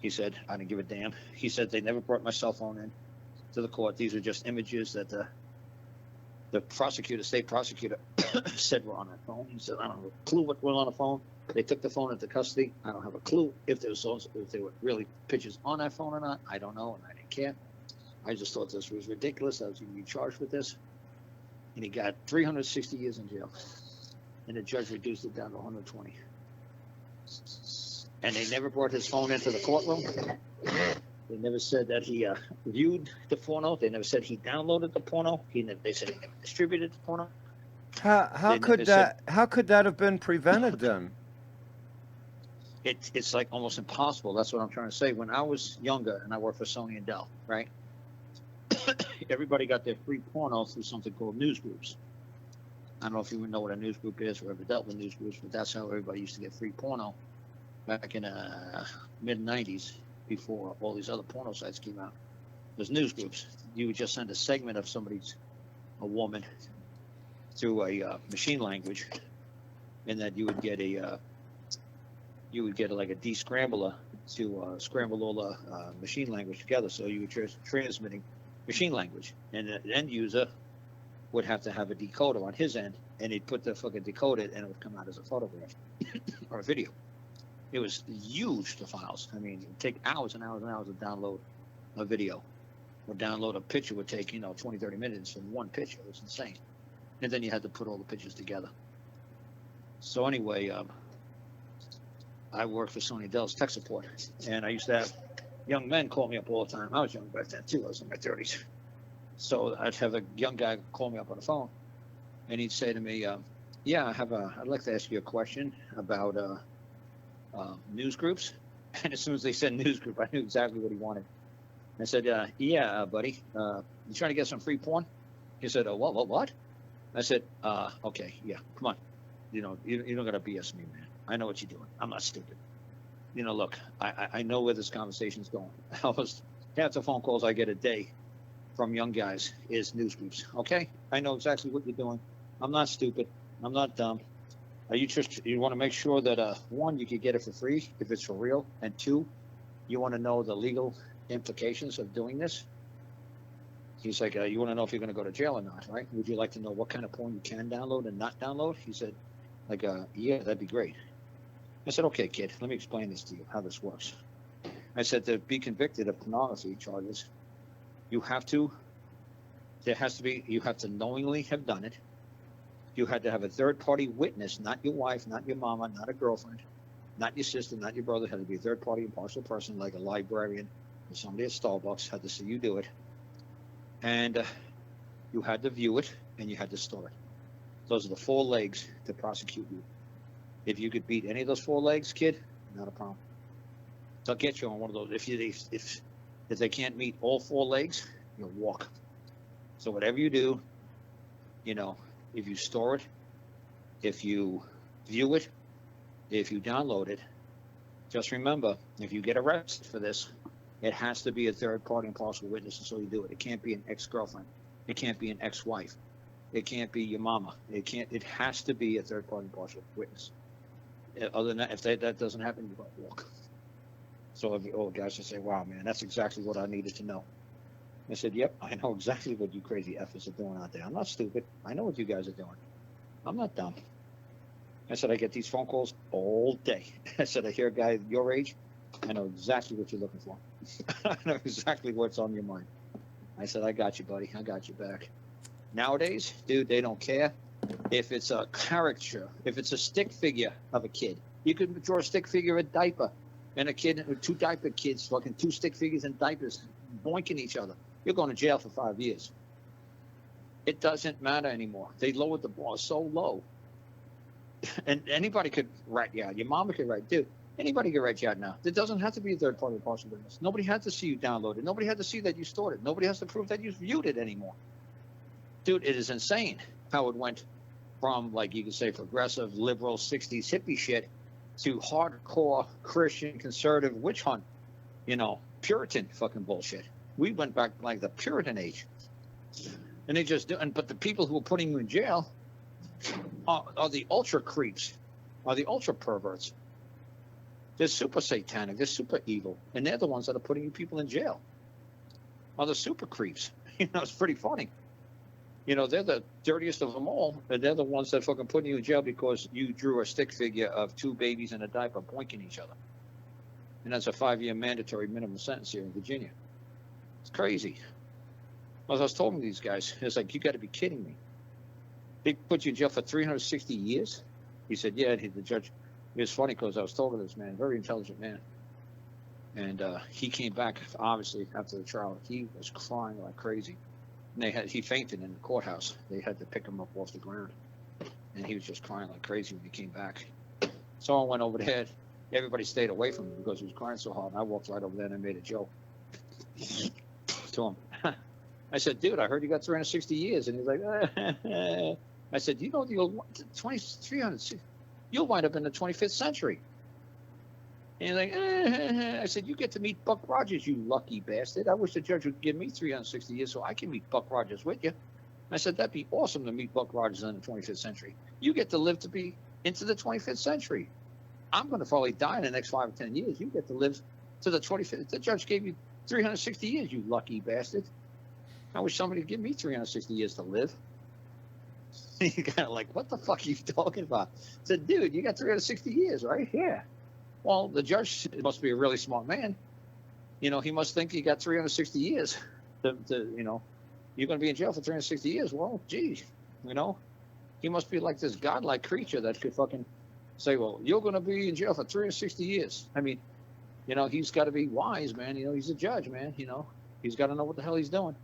He said, I didn't give a damn. He said, they never brought my cell phone in to the court. These are just images that the state prosecutor said were on that phone. He said, I don't have a clue what was on the phone. They took the phone into custody. I don't have a clue if there were really pictures on that phone or not. I don't know, and I didn't care. I just thought this was ridiculous. I was going to be charged with this. And he got 360 years in jail. And the judge reduced it down to 120. And they never brought his phone into the courtroom. They never said that he viewed the porno. They never said he downloaded the porno. They said he never distributed the porno. How could that have been prevented then? It's like almost impossible. That's what I'm trying to say. When I was younger and I worked for Sony and Dell, right? Everybody got their free porno through something called news groups. I don't know if you even know what a news group is or ever dealt with news groups, but that's how everybody used to get free porno back in mid-90s, before all these other porno sites came out. There's news groups. You would just send a segment of a woman, through a machine language, and that you would get like a descrambler to scramble all the machine language together. So you were transmitting machine language, and the end user would have to have a decoder on his end, and he'd put the fucking decoder, and it would come out as a photograph or a video. It was huge, the files. I mean, it would take hours and hours and hours to download a video, or download a picture would take 20, 30 minutes from one picture. It was insane. And then you had to put all the pictures together. So anyway, I worked for Sony Dell's tech support, and I used to have young men call me up all the time. I was young back then too. I was in my 30s. So I'd have a young guy call me up on the phone, and he'd say to me, yeah, I'd like to ask you a question about news groups. And as soon as they said news group, I knew exactly what he wanted. I said, yeah, buddy, you trying to get some free porn? He said, what? I said, okay, yeah, come on. You don't gotta BS me, man. I know what you're doing. I'm not stupid. Look, I know where this conversation's going. Half the phone calls I get a day from young guys is news groups. Okay, I know exactly what you're doing. I'm not stupid. I'm not dumb. You want to make sure that 1, you could get it for free if it's for real, and 2, you want to know the legal implications of doing this. He's like, you want to know if you're going to go to jail or not, right? Would you like to know what kind of porn you can download and not download? He said, yeah, that'd be great. I said, okay, kid, let me explain this to you, how this works. I said, to be convicted of pornography charges, you have to knowingly have done it. You had to have a third-party witness, not your wife, not your mama, not a girlfriend, not your sister, not your brother. It had to be a third-party impartial person, like a librarian or somebody at Starbucks had to see you do it. And you had to view it, and you had to store it. Those are the 4 legs to prosecute you. If you could beat any of those 4 legs, kid, not a problem. They'll get you on one of those. If they can't meet all 4 legs, you'll walk. So whatever you do, if you store it, if you view it, if you download it, just remember, if you get arrested for this, It has to be a third party impartial witness until you do it. It can't be an ex-girlfriend. It can't be an ex-wife. It can't be your mama. It has to be a third party impartial witness. Other than that, if that doesn't happen, you don't walk. So every old guys should say, wow, man, that's exactly what I needed to know. I said, yep, I know exactly what you crazy effers are doing out there. I'm not stupid. I know what you guys are doing. I'm not dumb. I said, I get these phone calls all day. I said, I hear a guy your age. I know exactly what you're looking for. I know exactly what's on your mind. I said, I got you, buddy. I got you back. Nowadays, dude, they don't care if it's a caricature, if it's a stick figure of a kid. You could draw a stick figure of a diaper and a kid, two diaper kids, fucking two stick figures in diapers, boinking each other. You're going to jail for 5 years. It doesn't matter anymore. They lowered the bar so low. And anybody could rat you out. Your mama could rat, dude. Anybody could rat you out now. There doesn't have to be a third party impartial witness. Nobody had to see you download it. Nobody had to see that you stored it. Nobody has to prove that you viewed it anymore. Dude, it is insane how it went from, like, you could say progressive, liberal, 60s hippie shit to hardcore Christian conservative witch hunt, Puritan fucking bullshit. We went back like the Puritan age. And they just do, but the people who are putting you in jail are the ultra creeps, are the ultra perverts. They're super satanic, they're super evil, and they're the ones that are putting you people in jail. Are the super creeps. It's pretty funny. They're the dirtiest of them all, and they're the ones that fucking putting you in jail because you drew a stick figure of two babies in a diaper boinking each other. And that's a 5-year mandatory minimum sentence here in Virginia. It's crazy. As I was talking to these guys, it's like, you got to be kidding me. They put you in jail for 360 years? He said, yeah, the judge. It was funny because I was talking to this man, very intelligent man. And he came back, obviously, after the trial. He was crying like crazy. And he fainted in the courthouse. They had to pick him up off the ground. And he was just crying like crazy when he came back. Someone went over there. Everybody stayed away from him because he was crying so hard. And I walked right over there and I made a joke to him. I said, dude, I heard you got 360 years. And he's like, I said, you'll wind up in the 25th century. And he's like, I said, you get to meet Buck Rogers, you lucky bastard. I wish the judge would give me 360 years so I can meet Buck Rogers with you. I said, that'd be awesome to meet Buck Rogers in the 25th century. You get to live to be into the 25th century. I'm going to probably die in the next 5 or 10 years. You get to live to the 25th. The judge gave you 360 years, you lucky bastard. I wish somebody would give me 360 years to live. You kind of like, what the fuck are you talking about? I said, dude, you got 360 years, right? Yeah. Well, the judge must be a really smart man. He must think you got 360 years. You're going to be in jail for 360 years. Well, gee, he must be like this godlike creature that could fucking say, well, you're going to be in jail for 360 years. I mean, he's got to be wise, man. He's a judge, man. He's got to know what the hell he's doing.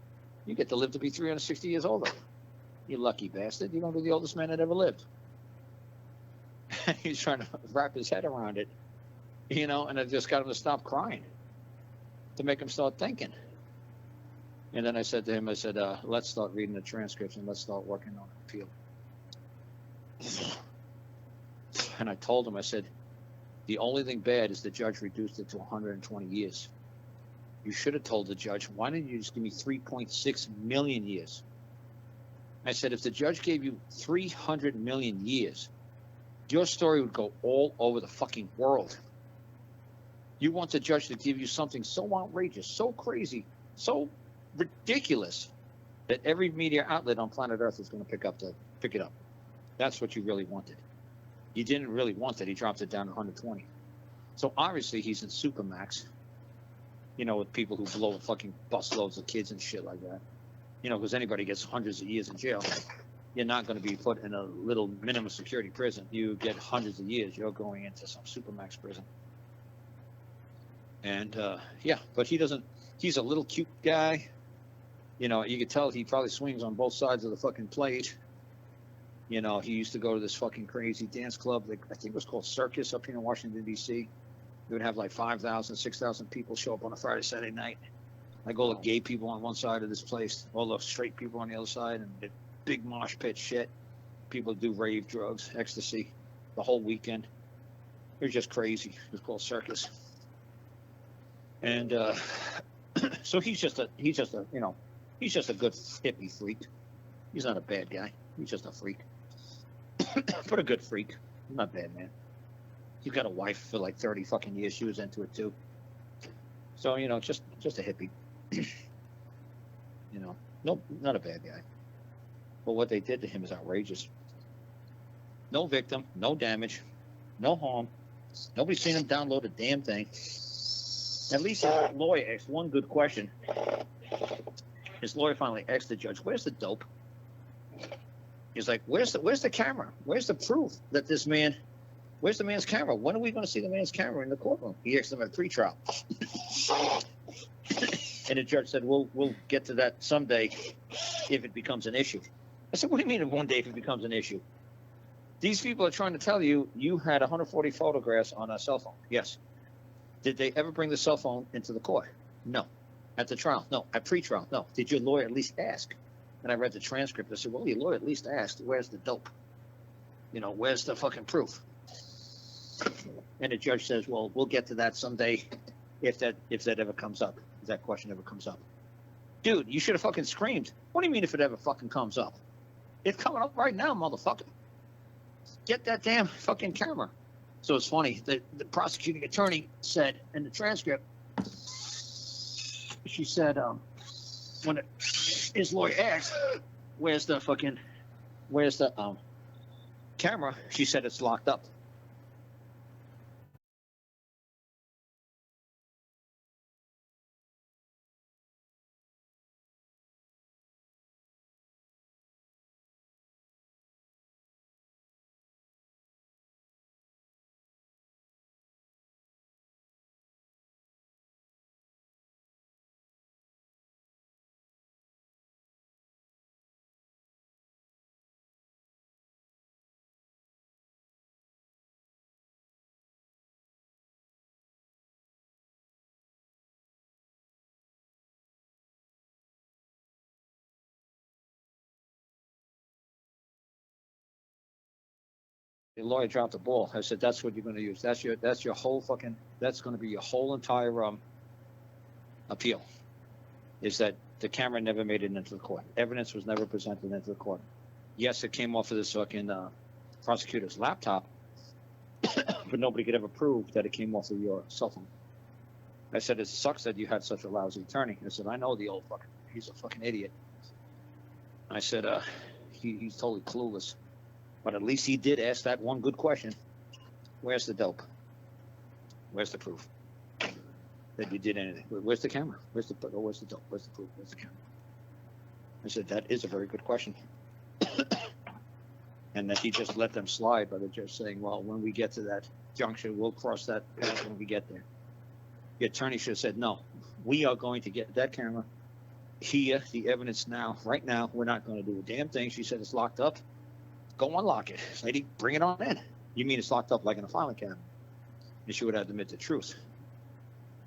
You get to live to be 360 years older. You lucky bastard. You're going to be the oldest man that ever lived. He's trying to wrap his head around it, and I just got him to stop crying, to make him start thinking. And then I said to him, let's start reading the transcripts and let's start working on an appeal. And I told him, I said, the only thing bad is the judge reduced it to 120 years. You should have told the judge, why didn't you just give me 3.6 million years? I said, if the judge gave you 300 million years, your story would go all over the fucking world. You want the judge to give you something so outrageous, so crazy, so ridiculous that every media outlet on planet Earth is going to pick it up. That's what you really wanted. You didn't really want it. He dropped it down to 120. So obviously he's in Supermax, with people who blow fucking busloads of kids and shit like that. Because anybody gets hundreds of years in jail. You're not going to be put in a little minimum security prison. You get hundreds of years. You're going into some Supermax prison. And, but he's a little cute guy. You could tell he probably swings on both sides of the fucking plate. He used to go to this fucking crazy dance club that I think it was called Circus up here in Washington, D.C. They would have like 5,000, 6,000 people show up on a Friday, Saturday night. Like all the gay people on one side of this place, all the straight people on the other side, and the big mosh pit shit. People do rave, drugs, ecstasy, the whole weekend. It was just crazy. It was called Circus. And so he's just a you know, he's just a good hippie freak. He's not a bad guy. He's just a freak, but a good freak. Not bad, man. He's got a wife for like 30 fucking years. She was into it too. So, you know, just a hippie. You know, no, not a bad guy. But what they did to him is outrageous. No victim, no damage, no harm. Nobody's seen him download a damn thing. At least his lawyer asked one good question. His lawyer finally asked the judge, "Where's the dope?" He's like, "Where's the camera? Where's the proof that this man? Where's the man's camera? When are we going to see the man's camera in the courtroom?" He asked him at pretrial. And the judge said, we'll get to that someday if it becomes an issue. I said, what do you mean one day if it becomes an issue? These people are trying to tell you you had 140 photographs on a cell phone. Yes. Did they ever bring the cell phone into the court? No. At the trial? No. At pretrial? No. Did your lawyer at least ask? And I read the transcript. I said, well, your lawyer at least asked, where's the dope? You know, where's the fucking proof? And the judge says, well, we'll get to that someday if that ever comes up. If that question ever comes up. Dude, you should have fucking screamed. What do you mean if it ever fucking comes up? It's coming up right now, motherfucker. Get that damn fucking camera. So it's funny. The prosecuting attorney said in the transcript, she said, when his lawyer asked, where's the camera? She said it's locked up. The lawyer dropped the ball. I said, that's what you're going to use. That's your whole fucking, that's going to be your whole entire appeal, is that the camera never made it into the court. Evidence was never presented into the court. Yes, it came off of this fucking prosecutor's laptop, but nobody could ever prove that it came off of your cell phone. I said, it sucks that you had such a lousy attorney. I said, I know the old fucking, he's a fucking idiot. I said, he's totally clueless. But at least he did ask that one good question. Where's the dope? Where's the proof that you did anything? Where's the camera? Where's the dope? Where's the proof? Where's the camera? I said, that is a very good question. And that he just let them slide by the judge saying, well, when we get to that juncture, we'll cross that path when we get there. The attorney should have said, no, we are going to get that camera here, the evidence now, right now. We're not going to do a damn thing. She said it's locked up. Go unlock it. Lady, bring it on in. You mean it's locked up like in a filing cabinet? And she would have to admit the truth.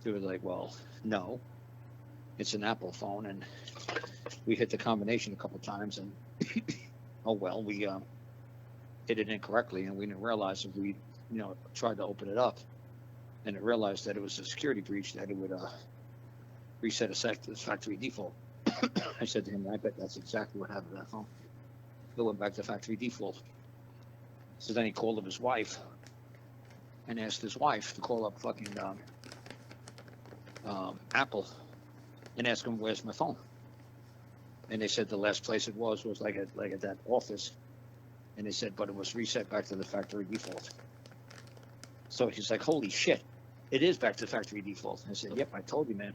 She was like, well, no. It's an Apple phone, and we hit the combination a couple times, and oh well, we hit it incorrectly, and we didn't realize if we, tried to open it up, and it realized that it was a security breach, that it would reset a factory default. I said to him, I bet that's exactly what happened to that phone. It went back to factory default. So then he called up his wife and asked his wife to call up fucking Apple and ask him, where's my phone? And they said the last place it was like at that office. And they said, but it was reset back to the factory default. So he's like, holy shit, it is back to factory default. I said, yep, I told you, man.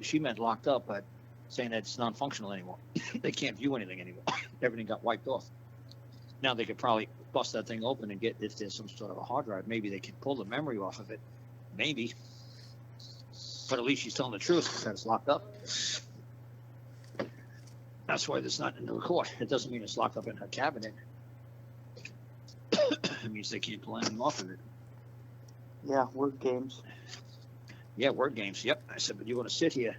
She meant locked up, but saying that it's non-functional anymore. They can't view anything anymore. Everything got wiped off. Now they could probably bust that thing open and get, if there's some sort of a hard drive, maybe they can pull the memory off of it. Maybe. But at least she's telling the truth that it's locked up. That's why it's not in the court. It doesn't mean it's locked up in her cabinet. It means they can't pull anything off of it. Yeah, word games. Yeah, word games. Yep. I said, but you want to sit here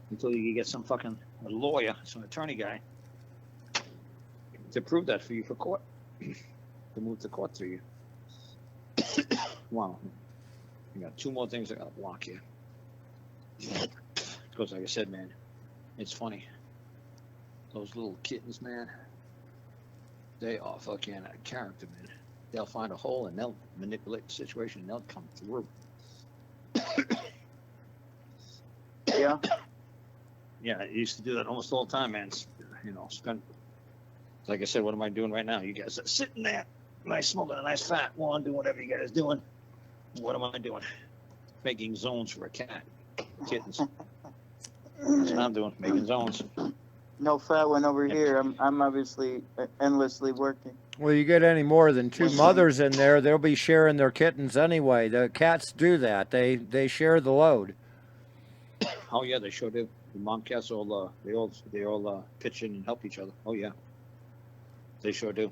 until you get some fucking lawyer, some attorney guy to prove that for you for court, to move the court to you. Wow. We got 2 more things I gotta block here. Because like I said, man, it's funny. Those little kittens, man, they are fucking a character, man. They'll find a hole and they'll manipulate the situation and they'll come through. Yeah. Yeah, I used to do that almost all the time, man. You know, like I said, what am I doing right now? You guys are sitting there, nice smoking a nice fat one, doing whatever you guys are doing. What am I doing? Making zones for a cat, kittens. That's what I'm doing, making zones. No fat one over here. I'm obviously endlessly working. Well, you get any more than 2 mothers in there, they'll be sharing their kittens anyway. The cats do that. They share the load. Oh yeah, they sure do. The mom cats all they all pitch in and help each other. Oh yeah, they sure do.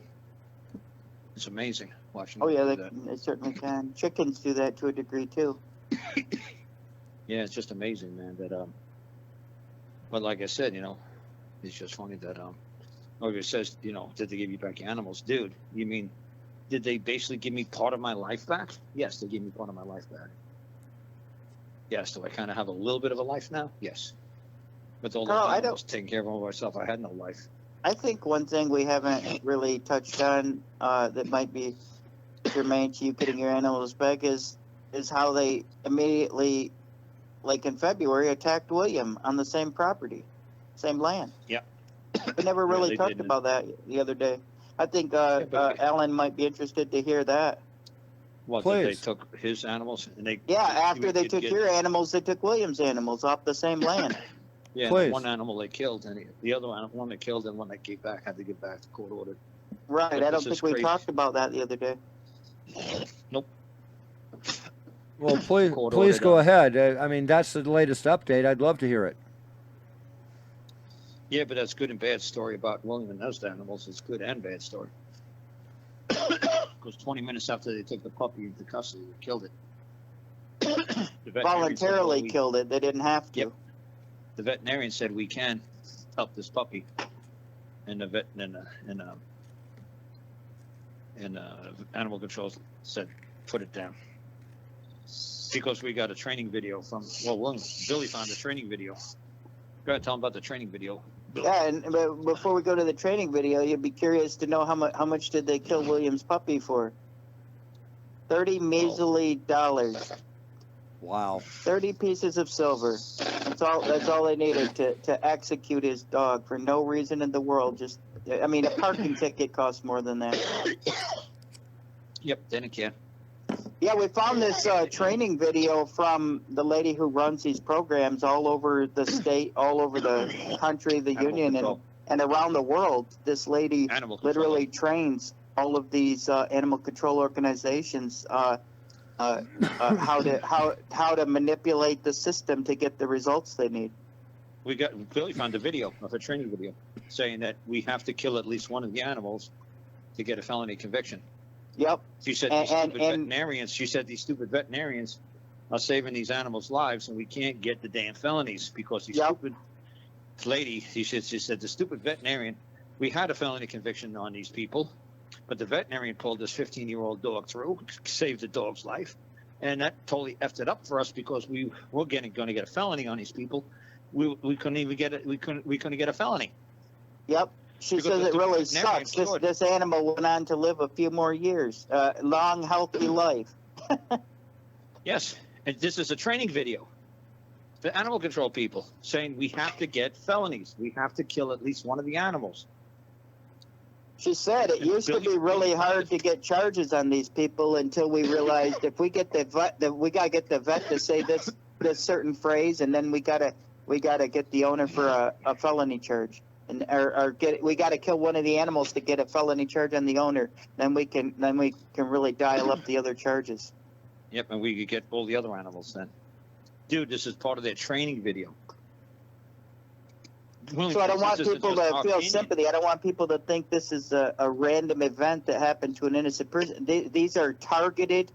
It's amazing watching. Oh yeah, them do that. they certainly can. Chickens do that to a degree too. Yeah, it's just amazing, man. That but like I said, you know, it's just funny that it says, you know, did they give you back your animals, dude? You mean, did they basically give me part of my life back? Yes, they gave me part of my life back. Yes, do I kind of have a little bit of a life now? Yes. But all the time I was taking care of myself. I had no life. I think one thing we haven't really touched on that might be germane to you getting your animals back is how they immediately, like in February, attacked William on the same property, same land. Yeah. We never Yeah, really they talked didn't. about that the other day. I think but- Alan might be interested to hear that. What, Please. that they took his animals and they... Yeah, after they did took get- your animals, they took William's animals off the same land. Yeah, Please. the one animal they killed, and the other one they killed and one they gave back had to give back to court ordered. Right, But I don't this think is we crazy. talked about that the other day. Nope. Well, please Court please ordered, go ahead. I mean, that's the latest update. I'd love to hear it. Yeah, but that's good and bad story about William and those animals. It's good and bad story. Because 20 minutes after they took the puppy into custody, they killed it. The veterinarian said, Voluntarily "Well, we-" killed it. They didn't have to. Yep. The veterinarian said we can help this puppy, and the vet and animal control said put it down because we got a training video from Billy found a training video. Go ahead, tell him about the training video. Billy. Yeah, and but before we go to the training video, you'd be curious to know how much did they kill William's puppy for? $30 measly dollars. Wow. 30 pieces of silver. That's all they needed to execute his dog for no reason in the world. Just, I mean, a parking ticket costs more than that. Yep, they didn't care. Yeah, we found this training video from the lady who runs these programs all over the state, all over the country, the Animal union, control. and around the world. This lady Animal control. literally trains all of these animal control organizations how to manipulate the system to get the results they need. Billy found a video of a training video saying that we have to kill at least one of the animals to get a felony conviction. Yep. She said these stupid veterinarians are saving these animals' lives, and we can't get the damn felonies because these Yep. stupid lady. She said the stupid veterinarian. We had a felony conviction on these people, but the veterinarian pulled this 15-year-old dog through, saved the dog's life, and that totally effed it up for us because we were going to get a felony on these people. We couldn't even get it. We couldn't get a felony. Yep. She Because says the it really veterinarian sucks. cured. This animal went on to live a few more years, long, healthy life. Yes, and this is a training video. The animal control people saying we have to get felonies. We have to kill at least one of the animals. She said it used to be really hard to get charges on these people until we realized if we get the vet, we gotta get the vet to say this certain phrase, and then we gotta get the owner for a felony charge, and we gotta kill one of the animals to get a felony charge on the owner. Then we can really dial up the other charges. Yep, and we could get all the other animals then. Dude, this is part of their training video. So I don't want people to feel sympathy. I don't want people to think this is a random event that happened to an innocent person. These are targeted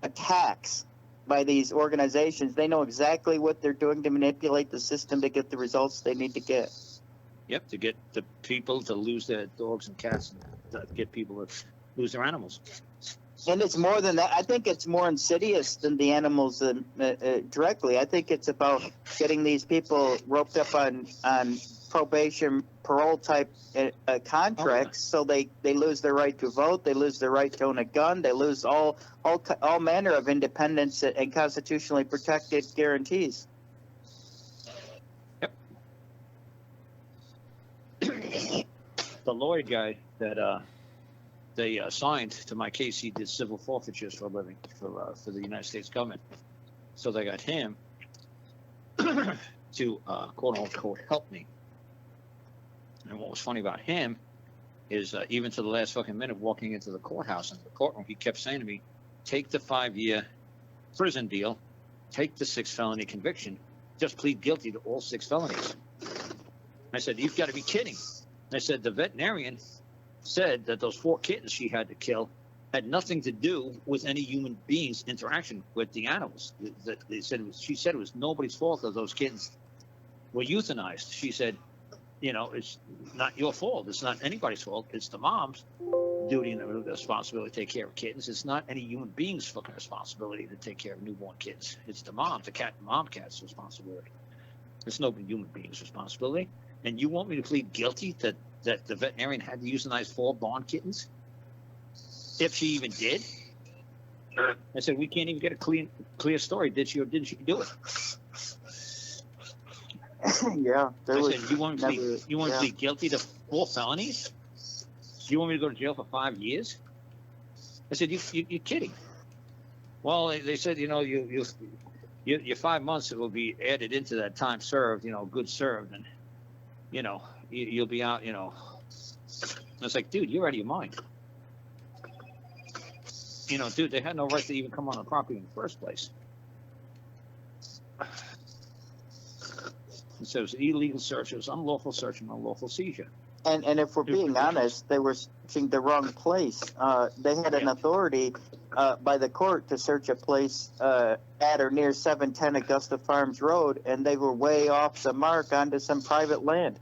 attacks by these organizations. They know exactly what they're doing to manipulate the system to get the results they need to get. Yep, to get the people to lose their dogs and cats, and to get people to lose their animals. And it's more than that. I think it's more insidious than the animals directly. I think it's about getting these people roped up on probation, parole type contracts, so they lose their right to vote, they lose their right to own a gun, they lose all manner of independence and constitutionally protected guarantees. Yep. The Lloyd guy that they assigned to my case, he did civil forfeitures for a living for the United States government. So they got him to quote unquote help me. And what was funny about him is even to the last fucking minute walking into the courthouse and the courtroom, he kept saying to me, take the 5-year prison deal, take the 6 felony conviction, just plead guilty to all 6 felonies. I said, you've got to be kidding. I said, the veterinarian said that those 4 kittens she had to kill had nothing to do with any human beings' interaction with the animals. She said it was nobody's fault that those kittens were euthanized. She said, you know, it's not your fault. It's not anybody's fault. It's the mom's duty and responsibility to take care of kittens. It's not any human being's fucking responsibility to take care of newborn kittens. It's the mom, the mom cat's responsibility. It's no human being's responsibility. And you want me to plead guilty that the veterinarian had to euthanize 4 born kittens? If she even did? I said, we can't even get a clear story. Did she or didn't she do it? Yeah. I said, you want me to plead guilty to 4 felonies? You want me to go to jail for 5 years? I said, you're kidding. Well, they said, you know, your 5 months will be added into that time served, you know, good served, and you know, you'll be out, you know. I was like, dude, you're out of your mind. You know, dude, they had no right to even come on the property in the first place. So it was illegal search, it was unlawful search and unlawful seizure. And if we're being honest, they were searching the wrong place. They had an authority by the court to search a place at or near 710 Augusta Farms Road, and they were way off the mark onto some private land.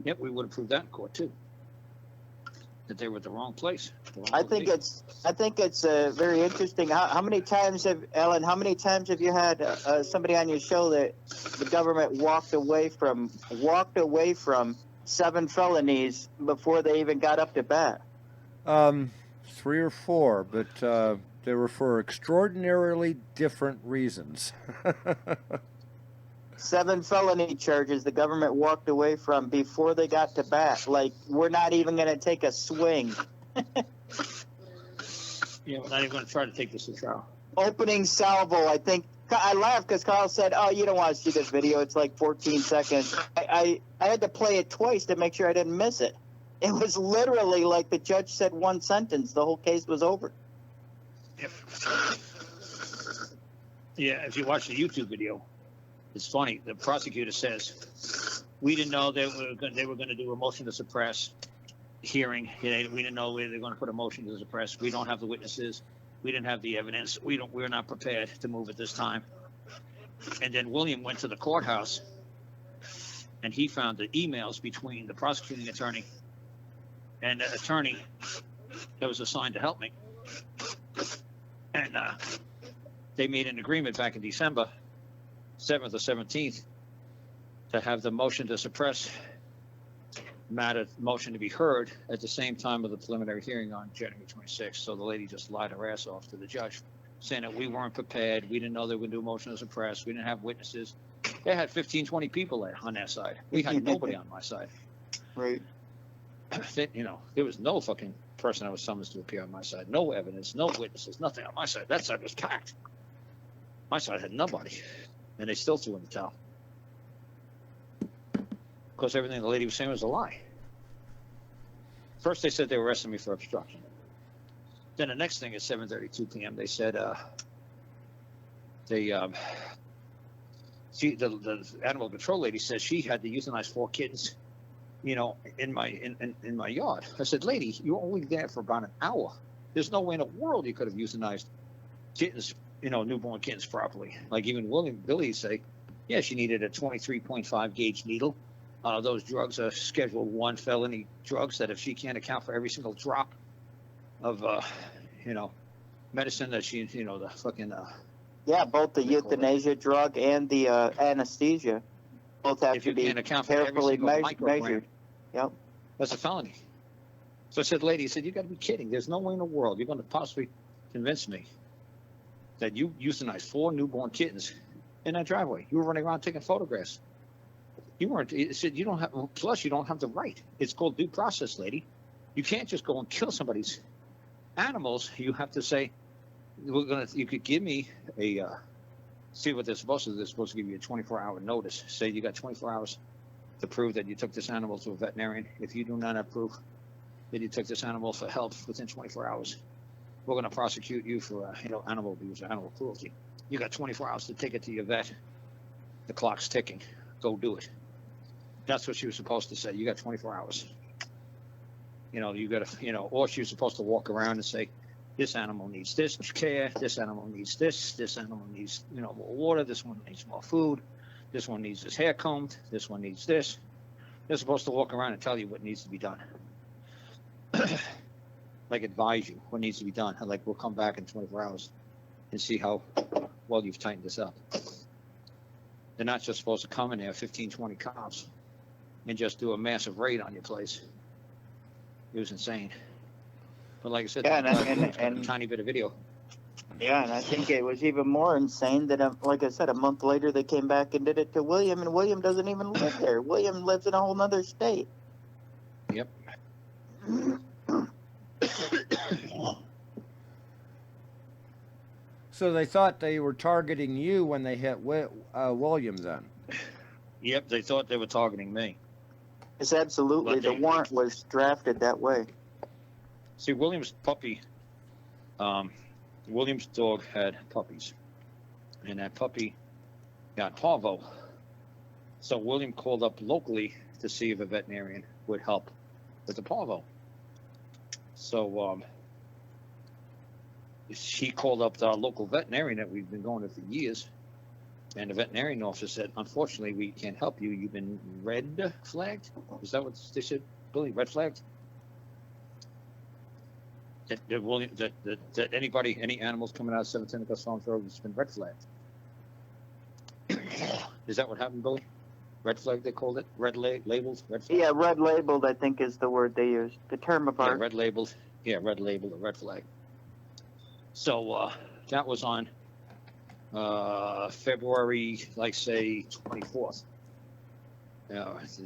Yep, we would have proved that in court too. That they were at the wrong place. I think it's very interesting. How many times have you had somebody on your show that the government walked away from 7 felonies before they even got up to bat? 3 or 4, but they were for extraordinarily different reasons. 7 felony charges the government walked away from before they got to bat. Like, we're not even going to take a swing. Yeah, we're not even going to try to take this to trial. Opening salvo, I think. I laughed because Carl said, oh, you don't want to see this video. It's like 14 seconds. I had to play it twice to make sure I didn't miss it. It was literally like the judge said one sentence. The whole case was over. Yep. Yeah, if you watch the YouTube video, it's funny. The prosecutor says, we didn't know they were going to do a motion to suppress hearing. We didn't know they were going to put a motion to suppress. We don't have the witnesses. We didn't have the evidence. We're not prepared to move at this time. And then William went to the courthouse and he found the emails between the prosecuting attorney and the attorney that was assigned to help me. And they made an agreement back in December 7th or 17th to have the motion to suppress motion to be heard at the same time of the preliminary hearing on January 26th. So the lady just lied her ass off to the judge, saying that we weren't prepared. We didn't know they were going to do a motion to suppress. We didn't have witnesses. They had 15, 20 people there on their side. We had nobody on my side. Right. You know, there was no fucking person that was summoned to appear on my side. No evidence, no witnesses, nothing on my side. That side was packed. My side had nobody. And they still threw in the towel. Because everything the lady was saying was a lie. First they said they were arresting me for obstruction. Then the next thing at 7:32 p.m. they said the animal control lady says she had to euthanize 4 kittens, you know, in my yard. I said, lady, you were only there for about an hour. There's no way in the world you could have euthanized kittens, you know, newborn kittens properly. Like even Billy say, yeah, she needed a 23.5 gauge needle Those drugs are Schedule 1 felony drugs that if she can't account for every single drop of, medicine that she, the fucking, Yeah, both the They call it- euthanasia drug and the anesthesia both have if to you be can't account for every carefully single microgram, measured. Yep. that's a felony. So I said, lady, I said, you got to be kidding. There's no way in the world you're going to possibly convince me that you euthanized 4 newborn kittens in that driveway. You were running around taking photographs. You weren't. It said you don't have. Plus, you don't have the right. It's called due process, lady. You can't just go and kill somebody's animals. You have to say, we're gonna. You could give me a. See what they're supposed to do. They're supposed to give you a 24-hour notice. Say you got 24 hours to prove that you took this animal to a veterinarian. If you do not have proof that you took this animal for health within 24 hours, we're going to prosecute you for animal abuse or animal cruelty. You got 24 hours to take it to your vet. The clock's ticking. Go do it. That's what she was supposed to say. You got 24 hours. You got to, or she was supposed to walk around and say, this animal needs this care, this animal needs this animal needs, more water, this one needs more food, this one needs his hair combed, this one needs this. They're supposed to walk around and tell you what needs to be done. Like advise you what needs to be done. Like, we'll come back in 24 hours and see how well you've tightened this up. They're not just supposed to come in there, 15, 20 cops, and just do a massive raid on your place. It was insane. But like I said, Yeah, and a tiny bit of video. Yeah, and I think it was even more insane that, like I said, a month later they came back and did it to William, and William doesn't even live there. William lives in a whole nother state. Yep. So they thought they were targeting you when they hit William then? Yep, they thought they were targeting me. It's absolutely, But the warrant was drafted that way. See, William's puppy, William's dog had puppies, and that puppy got parvo. So William called up locally to see if a veterinarian would help with the parvo. So he called up the local veterinarian that we've been going to for years, and the veterinarian officer said, unfortunately, we can't help you. You've been red flagged? Is that what they said, Billy? Red flagged? That anybody, any animals coming out of 710 Gus Farms Road has been red flagged. Is that what happened, Billy? Red flag, they called it? Labeled? Red flag? Yeah, red labeled, I think, is the word they used. The term of Yeah, art. red labeled. Yeah, red labeled, a red flag. So that was on February, like, say, 24th.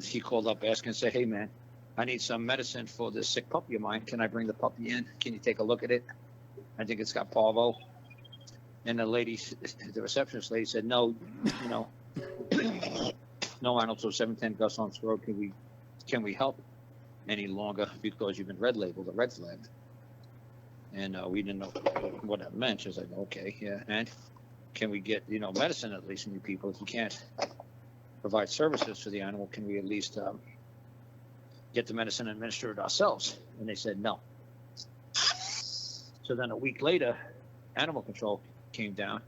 He called up asking, say, hey, man, I need some medicine for this sick puppy of mine. Can I bring the puppy in? Can you take a look at it? I think it's got parvo. And the lady, the receptionist lady said, no, no animals to 710 Gus Farms Road. Can we help any longer because you've been red labeled or red flagged? And we didn't know what that meant. She was like, okay, yeah. And can we get, medicine at least from you people? If you can't provide services for the animal, can we at least get the medicine administered ourselves? And they said no. So then a week later, animal control came down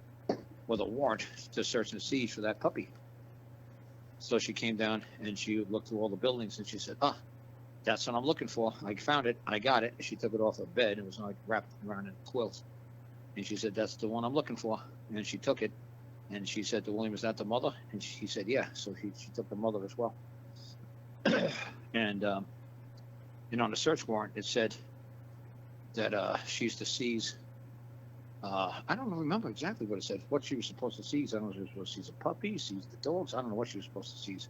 with a warrant to search and seize for that puppy. So she came down and she looked through all the buildings and she said, that's what I'm looking for. I found it. I got it. She took it off her bed. It was like wrapped around in a quilt. And she said, that's the one I'm looking for. And she took it. And she said to William, is that the mother? And he said, yeah. So she took the mother as well. And on the search warrant, it said that she's to seize. I don't remember exactly what it said, what she was supposed to seize. I don't know if she was supposed to seize a puppy, seize the dogs. I don't know what she was supposed to seize.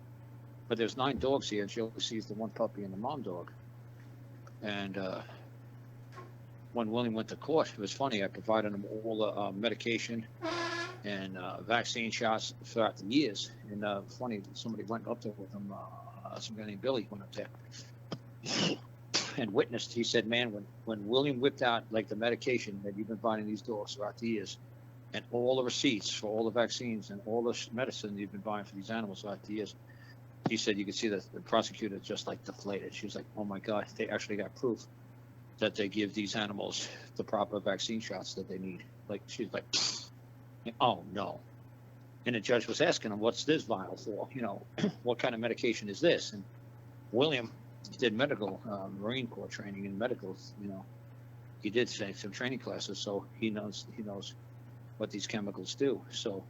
But there's 9 dogs here, and she only sees the one puppy and the mom dog. And when William went to court, it was funny. I provided him all the medication and vaccine shots throughout the years. And funny, somebody went up there with him, some guy named Billy went up there and witnessed. He said, man, when William whipped out like the medication that you've been buying these dogs throughout the years, and all the receipts for all the vaccines and all the medicine you've been buying for these animals throughout the years, he said you could see that the prosecutor just like deflated. She was like, oh my God, they actually got proof that they give these animals the proper vaccine shots that they need. Like, she's like, oh no. And the judge was asking him, what's this vial for? You know, what kind of medication is this? And William did medical, Marine Corps training in medicals, you know. He did say some training classes, so he knows what these chemicals do. So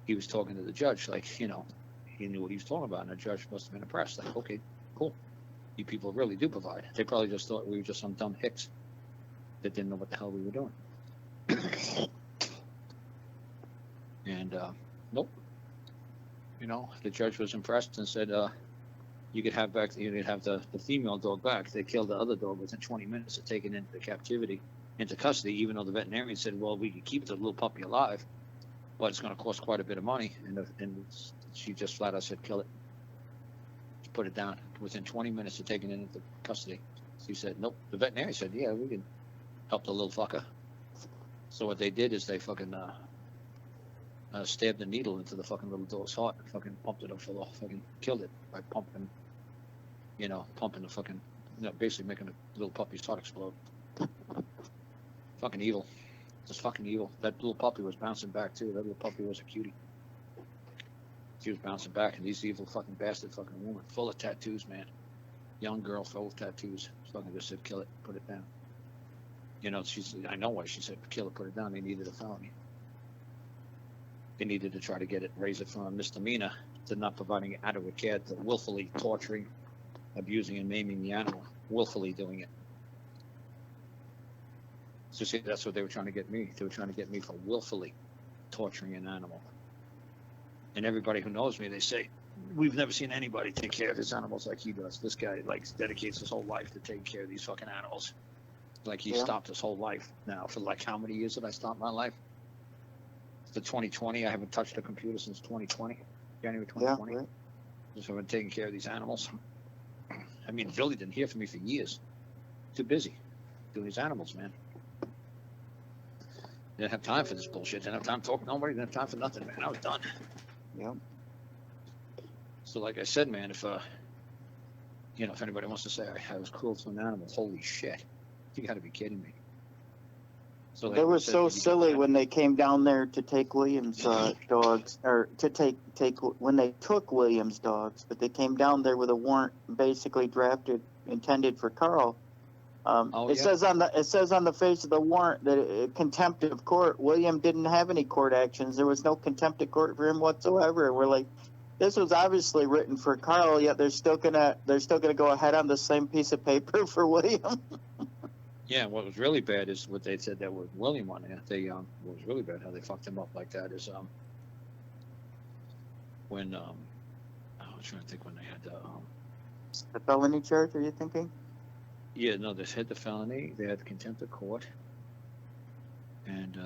he was talking to the judge, like, you know, he knew what he was talking about, and the judge must have been impressed. Like, okay, cool. You people really do provide. They probably just thought we were just some dumb hicks that didn't know what the hell we were doing. And nope. You know, the judge was impressed and said, you could have the female dog back. They killed the other dog within 20 minutes of taking it into custody, even though the veterinarian said, well, we could keep the little puppy alive, but it's going to cost quite a bit of money. And she just flat out said, kill it. Just put it down. Within 20 minutes of taking it into custody. She said, nope. The veterinarian said, yeah, we can help the little fucker. So what they did is they fucking stabbed a needle into the fucking little dog's heart and fucking pumped it up full of, fucking killed it by pumping the fucking, you know, basically making the little puppy's heart explode. Fucking evil. Just fucking evil. That little puppy was bouncing back too. That little puppy was a cutie. She was bouncing back, and these evil fucking bastard fucking woman, full of tattoos, man. Young girl full of tattoos. Fucking just said, kill it, put it down. You know, I know why she said, kill it, put it down. They needed a felony. They needed to try to get it, raise it from a misdemeanor to not providing adequate care to willfully torturing, abusing, and maiming the animal, willfully doing it. So see, that's what they were trying to get me. They were trying to get me for willfully torturing an animal. And everybody who knows me, they say, we've never seen anybody take care of his animals like he does. This guy dedicates his whole life to taking care of these fucking animals. Like he stopped his whole life now. For like how many years did I stop my life? For 2020, I haven't touched a computer since 2020, January 2020. Yeah, right. Just I've been taking care of these animals. I mean, Billy didn't hear from me for years. Too busy doing these animals, man. Didn't have time for this bullshit. Didn't have time to talk to nobody. Didn't have time for nothing, man. I was done. Yep. So like I said, man, if if anybody wants to say I was cruel to an animal, holy shit, you got to be kidding me. So like They were I said, so silly when they came down there to take Williams dogs, or to take when they took Williams dogs, but they came down there with a warrant basically intended for Karl. It says on the face of the warrant that contempt of court. William didn't have any court actions. There was no contempt of court for him whatsoever. And we're like, this was obviously written for Karl, yet they're still gonna go ahead on the same piece of paper for William. Yeah, what was really bad is what they said that with William on there. What was really bad, how they fucked him up like that is when I was trying to think when they had The felony charge, are you thinking? yeah, no, they had the felony, they had the contempt of court, and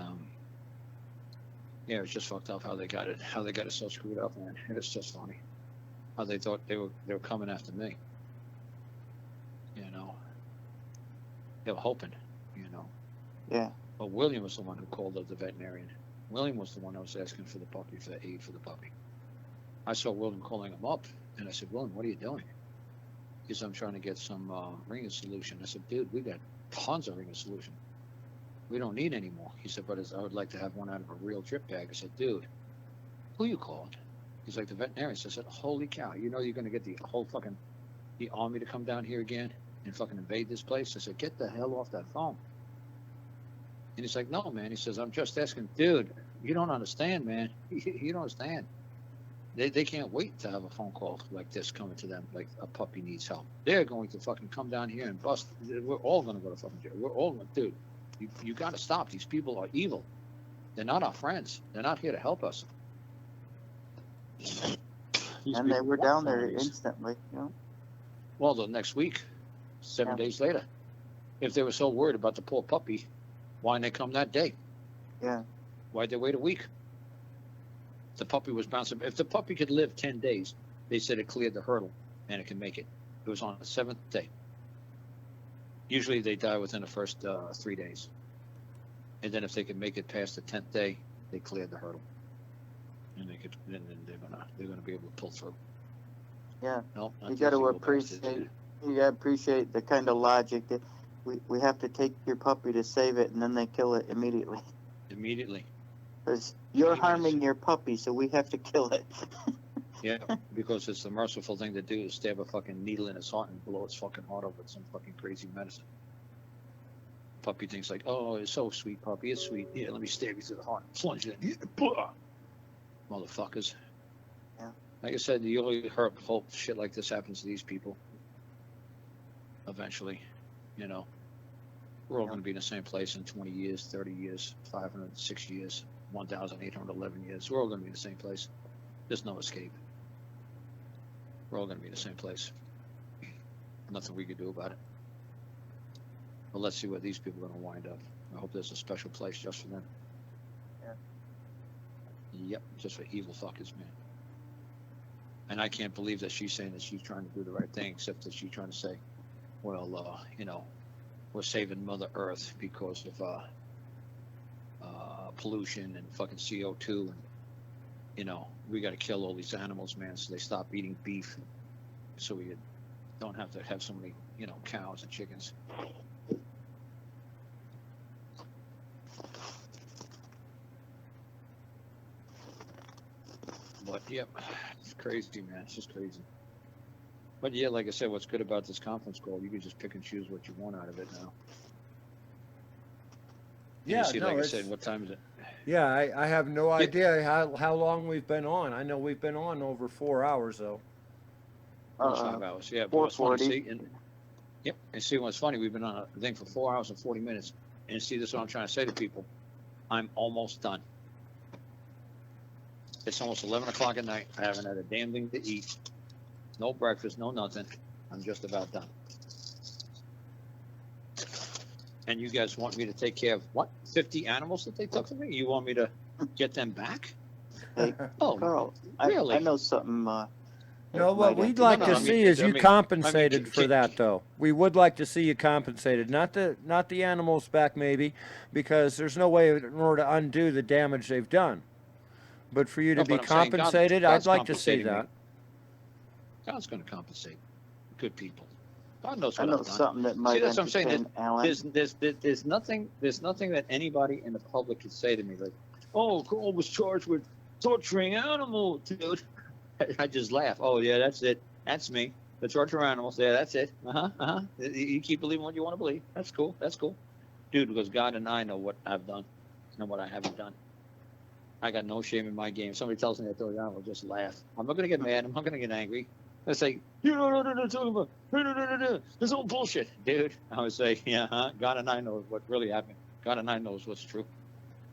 yeah, it was just fucked up how they got it so screwed up, man. It was just funny how they thought they were coming after me. You know, they were hoping, you know. Yeah. But William was the one who called up the veterinarian. William was the one that was asking for the puppy, for aid for the puppy. I saw William calling him up, and I said, William, what are you doing? He said, I'm trying to get some ringer solution. I said, dude, we got tons of ringer solution. We don't need any more. He said, but I would like to have one out of a real drip bag. I said, dude, who you called? He's like, the veterinarian. So I said, holy cow, you know you're going to get the whole fucking the army to come down here again and fucking invade this place? I said, get the hell off that phone. And he's like, no, man. He says, I'm just asking. Dude, you don't understand, man. You don't understand. They can't wait to have a phone call like this coming to them, like a puppy needs help. They're going to fucking come down here and bust. We're all going to go to fucking jail. We're all going to, dude, you got to stop. These people are evil. They're not our friends. They're not here to help us. And they were down there instantly, you know. Well, the next week, 7 days later. If they were so worried about the poor puppy, why didn't they come that day? Yeah. Why'd they wait a week? The puppy was bouncing. If the puppy could live 10 days, they said it cleared the hurdle and it can make it. It was on the 7th day. Usually they die within the first 3 days. And then if they could make it past the 10th day, they cleared the hurdle. And then they're gonna be able to pull through. Yeah. No, You got to appreciate the kind of logic that we have to take your puppy to save it, and then they kill it immediately. Immediately. Because You're He harming your puppy, so we have to kill it. Yeah, because it's the merciful thing to do is stab a fucking needle in its heart and blow its fucking heart over with some fucking crazy medicine. Puppy thinks like, oh, it's so sweet, puppy, it's sweet. Yeah, let me stab you through the heart and plunge it in. Yeah, blah. Motherfuckers. Yeah. Like I said, you only hope shit like this happens to these people. Eventually, you know, we're all going to be in the same place in 20 years, 30 years, 506 years, 1,811 years. We're all going to be in the same place. There's no escape. We're all going to be in the same place. Nothing we can do about it. But let's see where these people are going to wind up. I hope there's a special place just for them. Yeah. Yep, just for evil fuckers, man. And I can't believe that she's saying that she's trying to do the right thing, except that she's trying to say, well, you know, we're saving Mother Earth because of pollution and fucking CO2, and you know, we got to kill all these animals, man, so they stop eating beef, so we don't have to have so many, you know, cows and chickens. But yep, it's crazy, man. It's just crazy. But yeah, like I said, what's good about this conference call, you can just pick and choose what you want out of it now. Yeah, You see, no, like I it's- said, what time is it? Yeah, I have no idea how long we've been on. I know we've been on over 4 hours, though. Almost 5 hours. Yeah, but what's funny, 4:40. see, yep, and see what's funny, we've been on a thing for 4 hours and 40 minutes. And see, this is what I'm trying to say to people. I'm almost done. It's almost 11 o'clock at night. I haven't had a damn thing to eat. No breakfast, no nothing. I'm just about done. And you guys want me to take care of what? 50 animals that they took from me? You want me to get them back? Hey, Oh, Carl, really? I know something. No, that what might we'd have like No, to I mean- see is I you mean- compensated for can- that, though. We would like to see you compensated, not the animals back, maybe, because there's no way in order to undo the damage they've done. But for you to No, be but I'm saying compensated, God's I'd like to see compensating me. that. God's going to compensate good people. God knows I what know I've done. something that might that's what I'm saying, entertain Alan. There's nothing that anybody in the public can say to me like, oh, Cole was charged with torturing animals, dude. I just laugh. Oh yeah, that's it. That's me. The torture animals. Yeah, that's it. You keep believing what you want to believe. That's cool. That's cool, dude. Because God and I know what I've done and what I haven't done. I got no shame in my game. If somebody tells me I told you, I will just laugh. I'm not gonna get mad. I'm not gonna get angry. I say, you don't know what I'm talking about. This is all bullshit, dude. I would say, yeah, God and I know what really happened. God and I knows what's true.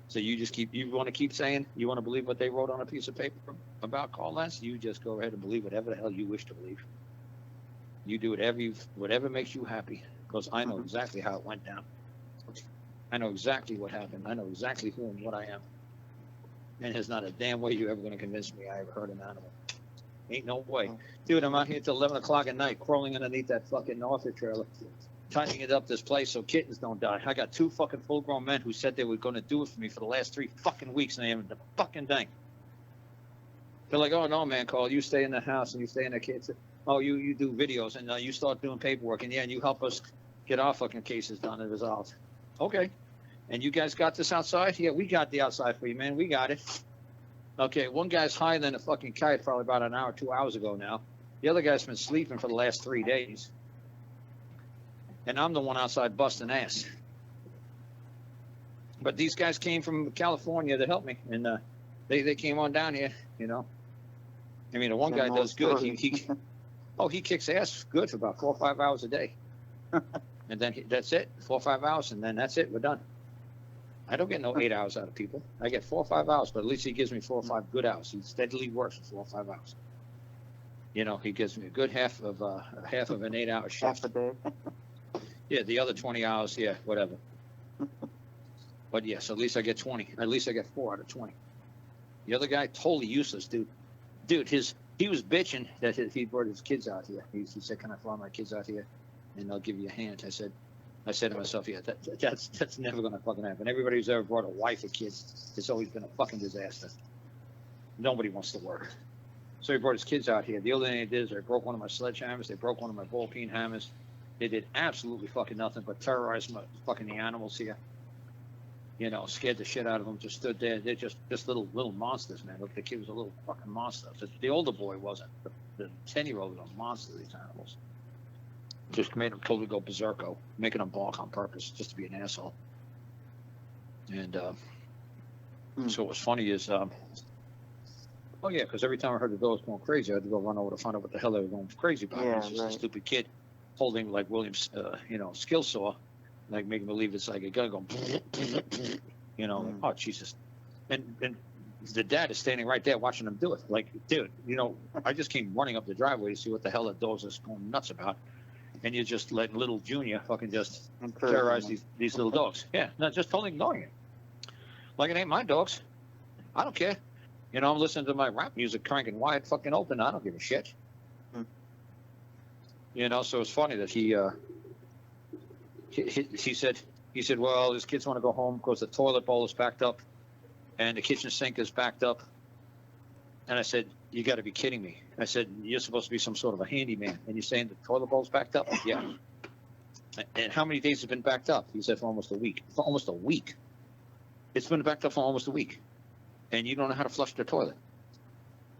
So you just you want to keep saying, you want to believe what they wrote on a piece of paper about Karl Lentz, you just go ahead and believe whatever the hell you wish to believe. You do whatever makes you happy, because I know exactly how it went down. I know exactly what happened. I know exactly who and what I am. And there's not a damn way you're ever going to convince me I ever hurt an animal. Ain't no way. Dude, I'm out here till 11 o'clock at night, crawling underneath that fucking author trailer, tightening up this place so kittens don't die. I got 2 fucking full-grown men who said they were going to do it for me for the last 3 fucking weeks, and they haven't done a fucking thing. They're like, oh, no, man, Carl, you stay in the house, and you stay in the kids. Oh, you do videos, and you start doing paperwork, and yeah, and you help us get our fucking cases done and resolved. Okay. And you guys got this outside? Yeah, we got the outside for you, man. We got it. Okay, one guy's higher than a fucking kite probably about an hour, 2 hours ago now. The other guy's been sleeping for the last 3 days. And I'm the one outside busting ass. But these guys came from California to help me, and they came on down here, you know. I mean, the one guy does good. He kicks ass good for about 4 or 5 hours a day. And then that's it, 4 or 5 hours, and then that's it, we're done. I don't get no 8 hours out of people. I get 4 or 5 hours, but at least he gives me 4 or 5 good hours. He steadily works for 4 or 5 hours. You know, he gives me a good half of an 8 hour shift. Half a day. Yeah, the other 20 hours, yeah, whatever. But yes, at least I get 20. At least I get 4 out of 20. The other guy, totally useless, dude. Dude, he was bitching that he brought his kids out here. He said, "Can I fly my kids out here, and they'll give you a hand?" I said to myself, yeah, that's never gonna fucking happen. Everybody who's ever brought a wife or kids, it's always been a fucking disaster. Nobody wants to work. So he brought his kids out here. The other thing they did is they broke one of my sledgehammers. They broke one of my ball peen hammers. They did absolutely fucking nothing but terrorize the animals here. scared the shit out of them. Just stood there. They're just little monsters, man. Look, the kid was a little fucking monster. The older boy wasn't. The 10-year-old was a monster. These animals just made him totally go berserko, making him bark on purpose just to be an asshole. And so what's funny is, oh yeah, because every time I heard the dogs going crazy, I had to go run over to find out what the hell they were going crazy about. Yeah, It's just right. a stupid kid holding like William's, skill saw, like making believe it's like a gun going, oh Jesus, and the dad is standing right there watching them do it. Like, dude, I just came running up the driveway to see what the hell the dogs are going nuts about, and you're just letting little Junior fucking just terrorize these little dogs. Yeah, no, just totally ignoring it. Like it ain't my dogs. I don't care. I'm listening to my rap music cranking wide fucking open. I don't give a shit. So it's funny that he said, well, his kids want to go home because the toilet bowl is backed up and the kitchen sink is backed up. And I said, you got to be kidding me. I said, you're supposed to be some sort of a handyman, and you're saying the toilet bowl's backed up? Yeah. And how many days has it been backed up? He said, for almost a week. For almost a week. It's been backed up for almost a week. And you don't know how to flush the toilet.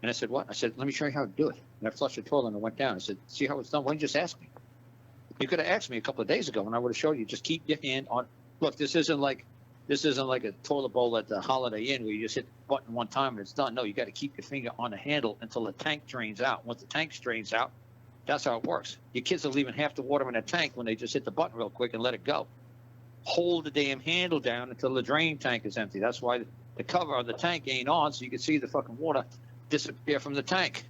And I said, what? I said, let me show you how to do it. And I flushed the toilet and it went down. I said, see how it's done? Why didn't you just ask me? You could have asked me a couple of days ago and I would have showed you. Just keep your hand on. Look, this isn't like a toilet bowl at the Holiday Inn where you just hit the button one time and it's done. No, you got to keep your finger on the handle until the tank drains out. Once the tank drains out, that's how it works. Your kids are leaving half the water in the tank when they just hit the button real quick and let it go. Hold the damn handle down until the drain tank is empty. That's why the cover of the tank ain't on, so you can see the fucking water disappear from the tank.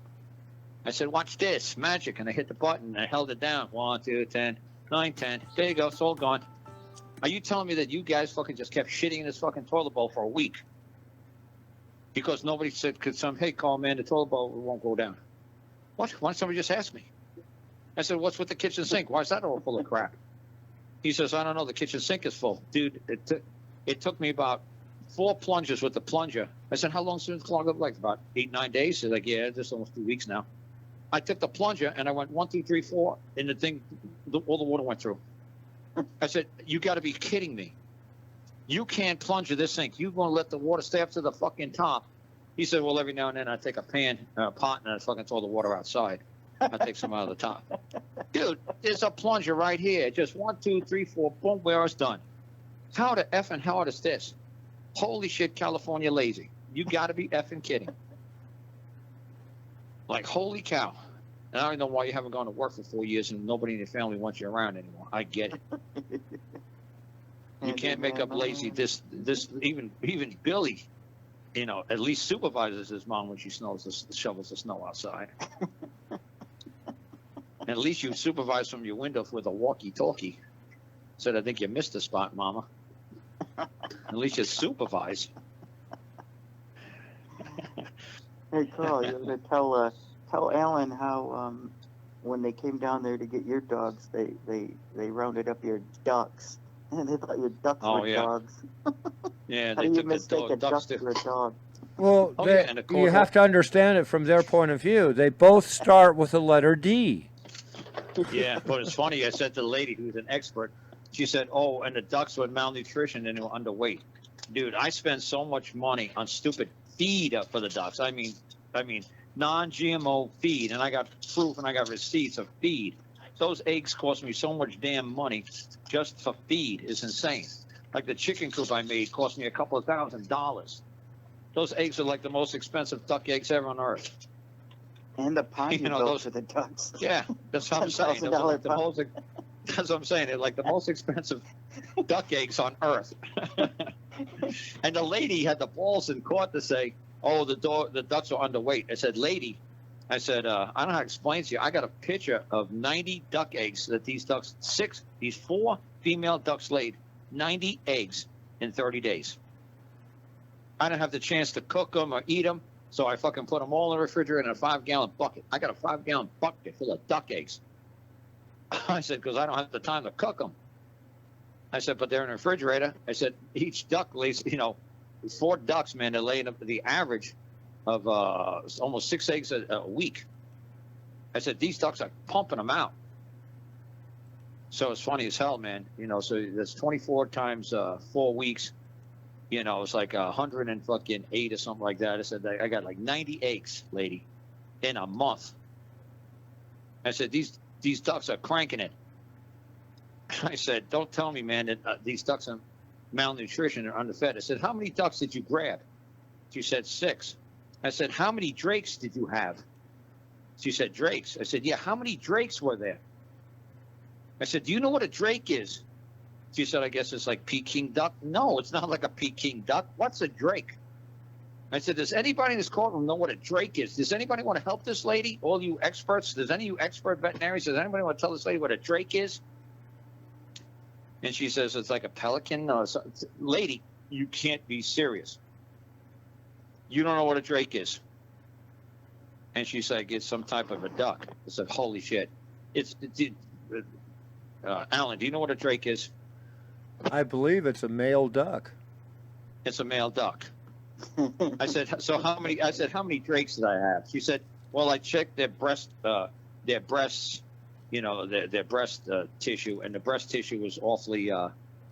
I said, watch this, magic. And I hit the button and I held it down. 1, 2, 10, 9, 10. There you go, it's all gone. Are you telling me that you guys fucking just kept shitting in this fucking toilet bowl for a week? Because nobody said, hey, Carl, man, the toilet bowl won't go down. What? Why don't somebody just ask me? I said, what's with the kitchen sink? Why is that all full of crap? He says, I don't know, the kitchen sink is full. Dude, it took me about 4 plunges with the plunger. I said, how long since it's clogged up? Like about 8, 9 days. He's like, yeah, just almost 2 weeks now. I took the plunger and I went 1, 2, 3, 4, and the thing, all the water went through. I said, you got to be kidding me. You can't plunge this sink. You're going to let the water stay up to the fucking top. He said, well, every now and then I take a pot, and I fucking throw the water outside. I take some out of the top. Dude, there's a plunger right here. Just 1, 2, 3, 4, boom, where it's done. How the effing hell is this? Holy shit, California lazy. You got to be effing kidding. Like, holy cow. And I don't know why you haven't gone to work for 4 years and nobody in your family wants you around anymore. I get it. You can't make up lazy. This even Billy, at least supervises his mom when she shovels the snow outside. And at least you supervise from your window with a walkie-talkie. Said, I think you missed the spot, Mama. At least you supervise. Hey, Carl, you want to tell Alan how when they came down there to get your dogs, they rounded up your ducks, and they thought your ducks were dogs. Yeah, How they do you took the mistake a ducks duck for a dog? Well, Oh, yeah, and the you have cornhole. to understand it from their point of view. They both start with the letter D. Yeah, but it's funny. I said to the lady who's an expert, she said, oh, and the ducks were malnutrition and they were underweight. Dude, I spend so much money on stupid feed for the ducks. I mean, non-GMO feed, and I got proof and I got receipts of feed. Those eggs cost me so much damn money just for feed. It's insane. Like the chicken coop I made cost me a couple of $1,000. Those eggs are like the most expensive duck eggs ever on earth. And the pond you built those for the ducks. Yeah, that's what I'm saying. Those are like the $10,000 most, that's what I'm saying. They're like the most expensive duck eggs on earth. And the lady had the balls in court to say, oh, the ducks are underweight. I said, lady, I don't know how to explain to you. I got a picture of 90 duck eggs that these 4 female ducks laid 90 eggs in 30 days. I didn't have the chance to cook them or eat them, so I fucking put them all in the refrigerator in a 5-gallon bucket. I got a 5-gallon bucket full of duck eggs. I said, because I don't have the time to cook them. I said, but they're in the refrigerator. I said, each duck lays, 4 ducks, man, they're laying up to the average of almost 6 eggs a week. I said, these ducks are pumping them out. So it's funny as hell, man. So that's 24 times 4 weeks. You know, it was like 108 or something like that. I said, I got like 90 eggs, lady, in a month. I said, these ducks are cranking it. I said, don't tell me, man, that these ducks are malnutrition and underfed. I said, how many ducks did you grab? She said, 6. I said, how many drakes did you have? She said, drakes. I said, yeah, how many drakes were there? I said, do you know what a drake is? She said, I guess it's like Peking duck. No, it's not like a Peking duck. What's a drake? I said, does anybody in this courtroom know what a drake is? Does anybody want to help this lady? All you experts, does any of you expert veterinarians, does anybody want to tell this lady what a drake is? And she says, it's like a pelican. Lady, you can't be serious. You don't know what a drake is. And she's like, it's some type of a duck. I said, holy shit. Alan, do you know what a drake is? I believe it's a male duck. It's a male duck. I said, so how many? I said, how many drakes did I have? She said, well, I checked their breasts, you know, their breast tissue, and the breast tissue was awfully,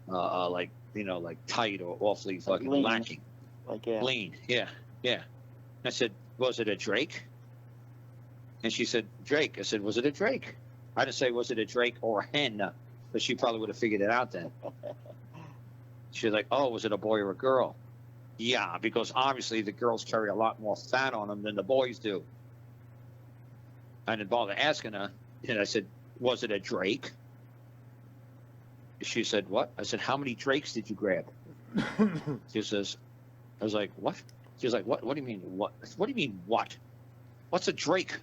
like, you know, like tight or awfully fucking lean. lacking. Like, yeah. Lean, yeah. I said, was it a drake? And she said, drake. I said, was it a drake? I didn't say, was it a drake or a hen? But she probably would have figured it out then. She was like, oh, was it a boy or a girl? Yeah, because obviously the girls carry a lot more fat on them than the boys do. I didn't bother asking her. And I said, was it a drake? She said, what? I said, how many drakes did you grab? She says, I was like, what? She was like, what? What do you mean, what? What do you mean, what? What's a drake?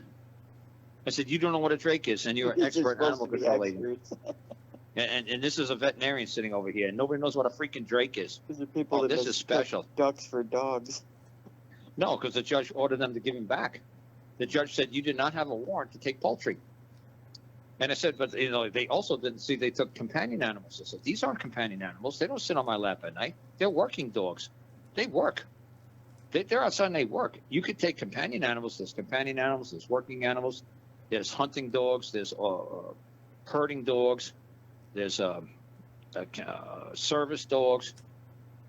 I said, you don't know what a drake is, and you're an expert animal control lady. And this is a veterinarian sitting over here, and nobody knows what a freaking drake is. Because the people that this is special. Ducks for dogs. No, because the judge ordered them to give him back. The judge said, you did not have a warrant to take poultry. And I said, but, you know, they also didn't see they took companion animals. I said, these aren't companion animals. They don't sit on my lap at night. They're working dogs. They work. They're outside and they work. You could take companion animals. There's companion animals. There's working animals. There's hunting dogs. There's herding dogs. There's service dogs.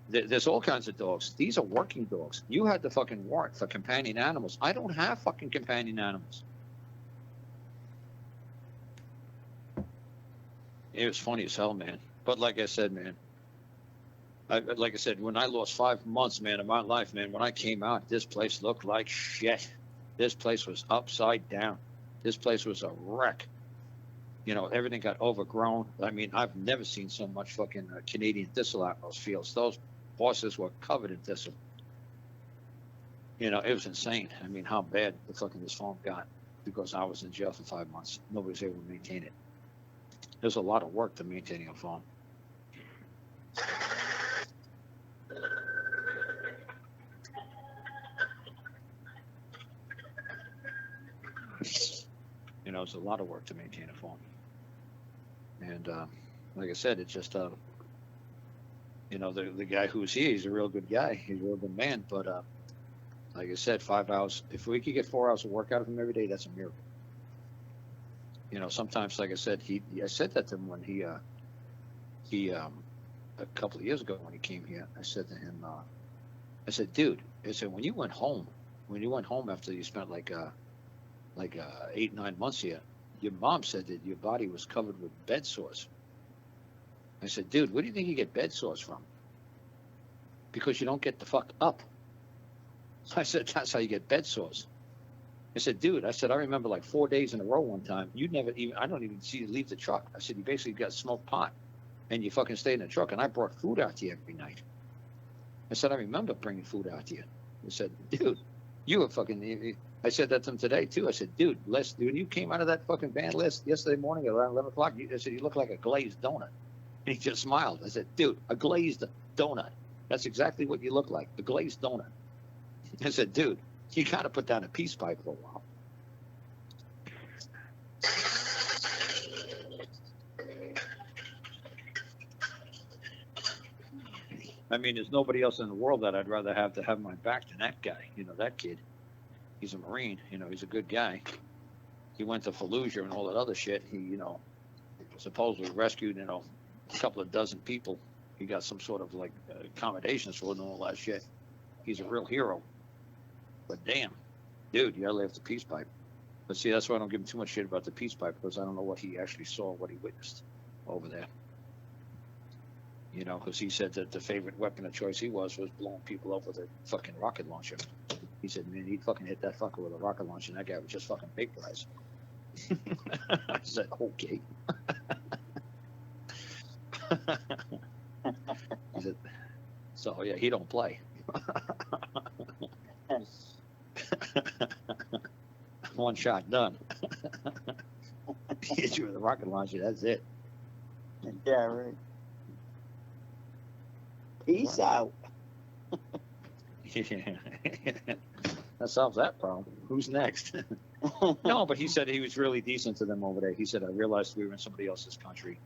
There's all kinds of dogs. These are working dogs. You had the fucking warrant for companion animals. I don't have fucking companion animals. It was funny as hell, man. But like I said, man, like I said, when I lost 5 months, man, of my life, man, when I came out, this place looked like shit. This place was upside down. This place was a wreck. You know, everything got overgrown. I mean, I've never seen so much fucking Canadian thistle out in those fields. Those horses were covered in thistle. You know, it was insane. I mean, how bad the fucking this farm got because I was in jail for 5 months. Nobody was able to maintain it. There's a lot of work to maintaining a farm. You know, it's a lot of work to maintain a farm. And like I said, it's just, you know, the guy who's here, he's a real good guy. He's a real good man. But like I said, 5 hours, if we could get 4 hours of work out of him every day, that's a miracle. You know, sometimes, like I said, I said that to him when he a couple of years ago when he came here, I said to him, I said, dude, I said, when you went home after you spent like 8-9 months here, your mom said that your body was covered with bed sores. I said, dude, where do you think you get bed sores from? Because you don't get the fuck up. I said, that's how you get bed sores. I said, dude, I said, I remember like 4 days in a row one time, I don't even see you leave the truck. I said, you basically got smoked pot and you fucking stayed in the truck and I brought food out to you every night. I said, I remember bringing food out to you. I said, dude, you were fucking, I said that to him today too. I said, dude, when you came out of that fucking van list yesterday morning at around 11 o'clock, I said, you look like a glazed donut. And he just smiled. I said, dude, a glazed donut. That's exactly what you look like, a glazed donut. I said, dude, you got to put down a peace pipe for a while. I mean, there's nobody else in the world that I'd rather have to have my back than that guy. You know, that kid. He's a Marine. You know, he's a good guy. He went to Fallujah and all that other shit. He, you know, supposedly rescued, you know, a couple of dozen people he got some sort of like accommodations for it and all that shit. He's a real hero. But damn, dude, you gotta lay off the peace pipe. But see, that's why I don't give him too much shit about the peace pipe, because I don't know what he actually saw, what he witnessed over there. You know, because he said that the favorite weapon of choice he was blowing people up with a fucking rocket launcher. He said, man, he'd fucking hit that fucker with a rocket launcher, and that guy would just fucking vaporize. I said, okay. He said, so yeah, he don't play. One shot done. Hit you with a rocket launcher, that's it. Yeah, right. Peace out. That solves that problem. Who's next? No, but he said he was really decent to them over there. He said, I realized we were in somebody else's country.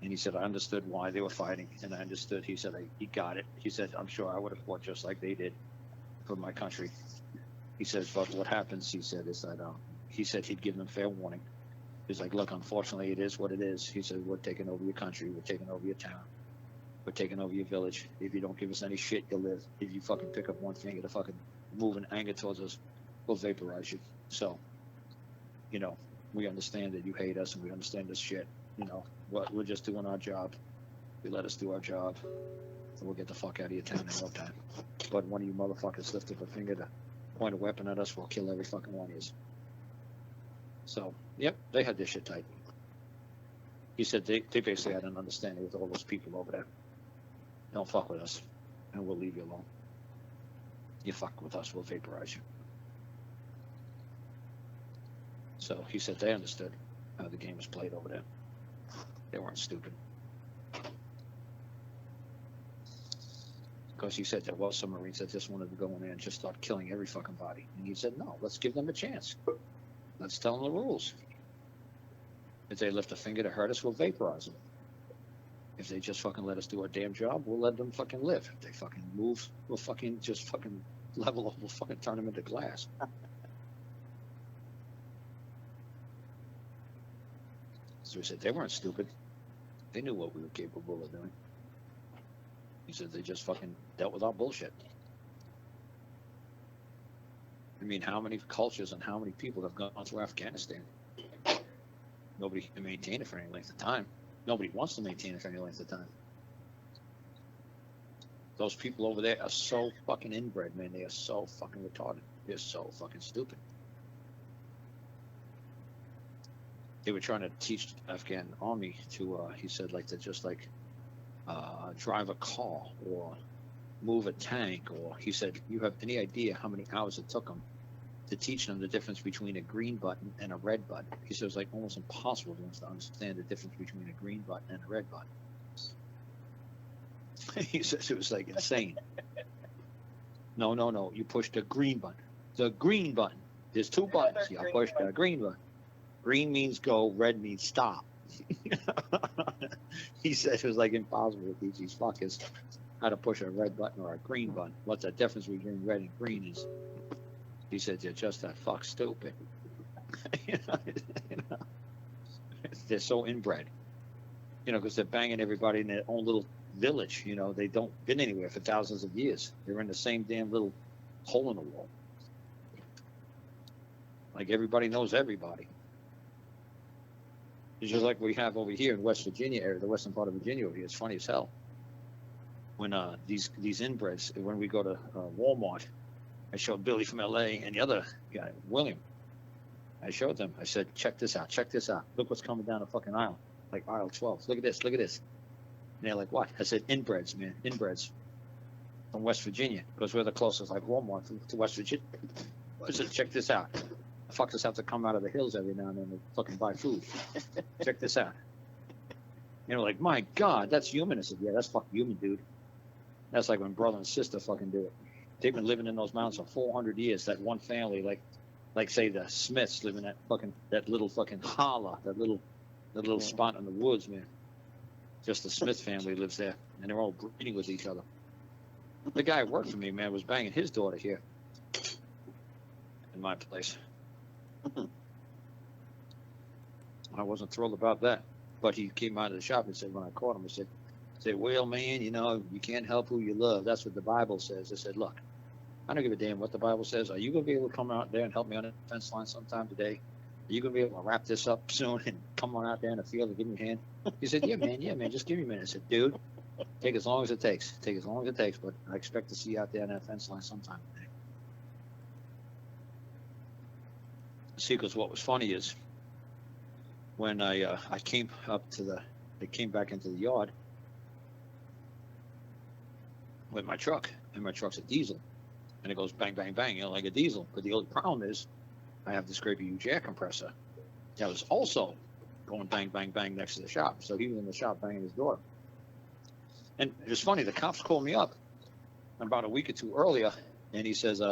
And he said, I understood why they were fighting. And I understood. He said, he got it. He said, I'm sure I would have fought just like they did for my country. He says, but what happens, he said, is that he said he'd give them fair warning. He's like, look, unfortunately, it is what it is. He said, we're taking over your country. We're taking over your town. We're taking over your village. If you don't give us any shit, you'll live. If you fucking pick up one finger to fucking move in anger towards us, we'll vaporize you. So, you know, we understand that you hate us and we understand this shit. You know, we're just doing our job. You let us do our job, and we'll get the fuck out of your town in no time. But one of you motherfuckers lift up a finger to point a weapon at us, we'll kill every fucking one of you. So, yep, they had this shit tight. He said they basically had an understanding with all those people over there. Don't fuck with us, and we'll leave you alone. You fuck with us, we'll vaporize you. So he said they understood how the game was played over there. They weren't stupid. Because he said there was some Marines that just wanted to go in there and just start killing every fucking body. And he said, no, let's give them a chance. Let's tell them the rules. If they lift a finger to hurt us, we'll vaporize them. If they just fucking let us do our damn job, we'll let them fucking live. If they fucking move, we'll fucking just fucking level up. We'll fucking turn them into glass. So he said they weren't stupid. They knew what we were capable of doing. He said they just fucking dealt with our bullshit. I mean, how many cultures and how many people have gone to Afghanistan? Nobody can maintain it for any length of time. Nobody wants to maintain it for any length of time. Those people over there are so fucking inbred, man. They are so fucking retarded. They're so fucking stupid. They were trying to teach the Afghan army to, he said, like to just like drive a car or move a tank, or he said, you have any idea how many hours it took them to teach them the difference between a green button and a red button? He said it was like almost impossible for them to understand the difference between a green button and a red button. He says it was like insane. No, you push the green button. The green button. There's two buttons. You push the green button. Green means go, red means stop. He said it was like impossible to teach these fuckers how to push a red button or a green button. What the difference between red and green is. He said, you're just that fuck stupid. you know, they're so inbred. You know, because they're banging everybody in their own little village. You know, they don't been anywhere for thousands of years. They're in the same damn little hole in the wall. Like everybody knows everybody. It's just like we have over here in West Virginia area, the western part of Virginia over here. It's funny as hell. When these inbreds, when we go to Walmart, I showed Billy from LA and the other guy, William. I showed them. I said, check this out. Check this out. Look what's coming down the fucking aisle. Like aisle 12. Look at this. Look at this. And they're like, what? I said, inbreds, man. Inbreds. From West Virginia. Because we're the closest, like Walmart to West Virginia. I said, check this out. The fuckers have to come out of the hills every now and then to fucking buy food. Check this out. You know, like, my God, that's human. I said, yeah, that's fucking human, dude. That's like when brother and sister fucking do it. They've been living in those mountains for 400 years. That one family, like say the Smiths live in that little fucking holler, that little spot in the woods, man. Just the Smith family lives there, and they're all breeding with each other. The guy who worked for me, man, was banging his daughter here in my place. I wasn't thrilled about that, but he came out of the shop and said, when I caught him, I said, Say, well, man, you know, you can't help who you love. That's what the Bible says. I said, look, I don't give a damn what the Bible says. Are you going to be able to come out there and help me on the fence line sometime today? Are you going to be able to wrap this up soon and come on out there in the field and give me a hand? He said, yeah, man, just give me a minute. I said, dude, take as long as it takes. Take as long as it takes, but I expect to see you out there on that fence line sometime today. See, because what was funny is when I came up to they came back into the yard with my truck, and my truck's a diesel, and it goes bang, bang, bang, you know, like a diesel. But the only problem is I have this great huge air compressor that was also going bang, bang, bang next to the shop. So he was in the shop banging his door. And it was funny, the cops called me up about a week or two earlier, and he says,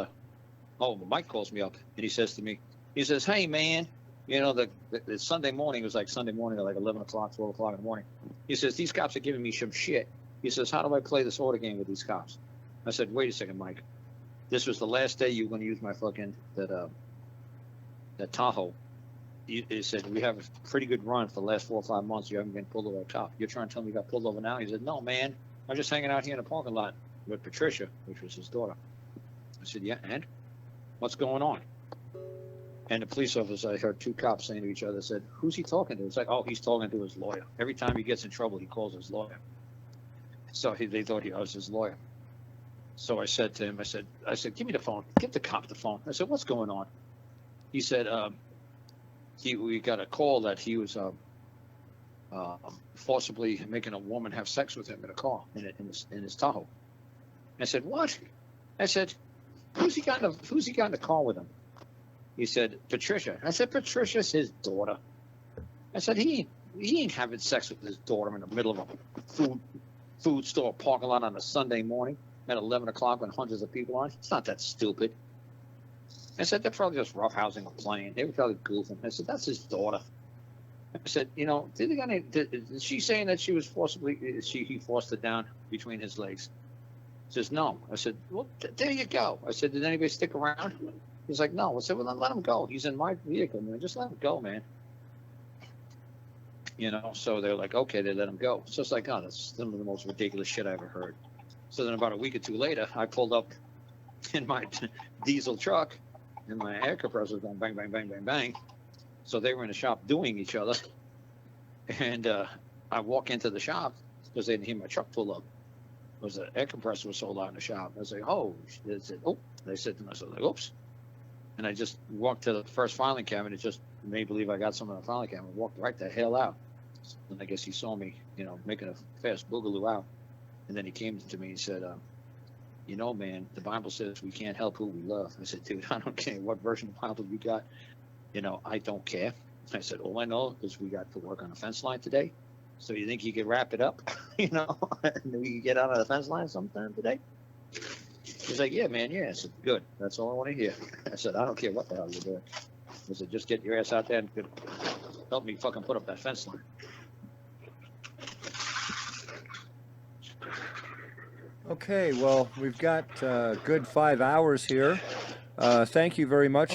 Mike calls me up, and he says to me, he says, hey, man, you know, the Sunday morning, it was like Sunday morning at like 11 o'clock, 12 o'clock in the morning. He says, these cops are giving me some shit. He says, how do I play this order game with these cops? I said, wait a second, Mike. This was the last day you were going to use my fucking, that Tahoe. He said, we have a pretty good run for the last 4 or 5 months. You haven't been pulled over a cop. You're trying to tell me you got pulled over now? He said, no, man. I'm just hanging out here in the parking lot with Patricia, which was his daughter. I said, yeah, and? What's going on? And the police officer, I heard 2 cops saying to each other, said, who's he talking to? It's like, oh, he's talking to his lawyer. Every time he gets in trouble, he calls his lawyer. So they thought I was his lawyer. So I said to him, I said, give me the phone. Give the cop the phone. I said, what's going on? He said, we got a call that he was forcibly making a woman have sex with him in a car, in his Tahoe. I said, what? I said, who's he got in the car with him? He said, Patricia. I said, Patricia's his daughter. I said, he ain't having sex with his daughter in the middle of a food store parking lot on a Sunday morning at 11 o'clock when hundreds of people are on. It's not that stupid. I said, they're probably just roughhousing or playing. They were probably goofing. I said, that's his daughter. I said, you know, is she saying that she was he forced her down between his legs? He says, no. I said, well, there you go. I said, did anybody stick around? He's like, no. I said, well, then let him go. He's in my vehicle, man. Just let him go, man. You know, so they're like, okay, they let him go. So it's like, oh, that's some of the most ridiculous shit I ever heard. So then about a week or two later, I pulled up in my diesel truck, and my air compressor was going bang, bang, bang, bang, bang. So they were in the shop doing each other. And I walk into the shop because they didn't hear my truck pull up. Because the air compressor was so loud in the shop. I was like, oh. They said, oh. They said to myself, like, oops. And I just walked to the first filing cabinet. It just made me believe I got something in the filing cabinet. Walked right the hell out. And I guess he saw me, you know, making a fast boogaloo out. And then he came to me and said, you know, man, the Bible says we can't help who we love. I said, dude, I don't care what version of the Bible you got. You know, I don't care. I said, all I know is we got to work on the fence line today. So you think you could wrap it up, you know, and we can get out on the fence line sometime today? He's like, yeah, man, yeah. I said, good. That's all I want to hear. I said, I don't care what the hell you're doing. I said, just get your ass out there and help me fucking put up that fence line. Okay, well, we've got a good 5 hours here. Thank you very much,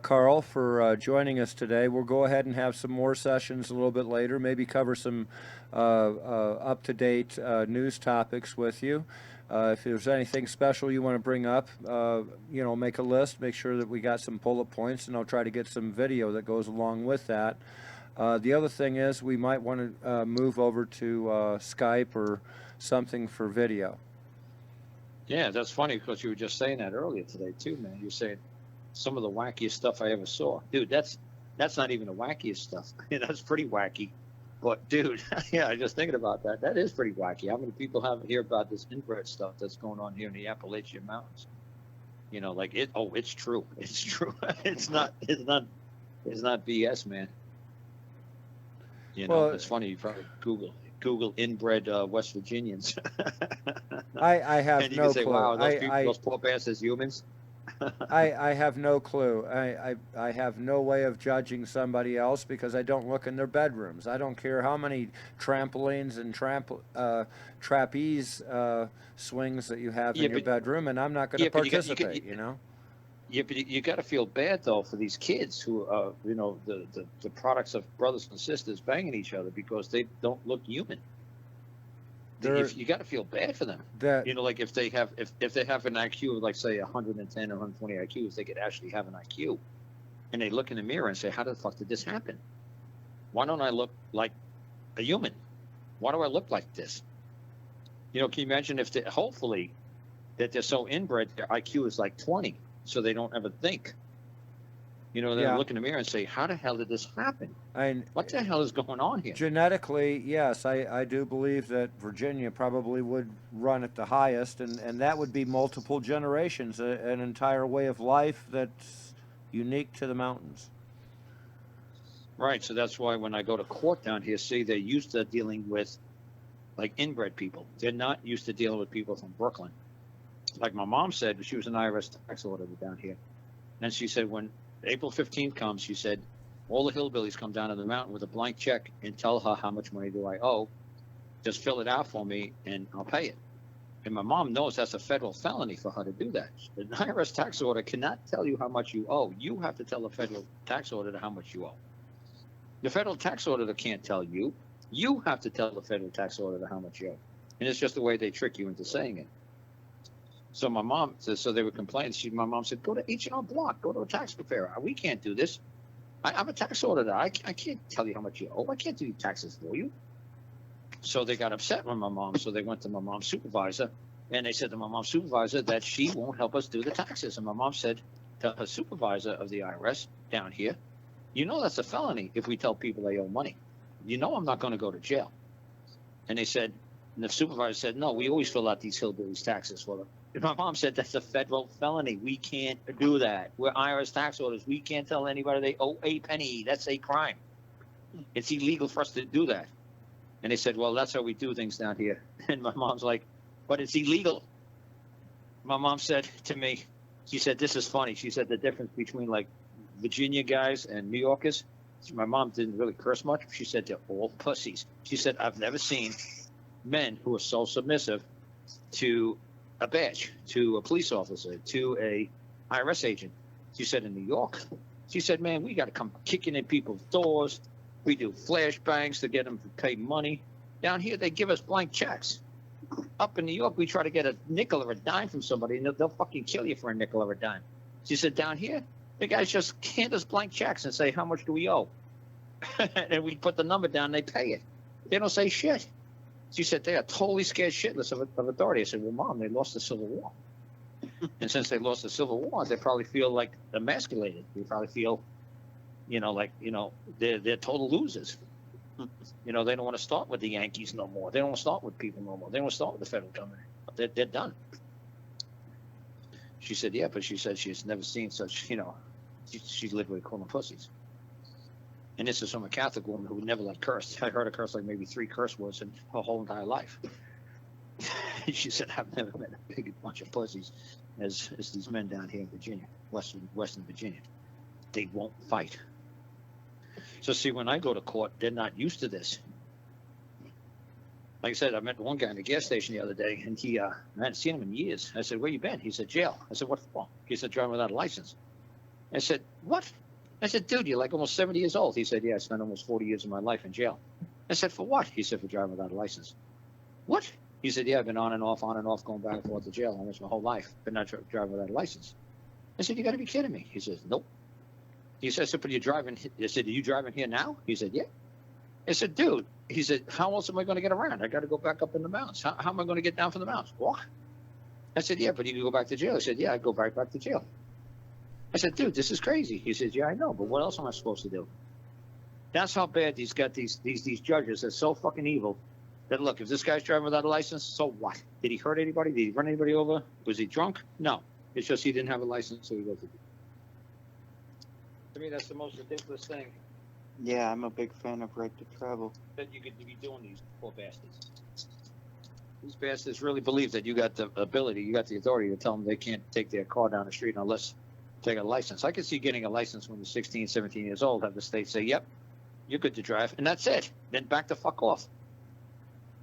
Karl, for joining us today. We'll go ahead and have some more sessions a little bit later, maybe cover some up-to-date news topics with you. If there's anything special you want to bring up, you know, make a list, make sure that we got some bullet points, and I'll try to get some video that goes along with that. The other thing is we might want to move over to Skype or something for video. Yeah, that's funny because you were just saying that earlier today too, man. You're saying some of the wackiest stuff I ever saw. Dude, that's not even the wackiest stuff. That's pretty wacky. But dude, yeah, just thinking about that. That is pretty wacky. How many people hear about this inbred stuff that's going on here in the Appalachian Mountains? You know, like it's true. It's true. It's not BS, man. You know, it's funny. You probably Google inbred West Virginians. I have and you no can say, clue. wow, those poor bastards humans. I have no clue. I have no way of judging somebody else because I don't look in their bedrooms. I don't care how many trampolines and trapeze swings that you have in your bedroom, and I'm not going to participate, you know? Yeah, but you got to feel bad, though, for these kids who are, you know, the products of brothers and sisters banging each other because they don't look human. you got to feel bad for them. that You know, like if they have an IQ of like say 110 or 120 IQs, they could actually have an IQ, and they look in the mirror and say, "How the fuck did this happen? Why don't I look like a human? Why do I look like this?" You know, can you imagine if hopefully that they're so inbred, their IQ is like 20, so they don't ever think. You know, they Yeah. look in the mirror and say, "How the hell did this happen? I What the hell is going on here?" genetically, yes, I do believe that Virginia probably would run at the highest, and that would be multiple generations, an entire way of life that's unique to the mountains. Right. So that's why when I go to court down here, see, they're used to dealing with like inbred people. They're not used to dealing with people from Brooklyn. Like my mom said, she was an IRS tax auditor down here. And she said, when April 15th comes, she said, all the hillbillies come down to the mountain with a blank check and tell her how much money do I owe. Just fill it out for me and I'll pay it. And my mom knows that's a federal felony for her to do that. The IRS tax auditor cannot tell you how much you owe. You have to tell the federal tax auditor how much you owe. The federal tax auditor can't tell you. You have to tell the federal tax auditor how much you owe. And it's just the way they trick you into saying it. So my mom says, so they were complaining. My mom said, go to H&R Block, go to a tax preparer. We can't do this. I'm a tax auditor. I can't tell you how much you owe. I can't do your taxes for you. So they got upset with my mom. So they went to my mom's supervisor, and they said to my mom's supervisor that she won't help us do the taxes. And my mom said to her supervisor of the IRS down here, you know that's a felony if we tell people they owe money. You know I'm not going to go to jail. And they said, and the supervisor said, no, we always fill out these hillbillies taxes for them. And my mom said that's a federal felony. We can't do that. We're IRS tax auditors. We can't tell anybody they owe a penny. That's a crime. It's illegal for us to do that. And they said, well, that's how we do things down here. And my mom's like, but it's illegal. My mom said to me, she said, this is funny. She said the difference between like Virginia guys and New Yorkers. My mom didn't really curse much. She said they're all pussies. She said, I've never seen men who are so submissive to a badge, to a police officer, to a IRS agent. She said in New York, she said, man, we got to come kicking in people's doors. We do flashbangs to get them to pay money. Down here, they give us blank checks. Up in New York, we try to get a nickel or a dime from somebody, and they'll fucking kill you for a nickel or a dime. She said, down here, the guys just hand us blank checks and say, how much do we owe? And we put the number down, and they pay it. They don't say shit. She said, they are totally scared shitless of authority. I said, well, Mom, they lost the Civil War. And since they lost the Civil War, they probably feel like emasculated. They probably feel, they're total losers. They don't want to start with the Yankees no more. They don't want to start with people no more. They don't want to start with the federal government. They're done. She said, yeah, but she said she's never seen such, she literally called them pussies. And this is from a Catholic woman who never cursed. I heard her curse like maybe 3 curse words in her whole entire life. She said, I've never met a big bunch of pussies as these men down here in Virginia, Western Virginia. They won't fight. So see, when I go to court, they're not used to this. Like I said, I met one guy in the gas station the other day, and I hadn't seen him in years. I said, where you been? He said, jail. I said, what for? He said, driving without a license. I said, what? I said, dude, you're like almost 70 years old. He said, yeah, I spent almost 40 years of my life in jail. I said, for what? He said, for driving without a license. What? He said, yeah, I've been on and off, going back and forth to jail almost my whole life, but not driving without a license. I said, you got to be kidding me. He says, nope. He said, but you're driving. I said, are you driving here now? He said, yeah. I said, dude, he said, how else am I going to get around? I got to go back up in the mountains. How am I going to get down from the mountains? What? I said, yeah, but you can go back to jail. He said, yeah, I go back to jail. I said, dude, this is crazy. He says, yeah, I know, but what else am I supposed to do? That's how bad these judges are so fucking evil that, look, if this guy's driving without a license, so what? Did he hurt anybody? Did he run anybody over? Was he drunk? No. It's just he didn't have a license, so he goes to jail. To me, that's the most ridiculous thing Yeah, I'm a big fan of right to travel. that you could be doing, these poor bastards. These bastards really believe that you got the ability, you got the authority to tell them they can't take their car down the street unless they got a license. I could see getting a license when you're 16, 17 years old, have the state say, yep, you're good to drive, and that's it. Then back the fuck off.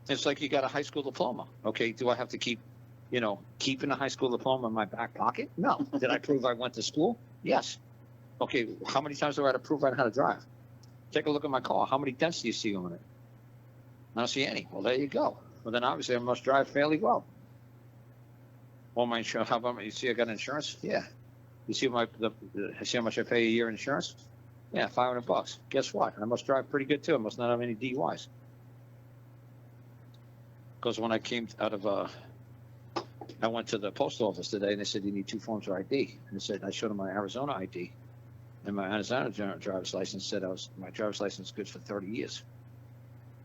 It's like you got a high school diploma. Okay, do I have to keeping a high school diploma in my back pocket? No. Did I prove I went to school? Yes. Okay, how many times do I have to prove I know how to drive? Take a look at my car. How many dents do you see on it? I don't see any. Well, there you go. Well, then obviously I must drive fairly well. Well, my insurance, how about, you see I got insurance? Yeah. You see see how much I pay a year in insurance? Yeah, $500. Guess what? I must drive pretty good too. I must not have any DUIs. Because when I came out of, I went to the post office today and they said, you need 2 forms of ID. And I showed them my Arizona ID. And my Arizona driver's license said my driver's license is good for 30 years.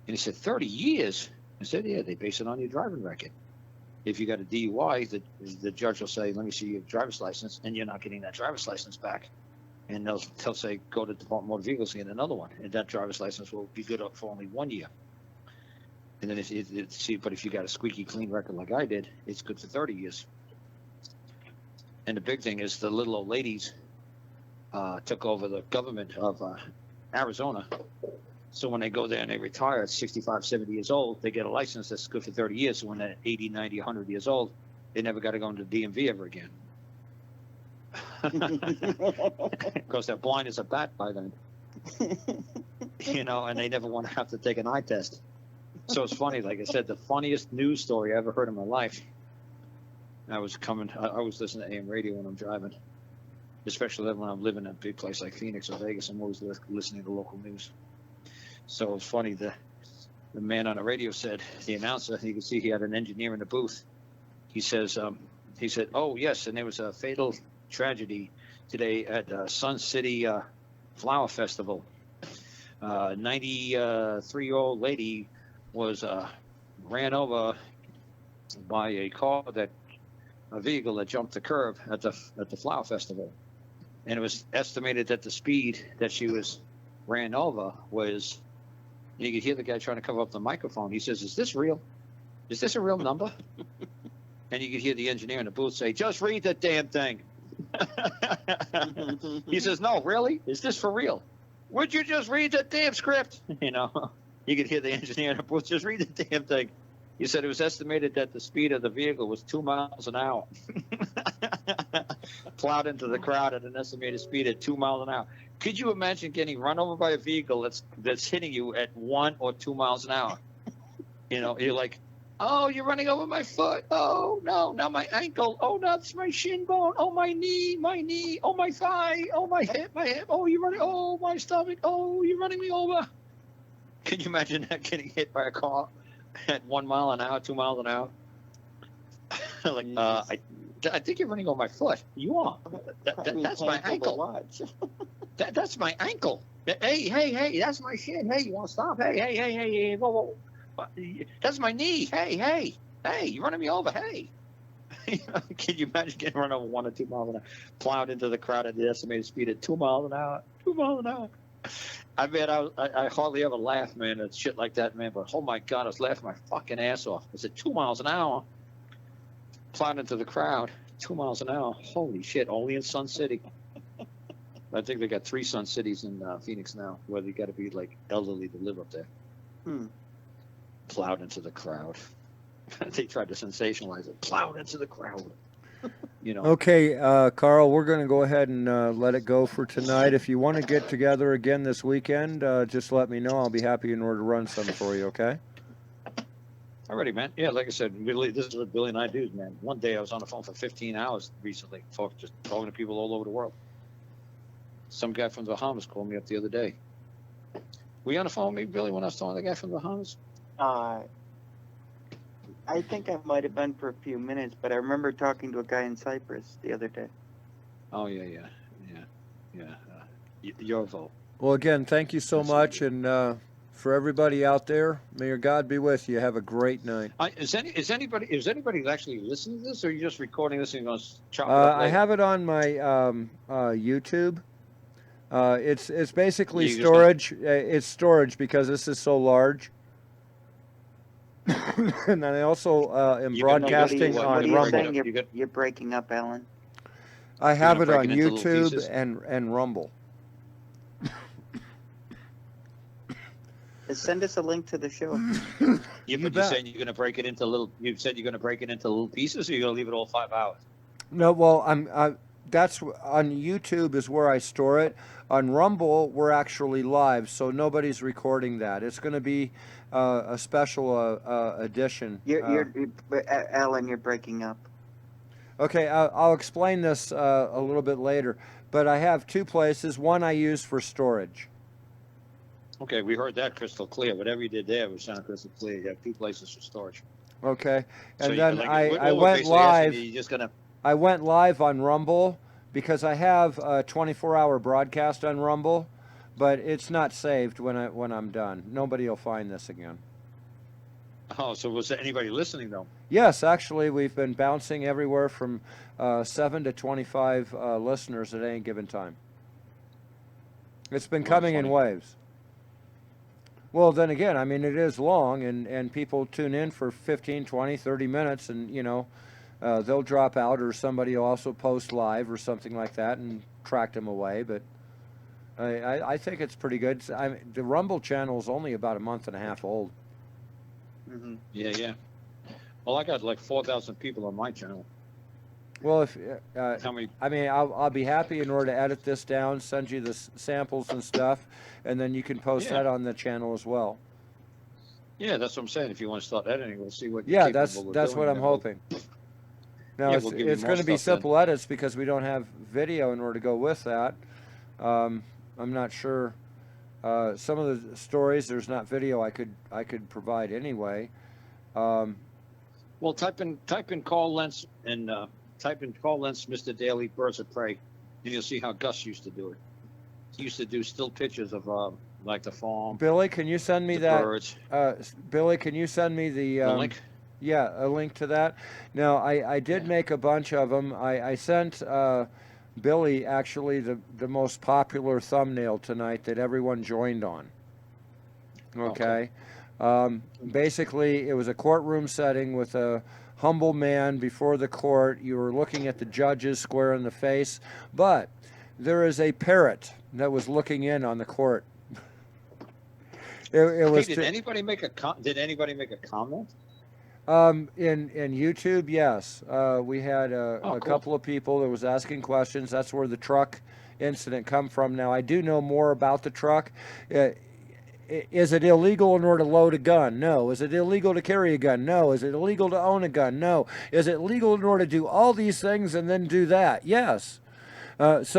And he said, 30 years? I said, yeah, they base it on your driving record. If you got a DUI, the judge will say, let me see your driver's license, and you're not getting that driver's license back. And they'll say, go to the Department of Motor Vehicles and get another one. And that driver's license will be good for only 1 year. And then but if you got a squeaky clean record like I did, it's good for 30 years. And the big thing is the little old ladies took over the government of Arizona. So when they go there and they retire at 65, 70 years old, they get a license that's good for 30 years. So when they're 80, 90, 100 years old, they never got to go into the DMV ever again. Because they're blind as a bat by then. And they never want to have to take an eye test. So it's funny, like I said, the funniest news story I ever heard in my life. I always listen to AM radio when I'm driving, especially when I'm living in a big place like Phoenix or Vegas. I'm always listening to local news. So it's funny, the man on the radio said, the announcer, you can see he had an engineer in the booth. He said, oh yes, and there was a fatal tragedy today at Sun City Flower Festival. 93-year-old lady was ran over by a vehicle that jumped the curb at the Flower Festival. And it was estimated that the speed that she was ran over was, and you could hear the guy trying to cover up the microphone. He says, is this real? Is this a real number? And you could hear the engineer in the booth say, just read the damn thing. He says, no, really? Is this for real? Would you just read the damn script? You could hear the engineer in the booth, just read the damn thing. He said it was estimated that the speed of the vehicle was 2 miles an hour. Plowed into the crowd at an estimated speed at 2 miles an hour. Could you imagine getting run over by a vehicle that's hitting you at 1 or 2 miles an hour? You're like, oh, you're running over my foot. Oh, no, now my ankle. Oh, no, that's my shin bone. Oh, my knee. Oh, my thigh. Oh, my hip. Oh, you're running. Oh, my stomach. Oh, you're running me over. Can you imagine that, getting hit by a car at 1 mile an hour, 2 miles an hour? I think you're running over my foot. You are. That's my ankle. That's my ankle. Hey, that's my shin. Hey, you want to stop? Hey, whoa. That's my knee. Hey, you're running me over. Hey. Can you imagine getting run over 1 or 2 miles an hour, plowed into the crowd at the estimated speed at 2 miles an hour? 2 miles an hour. I mean, I hardly ever laugh, man, at shit like that, man. But oh my God, I was laughing my fucking ass off. I said 2 miles an hour, plowed into the crowd, 2 miles an hour. Holy shit! Only in Sun City. I think they got 3 Sun Cities in Phoenix now, where you got to be like elderly to live up there. Plowed into the crowd. They tried to sensationalize it. Plowed into the crowd. Okay, Karl, we're going to go ahead and let it go for tonight. If you want to get together again this weekend, just let me know. I'll be happy in order to run some for you, okay? Alrighty, man. Yeah, like I said, this is what Billy and I do, man. One day I was on the phone for 15 hours recently, just talking to people all over the world. Some guy from the Bahamas called me up the other day. Were you on the phone with me, Billy, when I was talking to the guy from the Bahamas? I think I might have been for a few minutes, but I remember talking to a guy in Cyprus the other day. Oh, yeah. Your vote. Well, again, thank you so much, and for everybody out there, may your God be with you. Have a great night. Is anybody actually listening to this, or are you just recording this and going to chop it up later? I have it on my YouTube. It's basically storage. It's storage because this is so large. And then I also am broadcasting on Rumble. You're breaking up, Alan. I have it on YouTube and Rumble. Send us a link to the show. You're saying you're going to break it into little. You said you're going to break it into little pieces, or you're going to leave it all 5 hours? No, well, That's on YouTube is where I store it. On Rumble, we're actually live, so nobody's recording that. It's going to be a special edition. Alan, you're breaking up. Okay, I'll explain this a little bit later, but I have two places. One I use for storage. Okay, we heard that crystal clear. Whatever you did there was sound crystal clear. You have two places for storage. Okay, and So then like, I we're went basically asking live. you, you're just gonna. I went live on Rumble because I have a 24-hour broadcast on Rumble, but it's not saved when I'm done. Nobody will find this again. Oh, so was there anybody listening though? Yes, actually, we've been bouncing everywhere from 7 to 25 listeners at any given time. It's been coming in waves. Well, then again, I mean, it is long, and people tune in for 15, 20, 30 minutes, and, you know, they'll drop out, or somebody will also post live or something like that and track them away. But I think it's pretty good. The Rumble channel is only about a month and a half old. Mm-hmm. Yeah, yeah. Well, I got like 4,000 people on my channel. Well, if How many? I mean, I'll be happy in order to edit this down, send you the samples and stuff, and then you can post that on the channel as well. Yeah, that's what I'm saying. If you want to start editing, we'll see what. Yeah, you're that's capable of that's doing, what I'm and we'll- hoping. Now Yeah, it's we'll give you it's more going to be stuff then. simple edits because we don't have video in order to go with that. I'm not sure. Some of the stories there's not video I could provide anyway. Well, type in Karl Lentz and type in Karl Lentz, Mr. Daily, Birds of Prey, and you'll see how Gus used to do it. He used to do still pictures of like the farm, Billy, can you send me the that? birds. Billy, can you send me The link. Yeah, a link to that. Now, I did make a bunch of them. I sent Billy actually the most popular thumbnail tonight that everyone joined on. Okay. Basically, it was a courtroom setting with a humble man before the court. You were looking at the judges square in the face, but there is a parrot that was looking in on the court. It was. Hey, did anybody make a comment? In YouTube, yes. We had a cool. couple of people that was asking questions. That's where the truck incident come from. Now, I do know more about the truck. Is it illegal in order to load a gun? No. Is it illegal to carry a gun? No. Is it illegal to own a gun? No. Is it legal in order to do all these things and then do that? Yes. Having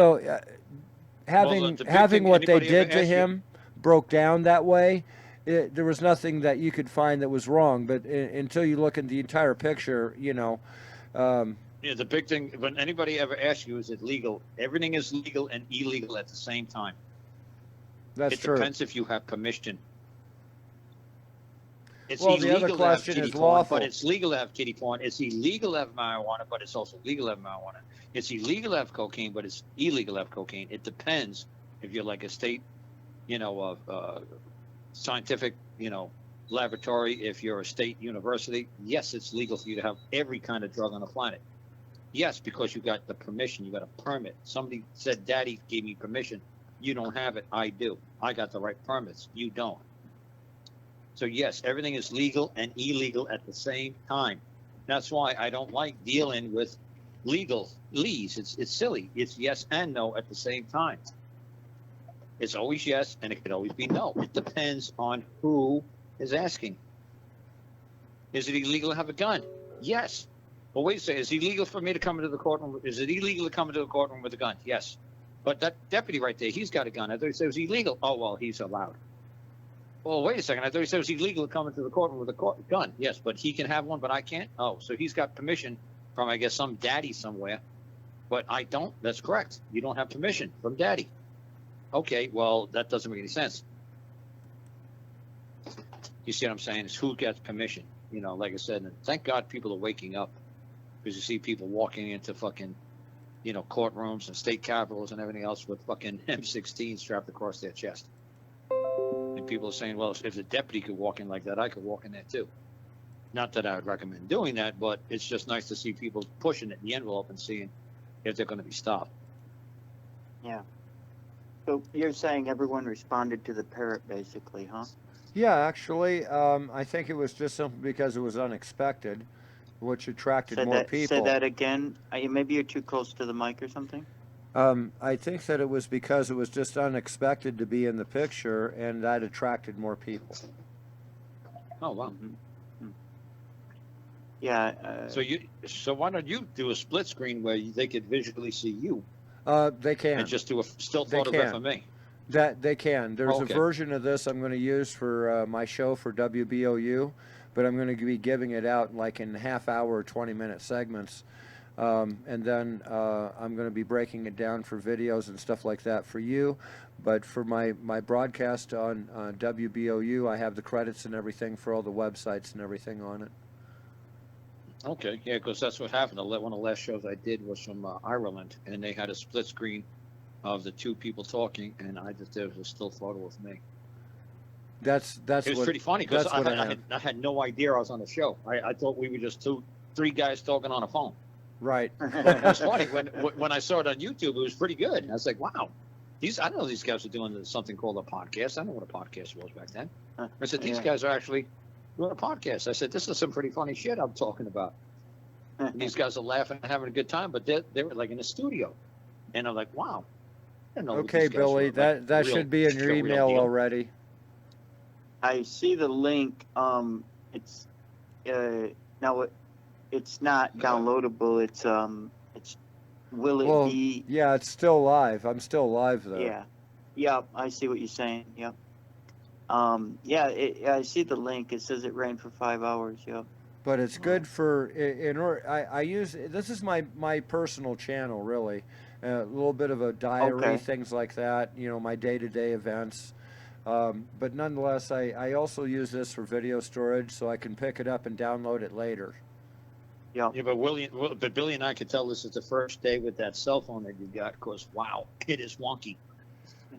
what they did to him broke down that way. There was nothing that you could find that was wrong, but until you look at the entire picture, you know. Yeah, the big thing, when anybody ever asks you, is it legal? Everything is legal and illegal at the same time. That's It true. depends if you have permission. It's Well, the illegal other to have question kitty is porn, lawful. but it's legal to have kitty porn. It's illegal to have marijuana, but it's also legal to have marijuana. It's illegal to have cocaine, but it's illegal to have cocaine. It depends if you're like a state, scientific, laboratory. If you're a state university, yes, it's legal for you to have every kind of drug on the planet. Yes, because you got the permission, you got a permit. Somebody said, "Daddy gave me permission." You don't have it. I do. I got the right permits. You don't. So yes, everything is legal and illegal at the same time. That's why I don't like dealing with legalese. It's silly. It's yes and no at the same time. It's always yes, and it could always be no. It depends on who is asking. Is it illegal to have a gun? Yes. Well, wait a second. Is it illegal for me to come into the courtroom? Is it illegal to come into the courtroom with a gun? Yes. But that deputy right there, he's got a gun. I thought he said it was illegal. Oh, well, he's allowed. Well, wait a second. I thought he said it was illegal to come into the courtroom with a gun. Yes, but he can have one, but I can't? Oh, so he's got permission from, I guess, some daddy somewhere. But I don't. That's correct. You don't have permission from daddy. Okay, well, that doesn't make any sense. You see what I'm saying? It's who gets permission. Like I said, and thank God people are waking up, because you see people walking into fucking courtrooms and state capitals and everything else with fucking M16 strapped across their chest. And people are saying, well, if the deputy could walk in like that, I could walk in there too. Not that I would recommend doing that, but it's just nice to see people pushing it in the envelope and seeing if they're going to be stopped. Yeah. So you're saying everyone responded to the parrot, basically, huh? Yeah, actually, I think it was just simply because it was unexpected. which attracted Say more that. people. Say that again. Maybe you're too close to the mic or something. I think that it was because it was just unexpected to be in the picture, and that attracted more people. Oh, wow. Yeah. So why don't you do a split screen where they could visually see you They can. and just do a still They photograph can. of me? That they can. There's Okay. a version of this I'm going to use for my show for WBOU, but I'm going to be giving it out like in half-hour or 20-minute segments, and then I'm going to be breaking it down for videos and stuff like that for you. But for my broadcast on WBOU, I have the credits and everything for all the websites and everything on it. Okay, yeah, because that's what happened. One of the last shows I did was from Ireland, and they had a split screen of the two people talking, and there was a still photo of me. That's It was what, pretty funny because that's what I have. I had no idea I was on the show. I thought we were just three guys talking on a phone. Right. It was funny when I saw it on YouTube. It was pretty good. I was like, wow, I know these guys are doing something called a podcast. I know what a podcast was back then. I said, these guys are actually doing a podcast. I said, this is some pretty funny shit I'm talking about. And these guys are laughing and having a good time, but they were like in a studio, and I'm like, wow. I didn't know Okay, these guys Billy, were, like, that real- should be in your real email deal. already. I see the link. It's now it's not downloadable. It's will it Well, be? yeah, it's still live. I'm still live though. Yeah. Yep. I see what you're saying. Yep. Yeah. I see the link. It says it ran for 5 hours. Yep. But it's good for I use this is my personal channel really, a little bit of a diary, Okay. things like that. You know, my day-to-day events. But nonetheless, I also use this for video storage, so I can pick it up and download it later. Yep. Yeah, but Billy and I could tell this is the first day with that cell phone that you got, because wow, it is wonky.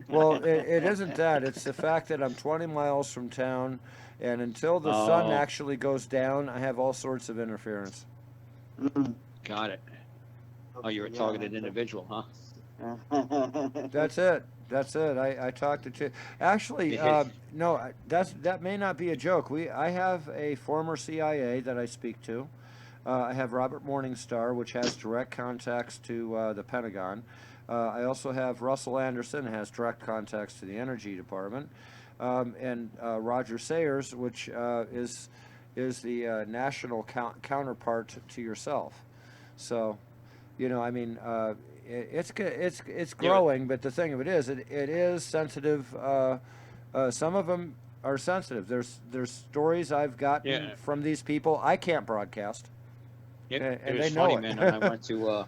Well, it isn't that. It's the fact that I'm 20 miles from town, and until the sun Oh. actually goes down, I have all sorts of interference. Got it. Oh, you're a Yeah. targeted individual, huh? That's it. That's it. I talked to actually no. That may not be a joke. I have a former CIA that I speak to. I have Robert Morningstar, which has direct contacts to the Pentagon. I also have Russell Anderson, has direct contacts to the Energy Department, and Roger Sayers, which is the national counterpart to yourself. So, you know, I mean, it's growing, but the thing of it is sensitive. Some of them are sensitive. There's stories I've gotten from these people I can't broadcast. It And was they know funny, it. man. I went to,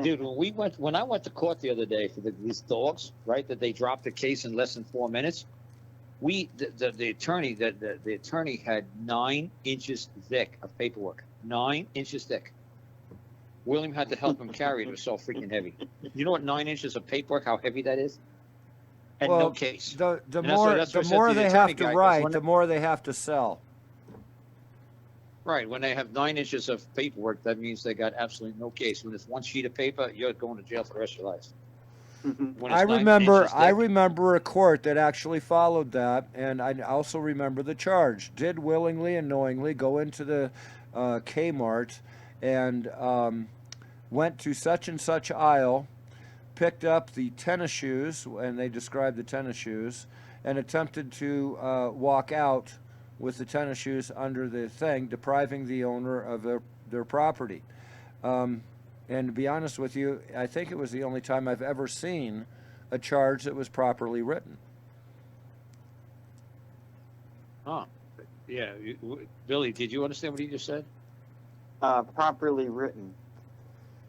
dude, when I went to court the other day for these dogs, right? That they dropped the case in less than 4 minutes. The attorney had 9 inches thick of paperwork. 9 inches thick. William had to help him carry it. It was so freaking heavy. You know what 9 inches of paperwork? How heavy that is? And no case. The And more that's what I said the more to the they attorney have to guy, 'cause write, when the more they have to sell. Right. When they have 9 inches of paperwork, that means they got absolutely no case. When it's one sheet of paper, you're going to jail for the rest of your life. When it's 9 inches I thick- remember a court that actually followed that, and I also remember the charge. Did willingly and knowingly go into the Kmart and went to such and such aisle, picked up the tennis shoes, and they described the tennis shoes, and attempted to walk out with the tennis shoes under the thing, depriving the owner of their property. And to be honest with you, I think it was the only time I've ever seen a charge that was properly written. Oh, yeah. Billy, did you understand what he just said? Properly written.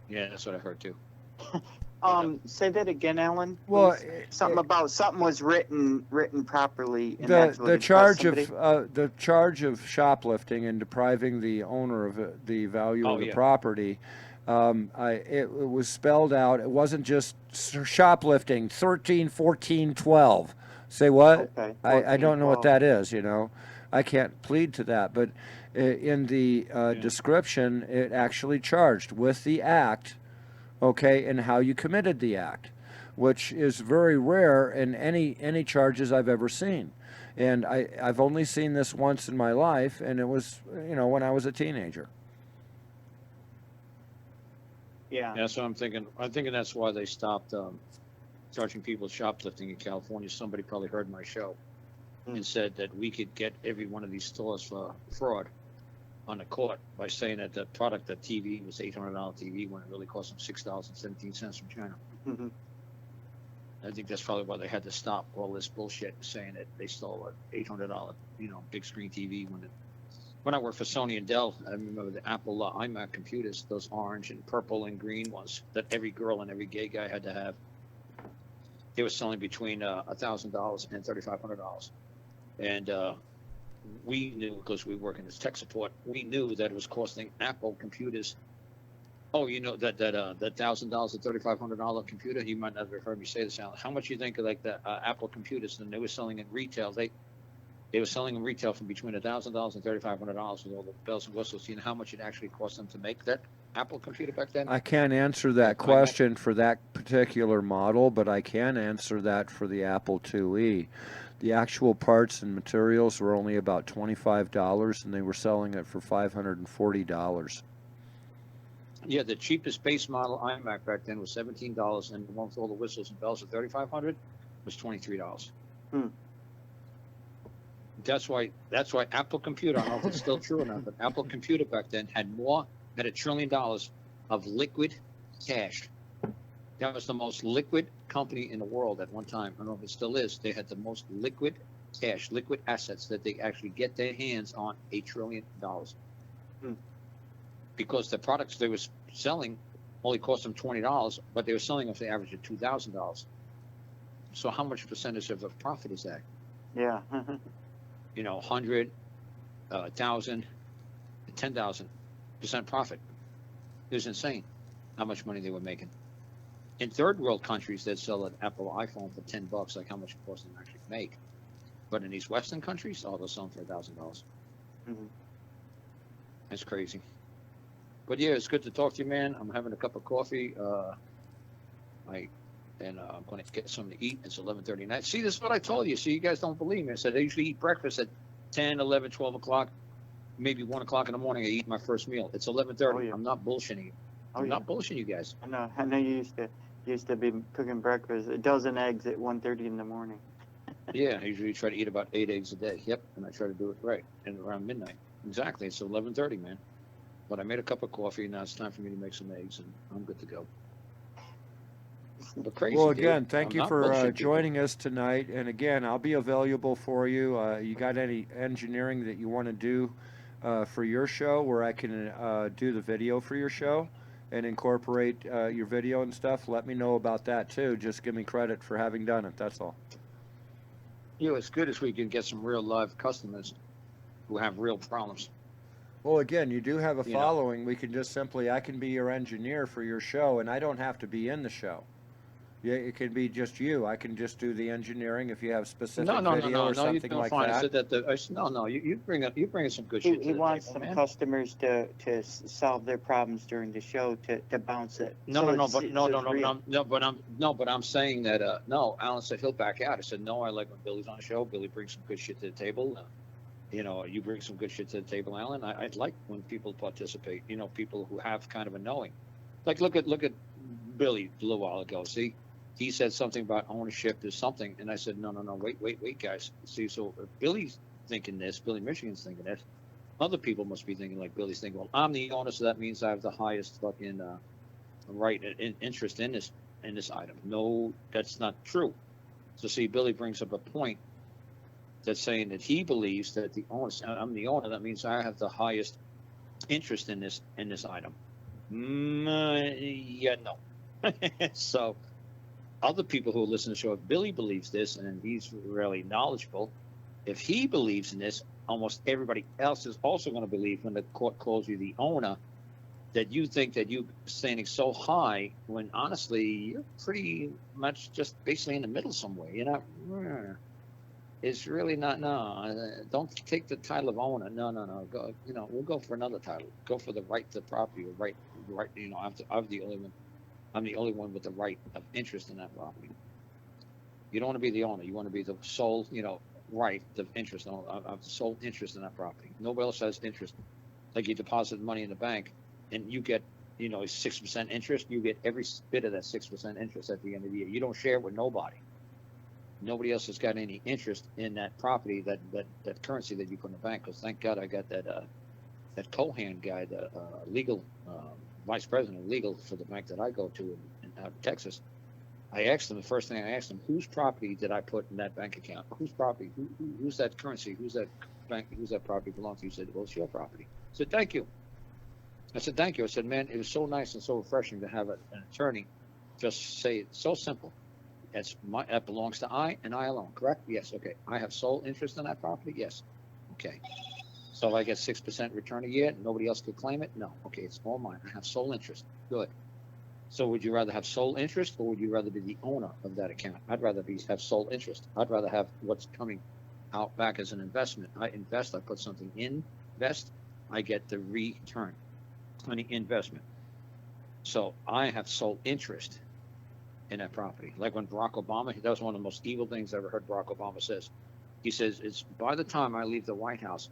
Yeah, that's what I heard too. Say that again, Alan. Well, please. Something was written properly. And The charge of shoplifting and depriving the owner of the value of the property. It was spelled out. It wasn't just shoplifting. 13, 14, 12. Say what? Okay, I don't know 14, what that is. You know, I can't plead to that. But in the description, it actually charged with the act. Okay, and how you committed the act, which is very rare in any charges I've ever seen. And I've only seen this once in my life, and it was, you know, when I was a teenager. Yeah. That's what I'm thinking. I'm thinking that's why they stopped charging people shoplifting in California. Somebody probably heard my show and said that we could get every one of these stores for fraud on the court by saying that the product, the TV, was $800 TV when it really cost them $6.17 from China. Mhm. I think that's probably why they had to stop all this bullshit saying that they stole an $800, big screen TV when I worked for Sony and Dell. I remember the Apple iMac computers, those orange and purple and green ones that every girl and every gay guy had to have. They were selling between $1,000 and $3,500. And we knew, because we work in this tech support, we knew that it was costing Apple computers. Oh, that $1,000 to $3,500 computer. You might not have heard me say this, Alan. How much you think of like the Apple computers? And they were selling in retail. They were selling in retail from between $1,000 and $3,500 with all the bells and whistles. You know how much it actually cost them to make that Apple computer back then? I can't answer that question for that particular model, but I can answer that for the Apple IIe. The actual parts and materials were only about $25, and they were selling it for $540. Yeah, the cheapest base model iMac back then was $17, and the one with all the whistles and bells at $3,500 was $23. That's why Apple Computer, I don't know if it's still true or not, but Apple Computer back then had $1 trillion of liquid cash. That was the most liquid company in the world at one time. I don't know if it still is. They had the most liquid cash, liquid assets that they actually get their hands on $1 trillion. Because the products they were selling only cost them $20, but they were selling them for the average of $2,000. So how much percentage of a profit is that? Yeah. 100, 1,000, 10,000% profit. It was insane how much money they were making. In third world countries, they'd sell an Apple iPhone for $10, like how much it costs them to actually make. But in these Western countries, they'll sell them for $1,000. That's crazy. But yeah, it's good to talk to you, man. I'm having a cup of coffee. I'm going to get something to eat. It's 11:30 at night. See, this is what I told you. See, you guys don't believe me. I said I usually eat breakfast at 10, 11, 12 o'clock, maybe 1 o'clock in the morning. I eat my first meal. It's 11:30. Oh, yeah. I'm not bullshitting you. I'm not bullshitting you guys. I know you used to be cooking breakfast, a dozen eggs at 1:30 in the morning. Yeah, I usually try to eat about 8 eggs a day. Yep, and I try to do it right and around midnight. Exactly. It's 11:30, man. But I made a cup of coffee. Now it's time for me to make some eggs, and I'm good to go. But crazy, Well, again, dude. thank I'm you not for bullshitting joining us tonight. And again, I'll be available for you. You got any engineering that you want to do for your show, where I can do the video for your show and incorporate your video and stuff? Let me know about that too. Just give me credit for having done it. That's all. It's good if we can get some real live customers who have real problems. Well, again, you do have a following. We can just simply, I can be your engineer for your show, and I don't have to be in the show. Yeah, it can be just you. I can just do the engineering if you have specific video or something like that. I said that. You bring in some good shit. He wants some customers to solve their problems during the show to bounce it. But I'm saying that Alan said he'll back out. I said no. I like when Billy's on the show. Billy brings some good shit to the table. You bring some good shit to the table, Alan. I'd like when people participate. People who have kind of a knowing. Like look at Billy a little while ago. See, he said something about ownership. There's something, and I said no. Wait, guys. See, so if Billy's thinking this, Billy Michigan's thinking this. Other people must be thinking like Billy's thinking. Well, I'm the owner, so that means I have the highest fucking right and interest in this item. No, that's not true. So see, Billy brings up a point. That's saying that he believes that I'm the owner. That means I have the highest interest in this item. No. So other people who listen to the show, if Billy believes this and he's really knowledgeable, if he believes in this, almost everybody else is also going to believe when the court calls you the owner, that you think that you're standing so high when honestly you're pretty much just basically in the middle somewhere. You're not. It's really not. No, don't take the title of owner. No. Go. We'll go for another title. Go for the right to property. Or right. I'm the only one. I'm the only one with the right of interest in that property. You don't want to be the owner. You want to be the sole. Right of interest. Of the sole interest in that property. Nobody else has interest. Like you deposit money in the bank, and you get you know, 6% interest, you get every bit of that 6% interest at the end of the year. You don't share it with nobody. Nobody else has got any interest in that property, that currency that you put in the bank. Because thank God I got that Cohan guy, the legal vice president of legal for the bank that I go to out in Texas. I asked him, the first thing I asked him, whose property did I put in that bank account? Whose property? Who's that currency? Who's that bank? Who's that property belong to? He said, well, it's your property. I said, thank you. I said, thank you. I said, man, it was so nice and so refreshing to have an attorney just say it so simple. That belongs to I and I alone, correct? Yes, okay. I have sole interest in that property? Yes. Okay. So I get 6% return a year, nobody else could claim it? No. Okay, it's all mine. I have sole interest. Good. So would you rather have sole interest, or would you rather be the owner of that account? I'd rather have sole interest. I'd rather have what's coming out back as an investment. I invest, I put something in, I get the return on the investment. So I have sole interest in that property. Like when Barack Obama, that was one of the most evil things I ever heard Barack Obama says. He says, it's by the time I leave the White House,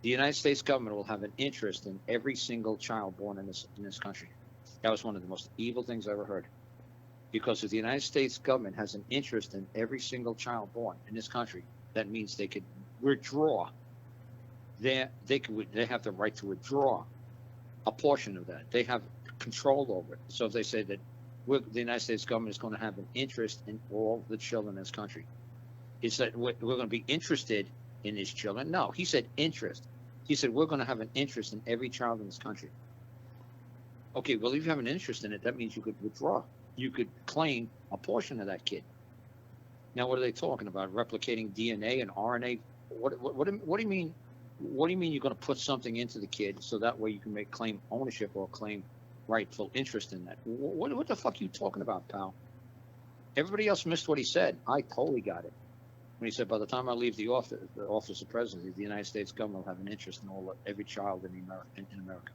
the United States government will have an interest in every single child born in this country. That was one of the most evil things I ever heard. Because if the United States government has an interest in every single child born in this country, that means they could withdraw. They have the right to withdraw a portion of that. They have control over it. So if they say that the United States government is going to have an interest in all the children in this country, is that we're going to be interested in these children? No, he said interest. He said we're going to have an interest in every child in this country. Okay, well, if you have an interest in it, that means you could withdraw. You could claim a portion of that kid. Now, what are they talking about? Replicating DNA and RNA? What do you mean? What do you mean you're going to put something into the kid so that way you can claim ownership or claim rightful interest in that? What the fuck are you talking about, pal? Everybody else missed what he said. I totally got it. When he said, by the time I leave the office of presidency, the United States government will have an interest in every child in America.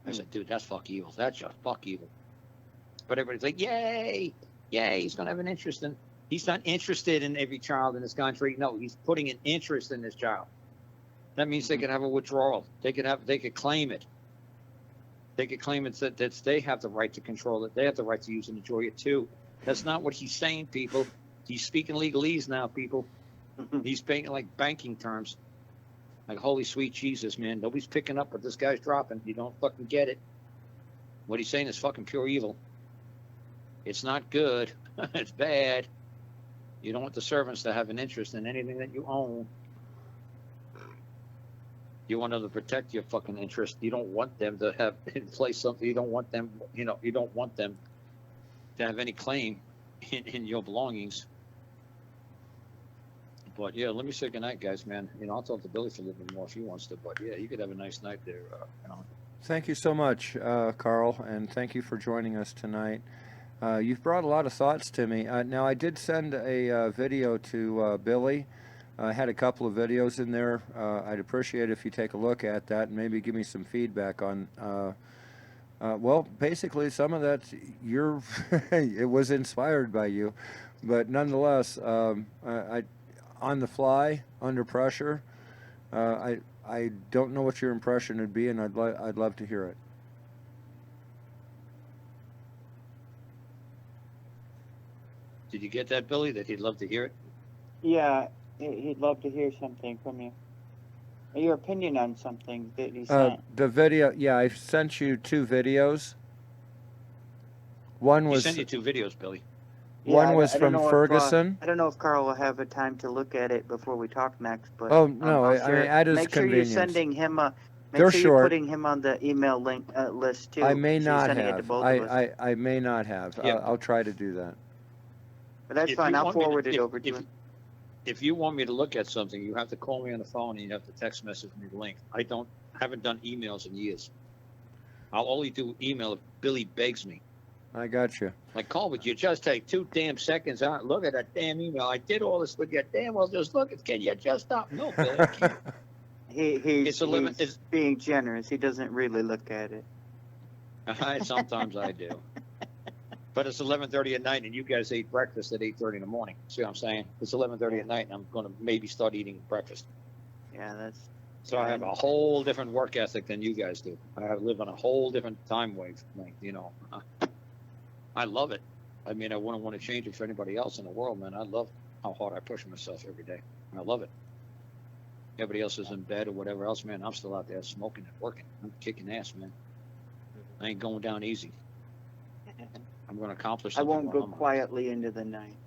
I said, dude, that's fuck evil. That's just fuck evil. But everybody's like, yay, he's going to have an interest in. He's not interested in every child in this country. No, he's putting an interest in this child. That means they could have a withdrawal. They could claim it. They could claim it that they have the right to control it. They have the right to use and enjoy it too. That's not what he's saying, people. He's speaking legalese now, people. He's speaking like banking terms. Like, holy sweet Jesus, man. Nobody's picking up what this guy's dropping. You don't fucking get it. What he's saying is fucking pure evil. It's not good. It's bad. You don't want the servants to have an interest in anything that you own. You want them to protect your fucking interest. You don't want them to have in place something. You don't want them, you don't want them to have any claim in your belongings. But yeah, let me say goodnight, guys, man. I'll talk to Billy for a little bit more if he wants to. But yeah, you could have a nice night there. Thank you so much, Karl, and thank you for joining us tonight. You've brought a lot of thoughts to me. Now, I did send a video to Billy. I had a couple of videos in there. I'd appreciate it if you take a look at that and maybe give me some feedback on. Well, basically, some of that it was inspired by you, but nonetheless, on the fly, under pressure, I don't know what your impression would be, and I'd love to hear it. Did you get that, Billy? That he'd love to hear it? Yeah, he'd love to hear something from you. Your opinion on something that he sent. The video, yeah, I sent you 2 videos. One was. He sent you 2 videos, Billy. One was from Ferguson. I don't know if Karl will have a time to look at it before we talk next. But oh no, I mean at his make sure convenience. you're sending him a. They're sure short. You're putting him on the email link list too. I may not have. I may not have. Yeah. I'll try to do that. But that's fine. I'll forward it over to him. If you want me to look at something, you have to call me on the phone and you have to text message me the link. I haven't done emails in years. I'll only do email if Billy begs me. I got you. Like, Carl, would you just take 2 damn seconds out? Look at that damn email. I did all this with you. Damn well, just look. Can you just stop? No, Billy, I can't. He's being generous. He doesn't really look at it. Sometimes I do. But it's 11:30 at night, and you guys ate breakfast at 8:30 in the morning. See what I'm saying? It's 11:30 at night, and I'm going to maybe start eating breakfast. Yeah, So I have a whole different work ethic than you guys do. I live on a whole different time wave. Like, you know, I love it. I mean, I wouldn't want to change it for anybody else in the world, man. I love how hard I push myself every day. I love it. Everybody else is in bed or whatever else, man. I'm still out there smoking and working. I'm kicking ass, man. I ain't going down easy. I'm going to accomplish I something. won't go while I'm- quietly into the night.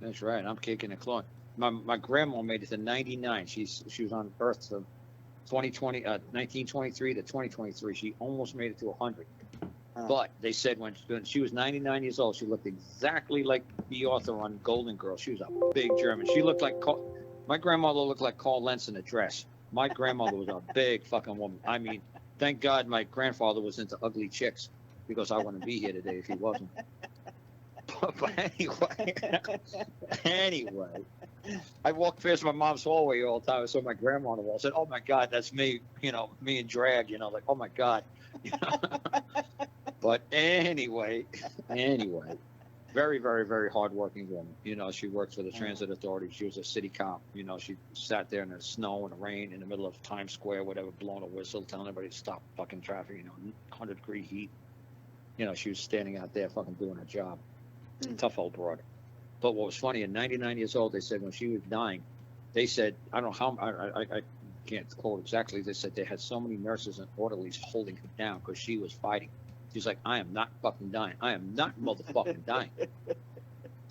That's right. I'm kicking and clawing. My grandma made it to 99. She was on Earth from 1923 to 2023. She almost made it to 100. But they said when she was 99 years old, she looked exactly like the author on Golden Girl. She was a big German. She looked like my grandmother looked like Karl Lentz in a dress. My grandmother was a big fucking woman. I mean, thank God my grandfather was into ugly chicks because I wouldn't be here today if he wasn't. But anyway, I walked past my mom's hallway all the time. I saw my grandma on the wall. I said, "Oh my God, that's me." You know, me in drag. You know, like, "Oh my God." You know? But anyway, very, very, very hardworking woman. You know, she worked for the transit authority. She was a city cop. You know, she sat there in the snow and the rain in the middle of Times Square, whatever, blowing a whistle, telling everybody to stop fucking traffic. You know, 100-degree heat. You know, she was standing out there fucking doing her job. Tough old broad. But what was funny, at 99 years old, they said when she was dying, they said, I don't know how, I can't quote exactly, they said they had so many nurses and orderlies holding her down because she was fighting. She's like, I am not fucking dying. I am not motherfucking dying.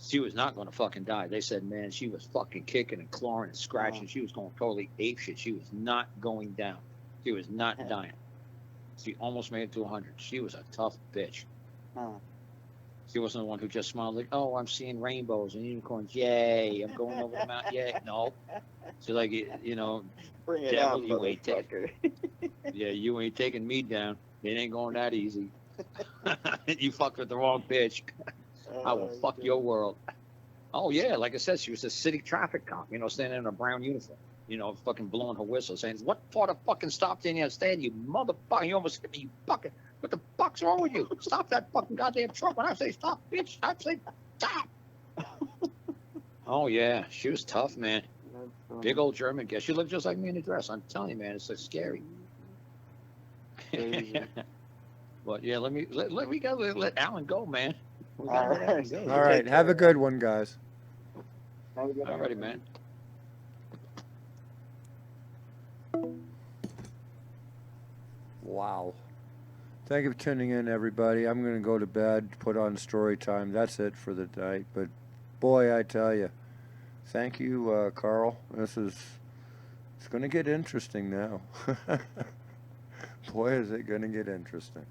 She was not going to fucking die. They said, man, she was fucking kicking and clawing and scratching. She was going totally apeshit. She was not going down. She was not dying. She almost made it to 100. She was a tough bitch. She wasn't the one who just smiled like, oh, I'm seeing rainbows and unicorns. Yay, I'm going over the mountain. Yay. No. She's like, you know, Bring it devil, on, you ain't motherfucker. yeah, you ain't taking me down. It ain't going that easy. You fucked with the wrong bitch. I will fuck your world. Oh, yeah, like I said, she was a city traffic cop, you know, standing in a brown uniform, you know, fucking blowing her whistle, saying, what part of fucking stop didn't you understand, you motherfucker? You almost hit me, you fucking, what the fuck's wrong with you? Stop that fucking goddamn truck. When I say stop, bitch, I say stop. Oh, yeah, she was tough, man. Big old German girl. She looked just like me in the dress. I'm telling you, man, it's so scary. But yeah, let Alan go, man. We gotta let Alan go. All right, have a good one, guys. Alrighty, man. Wow. Thank you for tuning in, everybody. I'm going to go to bed, put on story time. That's it for the night. But boy, I tell you, thank you, Karl. It's going to get interesting now. Boy, is it going to get interesting.